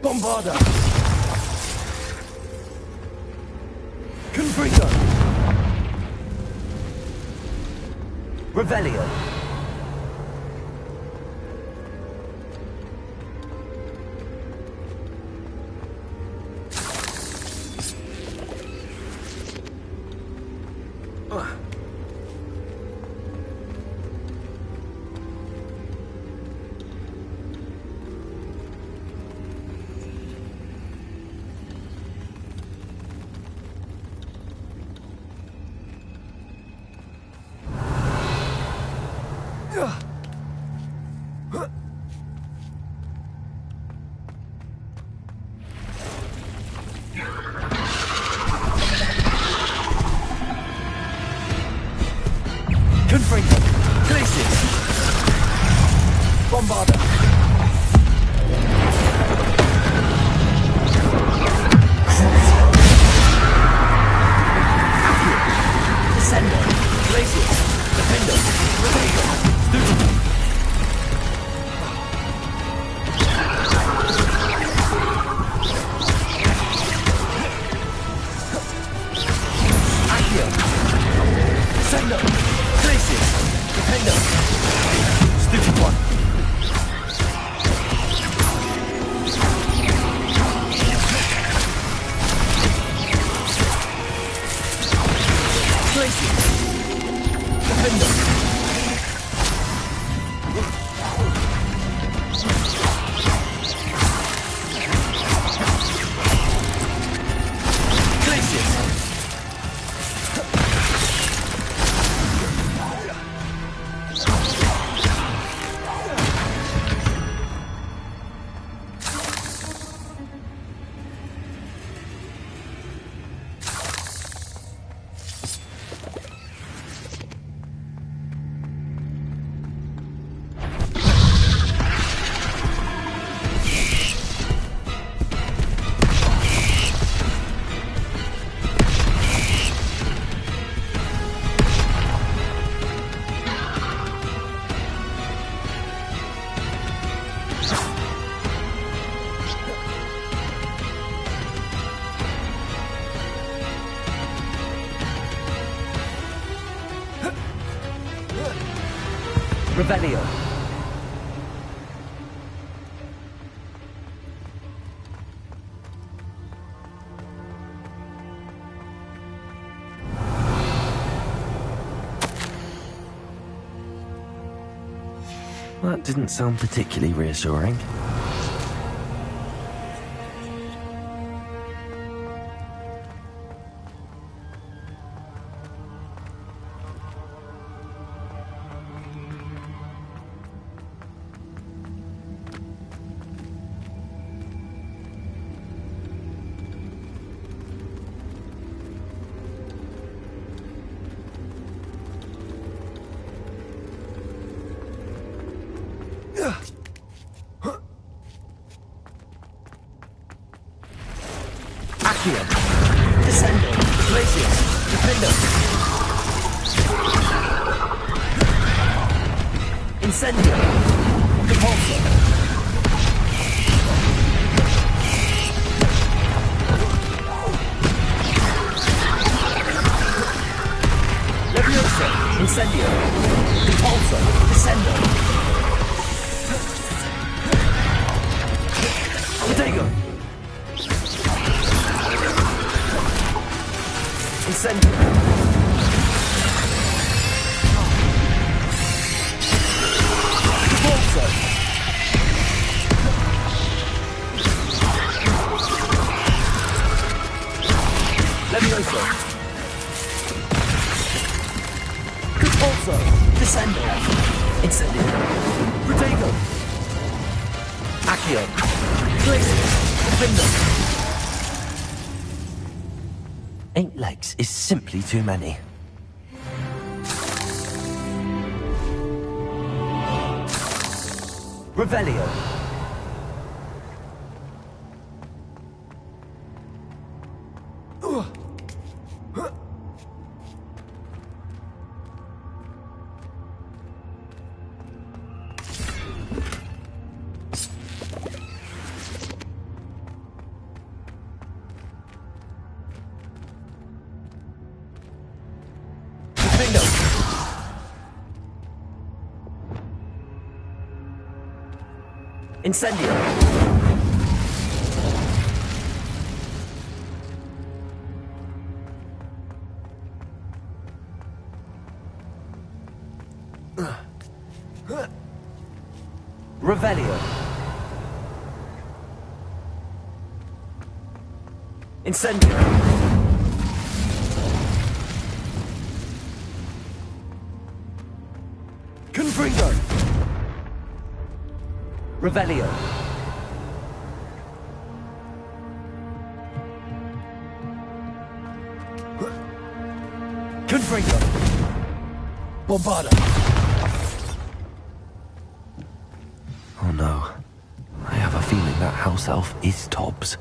Bombarda! Confringo! Revelio! Confringo! Glacius! Bombarda! Descendo! Glacius! Defendo! Revelio! Stupid! Accio! Descendo! Glacius! Defendo! Stupid one! Glacius! Defendo! Glacius! Revelio! That didn't sound particularly reassuring. Accio! Descendo! Glacius! Defendo! Incendio! Repulsor! Levioso! Incendio. Repulsor. Descendo. Protego. Incendio. Repulsor. Levioso. Repulsor. Descendo. Incendio. Protego. Accio. Glacius. Defender. 8 legs is simply too many. Revelio. Incendio. Revelio. Incendio. Confringo. Revelio. Confringo. Bombarda. Oh no. I have a feeling that house elf is Tobbs.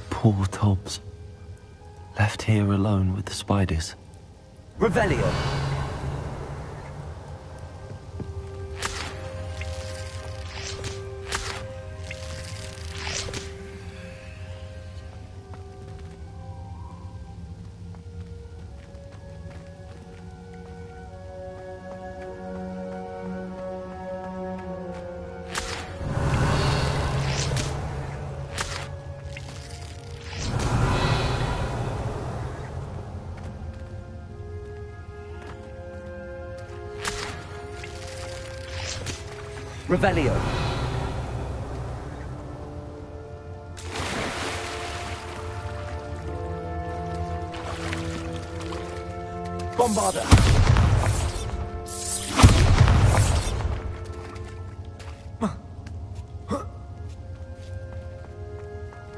Poor Tobbs. Left here alone with the spiders. Revelio. Revelio. Bombarda.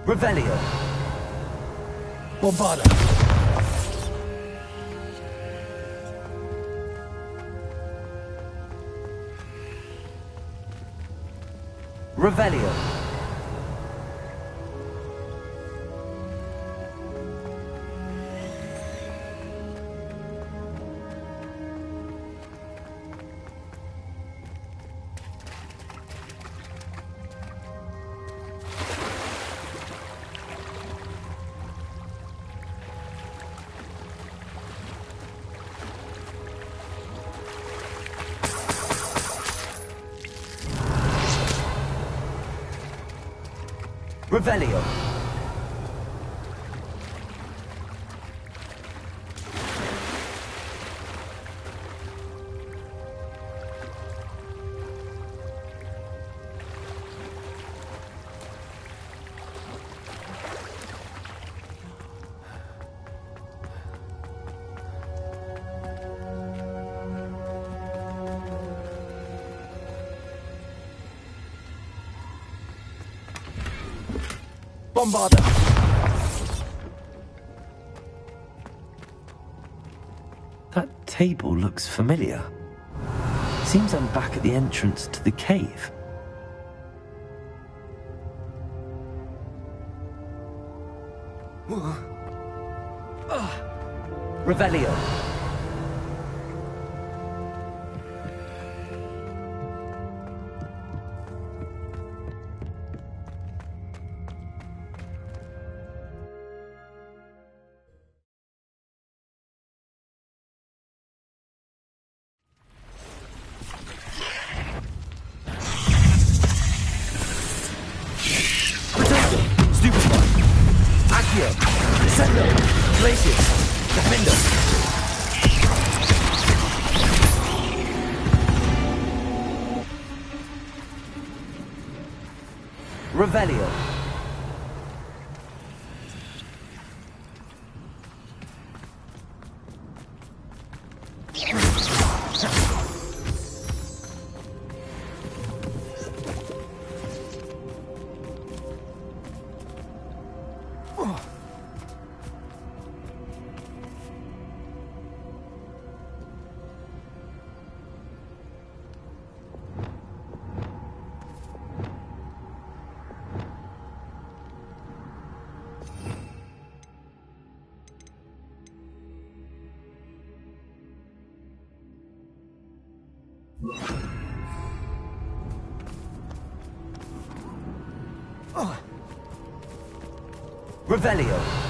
Revelio. Bombarda. Revelio. Revelio. Bombarda. That table looks familiar. Seems I'm back at the entrance to the cave. Revelio. Descendo! Glacius! Defender! Revelio. Revelio.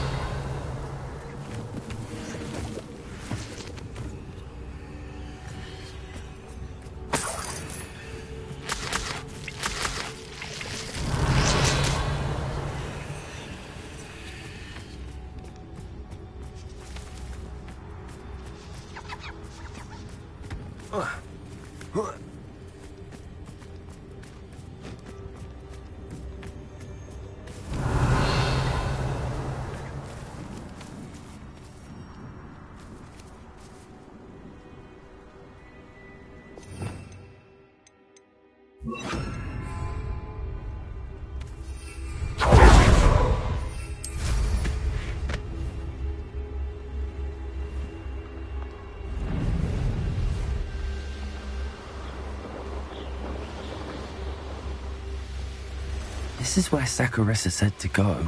This is where Saccharissa said to go.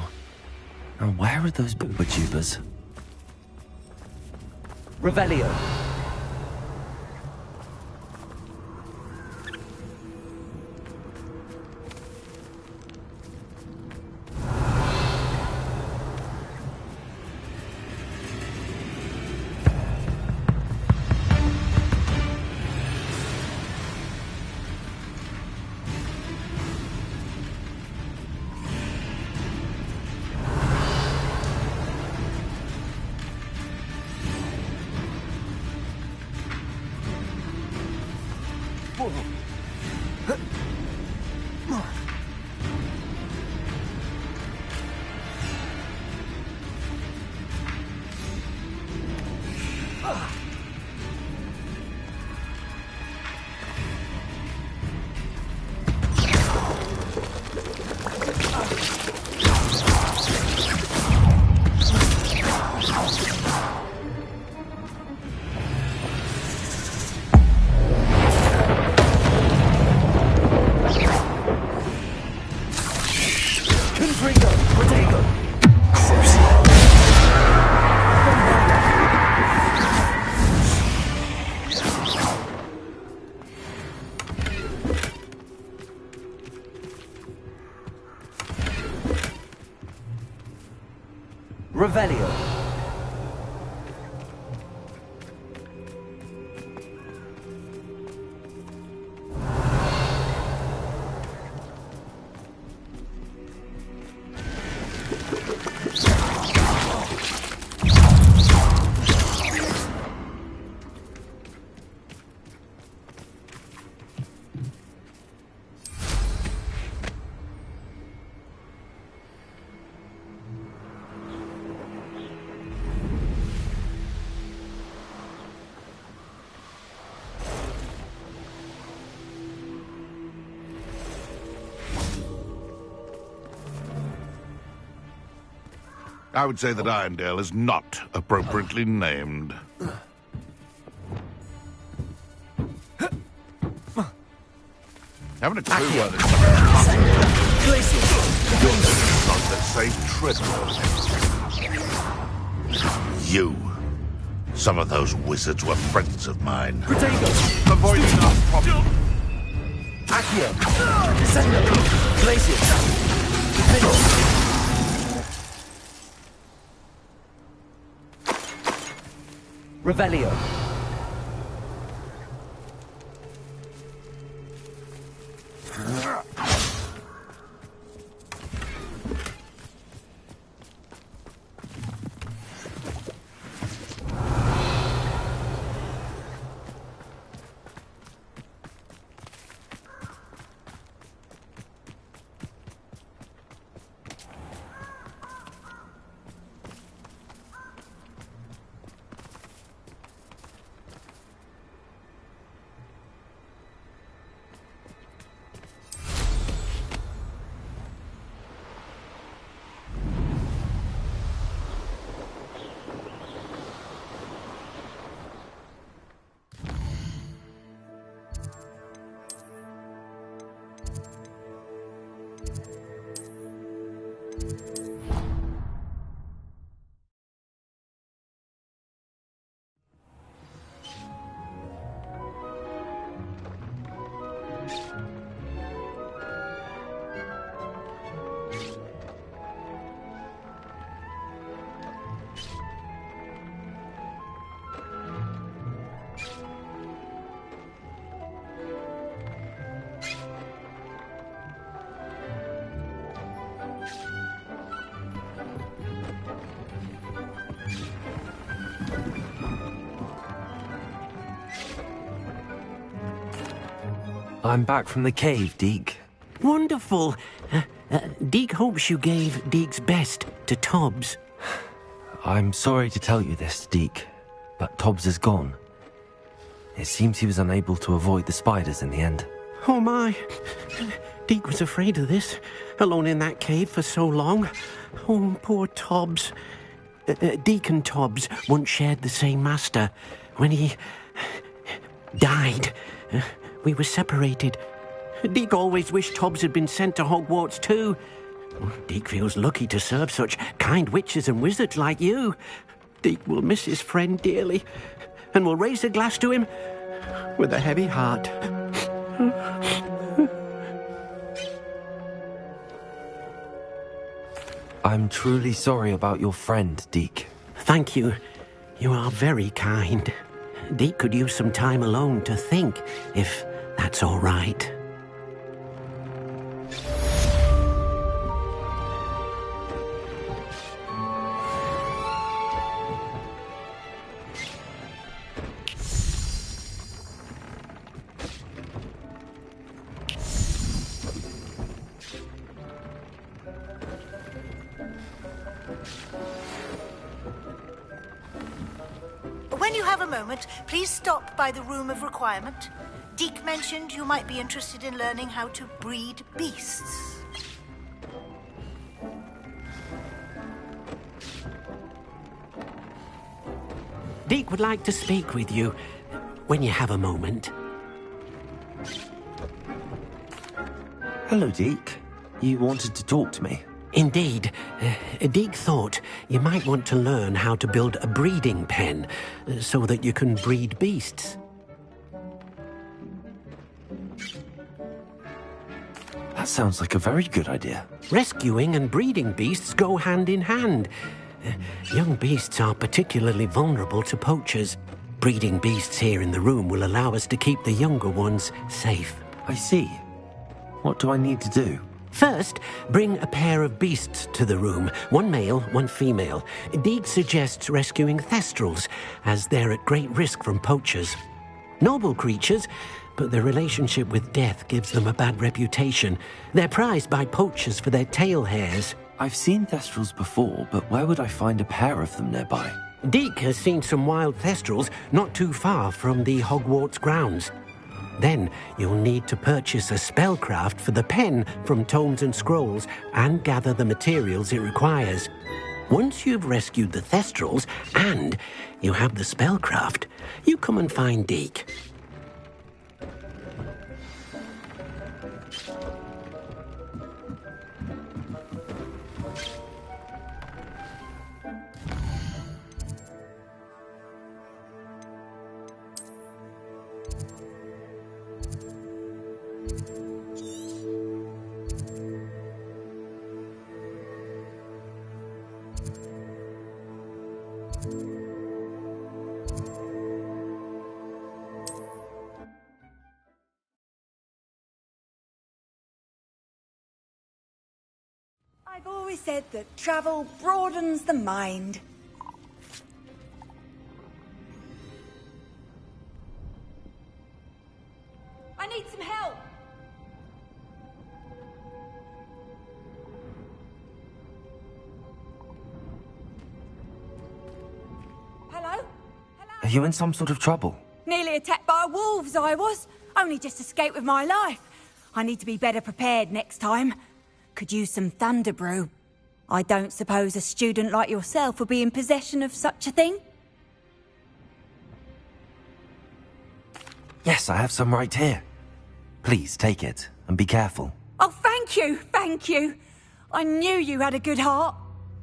Now, where are those booba-tubers? Revelio. Revelio. I would say that Irondale is not appropriately named. Haven't a clue why this not the safe trip. You. Some of those wizards were friends of mine. Avoiding our problem. Accio. Descendo. Glacius. Revelio. I'm back from the cave, Deke. Wonderful. Deke hopes you gave Deke's best to Tobbs. I'm sorry to tell you this, Deke, but Tobbs is gone. It seems he was unable to avoid the spiders in the end. Oh my. Deke was afraid of this, alone in that cave for so long. Oh, poor Tobbs. Deke and Tobbs once shared the same master. When he died, we were separated. Deke always wished Tobbs had been sent to Hogwarts too. Deke feels lucky to serve such kind witches and wizards like you. Deke will miss his friend dearly, and will raise a glass to him with a heavy heart. I'm truly sorry about your friend, Deke. Thank you. You are very kind. Deke could use some time alone to think, if that's all right. When you have a moment, please stop by the Room of Requirement. Deke mentioned you might be interested in learning how to breed beasts. Deke would like to speak with you when you have a moment. Hello, Deke. You wanted to talk to me? Indeed. Deke thought you might want to learn how to build a breeding pen so that you can breed beasts. That sounds like a very good idea. Rescuing and breeding beasts go hand in hand. Young beasts are particularly vulnerable to poachers. Breeding beasts here in the room will allow us to keep the younger ones safe. I see. What do I need to do? First, bring a pair of beasts to the room. One male, one female. Deke suggests rescuing thestrals, as they're at great risk from poachers. Noble creatures, but their relationship with death gives them a bad reputation. They're prized by poachers for their tail hairs. I've seen thestrals before, but where would I find a pair of them nearby? Deke has seen some wild thestrals not too far from the Hogwarts grounds. Then you'll need to purchase a spellcraft for the pen from Tomes and Scrolls and gather the materials it requires. Once you've rescued the thestrals and you have the spellcraft, you come and find Deke. I've always said that travel broadens the mind. I need some help. Hello? Are you in some sort of trouble? Nearly attacked by wolves, I was. Only just escaped with my life. I need to be better prepared next time. Could use some thunder brew. I don't suppose a student like yourself would be in possession of such a thing? Yes, I have some right here. Please take it and be careful. Oh, thank you, thank you. I knew you had a good heart.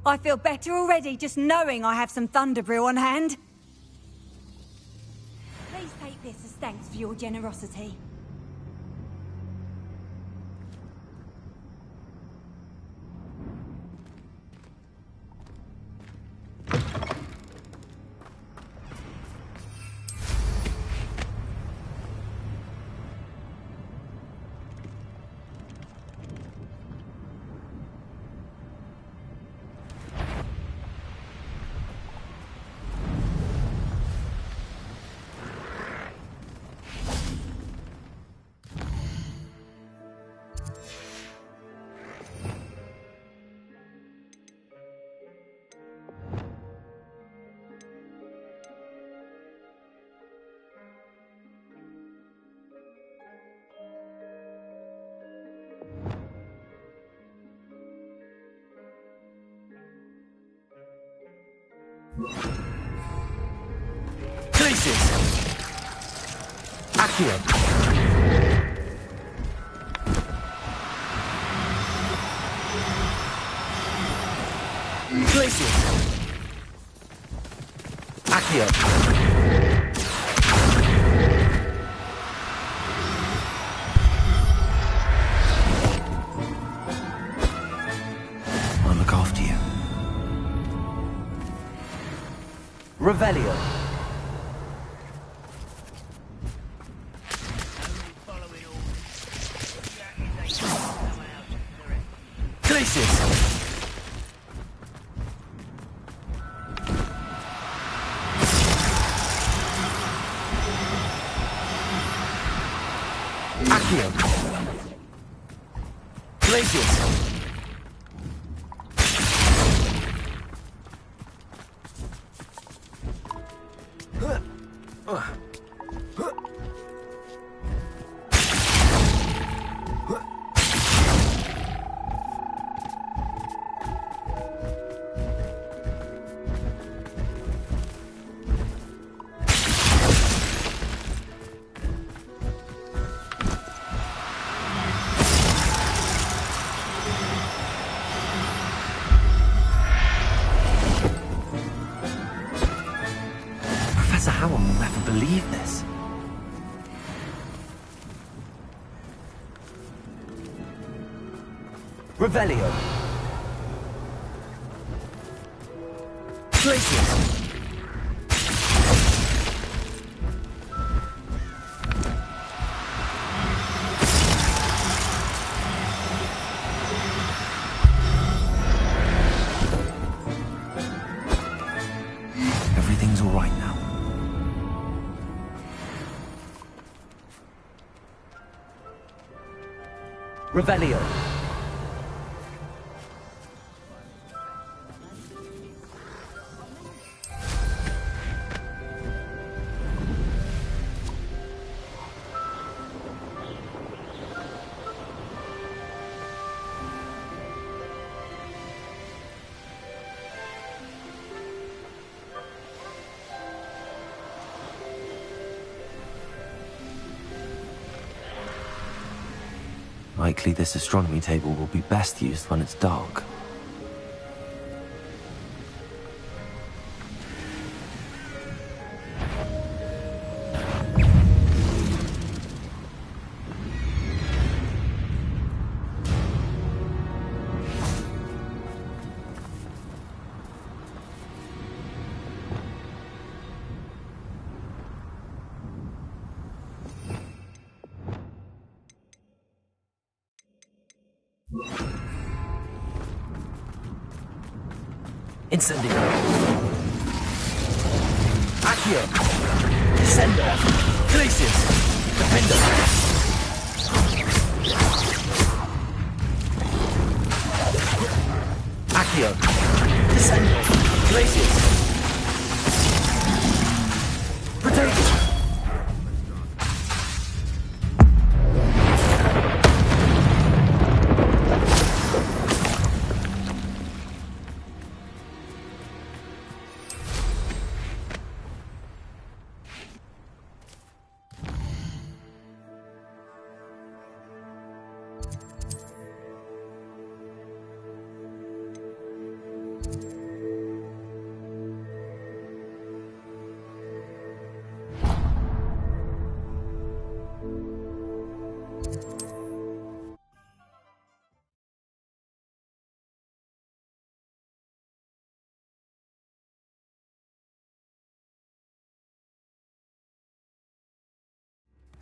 I feel better already just knowing I have some thunder brew on hand. Please take this as thanks for your generosity. Places! Accio! Places! Accio! I'll look after you. Revelio. Places! Accio. Places! Professor Howard will never believe this. Revelio. Places! Everything's all right now. Revelio. Likely this astronomy table will be best used when it's dark. Incendio. Accio. Descendo. Places. Defendo. Accio. Descendo. Places. Protego.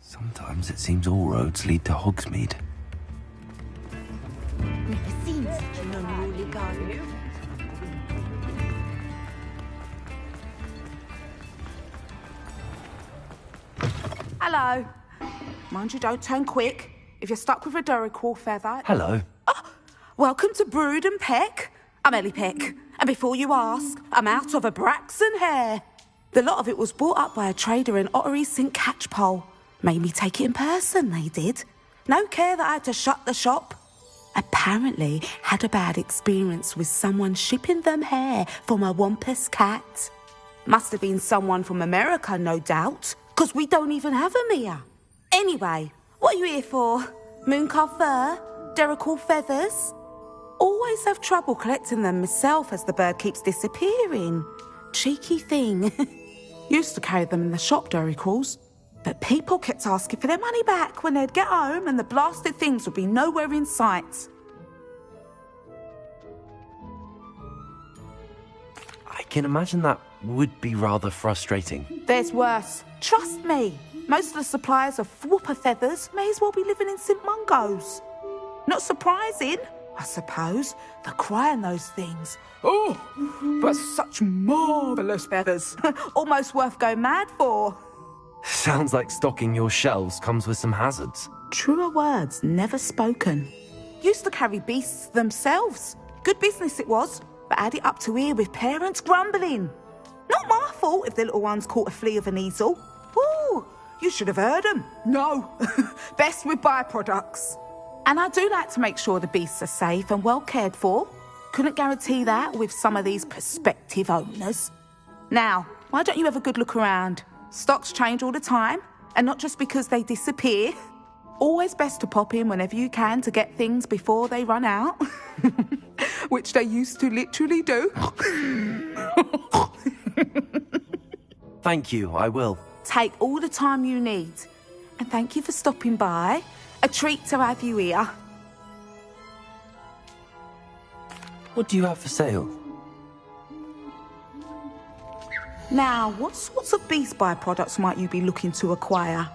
Sometimes it seems all roads lead to Hogsmeade. Never seen such an unruly garden. Hello. Mind you don't turn quick. If you're stuck with a Duracell feather... Hello. Welcome to Brood and Peck. I'm Ellie Peck. And before you ask, I'm out of a Braxton hair. The lot of it was bought up by a trader in Ottery St. Catchpole. Made me take it in person, they did. No care that I had to shut the shop. apparently had a bad experience with someone shipping them hair from a Wampus cat. Must have been someone from America, no doubt, because we don't even have them here. Anyway, what are you here for? Mooncar fur? Derrickle feathers? Always have trouble collecting them myself as the bird keeps disappearing. Cheeky thing. Used to carry them in the shop, Derricles. But people kept asking for their money back when they'd get home and the blasted things would be nowhere in sight. I can imagine that would be rather frustrating. There's worse. Trust me. Most of the suppliers of whooper feathers may as well be living in St. Mungo's. Not surprising, I suppose. The cry on those things. Oh, but such marvellous feathers. Almost worth going mad for. Sounds like stocking your shelves comes with some hazards. Truer words never spoken. Used to carry beasts themselves. Good business it was, but had it up to here with parents grumbling. Not my fault if the little ones caught a flea of an easel. Ooh, you should have heard them. No, best with byproducts. And I do like to make sure the beasts are safe and well cared for. Couldn't guarantee that with some of these prospective owners. Now, why don't you have a good look around? Stocks change all the time, and not just because they disappear. Always best to pop in whenever you can to get things before they run out. Which they used to literally do. Thank you, I will. Take all the time you need. And thank you for stopping by. A treat to have you here. What do you have for sale? Now, what sorts of beast byproducts might you be looking to acquire?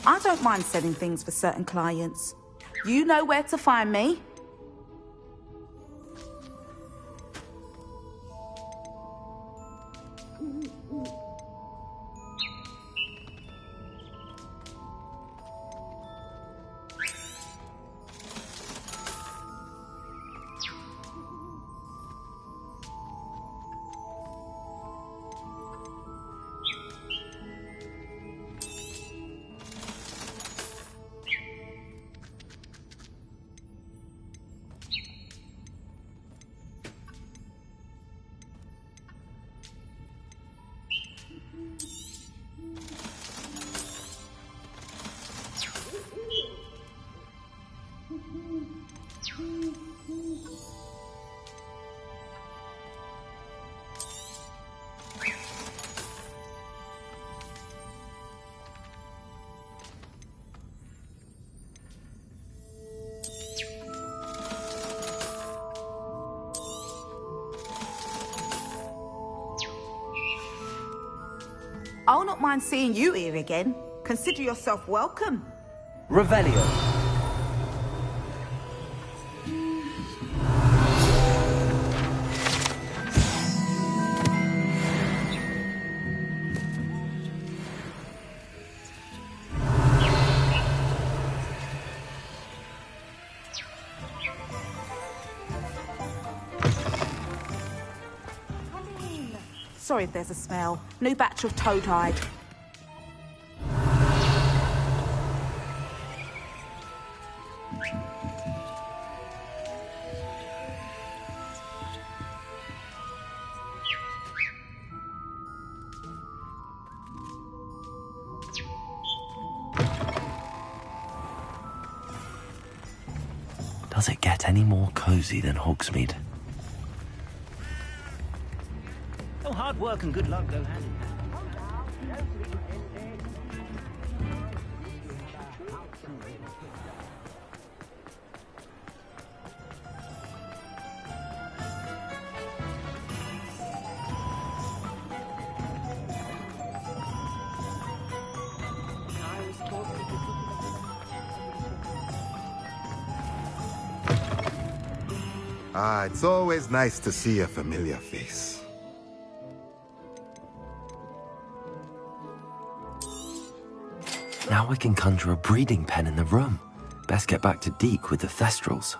I don't mind selling things for certain clients. You know where to find me. I'll not mind seeing you here again. Consider yourself welcome. Revelio. Sorry if there's a smell. New batch of toad hide. Does it get any more cozy than Hogsmeade? Oh, hard work and good luck go hand in hand. Ah, it's always nice to see a familiar face. Now I can conjure a breeding pen in the room. Best get back to Deke with the Thestrals.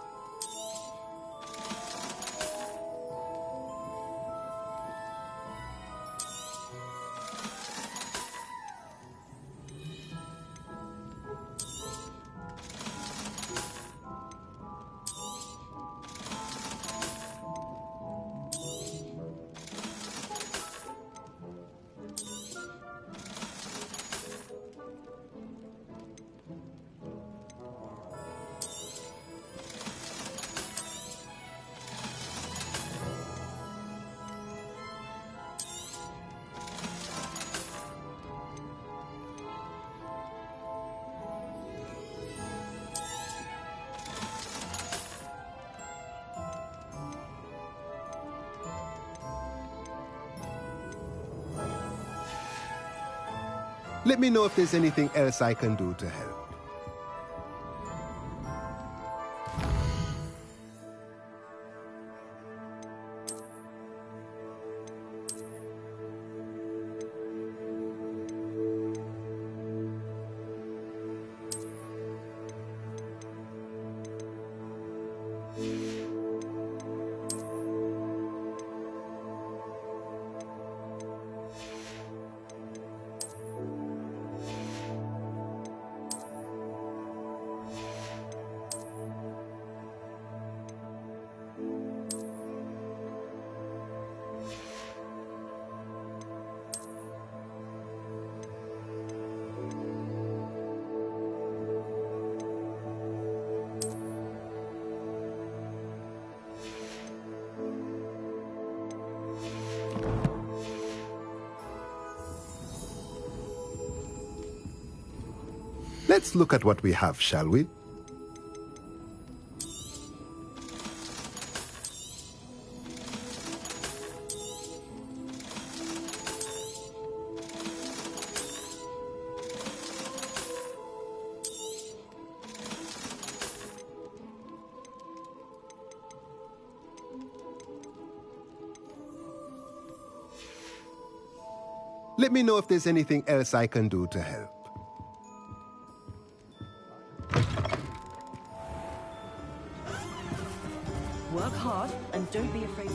Let me know if there's anything else I can do to help. Let's look at what we have, shall we? Let me know if there's anything else I can do to help. Work hard and don't be afraid.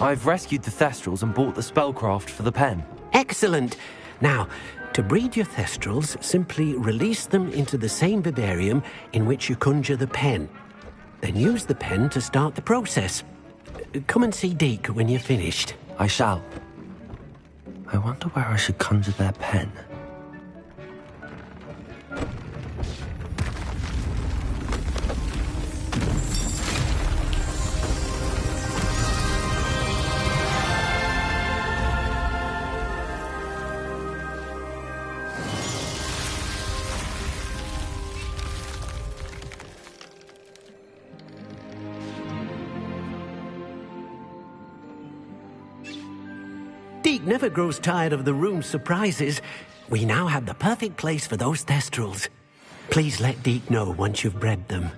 I've rescued the Thestrals and bought the spellcraft for the pen. Excellent. Now, to breed your Thestrals, simply release them into the same vivarium in which you conjure the pen. Then use the pen to start the process. Come and see Deke when you're finished. I shall. I wonder where I should conjure their pen. Deke never grows tired of the room's surprises. We now have the perfect place for those Thestrals. Please let Deke know once you've bred them.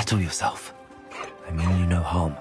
Settle yourself. I mean you no harm.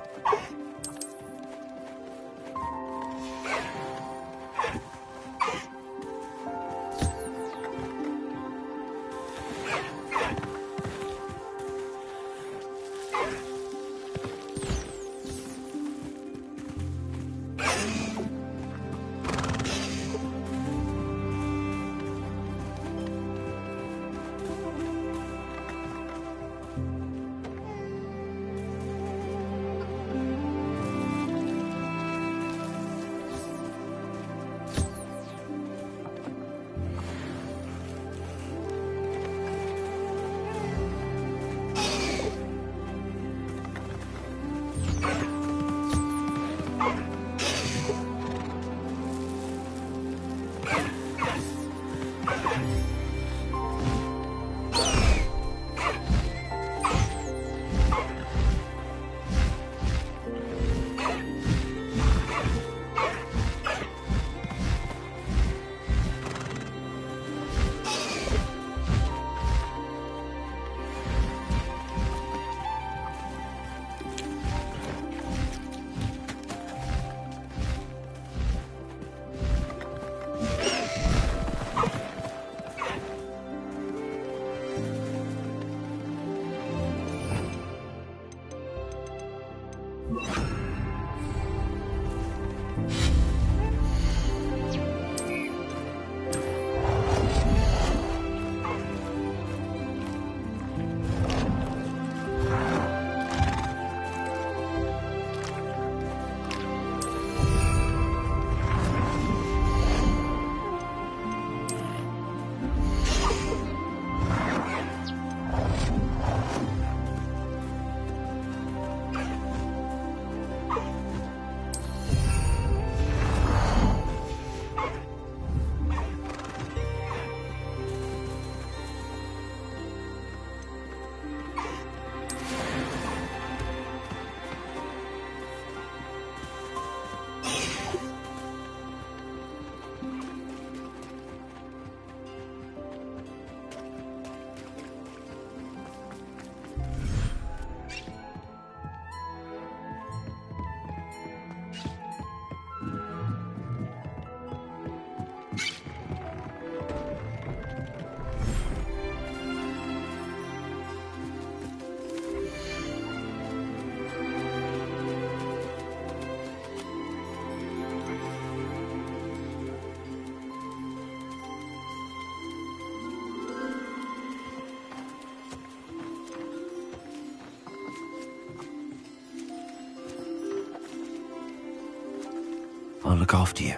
I'll look after you.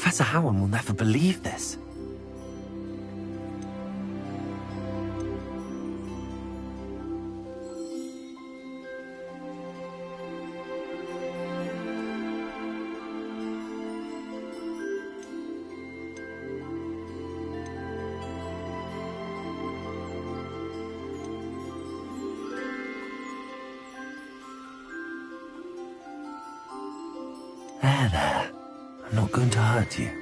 Professor Howard will never believe this. There. I'm not going to hurt you.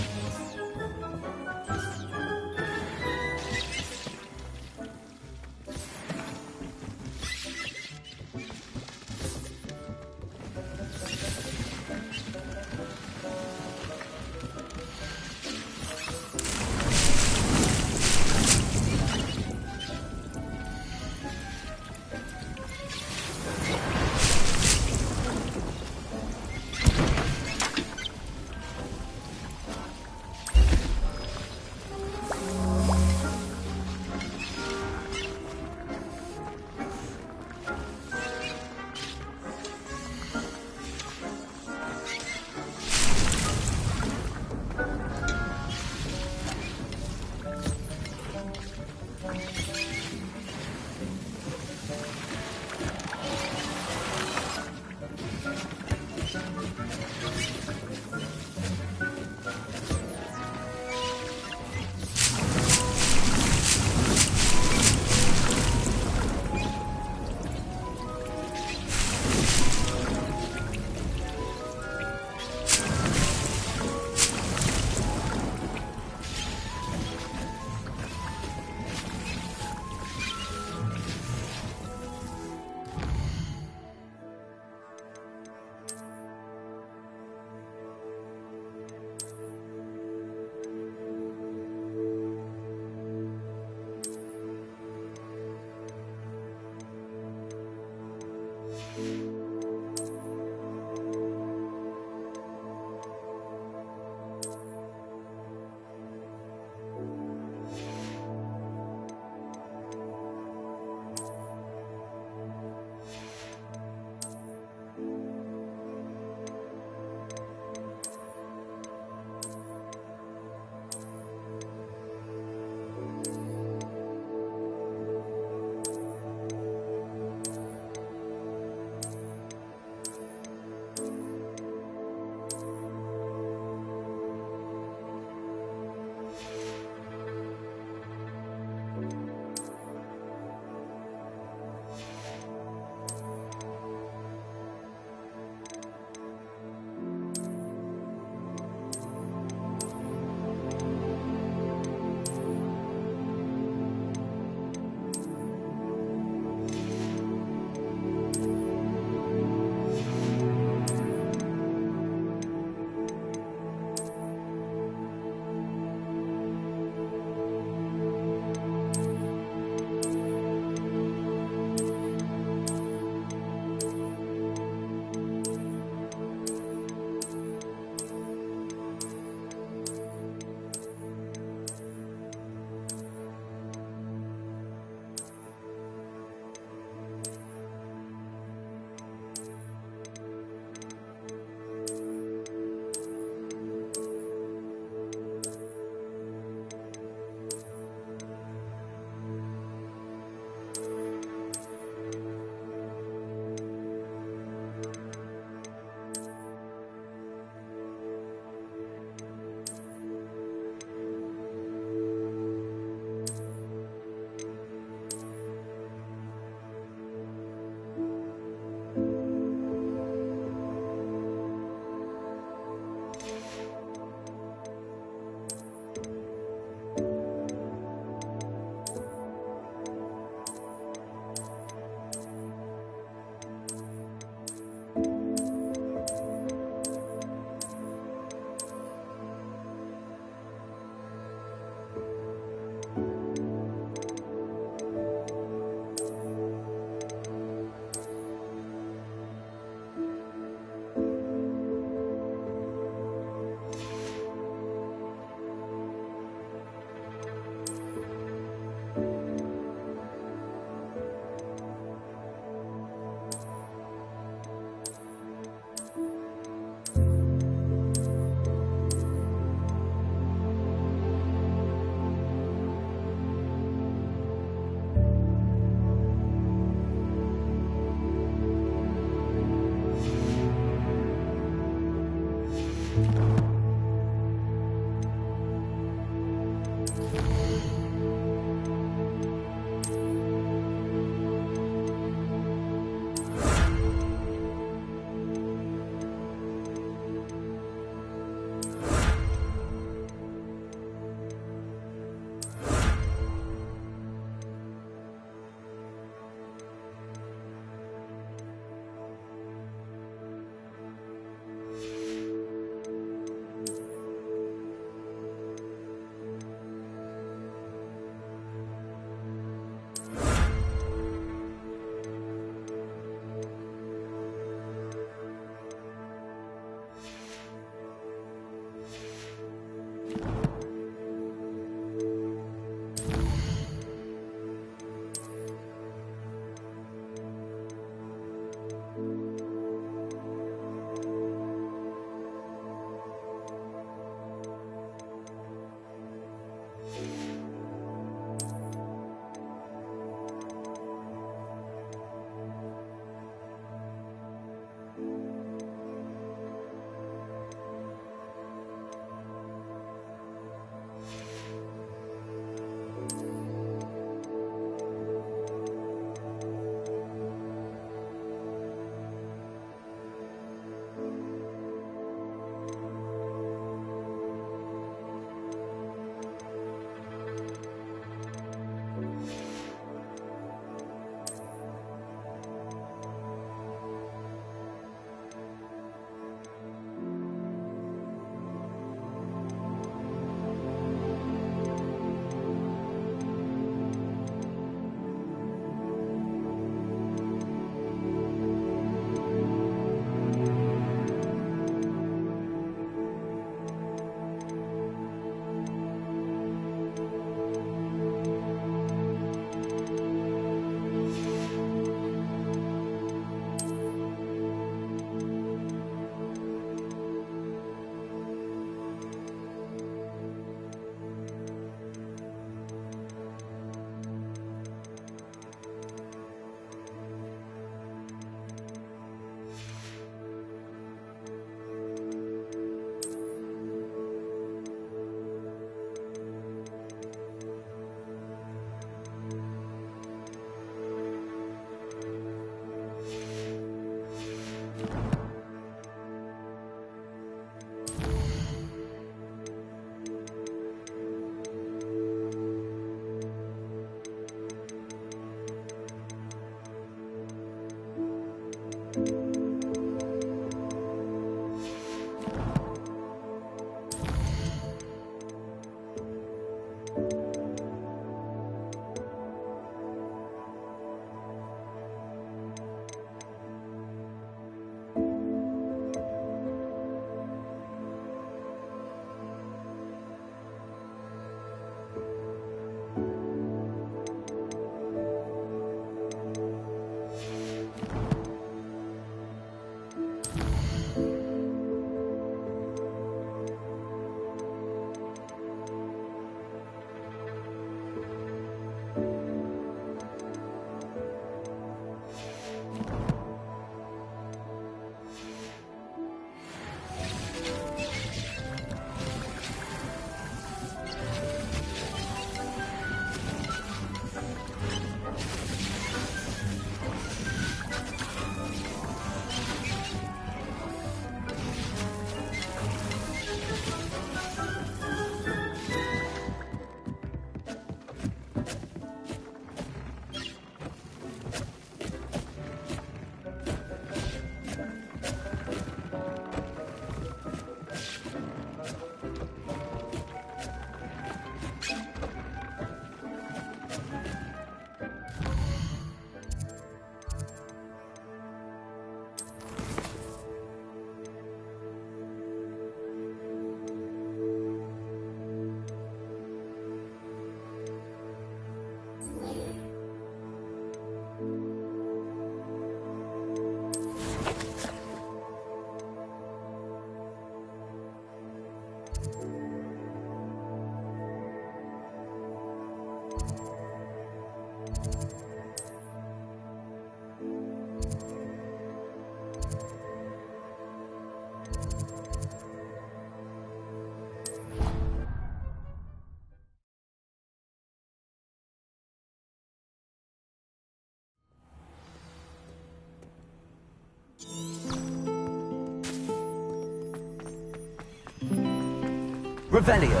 Revelio.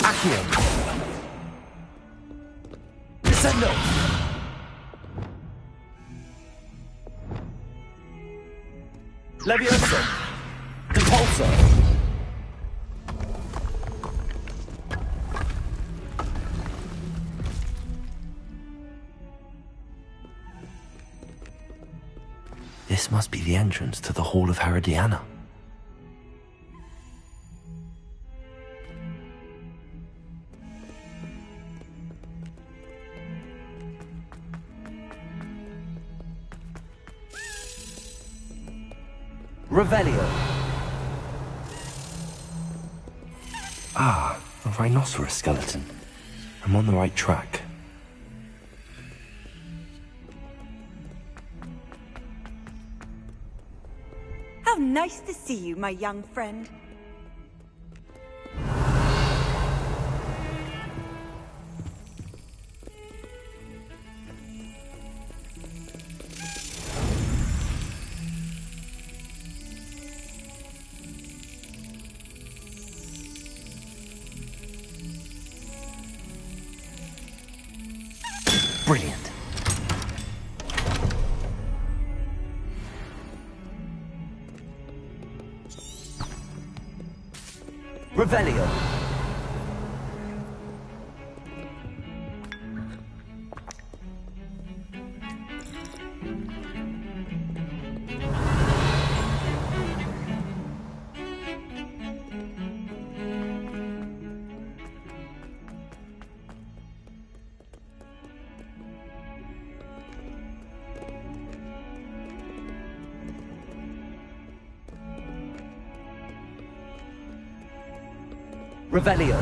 Accio. Descendo. Levioso. Impulso. This must be the entrance to the Hall of Herodiana. Revelio. Ah, a rhinoceros skeleton. I'm on the right track. How nice to see you, my young friend. Brilliant. Revelio. Revelio.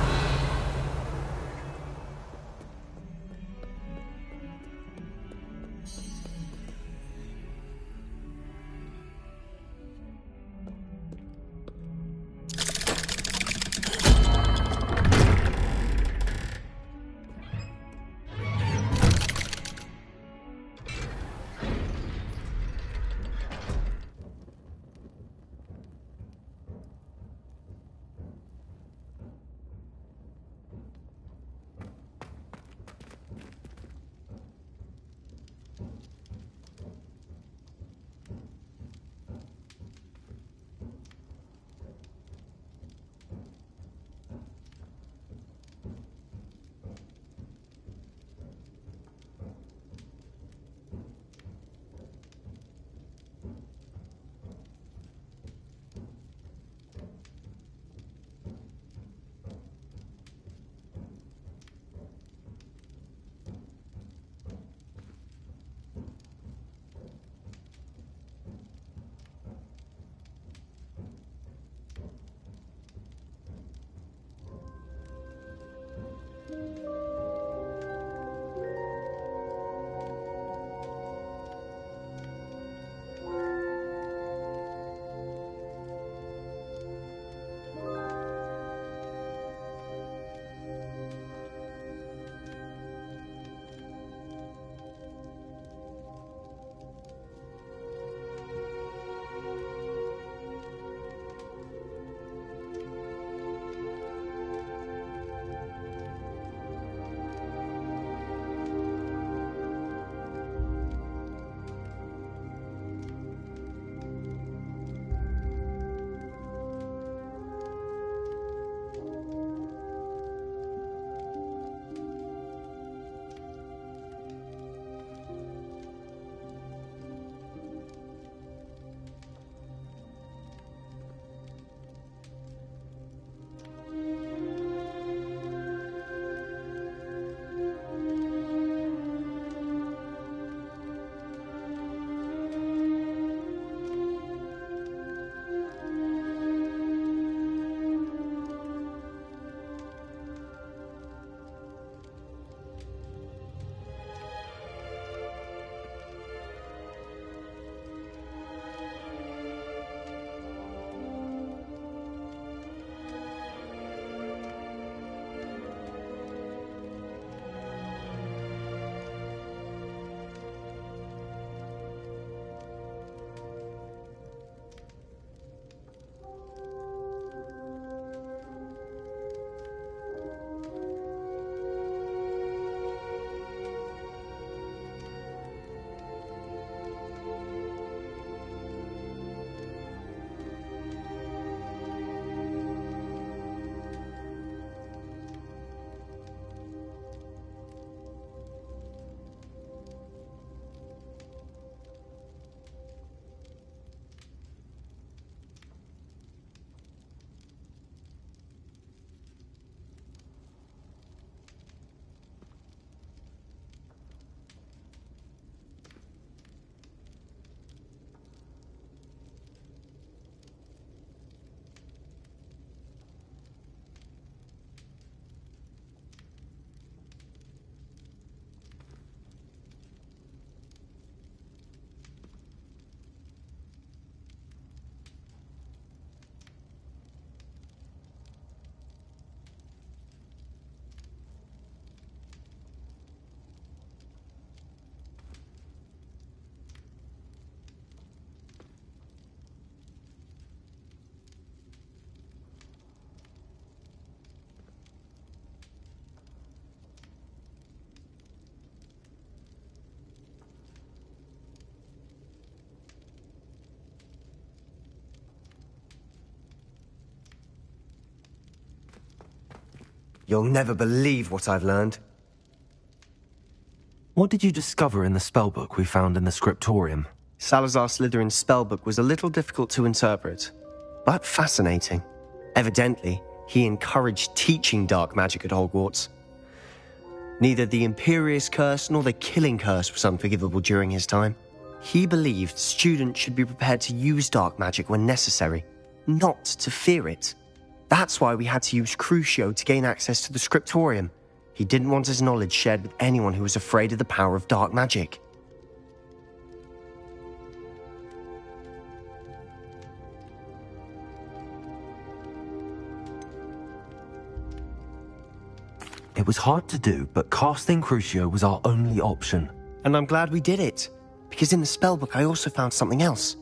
You'll never believe what I've learned. What did you discover in the spellbook we found in the scriptorium? Salazar Slytherin's spellbook was a little difficult to interpret, but fascinating. Evidently, he encouraged teaching dark magic at Hogwarts. Neither the Imperious Curse nor the Killing Curse was unforgivable during his time. He believed students should be prepared to use dark magic when necessary, not to fear it. That's why we had to use Crucio to gain access to the scriptorium. He didn't want his knowledge shared with anyone who was afraid of the power of dark magic. It was hard to do, but casting Crucio was our only option. And I'm glad we did it, because in the spellbook I also found something else.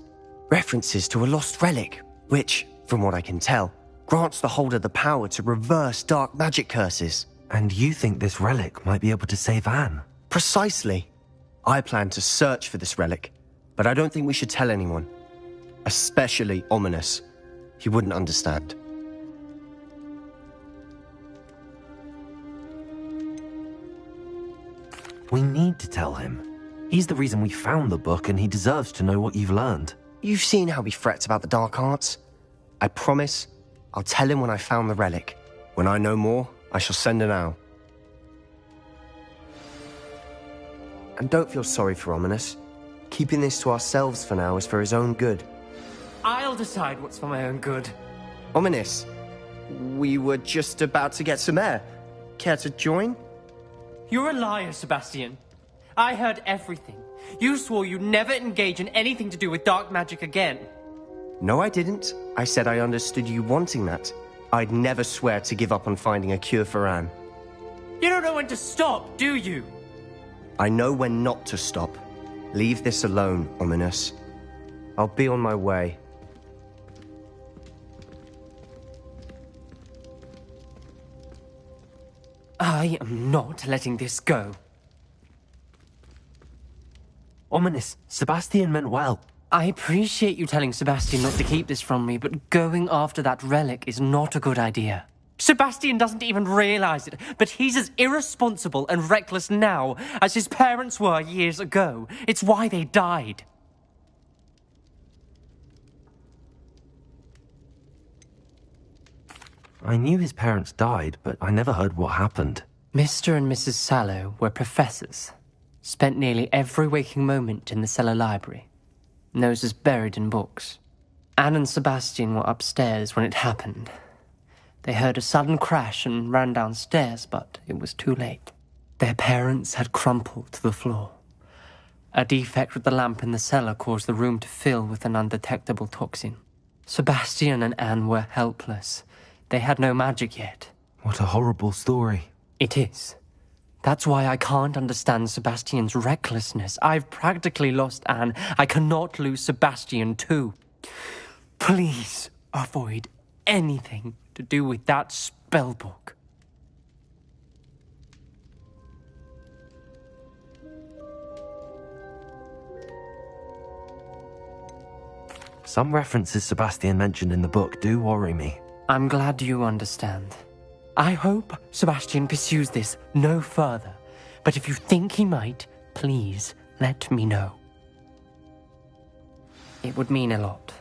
References to a lost relic, which, from what I can tell, grants the holder the power to reverse dark magic curses. And you think this relic might be able to save Anne? Precisely. I plan to search for this relic, but I don't think we should tell anyone. Especially Ominous. He wouldn't understand. We need to tell him. He's the reason we found the book, and he deserves to know what you've learned. You've seen how he frets about the dark arts. I promise I'll tell him when I found the relic. When I know more, I shall send an owl. And don't feel sorry for Ominous. Keeping this to ourselves for now is for his own good. I'll decide what's for my own good. Ominous, we were just about to get some air. Care to join? You're a liar, Sebastian. I heard everything. You swore you'd never engage in anything to do with dark magic again. No, I didn't. I said I understood you wanting that. I'd never swear to give up on finding a cure for Anne. You don't know when to stop, do you? I know when not to stop. Leave this alone, Ominous. I'll be on my way. I am not letting this go. Ominous, Sebastian meant well. I appreciate you telling Sebastian not to keep this from me, but going after that relic is not a good idea. Sebastian doesn't even realize it, but he's as irresponsible and reckless now as his parents were years ago. It's why they died. I knew his parents died, but I never heard what happened. Mr. and Mrs. Sallow were professors. Spent nearly every waking moment in the cellar library. Noses buried in books. Anne and Sebastian were upstairs when it happened. They heard a sudden crash and ran downstairs, but it was too late. Their parents had crumpled to the floor. A defect with the lamp in the cellar caused the room to fill with an undetectable toxin. Sebastian and Anne were helpless. They had no magic yet. What a horrible story. It is. That's why I can't understand Sebastian's recklessness. I've practically lost Anne. I cannot lose Sebastian too. Please avoid anything to do with that spellbook. Some references Sebastian mentioned in the book do worry me. I'm glad you understand. I hope Sebastian pursues this no further, but if you think he might, please let me know. It would mean a lot.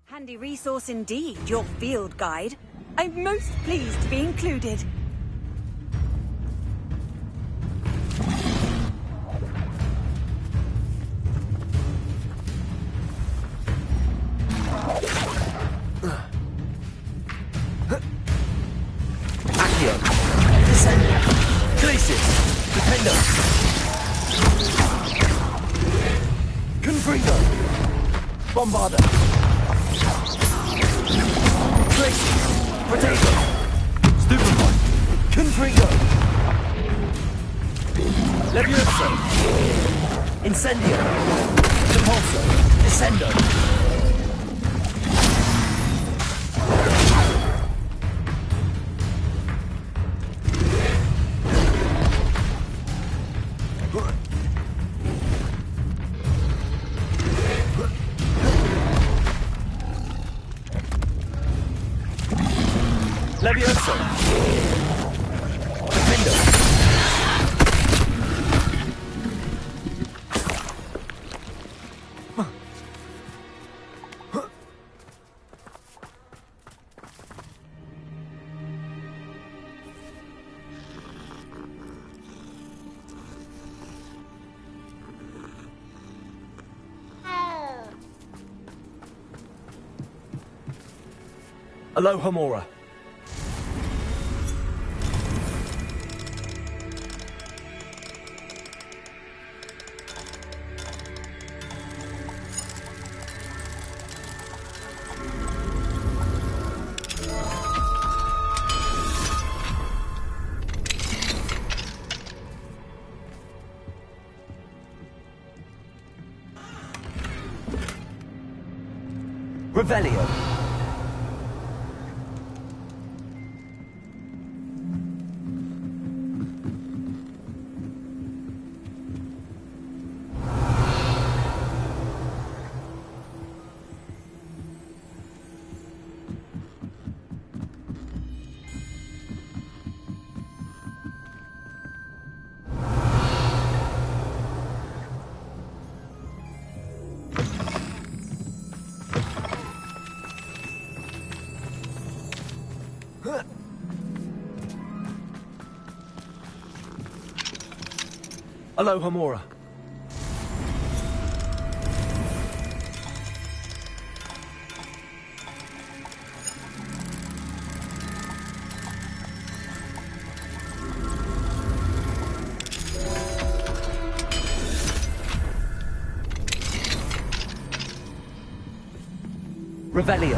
Handy resource indeed, your field guide. I'm most pleased to be included. Accio. Descendo. Glacis. Dependo. Confringo. Bombarda. Glacis. Potato. Stupefy. Confringo. Levioso. Incendio. Depulso. Descendo. Levioso. Defendo. Aloha Mora. Revelio. Aloha Mora. Revelio.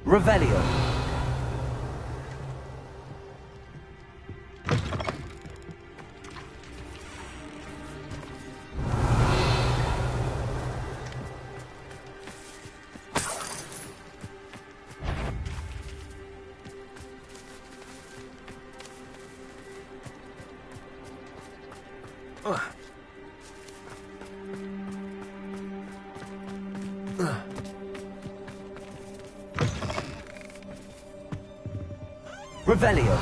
Revelio. Revelio.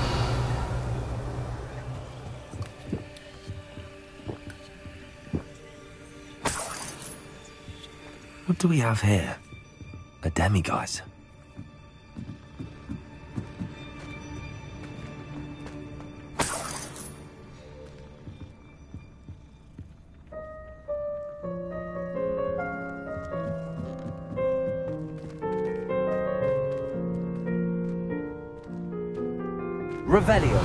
What do we have here? A demiguise. Revelio.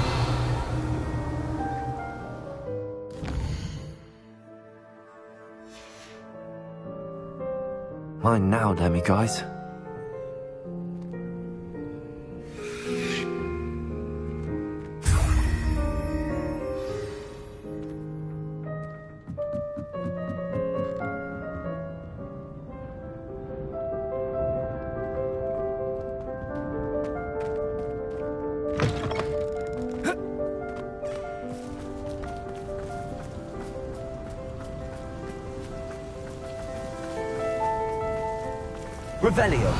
Mine now, demiguise. Revelio.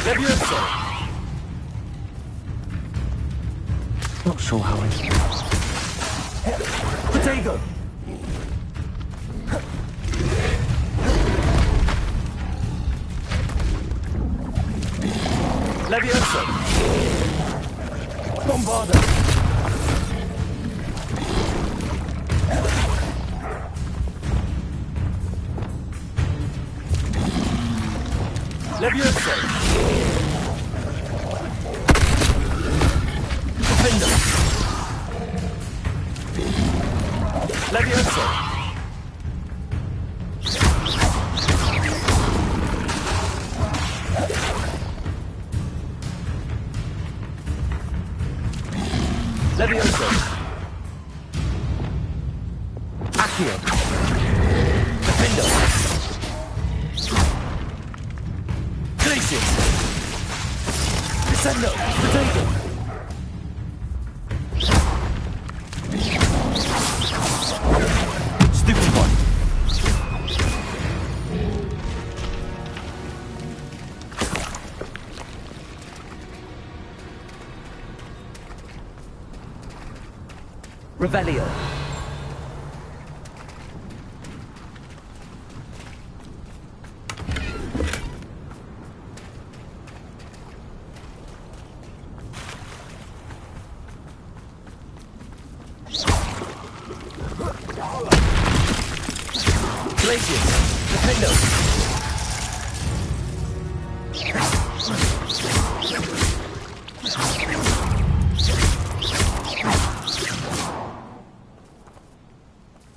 Levioso. Not sure how I... Potato. Levioso. Bombarda. Levioso. Defender. Levioso. Levioso. Accio. Defender. Glacius. Descendo. Potato. Stupid one. Revelio. Glacius. Defendo.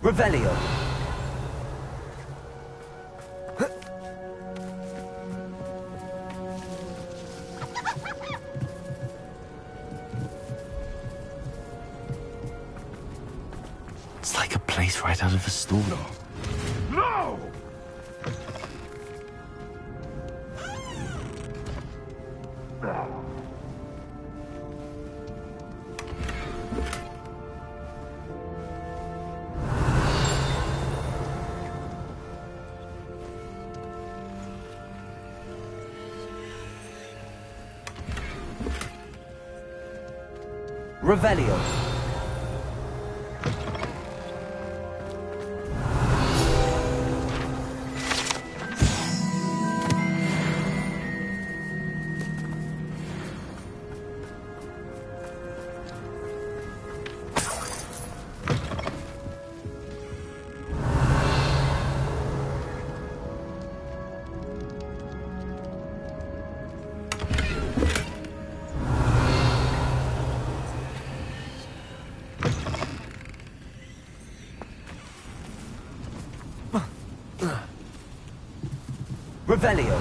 Revelio. It's like a place right out of a story. No! Revelio. Revelio.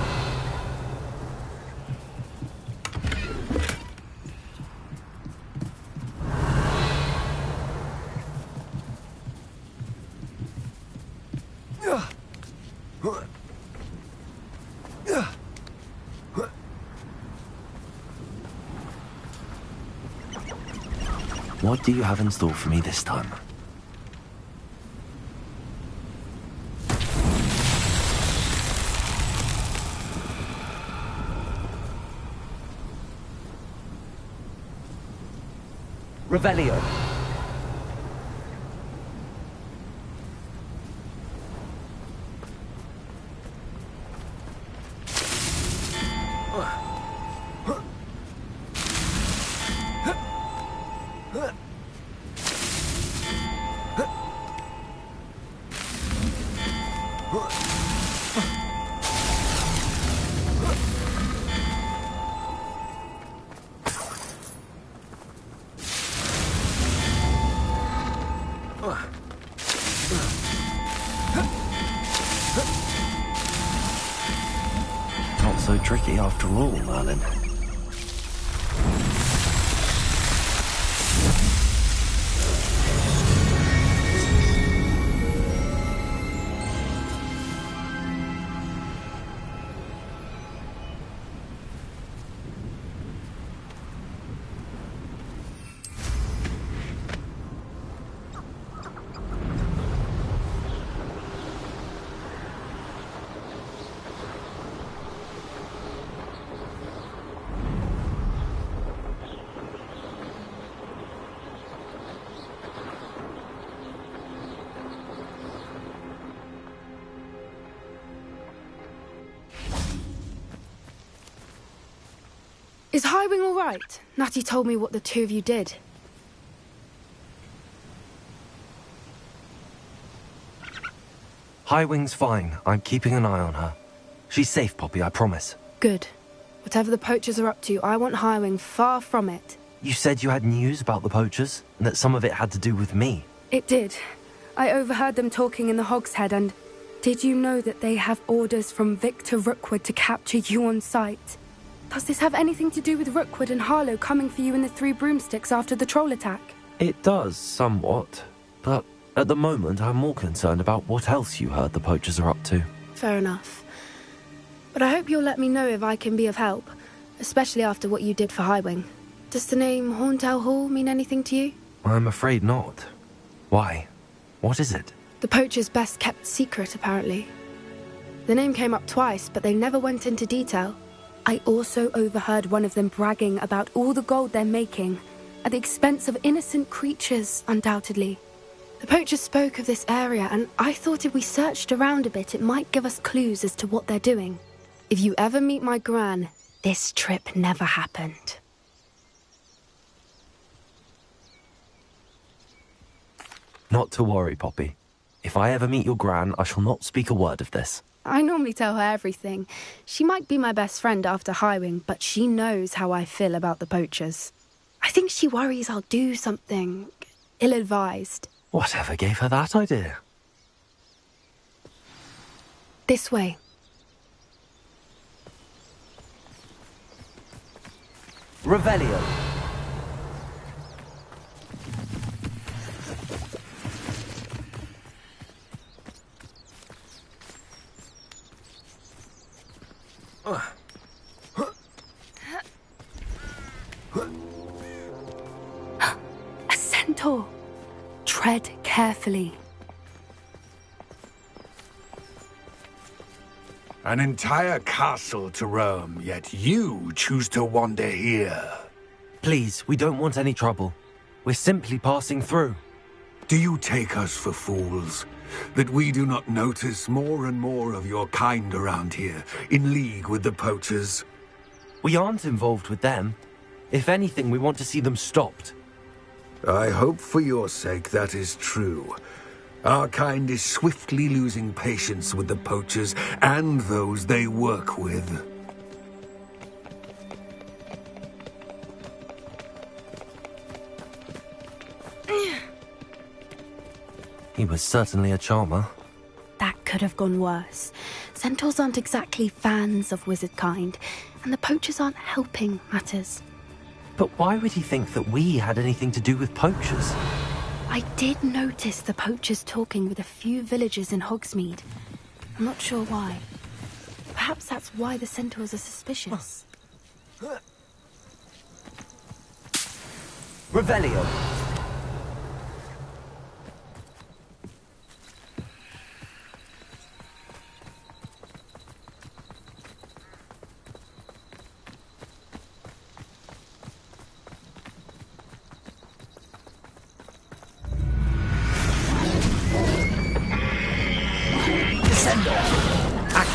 What do you have in store for me this time? Revelio. Not so tricky after all, Merlin. Is Highwing all right? Natty told me what the two of you did. Highwing's fine. I'm keeping an eye on her. She's safe, Poppy, I promise. Good. Whatever the poachers are up to, I want Highwing far from it. You said you had news about the poachers, and that some of it had to do with me. It did. I overheard them talking in the Hogshead, and did you know that they have orders from Victor Rookwood to capture you on sight? Does this have anything to do with Rookwood and Harlow coming for you in the Three Broomsticks after the troll attack? It does, somewhat. But at the moment, I'm more concerned about what else you heard the poachers are up to. Fair enough. But I hope you'll let me know if I can be of help, especially after what you did for Highwing. Does the name Horntail Hall mean anything to you? I'm afraid not. Why? What is it? The poachers' best kept secret, apparently. The name came up twice, but they never went into detail. I also overheard one of them bragging about all the gold they're making, at the expense of innocent creatures, undoubtedly. The poachers spoke of this area, and I thought if we searched around a bit, it might give us clues as to what they're doing. If you ever meet my gran, this trip never happened. Not to worry, Poppy. If I ever meet your gran, I shall not speak a word of this. I normally tell her everything. She might be my best friend after Highwing, but she knows how I feel about the poachers. I think she worries I'll do something ill-advised. Whatever gave her that idea? This way. Revelio. A centaur. Tread carefully. An entire castle to roam, yet you choose to wander here. Please, we don't want any trouble. We're simply passing through. Do you take us for fools? That we do not notice more and more of your kind around here, in league with the poachers? We aren't involved with them. If anything, we want to see them stopped. I hope for your sake that is true. Our kind is swiftly losing patience with the poachers and those they work with. He was certainly a charmer. That could have gone worse. Centaurs aren't exactly fans of wizard kind, and the poachers aren't helping matters. But why would he think that we had anything to do with poachers? I did notice the poachers talking with a few villagers in Hogsmeade. I'm not sure why. Perhaps that's why the centaurs are suspicious. Revelio.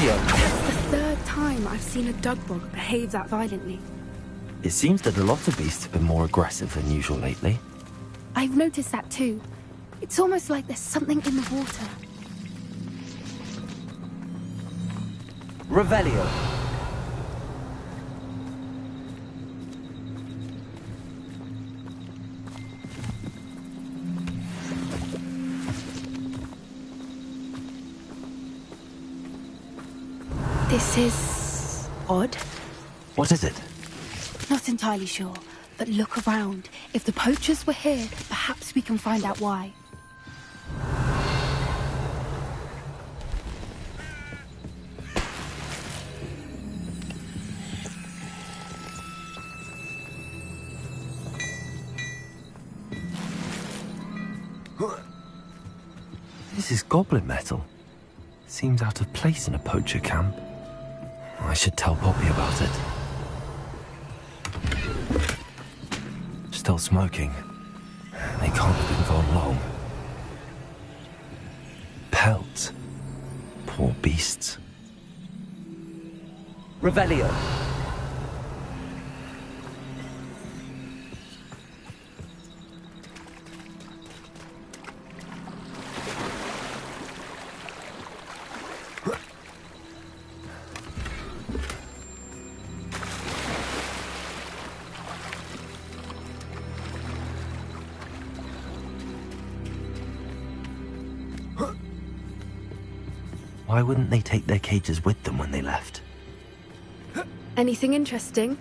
That's the third time I've seen a Dugbog behave that violently. It seems that a lot of beasts have been more aggressive than usual lately. I've noticed that too. It's almost like there's something in the water. Revelio. This is odd. What is it? Not entirely sure, but look around. If the poachers were here, perhaps we can find out why. This is goblin metal. Seems out of place in a poacher camp. I should tell Poppy about it. Still smoking. They can't have been gone long. Pelts. Poor beasts. Revelio. Why wouldn't they take their cages with them when they left? Anything interesting?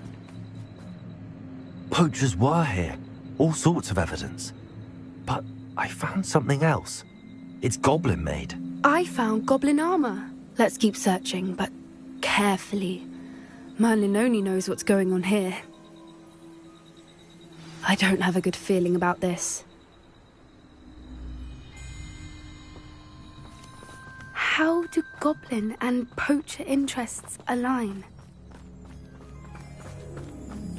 Poachers were here. All sorts of evidence. But I found something else. It's goblin made. I found goblin armor. Let's keep searching, but carefully. Merlin only knows what's going on here. I don't have a good feeling about this. How do goblin and poacher interests align?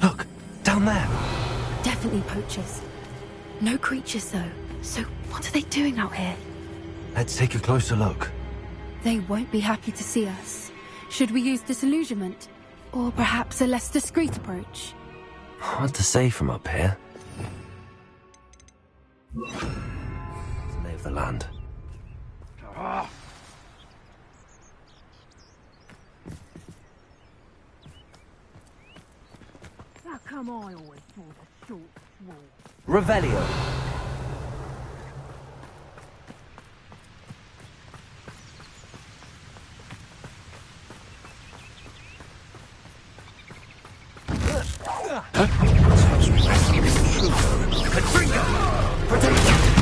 Look, down there. Definitely poachers. No creatures, though. So what are they doing out here? Let's take a closer look. They won't be happy to see us. Should we use disillusionment? Or perhaps a less discreet approach? Hard to say from up here. It's the lay of the land. How come I always draw the short straw? Revelio.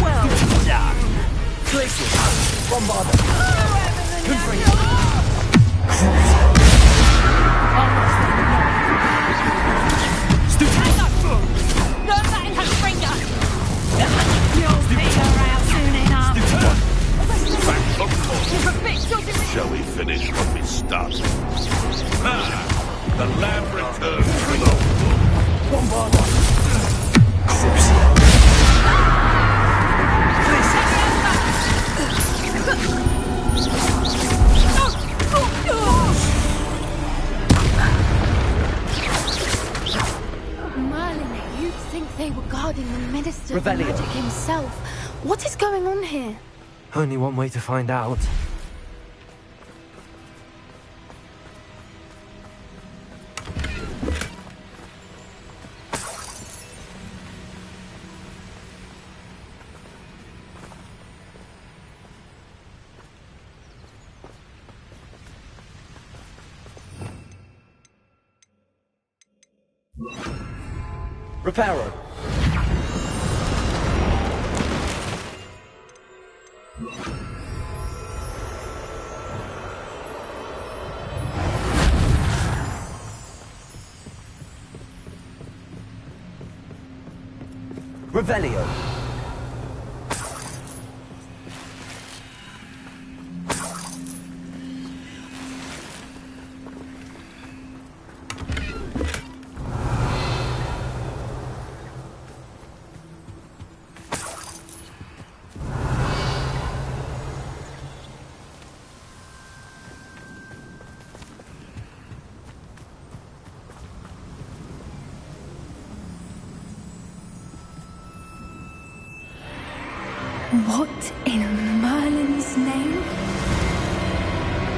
Well done. Glacier. Bombardment. Shall we finish what we started? The lamb returns with a bombardment. Merlin, you'd think they were guarding the Minister of Revelio. Magic himself. What is going on here? Only one way to find out. Reparo. Revelio. What in Merlin's name?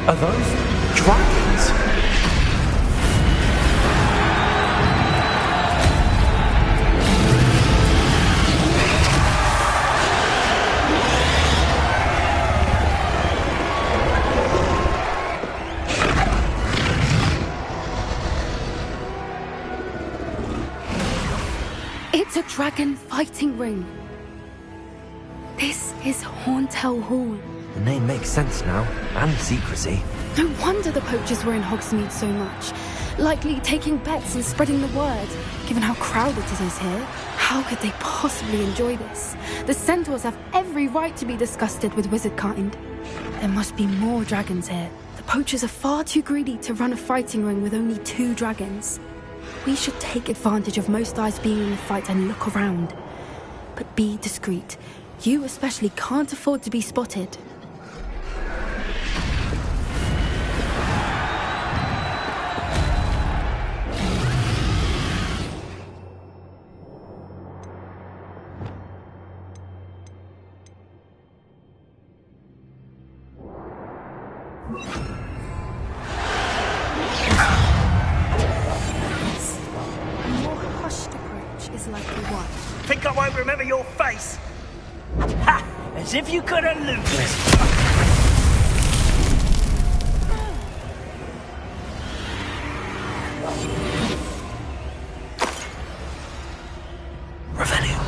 Are those dragons? It's a dragon fighting ring. This is Hauntel Hall. The name makes sense now, and secrecy. No wonder the poachers were in Hogsmeade so much. Likely taking bets and spreading the word, given how crowded it is here. How could they possibly enjoy this? The centaurs have every right to be disgusted with wizard kind. There must be more dragons here. The poachers are far too greedy to run a fighting ring with only 2 dragons. We should take advantage of most eyes being in the fight and look around. But be discreet. You especially can't afford to be spotted. A more hushed approach is likely one. Think I won't remember your face? Ha! As if you could elude me. Revelio.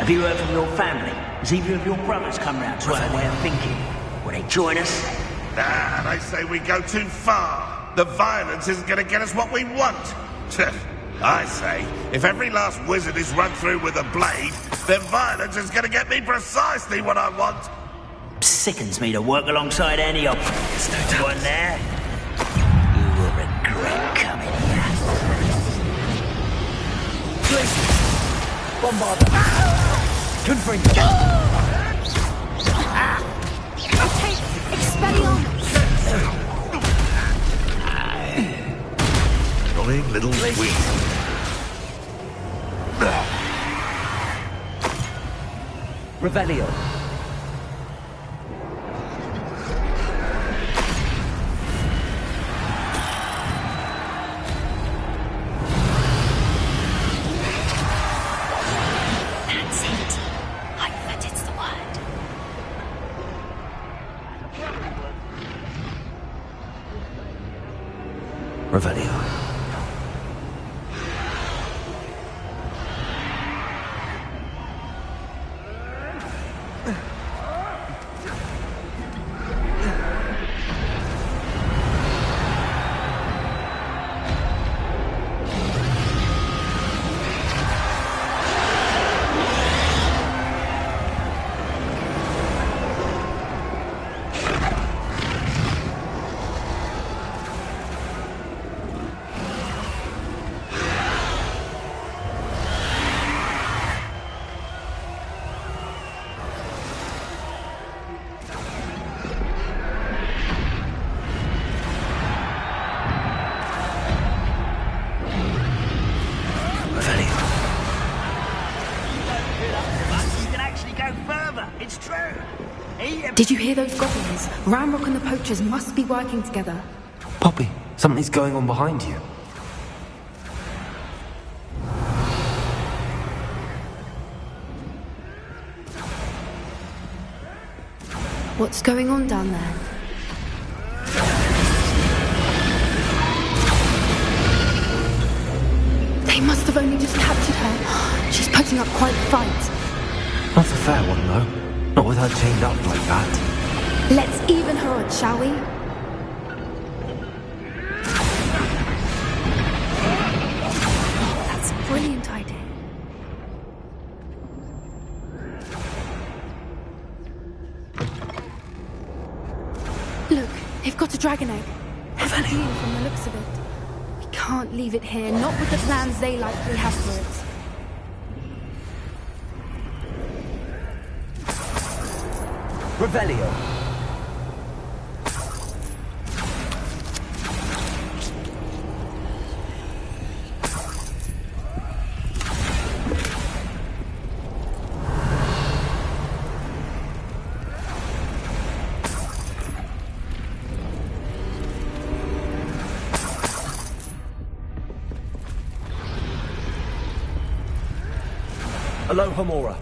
Have you heard from your family? Has either of your brothers come round to our way of thinking? Will they join us? Nah, they say we go too far. The violence isn't going to get us what we want. I say, if every last wizard is run through with a blade, then violence is going to get me precisely what I want. Sickens me to work alongside any of them. There's no one there. You will regret coming here. Bombard them. Confringo. Okay, Expelliarmus. Annoying little weed. Revelio. That's it. I bet it's the word. Revelio. Did you hear those goblins? Ramrock and the poachers must be working together. Poppy, something's going on behind you. What's going on down there? They must have only just captured her. She's putting up quite a fight. Not a fair one, though. Not with her chained up like that. Let's even her odds, shall we? That's a brilliant idea. Look, they've got a dragon egg. Heavy deal from the looks of it. We can't leave it here, not with the plans they likely have for it. Revelio. Alohomora.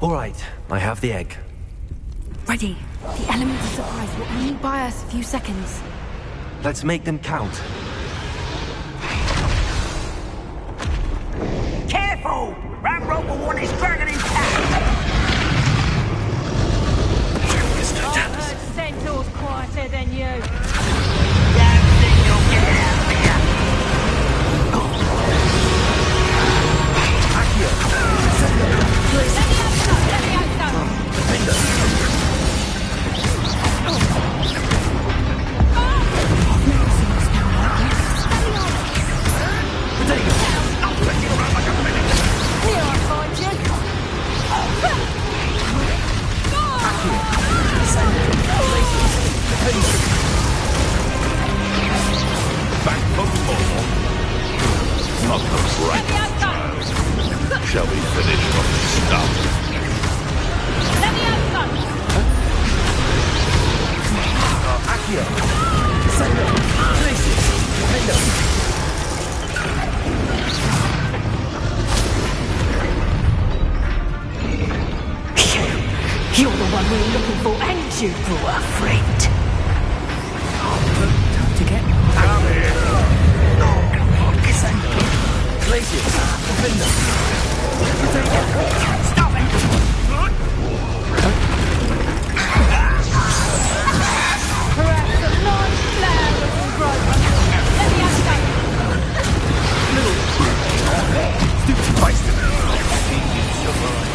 All right, I have the egg. Ready. The element of surprise will only buy us a few seconds. Let's make them count. Careful! Ramrock will want his dragon intact! You're the one we're looking for, and you grew a friend. Time to get... Come here! Glacius! Defender! Stop it! Perhaps a large flower will grow. Let me ask Little... Stupid feisty. You survive.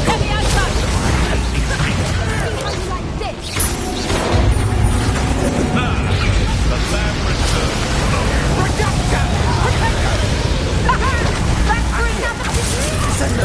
Let me outside! Like this. The lab returns. Reduction! Protector! Aha! Back for another! Let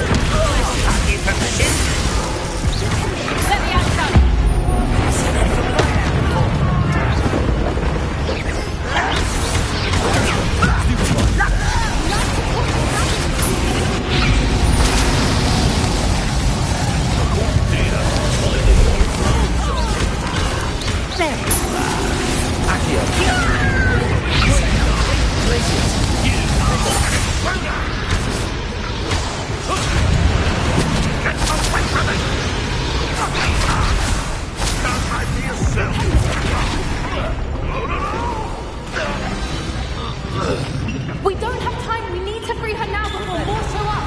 me outside! We don't have time. We need to free her now before more show up.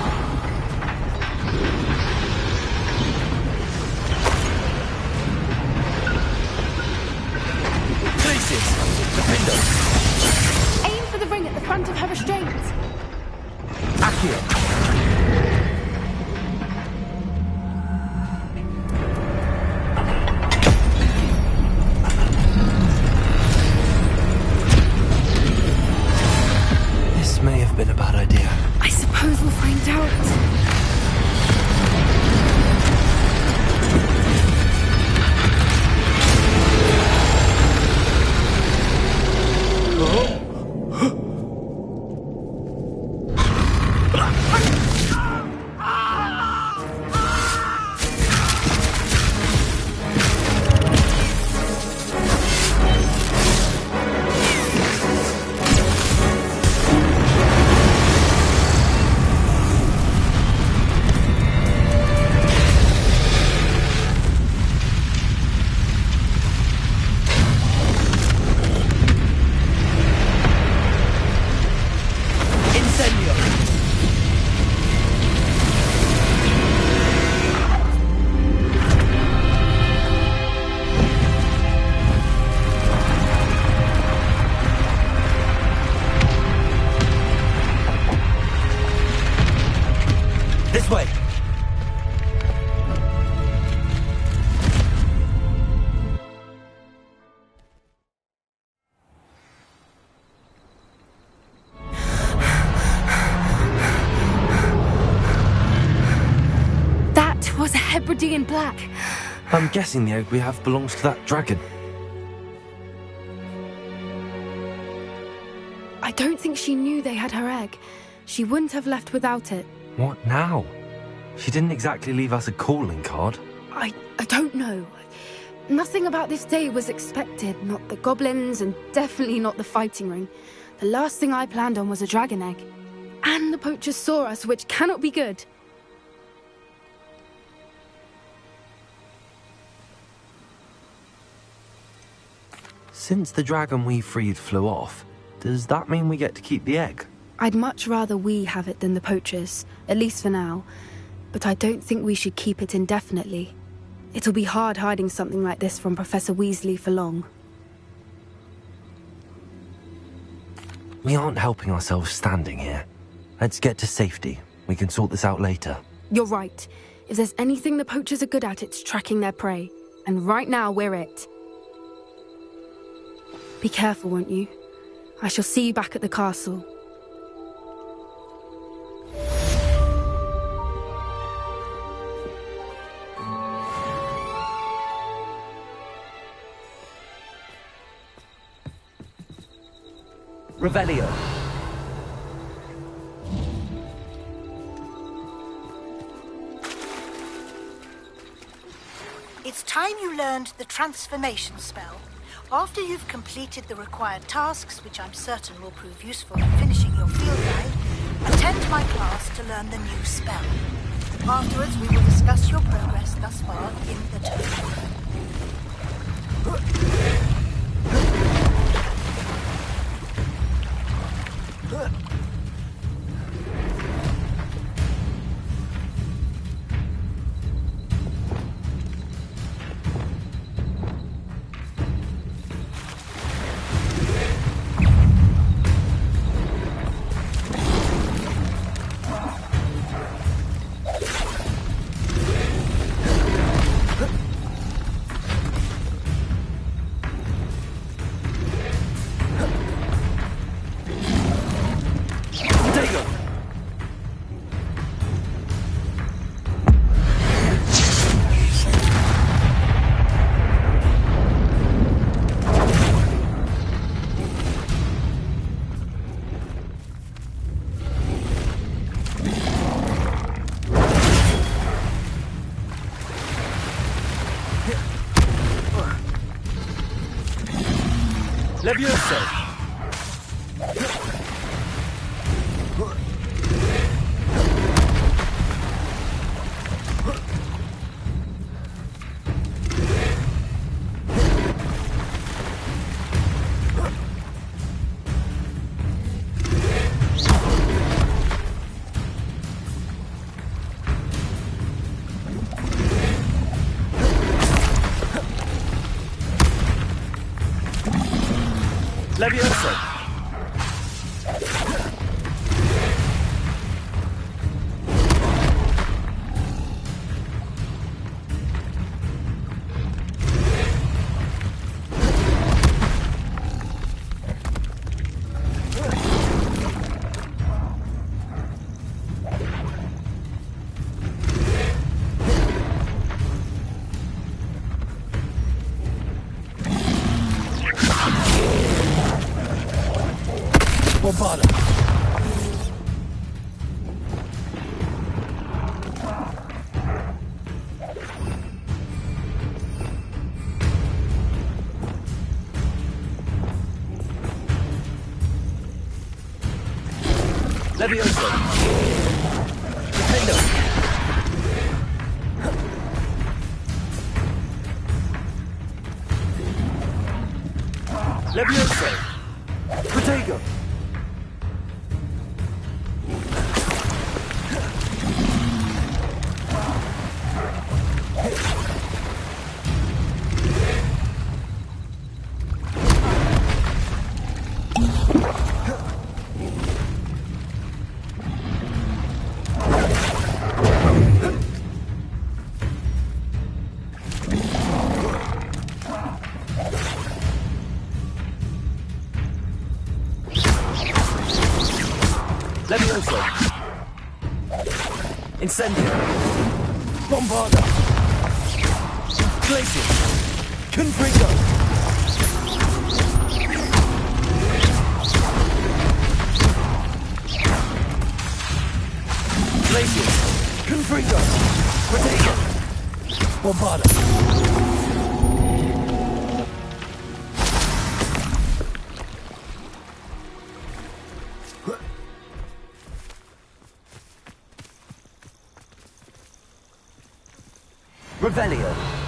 Glacius! Defender! Aim for the ring at the front of her restraints. Accio! This may have been a bad idea. I suppose we'll find out. This way! That was a Hebridean black. I'm guessing the egg we have belongs to that dragon. I don't think she knew they had her egg. She wouldn't have left without it. What now? She didn't exactly leave us a calling card. I don't know. Nothing about this day was expected. Not the goblins, and definitely not the fighting ring. The last thing I planned on was a dragon egg. And the poachers saw us, which cannot be good. Since the dragon we freed flew off, does that mean we get to keep the egg? I'd much rather we have it than the poachers, at least for now. But I don't think we should keep it indefinitely. It'll be hard hiding something like this from Professor Weasley for long. We aren't helping ourselves standing here. Let's get to safety. We can sort this out later. You're right. If there's anything the poachers are good at, it's tracking their prey. And right now, we're it. Be careful, won't you? I shall see you back at the castle. Revelio. It's time you learned the transformation spell. After you've completed the required tasks, which I'm certain will prove useful in finishing your field guide, attend my my class to learn the new spell. Afterwards, we will discuss your progress thus far in the term. Levioso! Levioso! Bombarda! Levioso! Defendo! Levioso! Protego! Levioso! Incendio! Bombarda! Glacier! Confringo! Glacier! Confringo! Protego! Bombarda! Revelio.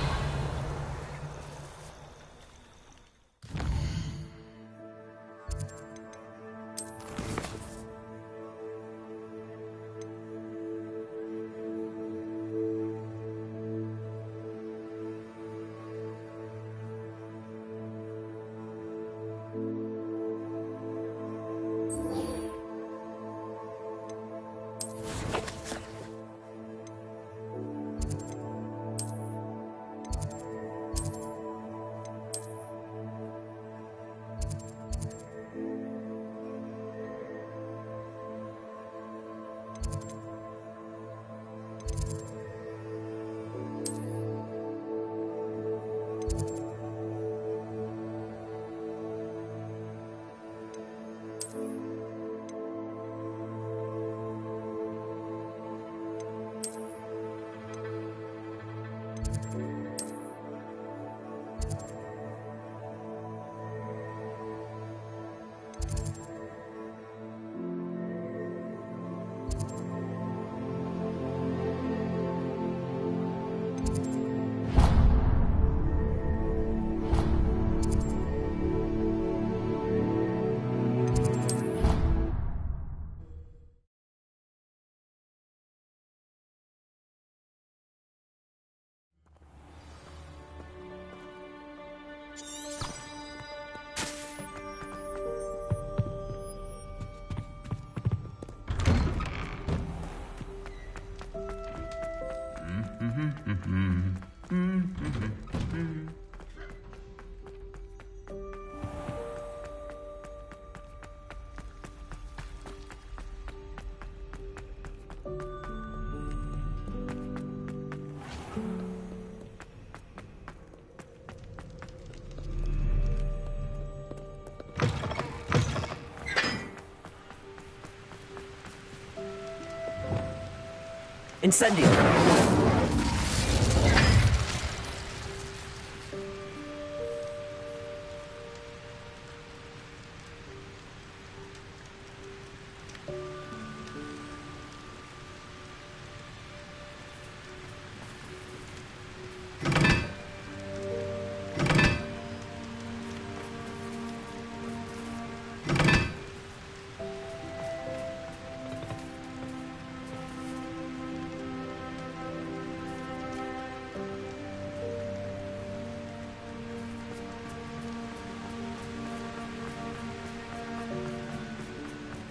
Incendio!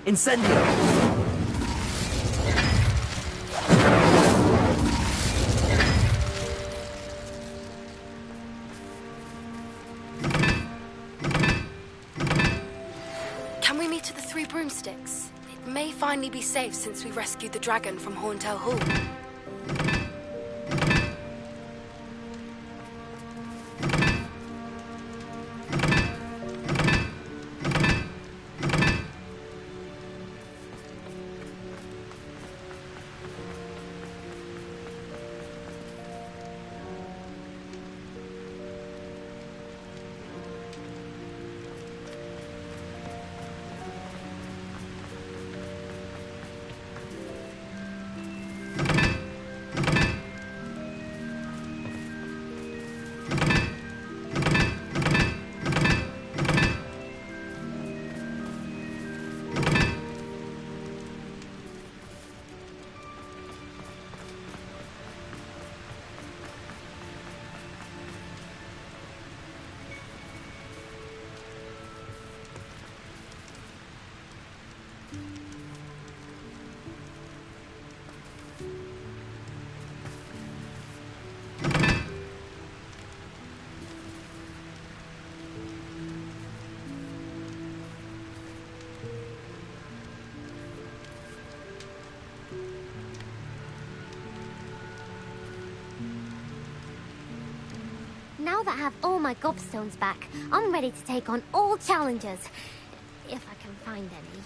Incendio! Can we meet at the Three Broomsticks? It may finally be safe since we rescued the dragon from Horntail Hall. Now that I have all my gobstones back, I'm ready to take on all challenges. If I can find any.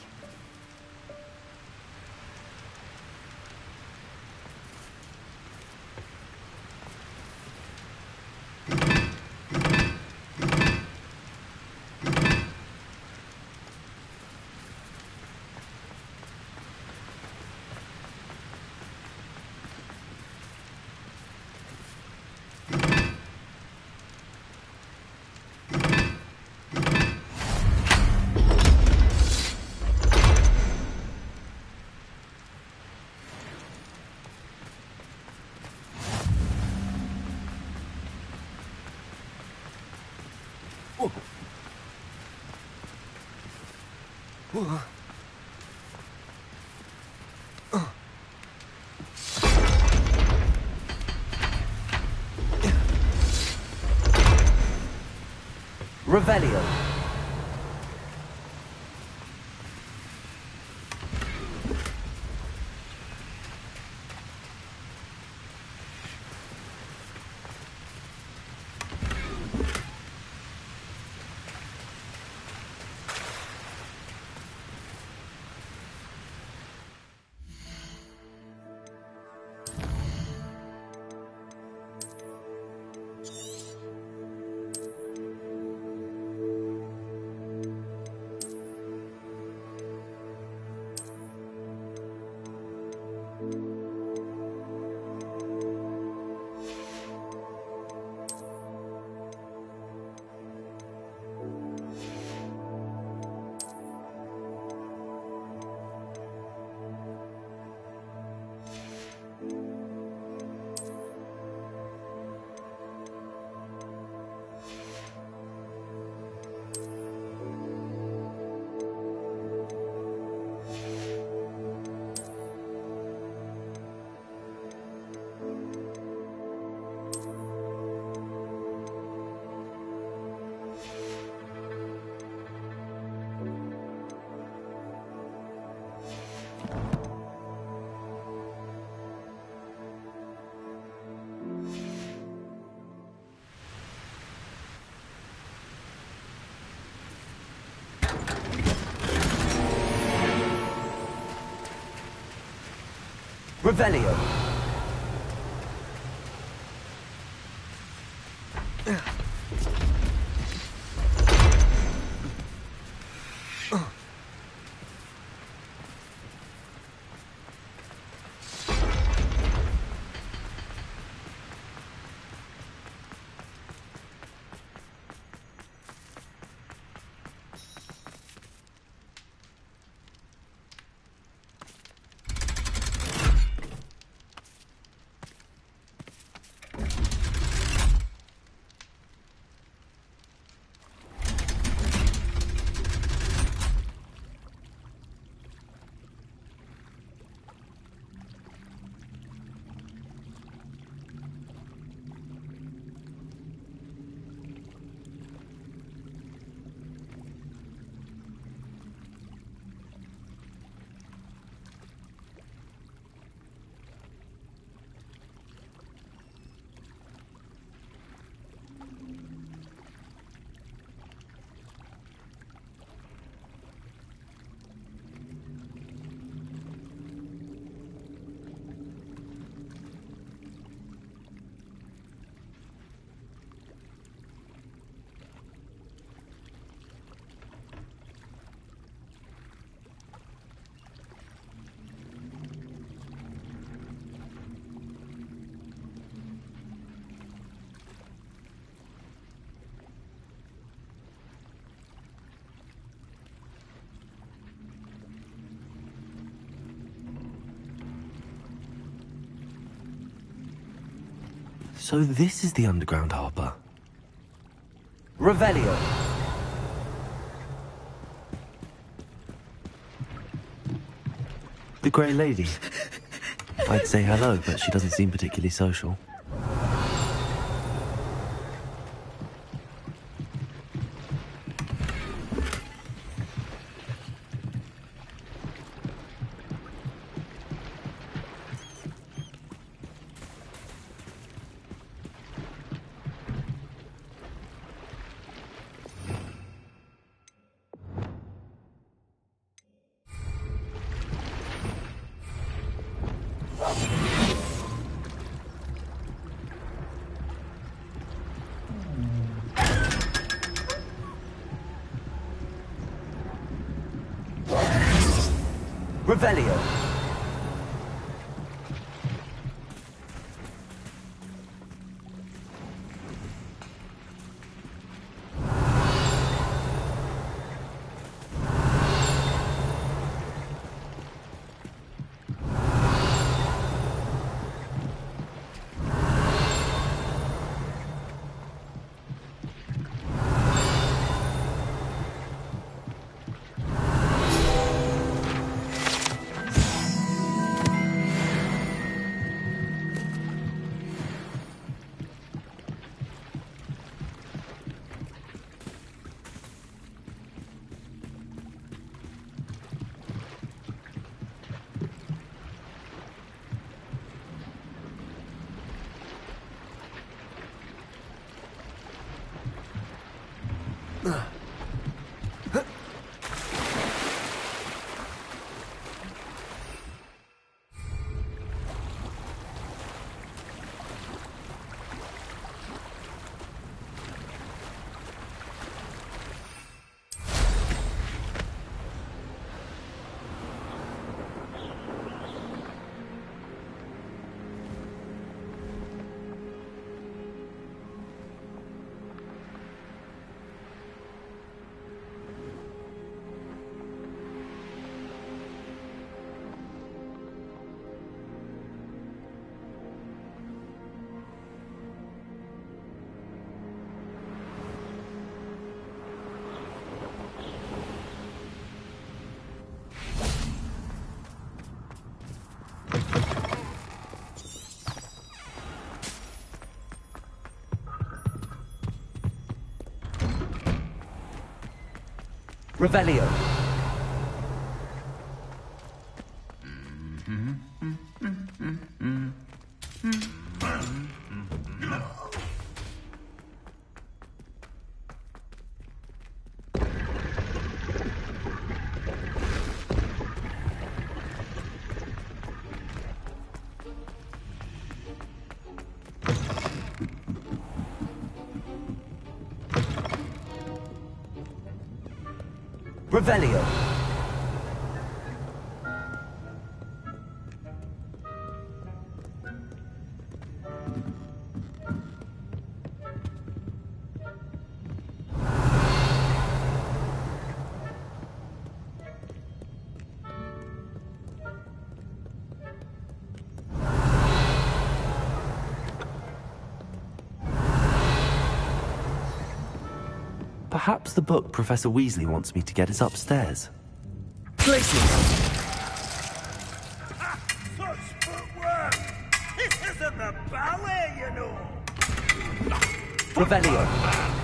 Revelio. Revelio. So this is the underground harbour. Revelio. The Grey Lady. I'd say hello, but she doesn't seem particularly social. Revelio. Revelio. Revelio. Perhaps the book Professor Weasley wants me to get is upstairs. Places. Such footwork! This isn't the ballet, you know! Revelio.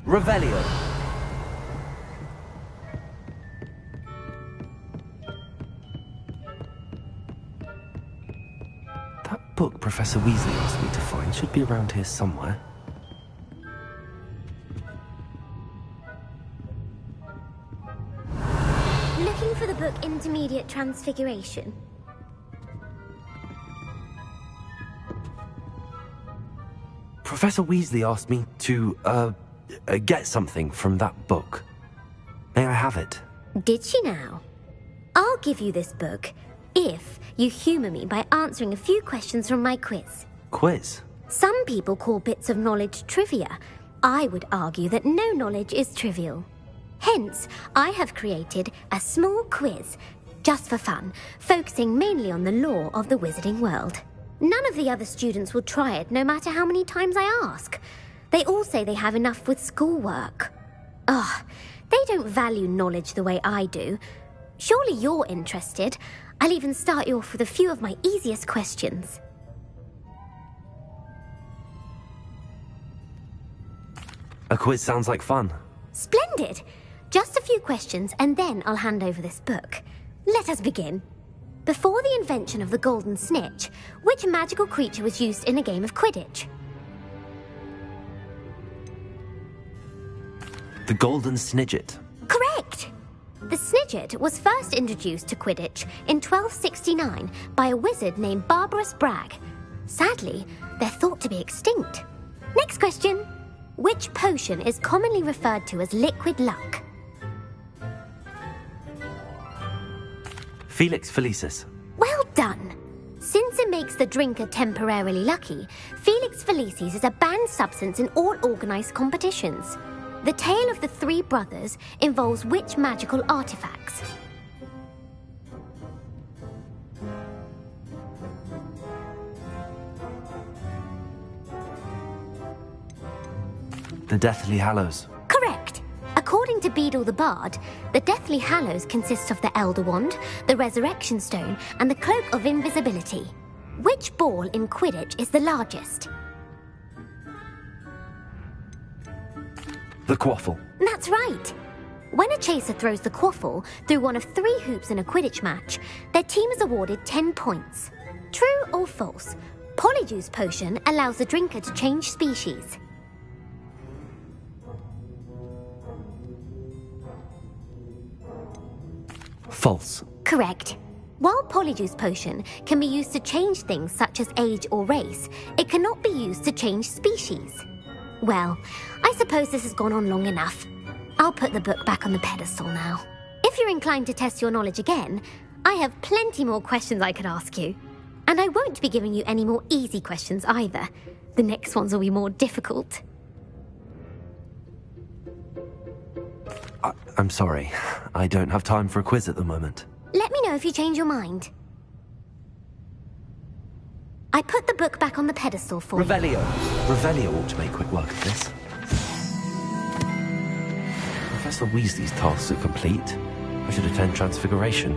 Revelio. That book Professor Weasley asked me to find should be around here somewhere. Looking for the book Intermediate Transfiguration. Professor Weasley asked me to, get something from that book. May I have it? Did she now? I'll give you this book if you humour me by answering a few questions from my quiz. Quiz? Some people call bits of knowledge trivia. I would argue that no knowledge is trivial. Hence, I have created a small quiz, just for fun, focusing mainly on the lore of the wizarding world. None of the other students will try it, no matter how many times I ask. They all say they have enough with schoolwork. Ugh, they don't value knowledge the way I do. Surely you're interested. I'll even start you off with a few of my easiest questions. A quiz sounds like fun. Splendid! Just a few questions and then I'll hand over this book. Let us begin. Before the invention of the golden snitch, which magical creature was used in a game of Quidditch? The golden snidget. Correct! The snidget was first introduced to Quidditch in 1269 by a wizard named Barbarous Bragg. Sadly, they're thought to be extinct. Next question. Which potion is commonly referred to as liquid luck? Felix Felicis. Well done! Since it makes the drinker temporarily lucky, Felix Felicis is a banned substance in all organised competitions. The tale of the three brothers involves which magical artifacts? The Deathly Hallows. Correct. According to Beedle the Bard, the Deathly Hallows consists of the Elder Wand, the Resurrection Stone, and the Cloak of Invisibility. Which ball in Quidditch is the largest? The Quaffle. That's right. When a chaser throws the quaffle through one of 3 hoops in a Quidditch match, their team is awarded 10 points. True or false? Polyjuice Potion allows the drinker to change species. False. Correct. While Polyjuice Potion can be used to change things such as age or race, it cannot be used to change species. Well, I suppose this has gone on long enough. I'll put the book back on the pedestal now. If you're inclined to test your knowledge again, I have plenty more questions I could ask you. And I won't be giving you any more easy questions either. The next ones will be more difficult. I'm sorry. I don't have time for a quiz at the moment. Let me know if you change your mind. I put the book back on the pedestal for Revelio. Revelio ought to make quick work of this. Professor Weasley's tasks are complete. I should attend Transfiguration.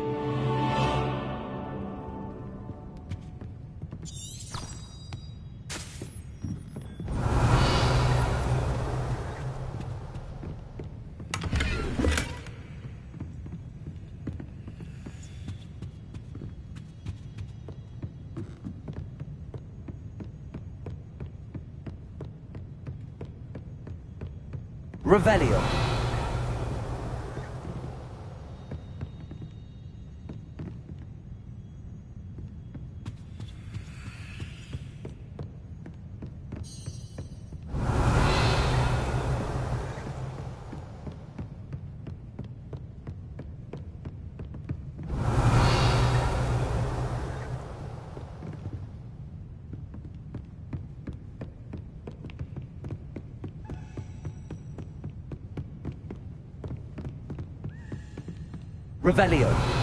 Revelio. Revelio.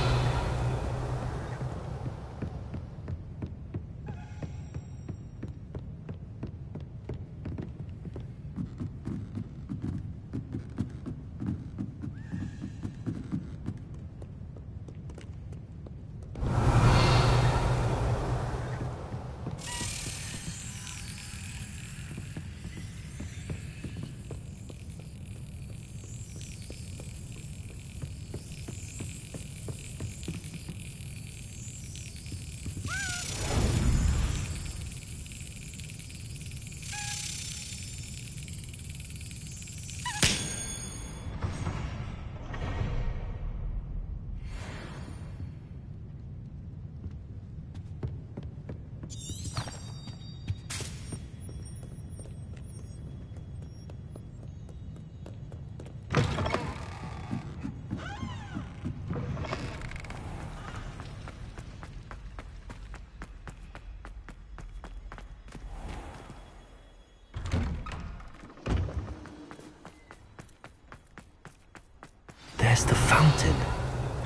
There's the fountain.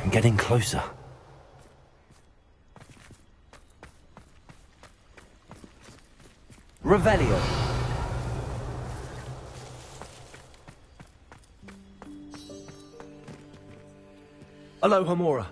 I'm getting closer. Revelio. Aloha Mora.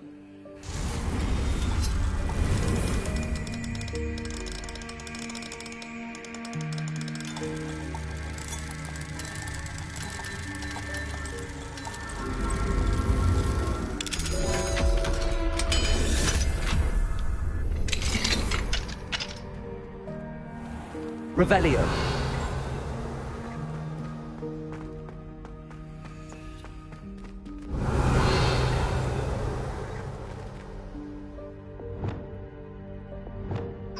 Revelio.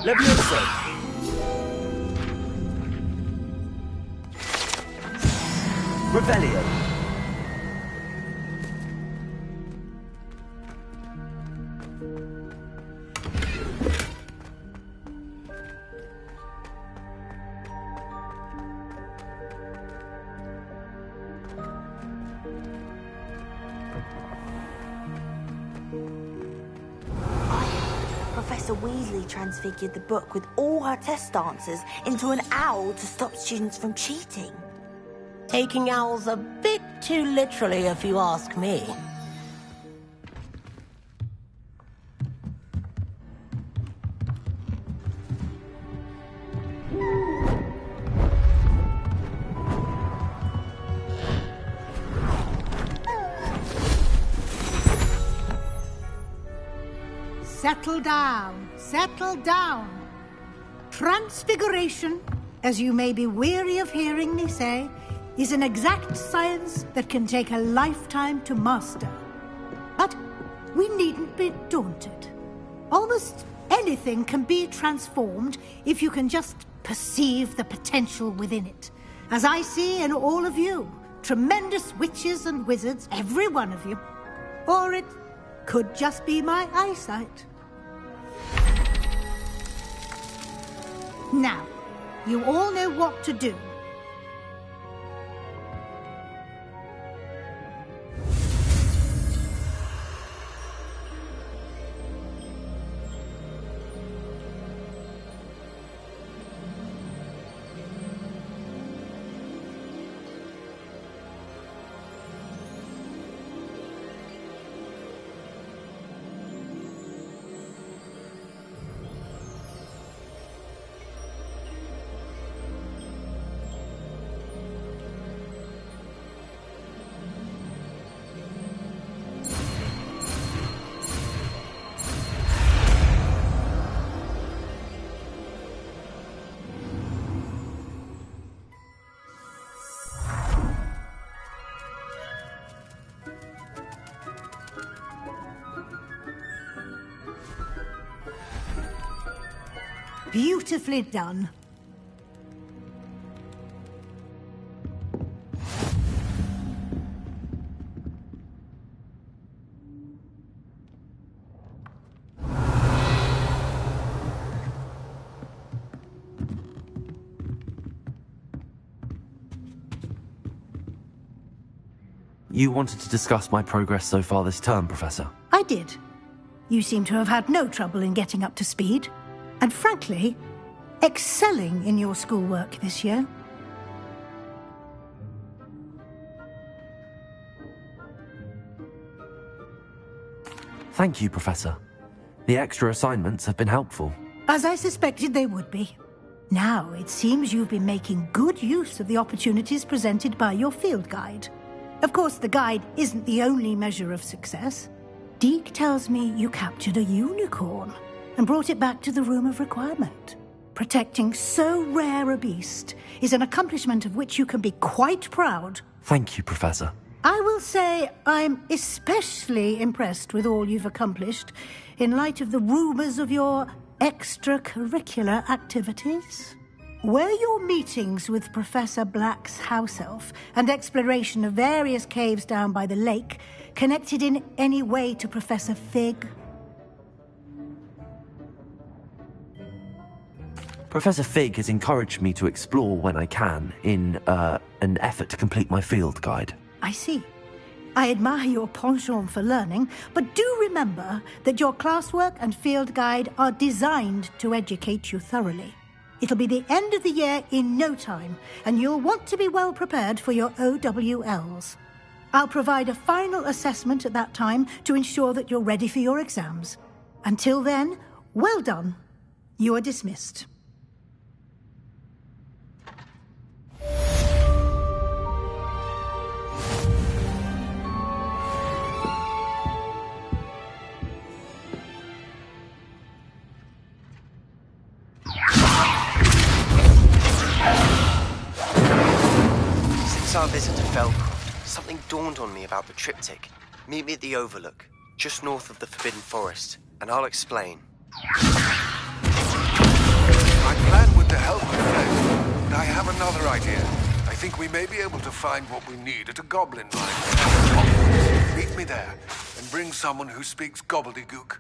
Levioso. Revelio. Professor Weasley transfigured the book with all her test answers into an owl to stop students from cheating. Taking owls a bit too literally, if you ask me. Settle down, settle down. Transfiguration, as you may be weary of hearing me say, is an exact science that can take a lifetime to master. But we needn't be daunted. Almost anything can be transformed if you can just perceive the potential within it. As I see in all of you, tremendous witches and wizards, every one of you. Or it could just be my eyesight. Now, you all know what to do. Beautifully done. You wanted to discuss my progress so far this term, Professor? I did. You seem to have had no trouble in getting up to speed. And frankly, excelling in your schoolwork this year. Thank you, Professor. The extra assignments have been helpful. As I suspected they would be. Now, it seems you've been making good use of the opportunities presented by your field guide. Of course, the guide isn't the only measure of success. Deke tells me you captured a unicorn and brought it back to the Room of Requirement. Protecting so rare a beast is an accomplishment of which you can be quite proud. Thank you, Professor. I will say I'm especially impressed with all you've accomplished in light of the rumors of your extracurricular activities. Were your meetings with Professor Black's house elf and exploration of various caves down by the lake connected in any way to Professor Fig? Professor Fig has encouraged me to explore when I can in an effort to complete my field guide. I see. I admire your penchant for learning, but do remember that your classwork and field guide are designed to educate you thoroughly. It'll be the end of the year in no time, and you'll want to be well prepared for your OWLs. I'll provide a final assessment at that time to ensure that you're ready for your exams. Until then, well done. You are dismissed. Since our visit to Felcroft, something dawned on me about the triptych. Meet me at the Overlook, just north of the Forbidden Forest, and I'll explain. I plan with the help of Fred, but I have another idea. I think we may be able to find what we need at a goblin mine. Meet me there, and bring someone who speaks gobbledygook.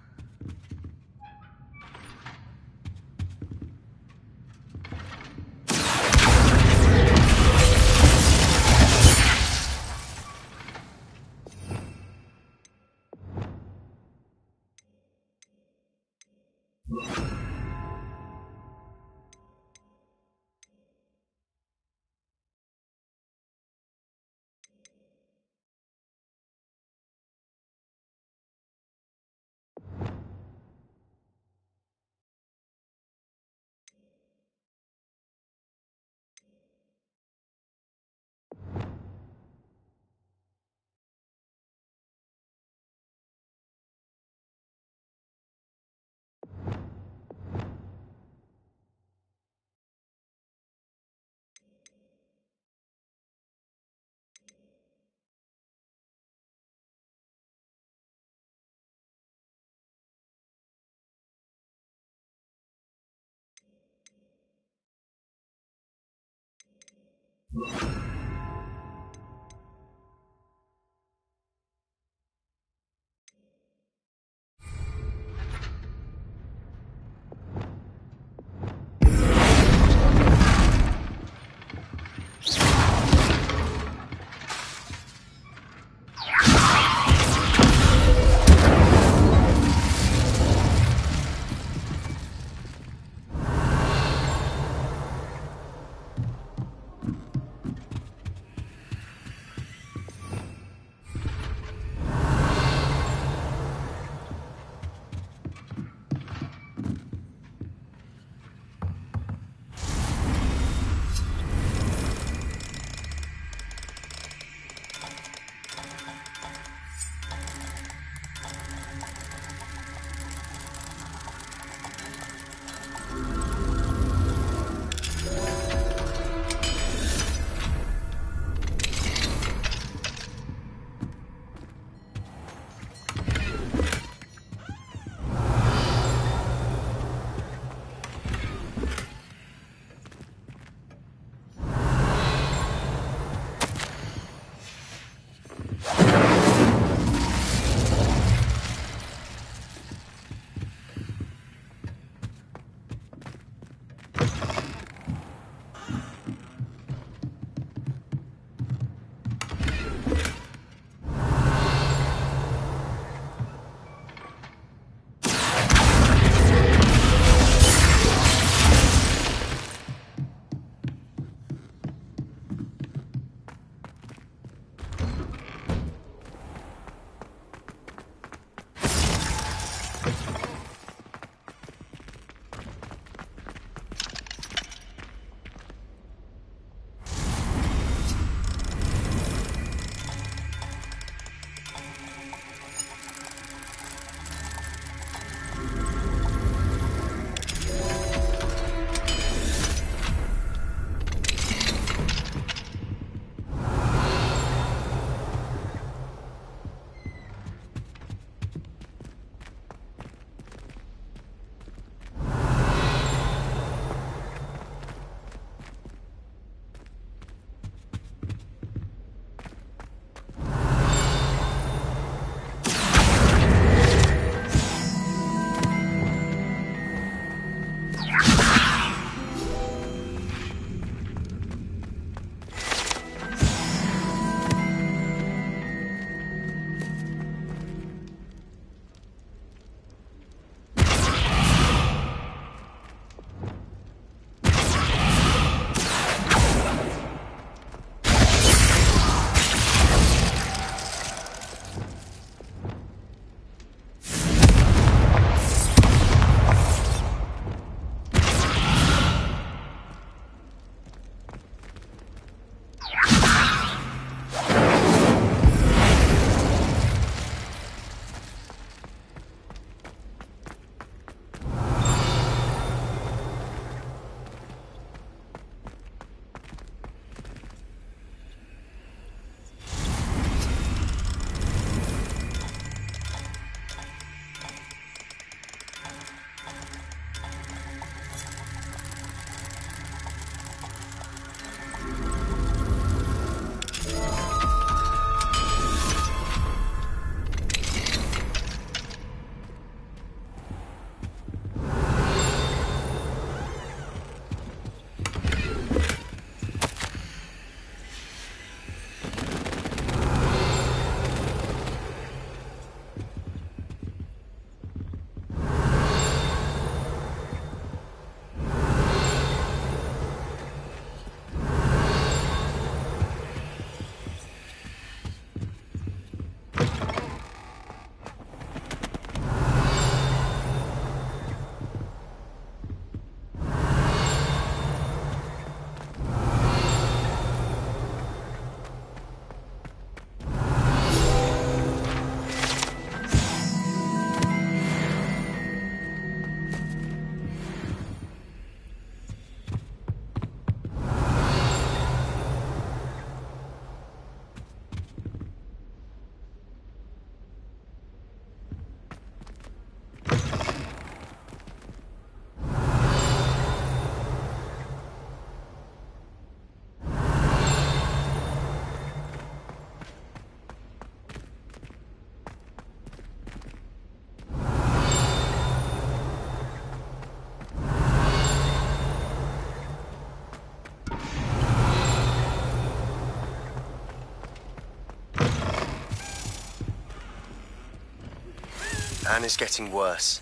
Anne is getting worse.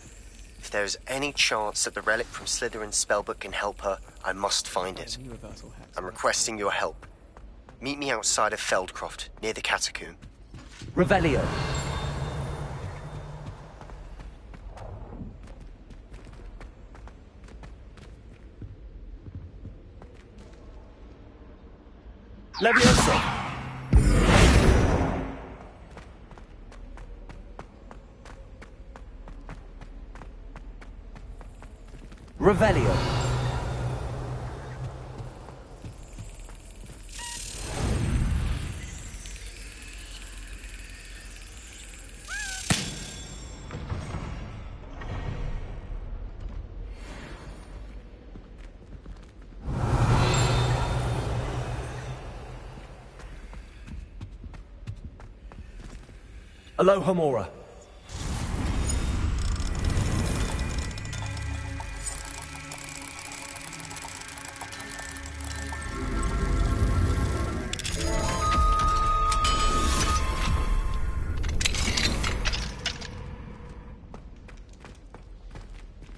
If there is any chance that the relic from Slytherin's spellbook can help her, I must find it. I'm requesting your help. Meet me outside of Feldcroft, near the catacomb. Revelio. Levioso. Revelio. Alohomora.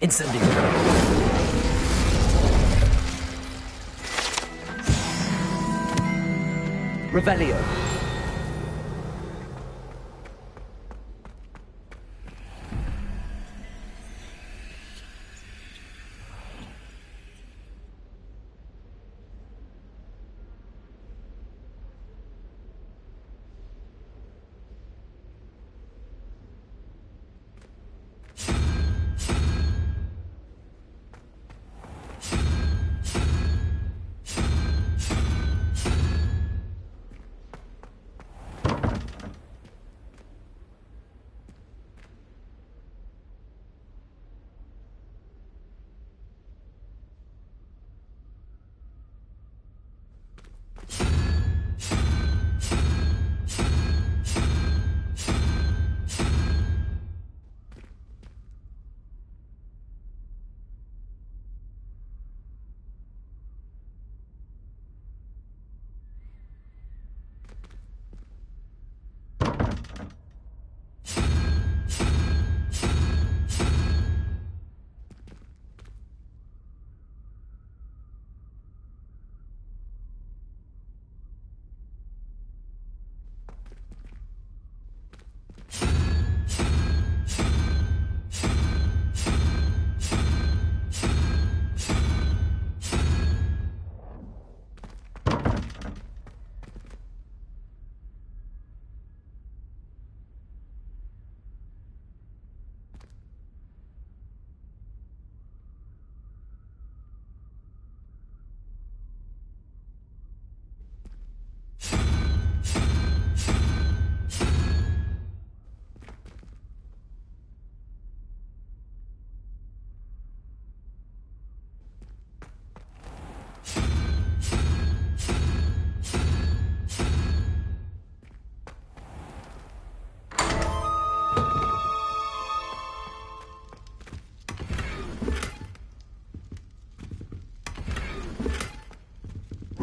Incendio. Revelio.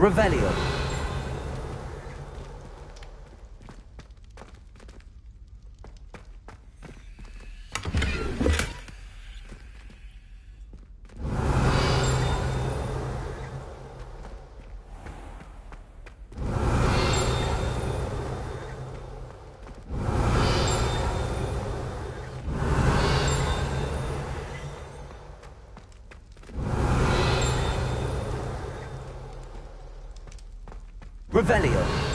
Revelio. Revelio.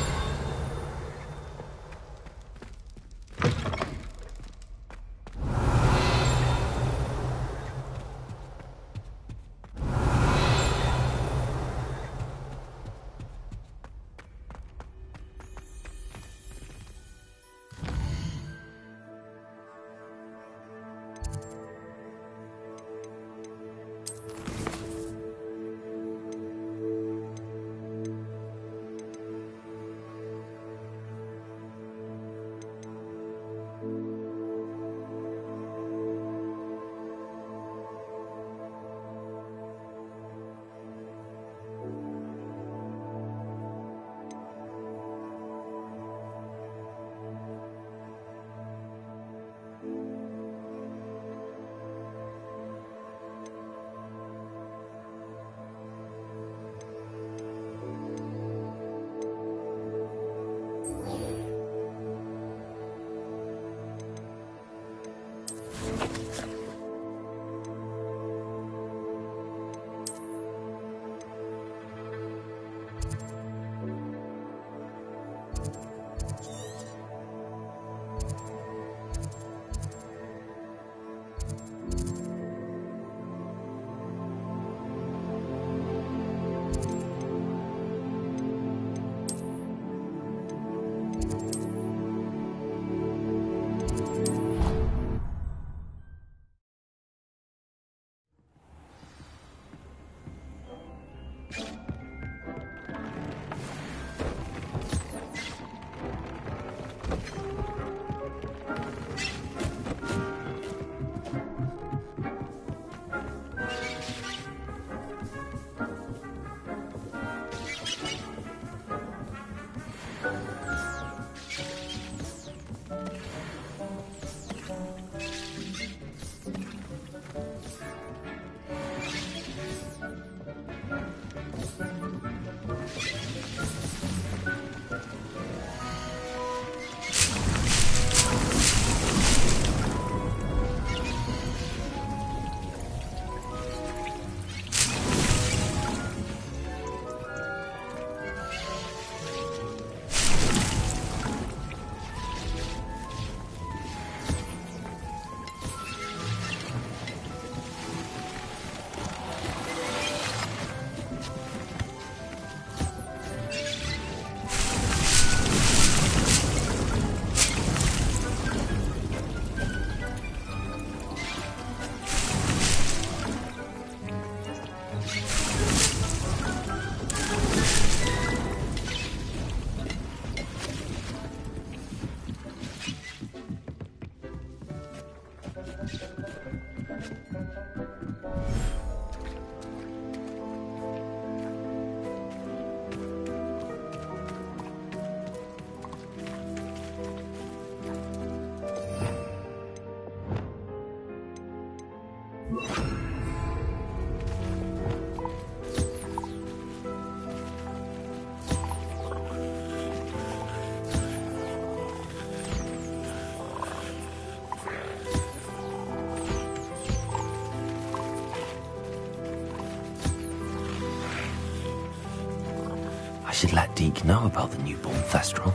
I should let Deke know about the newborn Thestral.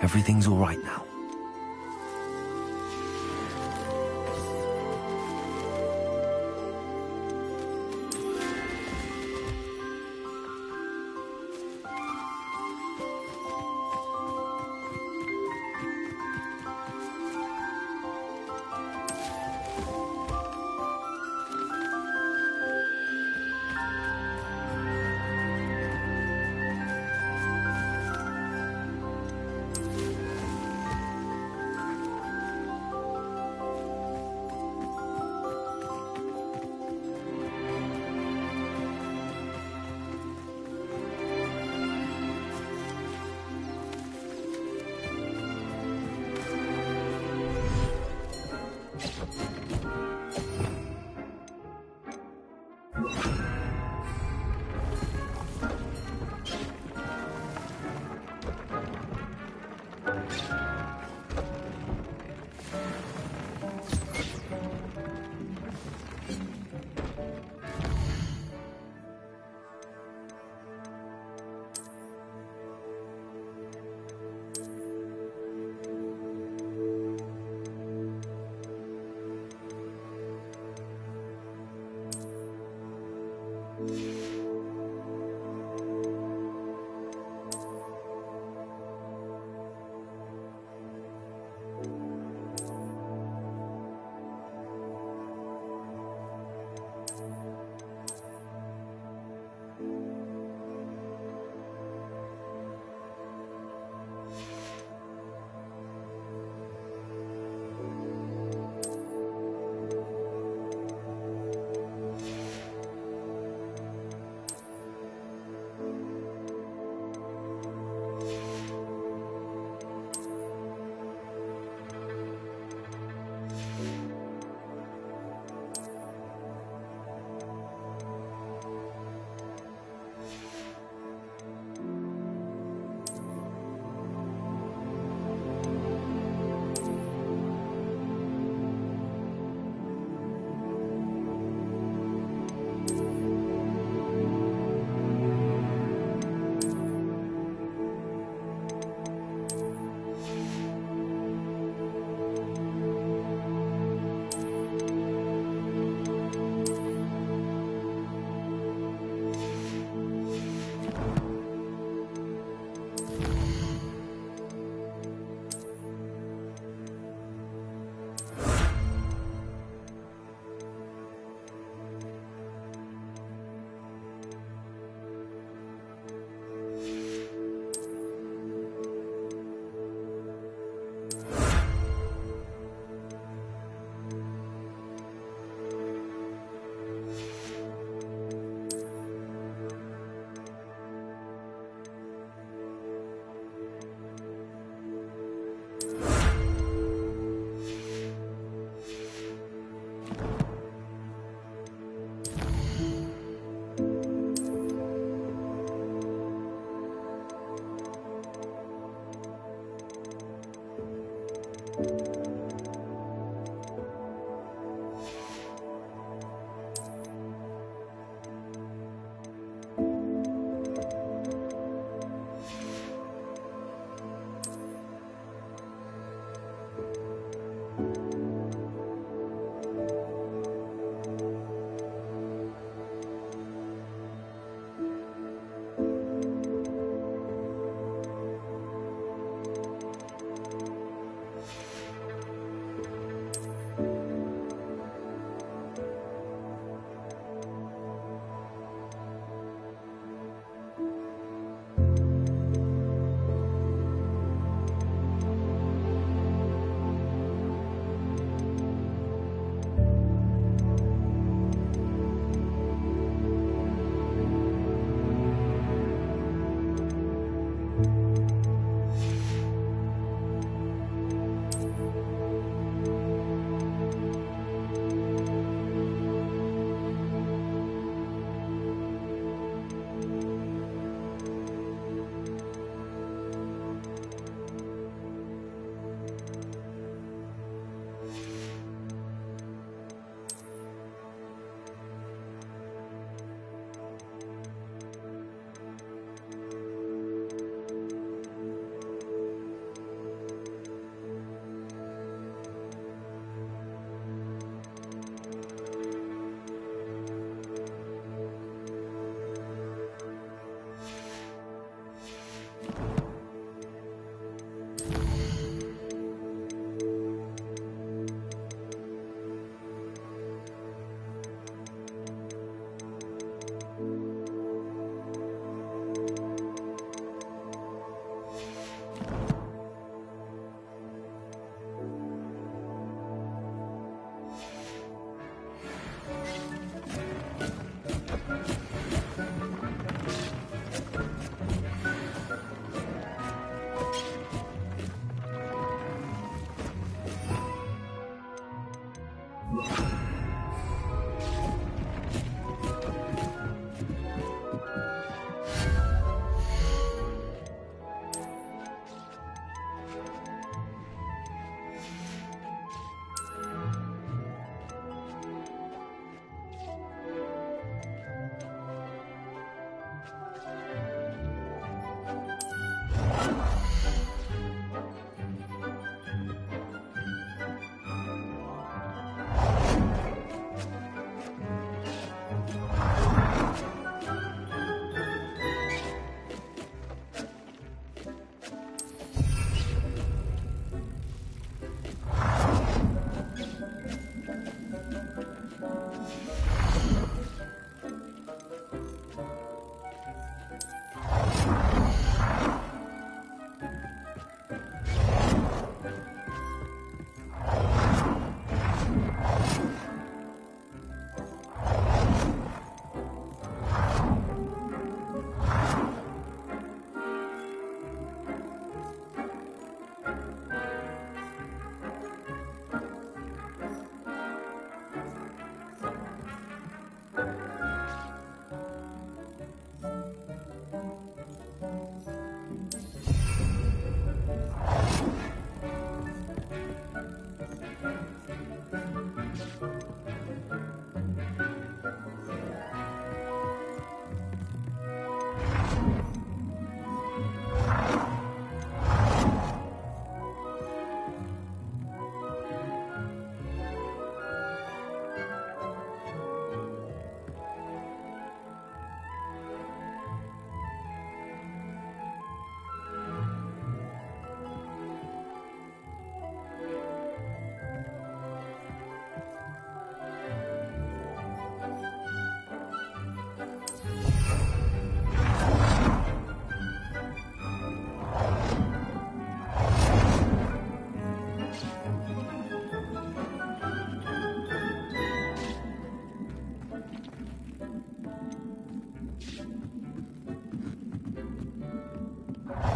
Everything's all right now.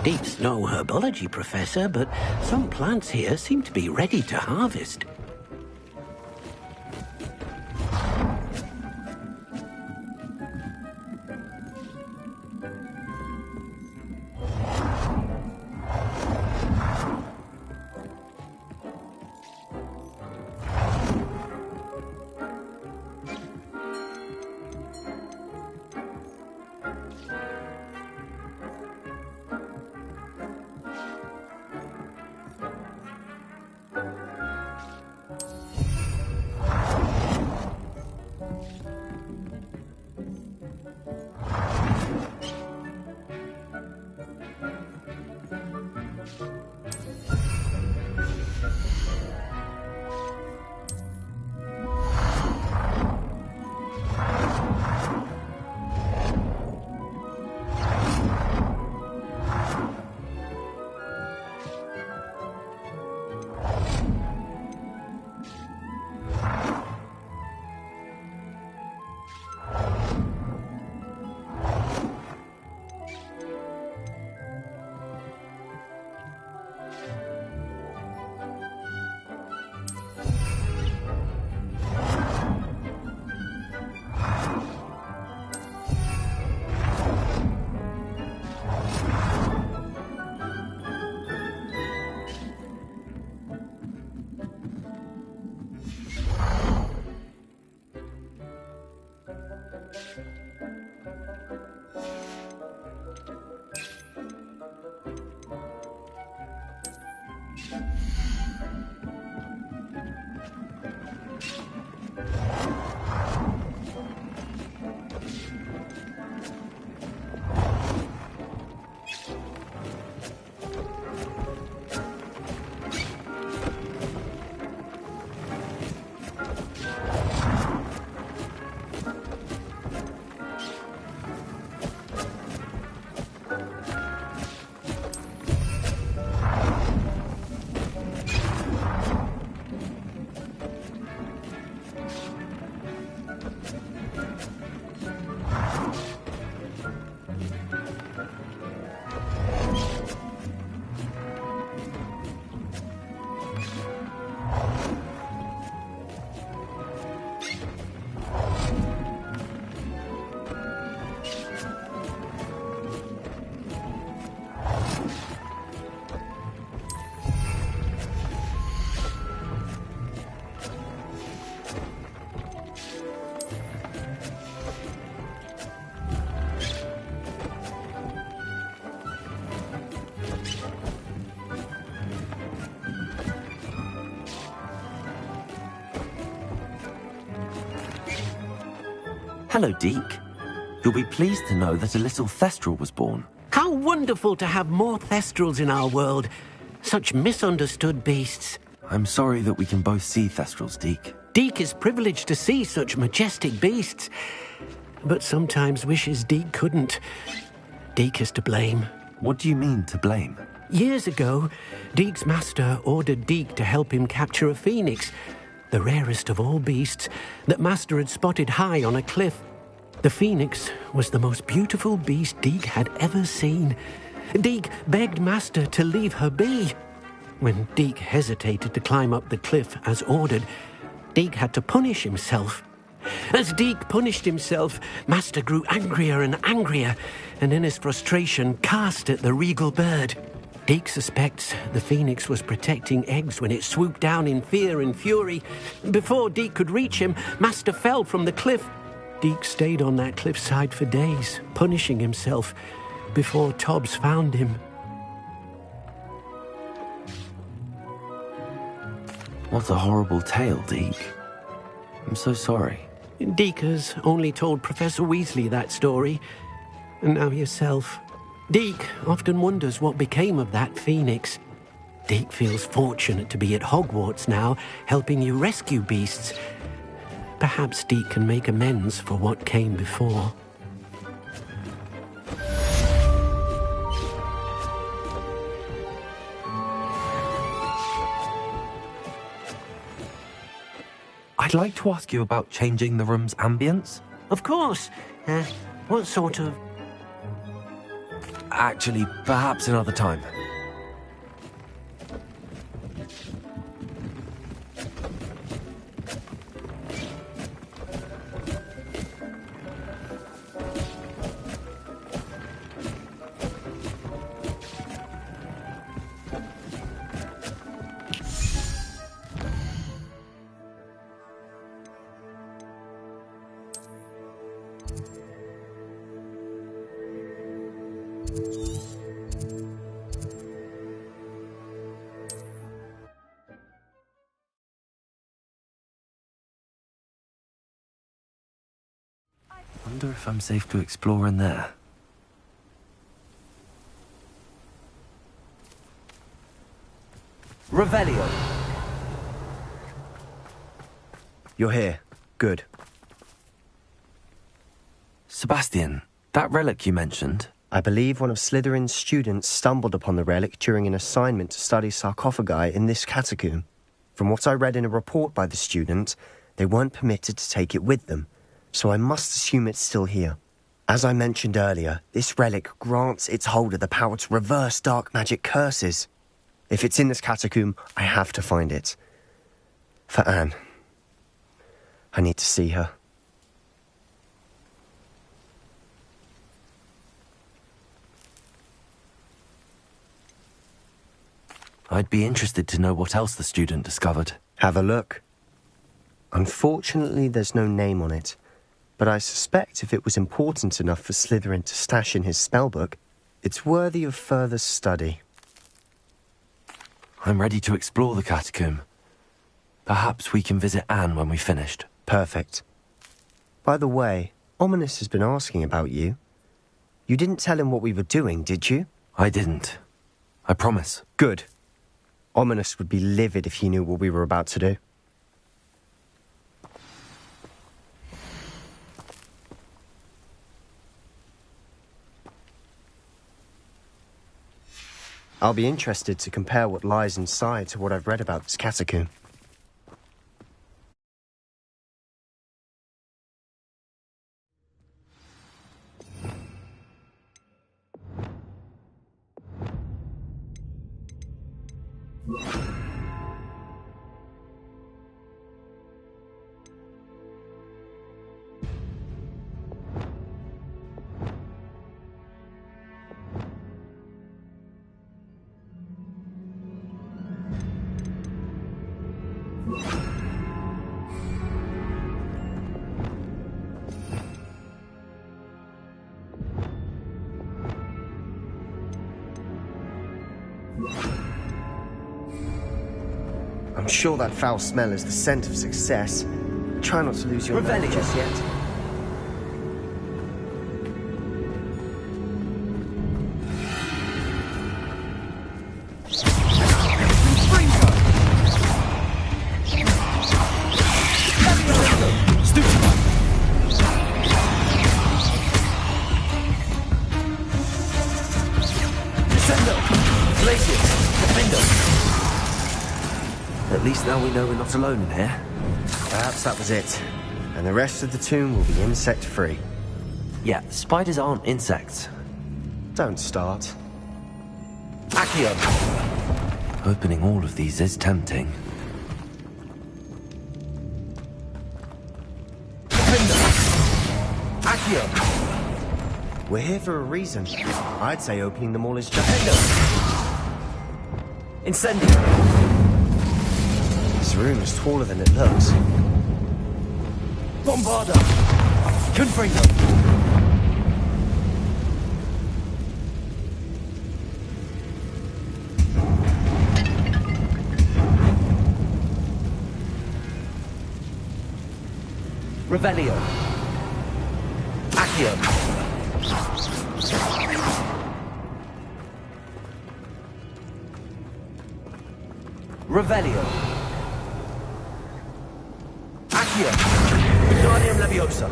Deek's no herbology professor, but some plants here seem to be ready to harvest. Hello, Deke. You'll be pleased to know that a little Thestral was born. How wonderful to have more Thestrals in our world. Such misunderstood beasts. I'm sorry that we can both see Thestrals, Deke. Deke is privileged to see such majestic beasts, but sometimes wishes Deke couldn't. Deke is to blame. What do you mean, to blame? Years ago, Deke's master ordered Deke to help him capture a phoenix, the rarest of all beasts, that Master had spotted high on a cliff. The phoenix was the most beautiful beast Deke had ever seen. Deke begged Master to leave her be. When Deke hesitated to climb up the cliff as ordered, Deke had to punish himself. As Deke punished himself, Master grew angrier and angrier, and in his frustration cast at the regal bird. Deke suspects the phoenix was protecting eggs when it swooped down in fear and fury. Before Deke could reach him, Master fell from the cliff. Deke stayed on that cliffside for days, punishing himself, before Tobbs found him. What a horrible tale, Deke. I'm so sorry. Deke has only told Professor Weasley that story, and now yourself. Deke often wonders what became of that phoenix. Deke feels fortunate to be at Hogwarts now, helping you rescue beasts. Perhaps Deke can make amends for what came before. I'd like to ask you about changing the room's ambience. Of course. What sort of... Actually, perhaps another time. Wonder if I'm safe to explore in there. Revelio! You're here. Good. Sebastian, that relic you mentioned... I believe one of Slytherin's students stumbled upon the relic during an assignment to study sarcophagi in this catacomb. From what I read in a report by the student, they weren't permitted to take it with them, so I must assume it's still here. As I mentioned earlier, this relic grants its holder the power to reverse dark magic curses. If it's in this catacomb, I have to find it. For Anne. I need to see her. I'd be interested to know what else the student discovered. Have a look. Unfortunately, there's no name on it, but I suspect if it was important enough for Slytherin to stash in his spellbook, it's worthy of further study. I'm ready to explore the catacomb. Perhaps we can visit Anne when we've finished. Perfect. By the way, Ominous has been asking about you. You didn't tell him what we were doing, did you? I didn't. I promise. Good. Ominous would be livid if he knew what we were about to do. I'll be interested to compare what lies inside to what I've read about this catacomb. I'm sure that foul smell is the scent of success. Try not to lose your nerve just yet. At least now we know we're not alone in here. Perhaps that was it. And the rest of the tomb will be insect-free. Yeah, spiders aren't insects. Don't start. Accio! Opening all of these is tempting. Accio! We're here for a reason. I'd say opening them all is just... Incendio! This room is taller than it looks. Bombarda! Confringo! Revelio! Accio! Revelio! Wingardium Leviosa.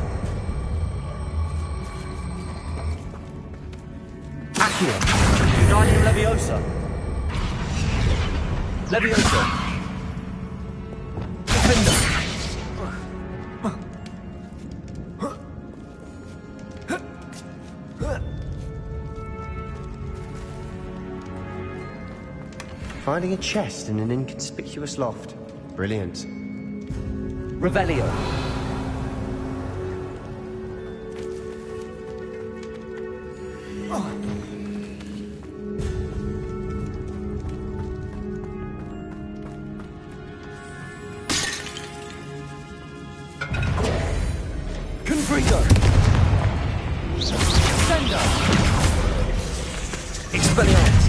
Accio. Wingardium Leviosa. Leviosa. Defender. Finding a chest in an inconspicuous loft. Brilliant. Revelio. Confringo. Sender. Expelliarmus.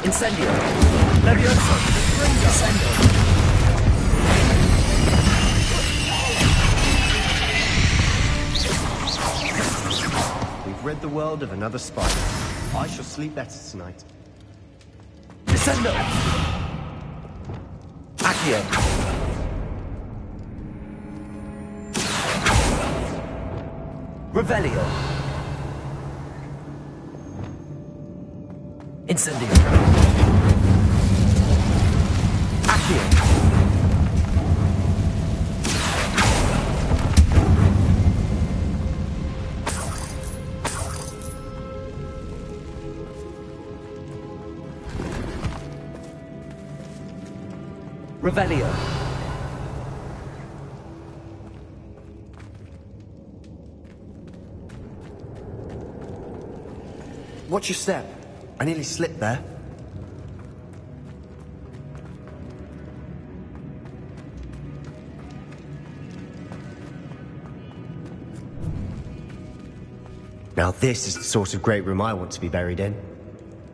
Incendio. Levioso. Confringo. Sender. We've rid the world of another spider. I shall sleep better tonight. Descendo. Accio. Revelio. Incendio. Accio. Revelio. Watch your step. I nearly slipped there. Now this is the sort of great room I want to be buried in.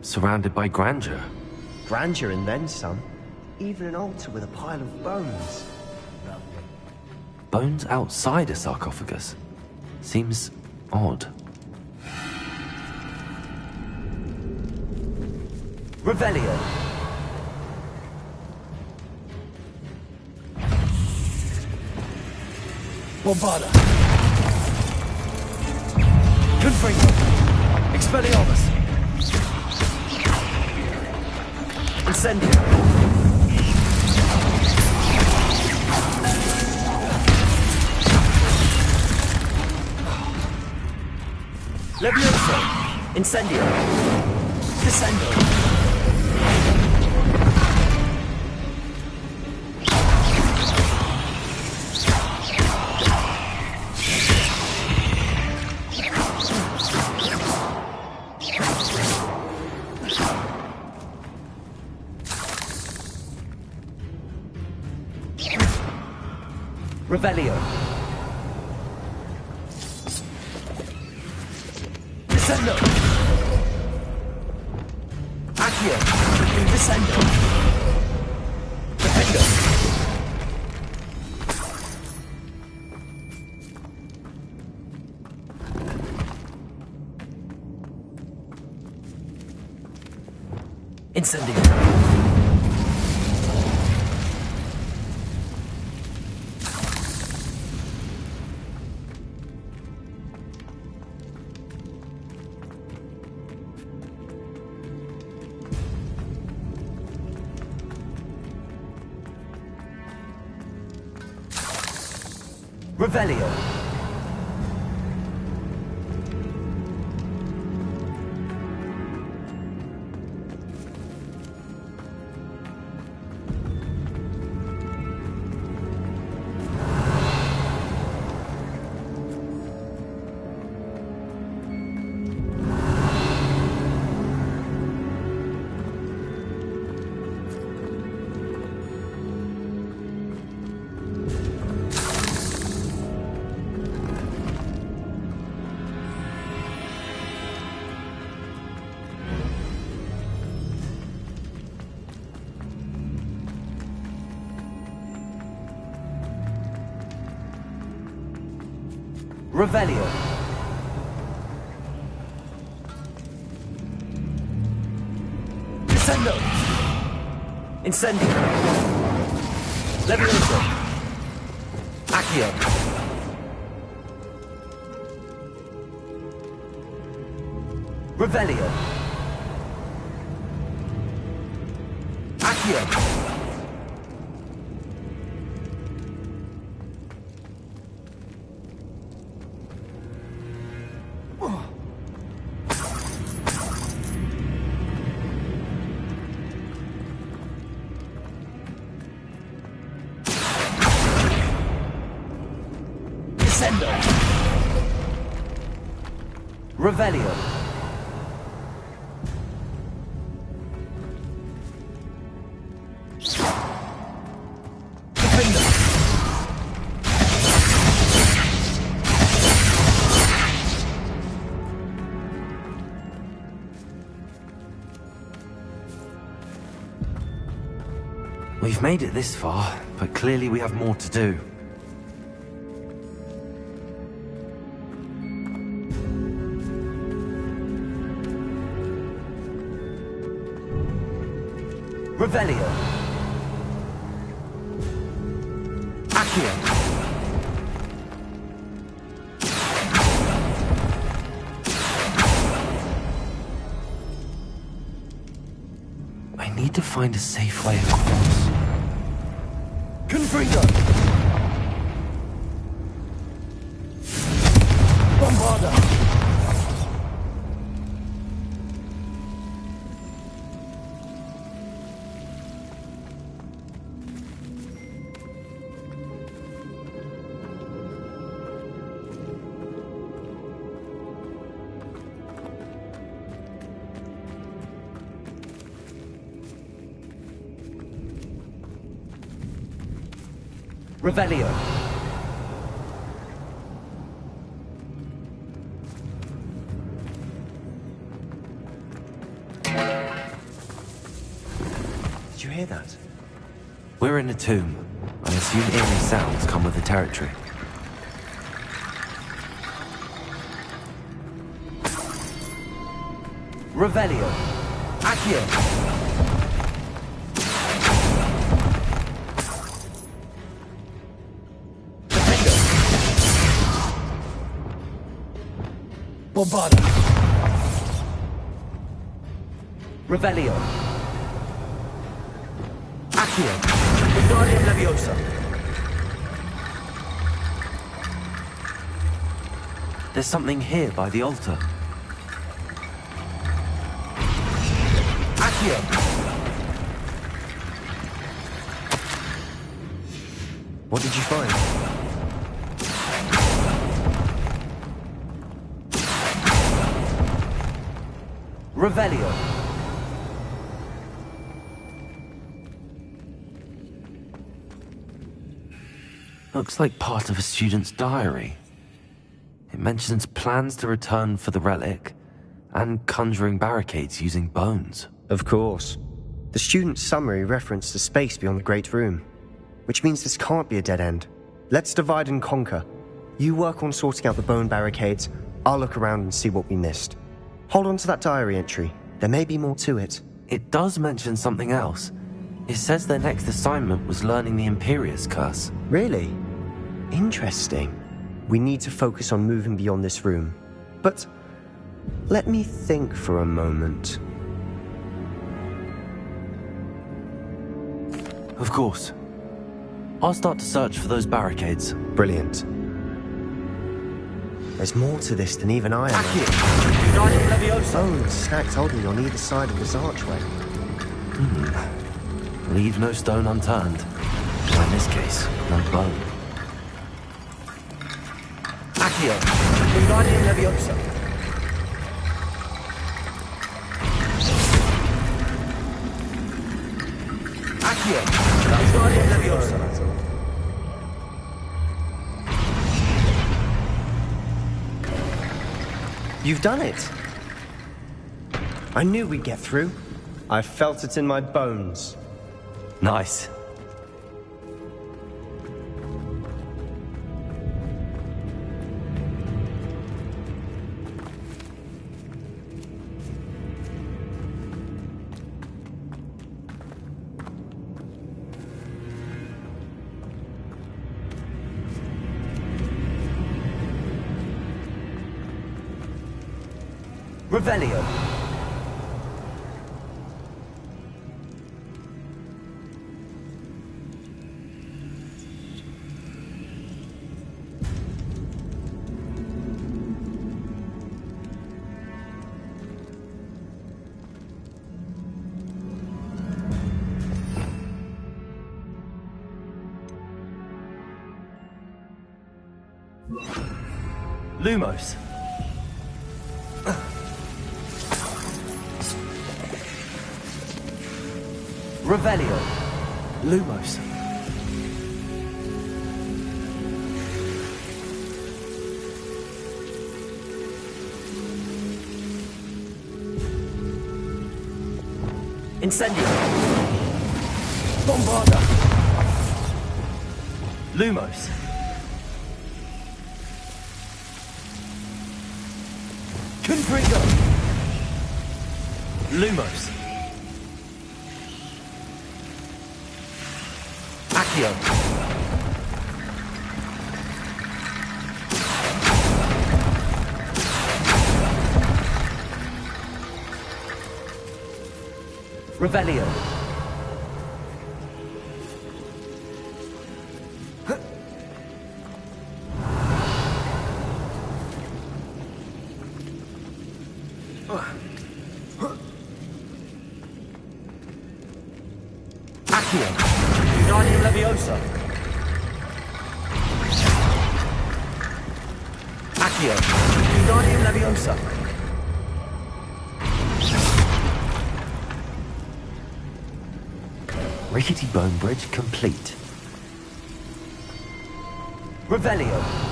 Surrounded by grandeur. Grandeur and then some. Even an altar with a pile of bones. Bones outside a sarcophagus. Seems odd. Revelio. Bombarda. Confringo. Expelliarmus. Incendio. Levioso. Incendio. Descendo. Revelio. Descendo. Accio. Descendo. Defendo. Incendio. Revelio. Revelio. Descendo. Incendio. Levioso. Accio. Revelio. Accio. Revelio. We've made it this far, but clearly we have more to do. Revelio. Accio. I need to find a safe way across. Confringo! Bombarda! Revelio. Did you hear that? We're in a tomb. I assume eerie sounds come with the territory. Revelio. Accio. Bombarda! Revelio. Accio. Wingardium Leviosa. There's something here by the altar. Accio. What did you find? Revelio. Looks like part of a student's diary. It mentions plans to return for the relic and conjuring barricades using bones. Of course. The student's summary referenced the space beyond the Great Room, which means this can't be a dead end. Let's divide and conquer. You work on sorting out the bone barricades, I'll look around and see what we missed. Hold on to that diary entry. There may be more to it. It does mention something else. It says their next assignment was learning the Imperius Curse. Really? Interesting. We need to focus on moving beyond this room. But let me think for a moment. Of course. I'll start to search for those barricades. Brilliant. There's more to this than even I am. Bones stacked oddly on either side of this archway. Leave no stone unturned. Or in this case, no bone. Accio. Wingardium Leviosa. Accio. Wingardium Leviosa. You've done it! I knew we'd get through. I felt it in my bones. Nice. Revelio. Lumos. Revelio. Lumos. Incendio. Bombarda. Lumos. Confringo. Lumos. Accio. Revelio. Accio. Guardian Leviosa. Accio. Guardian Leviosa. Rickety bone bridge complete. Revelio.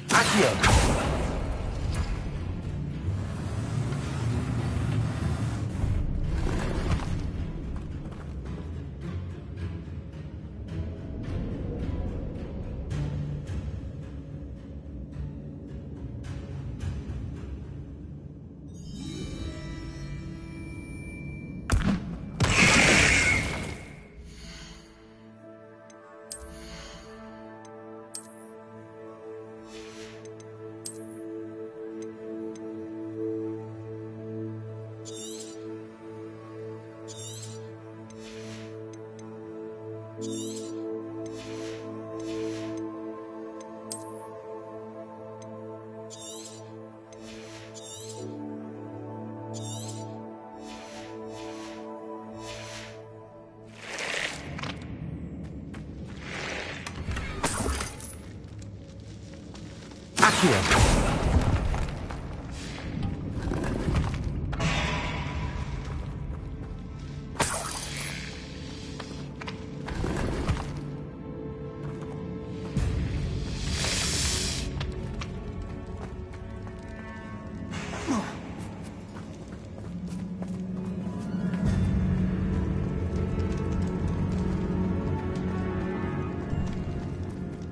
Accio. Accio.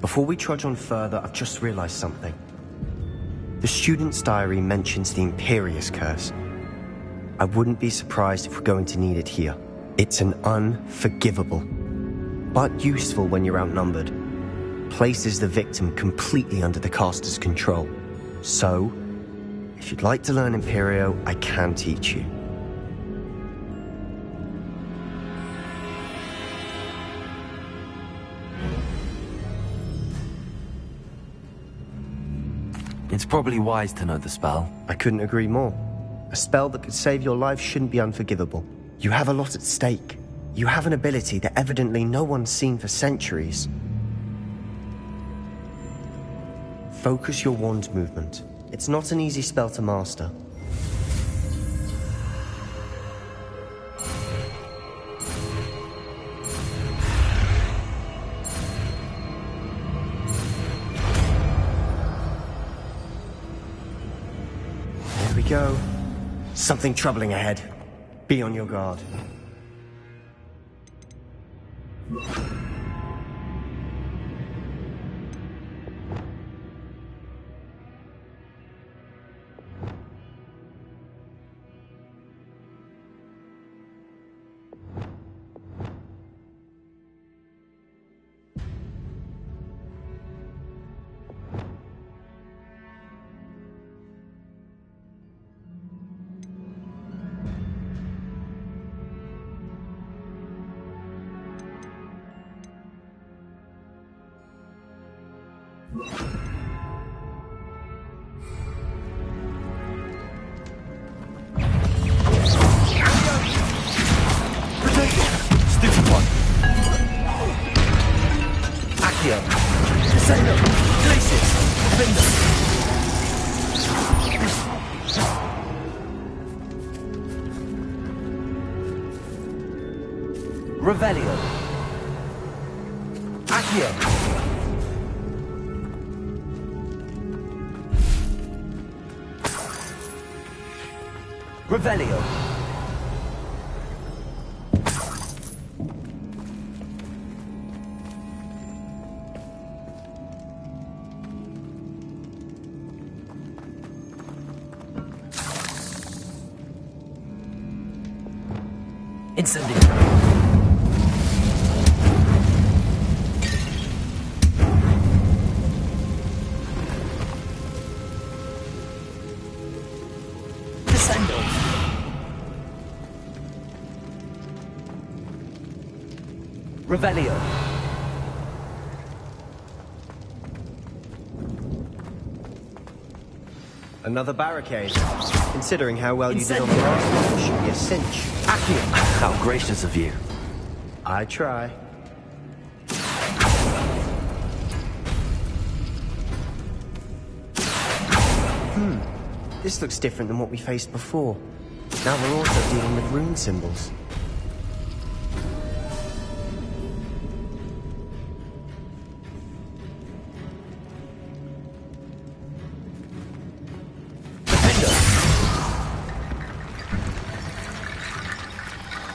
Before we trudge on further, I've just realized something. The student's diary mentions the Imperious Curse. I wouldn't be surprised if we're going to need it here. It's an unforgivable, but useful when you're outnumbered. Places the victim completely under the caster's control. So, if you'd like to learn Imperio, I can teach you. It's probably wise to know the spell. I couldn't agree more. A spell that could save your life shouldn't be unforgivable. You have a lot at stake. You have an ability that evidently no one's seen for centuries. Focus your wand movement. It's not an easy spell to master. There we go. Something troubling ahead. Be on your guard. Descendo! Glacius! Defender! Revelio! Accio! Revelio! Incendio! Descendo! Revelio! Another barricade. Considering how well you did on the last one, it should be a cinch. Accio! How gracious of you. I try. This looks different than what we faced before. Now we're also dealing with rune symbols.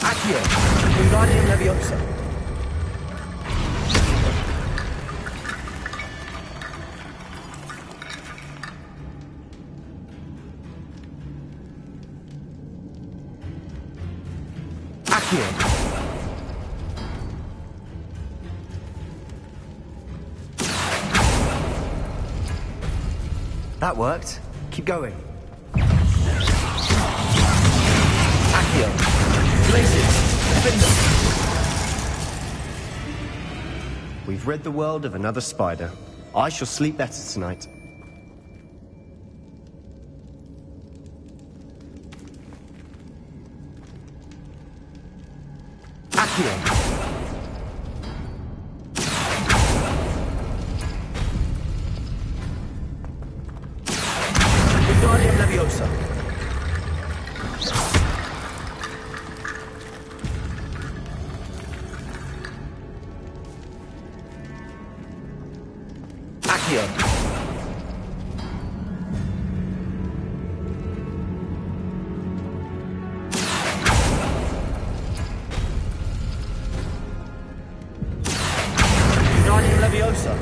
Accio! Wingardium Leviosa! Accio! That worked. Keep going. Accio! Glacius! Defender! We've rid the world of another spider. I shall sleep better tonight. Accio! Wingardium Leviosa! Accio! Wingardium Leviosa!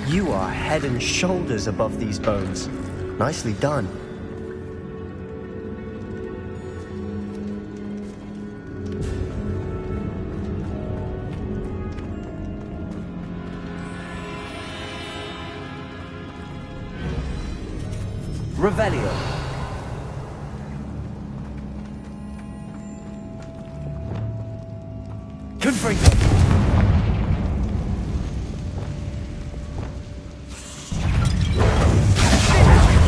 You are head and shoulders above these bones. Nicely done. Revelio! Confringo!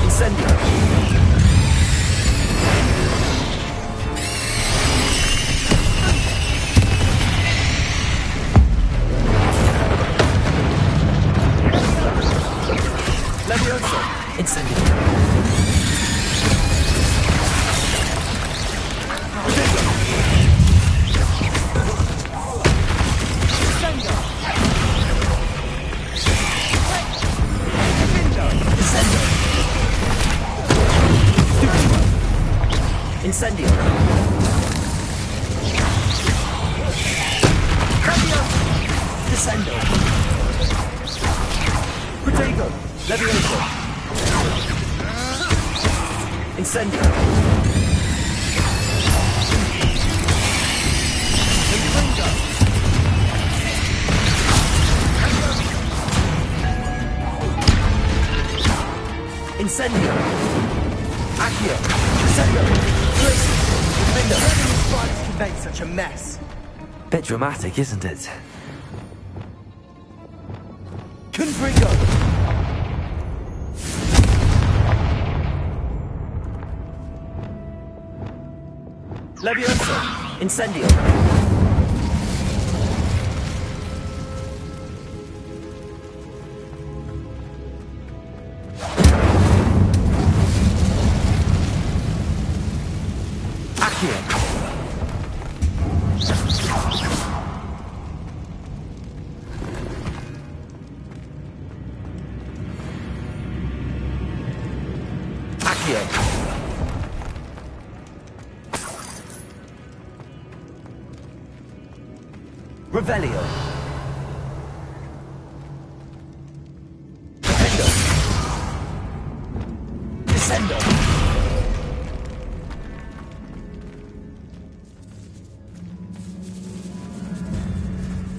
Incendio! Leviosa! Incendio! Incendio! Descendo! Protego! Levioso! Incendio! Infringo! Incendio! Accio! Descendo! Defender! How do these spiders can make such a mess? Bit dramatic, isn't it? Confringo! Leviosa! Incendio! Revelio. Defendo. Descendo.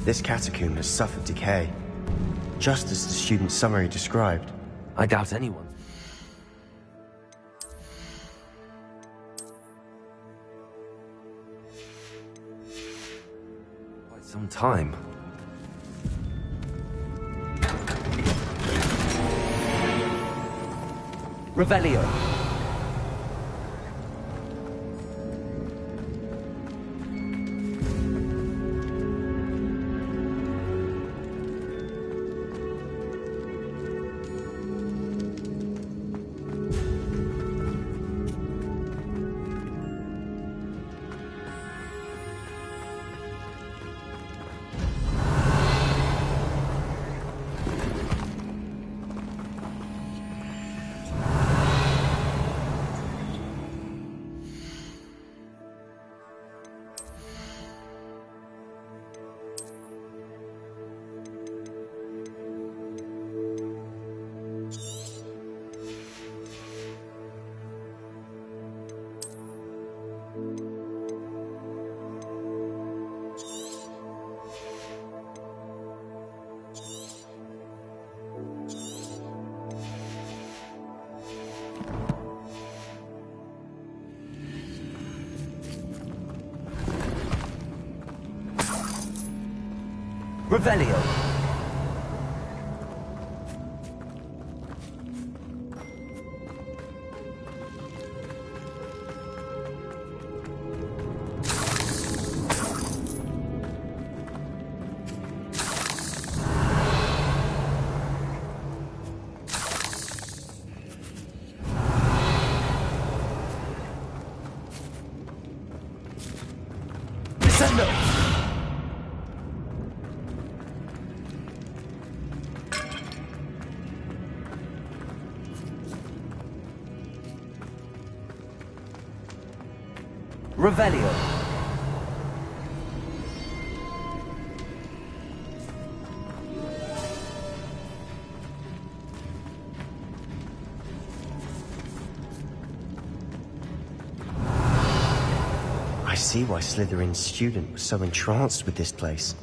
This catacomb has suffered decay, just as the student's summary described. I doubt anyone. Quite some time. Revelio. Revelio. Descendo. Revelio. I see why Slytherin's student was so entranced with this place.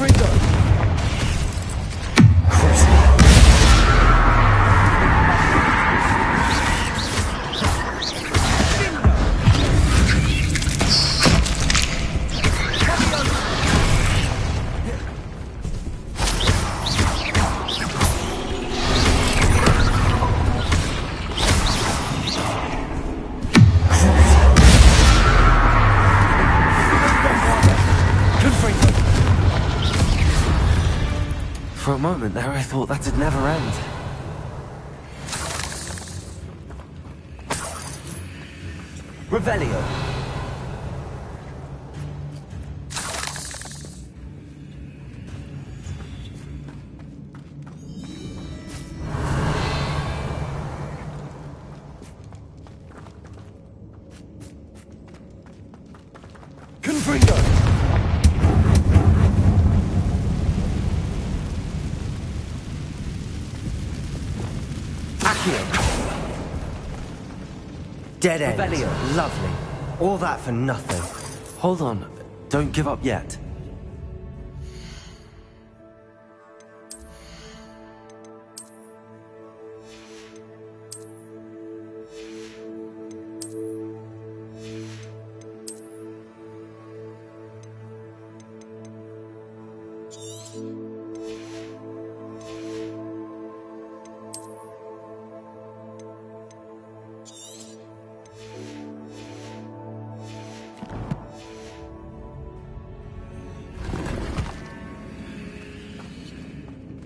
Confringo! For a moment there, I thought that'd never end. Revelio. Confringo! Dead end. Revelio. Lovely. All that for nothing. Hold on. Don't give up yet.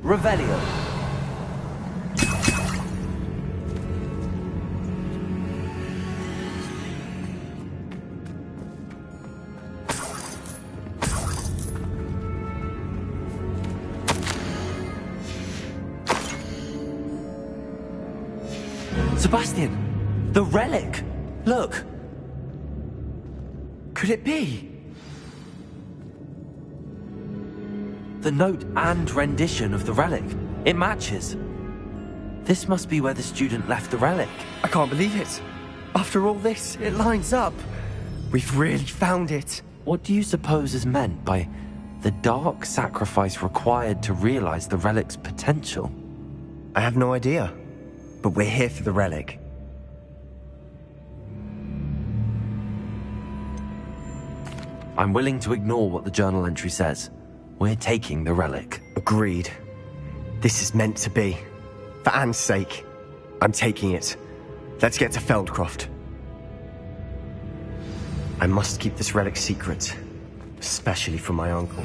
Revelio. Sebastian, the relic. Look. Could it be? The note and rendition of the relic. It matches. This must be where the student left the relic. I can't believe it. After all this, it lines up. We've really found it. What do you suppose is meant by the dark sacrifice required to realize the relic's potential? I have no idea, but we're here for the relic. I'm willing to ignore what the journal entry says. We're taking the relic. Agreed. This is meant to be. For Anne's sake, I'm taking it. Let's get to Feldcroft. I must keep this relic secret, especially from my uncle.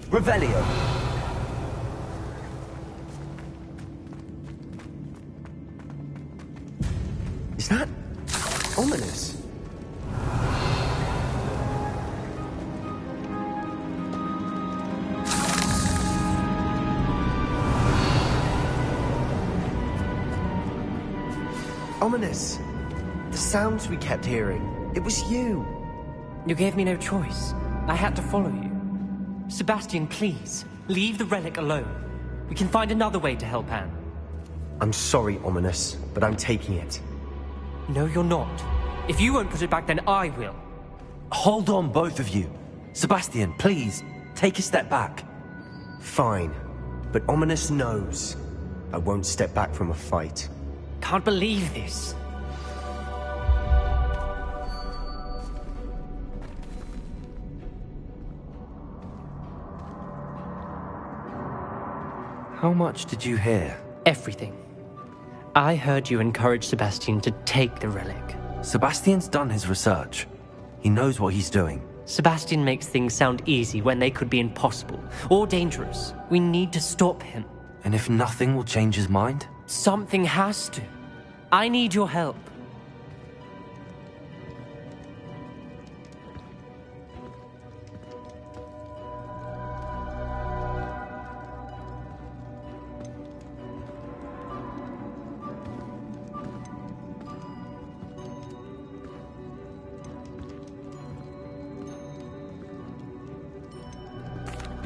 Revelio. Is that ominous? Ominous. The sounds we kept hearing. It was you. You gave me no choice. I had to follow you. Sebastian, please, leave the relic alone. We can find another way to help Anne. I'm sorry, Ominous, but I'm taking it. No, you're not. If you won't put it back, then I will. Hold on, both of you. Sebastian, please, take a step back. Fine, but Ominous knows I won't step back from a fight. Can't believe this. How much did you hear? Everything. I heard you encourage Sebastian to take the relic. Sebastian's done his research. He knows what he's doing. Sebastian makes things sound easy when they could be impossible or dangerous. We need to stop him. And if nothing will change his mind? Something has to. I need your help.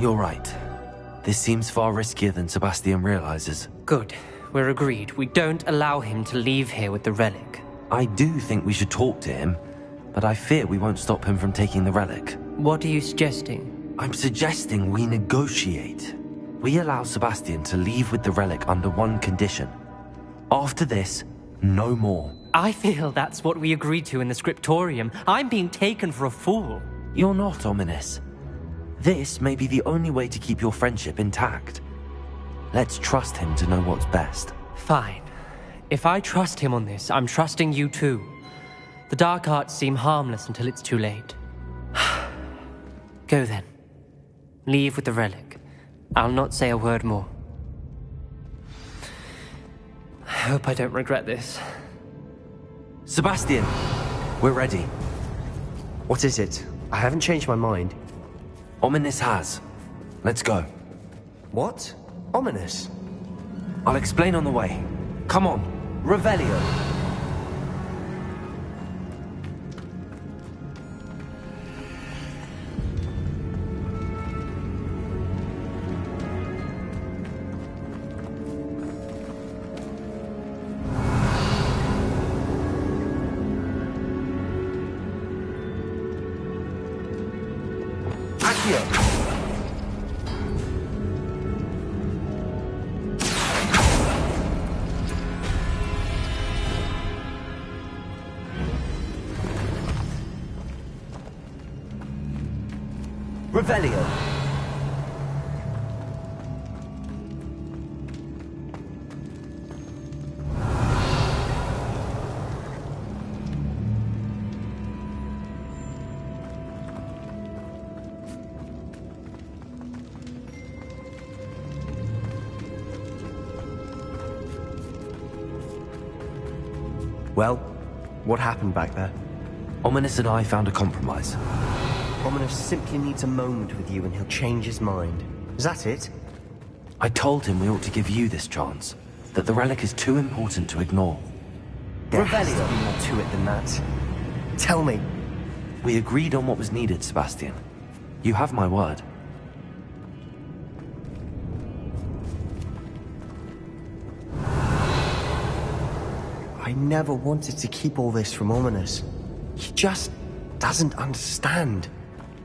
You're right. This seems far riskier than Sebastian realizes. Good. We're agreed. We don't allow him to leave here with the relic. I do think we should talk to him, but I fear we won't stop him from taking the relic. What are you suggesting? I'm suggesting we negotiate. We allow Sebastian to leave with the relic under one condition. After this, no more. I feel that's what we agreed to in the scriptorium. I'm being taken for a fool. You're not, Ominous. This may be the only way to keep your friendship intact. Let's trust him to know what's best. Fine. If I trust him on this, I'm trusting you too. The dark arts seem harmless until it's too late. Go then. Leave with the relic. I'll not say a word more. I hope I don't regret this. Sebastian, we're ready. What is it? I haven't changed my mind. Ominous has. Let's go. What? Ominous? I'll explain on the way. Come on, Revelio. Revelio. Well, what happened back there? Ominous and I found a compromise. Ominous simply needs a moment with you and he'll change his mind. Is that it? I told him we ought to give you this chance. That the relic is too important to ignore. There has to be more to it than that. Tell me. We agreed on what was needed, Sebastian. You have my word. I never wanted to keep all this from Ominous. He just doesn't understand.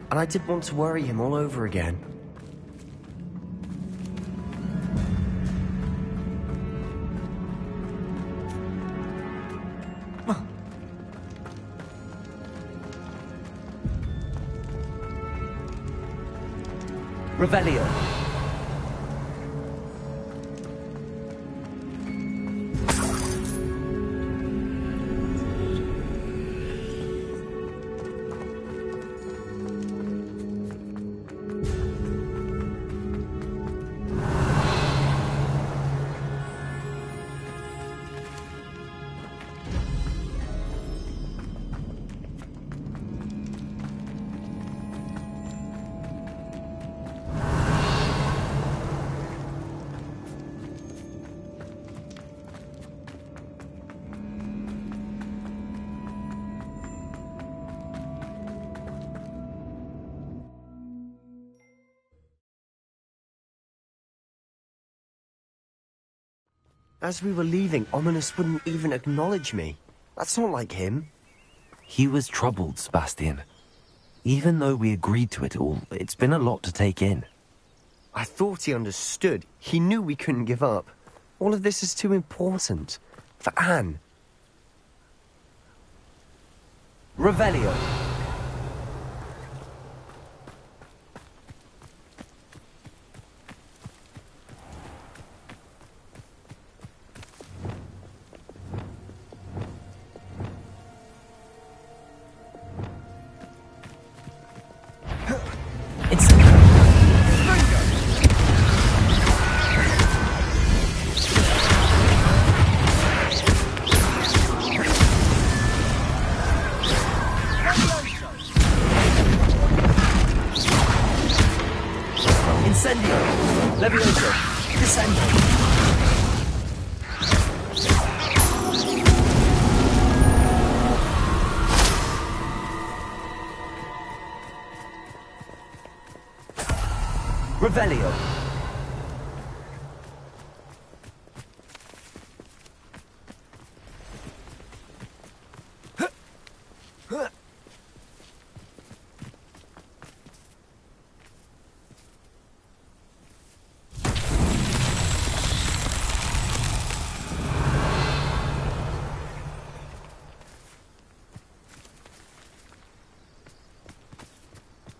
And I didn't want to worry him all over again. Revelio. As we were leaving, Ominous wouldn't even acknowledge me. That's not like him. He was troubled, Sebastian. Even though we agreed to it all, it's been a lot to take in. I thought he understood. He knew we couldn't give up. All of this is too important. For Anne. Revelio. Revelio.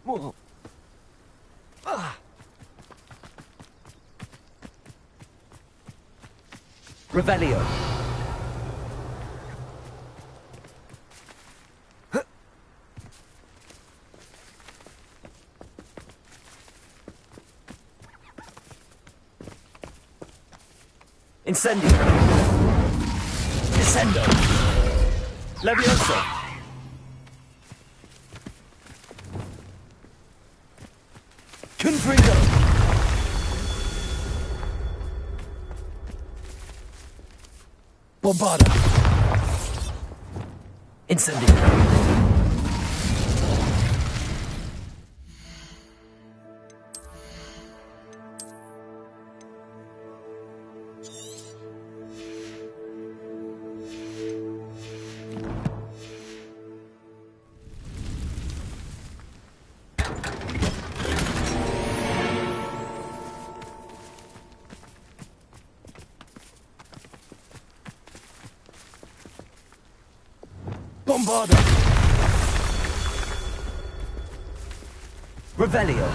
Whoa. Revelio. Incendio. Descendo. Levioso. Confringo. Bombarda. Incendio. Bombarda. Revelio.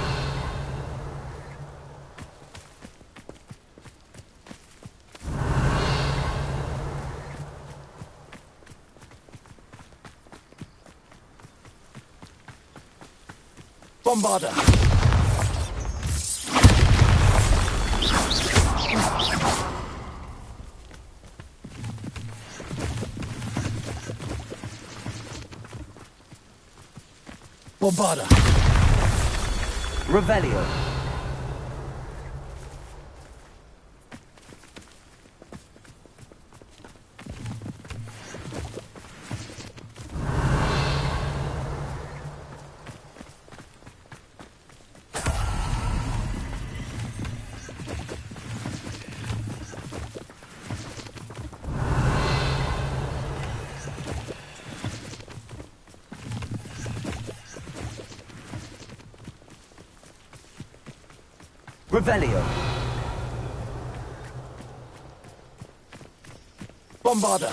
Bombarda. Bombarda. Revelio. Revelio. Bombarda.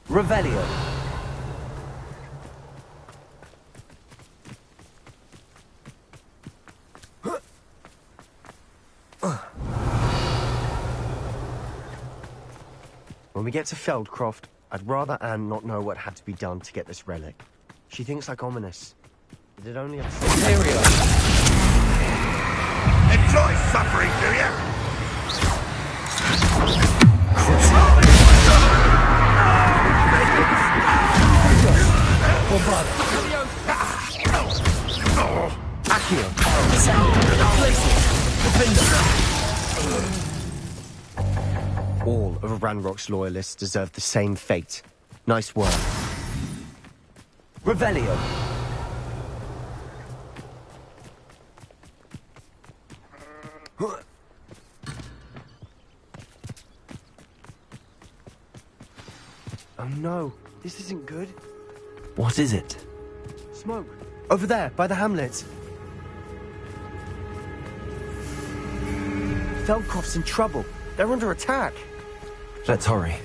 Revelio. When we get to Feldcroft, I'd rather Anne not know what had to be done to get this relic. She thinks like ominous. But it only Ontario. Enjoy suffering, do you? Bombarda. Accio. All of Ranrock's loyalists deserve the same fate. Nice work. Revelio. Oh no, this isn't good. What is it? Smoke. Over there, by the hamlet. Feldcroft's in trouble. They're under attack. Let's hurry.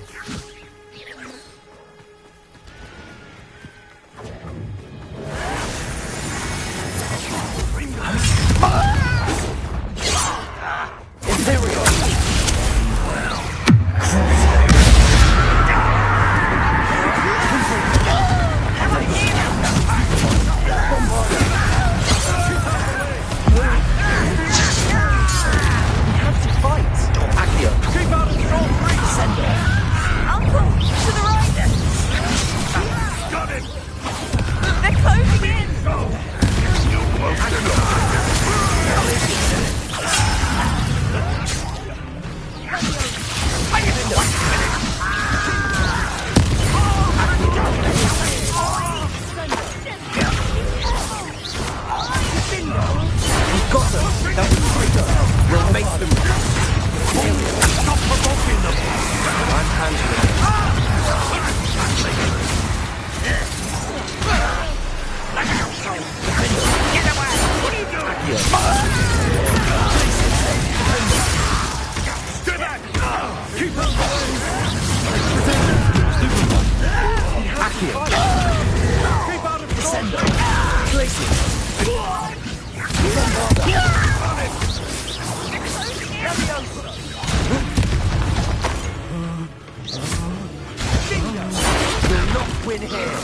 We'll not win here.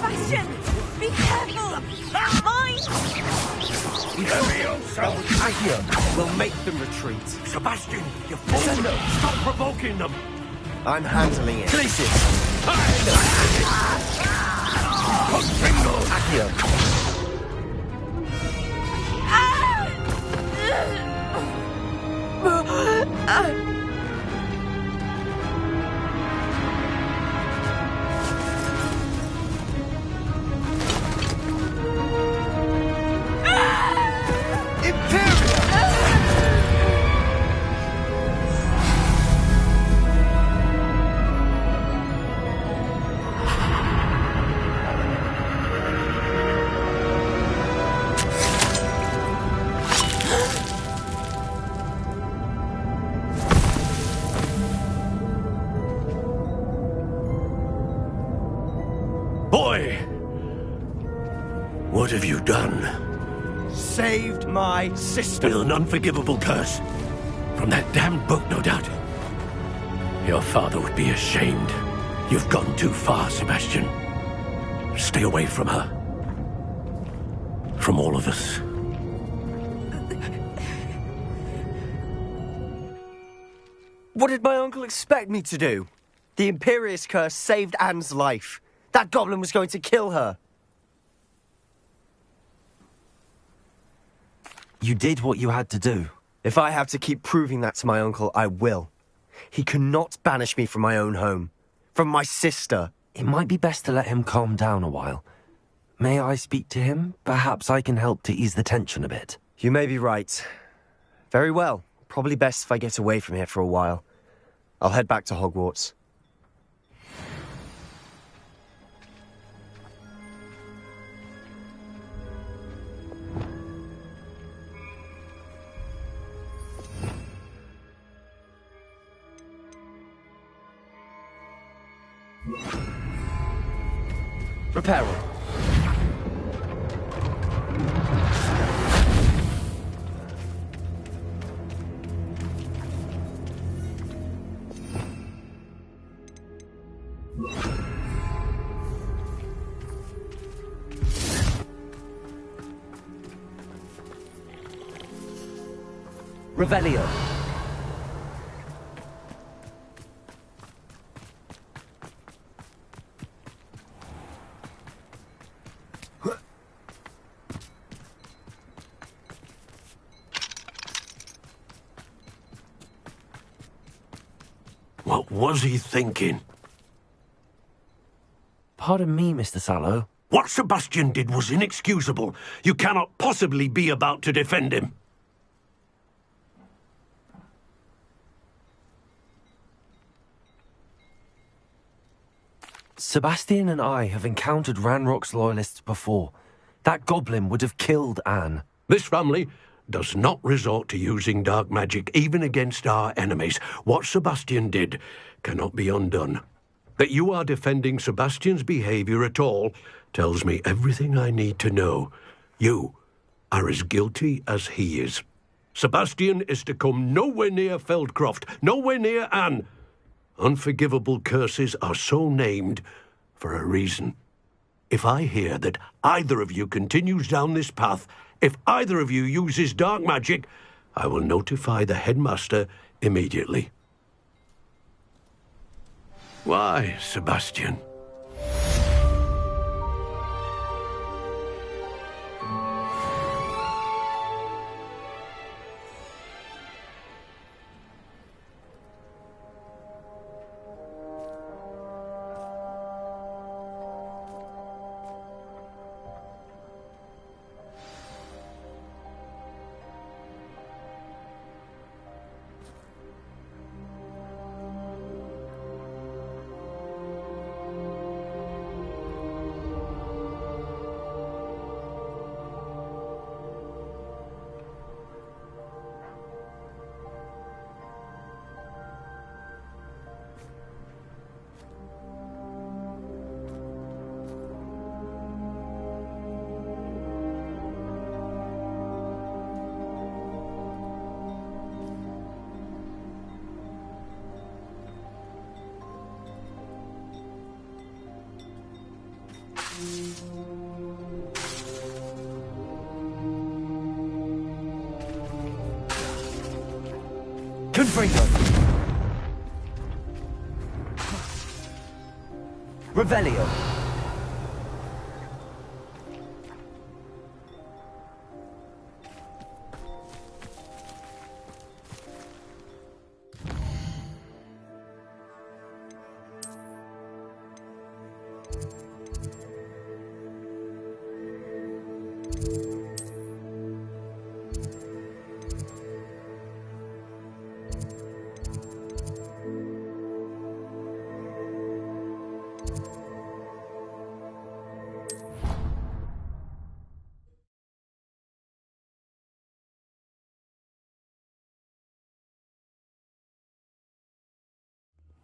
Bastion, be careful! Mine! Accio, we'll make them retreat. Sebastian, you fool! Stop provoking them! I'm handling it. Places! Accio. Boy! What have you done? Saved my sister. With an unforgivable curse. From that damned book, no doubt. Your father would be ashamed. You've gone too far, Sebastian. Stay away from her. From all of us. What did my uncle expect me to do? The Imperious curse saved Anne's life. That goblin was going to kill her. You did what you had to do. If I have to keep proving that to my uncle, I will. He cannot banish me from my own home. From my sister. It might be best to let him calm down a while. May I speak to him? Perhaps I can help to ease the tension a bit. You may be right. Very well. Probably best if I get away from here for a while. I'll head back to Hogwarts. Repair room. Revelio. What was he thinking? Pardon me, Mr. Sallow. What Sebastian did was inexcusable. You cannot possibly be about to defend him. Sebastian and I have encountered Ranrock's loyalists before. That goblin would have killed Anne. This family does not resort to using dark magic even against our enemies. What Sebastian did cannot be undone. That you are defending Sebastian's behavior at all tells me everything I need to know. You are as guilty as he is. Sebastian is to come nowhere near Feldcroft, nowhere near Anne. Unforgivable curses are so named for a reason. If I hear that either of you continues down this path, if either of you uses dark magic, I will notify the headmaster immediately. Why, Sebastian? Confringo. Revelio.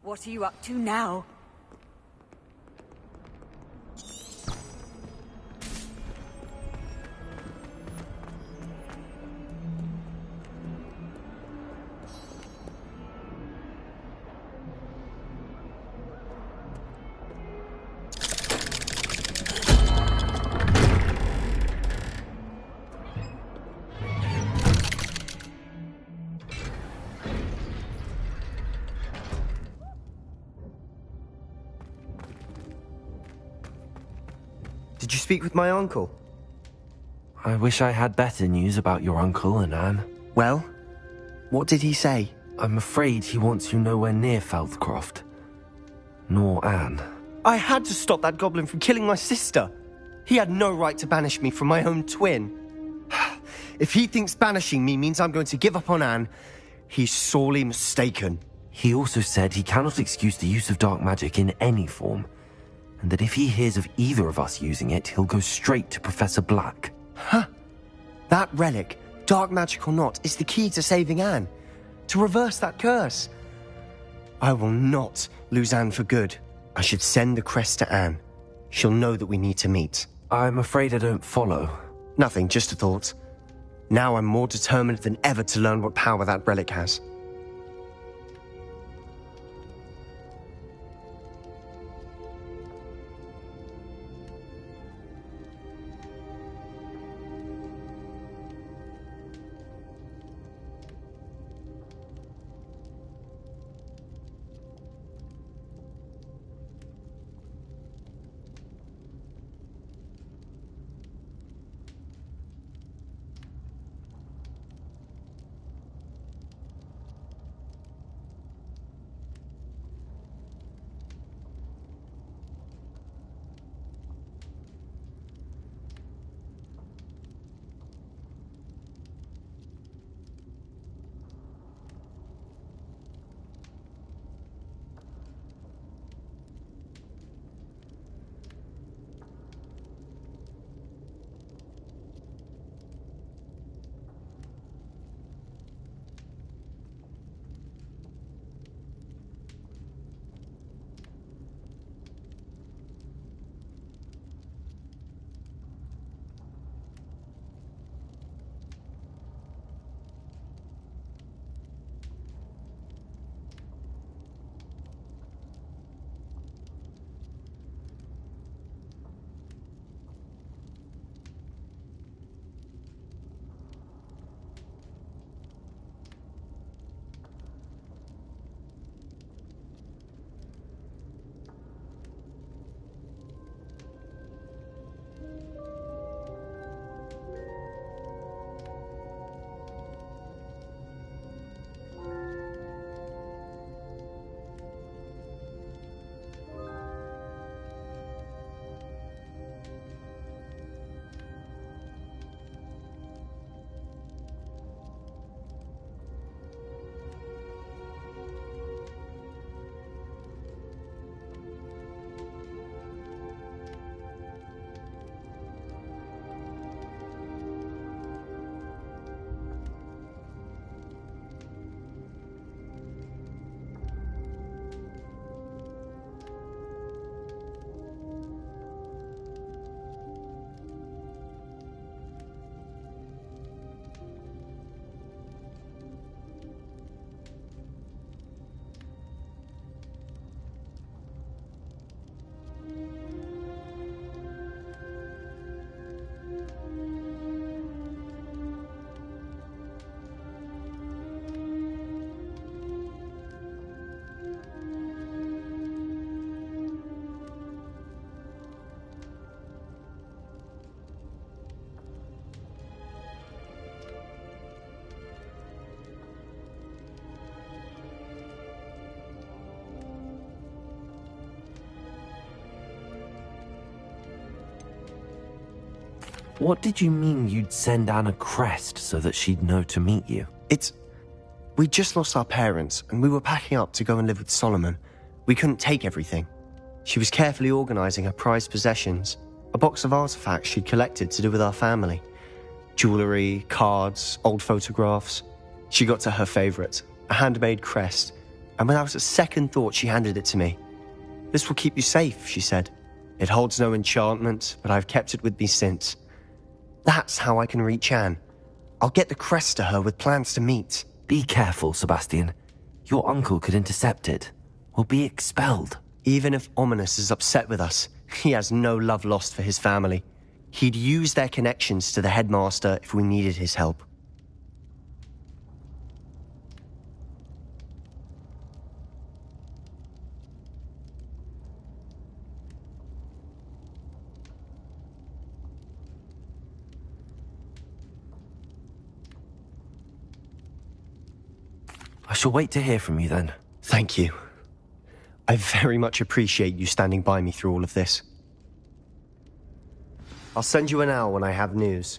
What are you up to now? Did you speak with my uncle? I wish I had better news about your uncle and Anne. Well, what did he say? I'm afraid he wants you nowhere near Feldcroft. Nor Anne. I had to stop that goblin from killing my sister. He had no right to banish me from my own twin. If he thinks banishing me means I'm going to give up on Anne, he's sorely mistaken. He also said he cannot excuse the use of dark magic in any form, and that if he hears of either of us using it, he'll go straight to Professor Black. Huh. That relic, dark magic or not, is the key to saving Anne. To reverse that curse. I will not lose Anne for good. I should send the crest to Anne. She'll know that we need to meet. I'm afraid I don't follow. Nothing, just a thought. Now I'm more determined than ever to learn what power that relic has. What did you mean you'd send Anne a crest so that she'd know to meet you? We just lost our parents, and we were packing up to go and live with Solomon. We couldn't take everything. She was carefully organising her prized possessions, a box of artefacts she'd collected to do with our family. Jewellery, cards, old photographs. She got to her favourite, a handmade crest, and without a second thought she handed it to me. "This will keep you safe," she said. "It holds no enchantment, but I've kept it with me since. That's how I can reach Anne. I'll get the crest to her with plans to meet." Be careful, Sebastian. Your uncle could intercept it. We'll be expelled. Even if Ominous is upset with us, he has no love lost for his family. He'd use their connections to the headmaster if we needed his help. I shall wait to hear from you then. Thank you. I very much appreciate you standing by me through all of this. I'll send you an owl when I have news.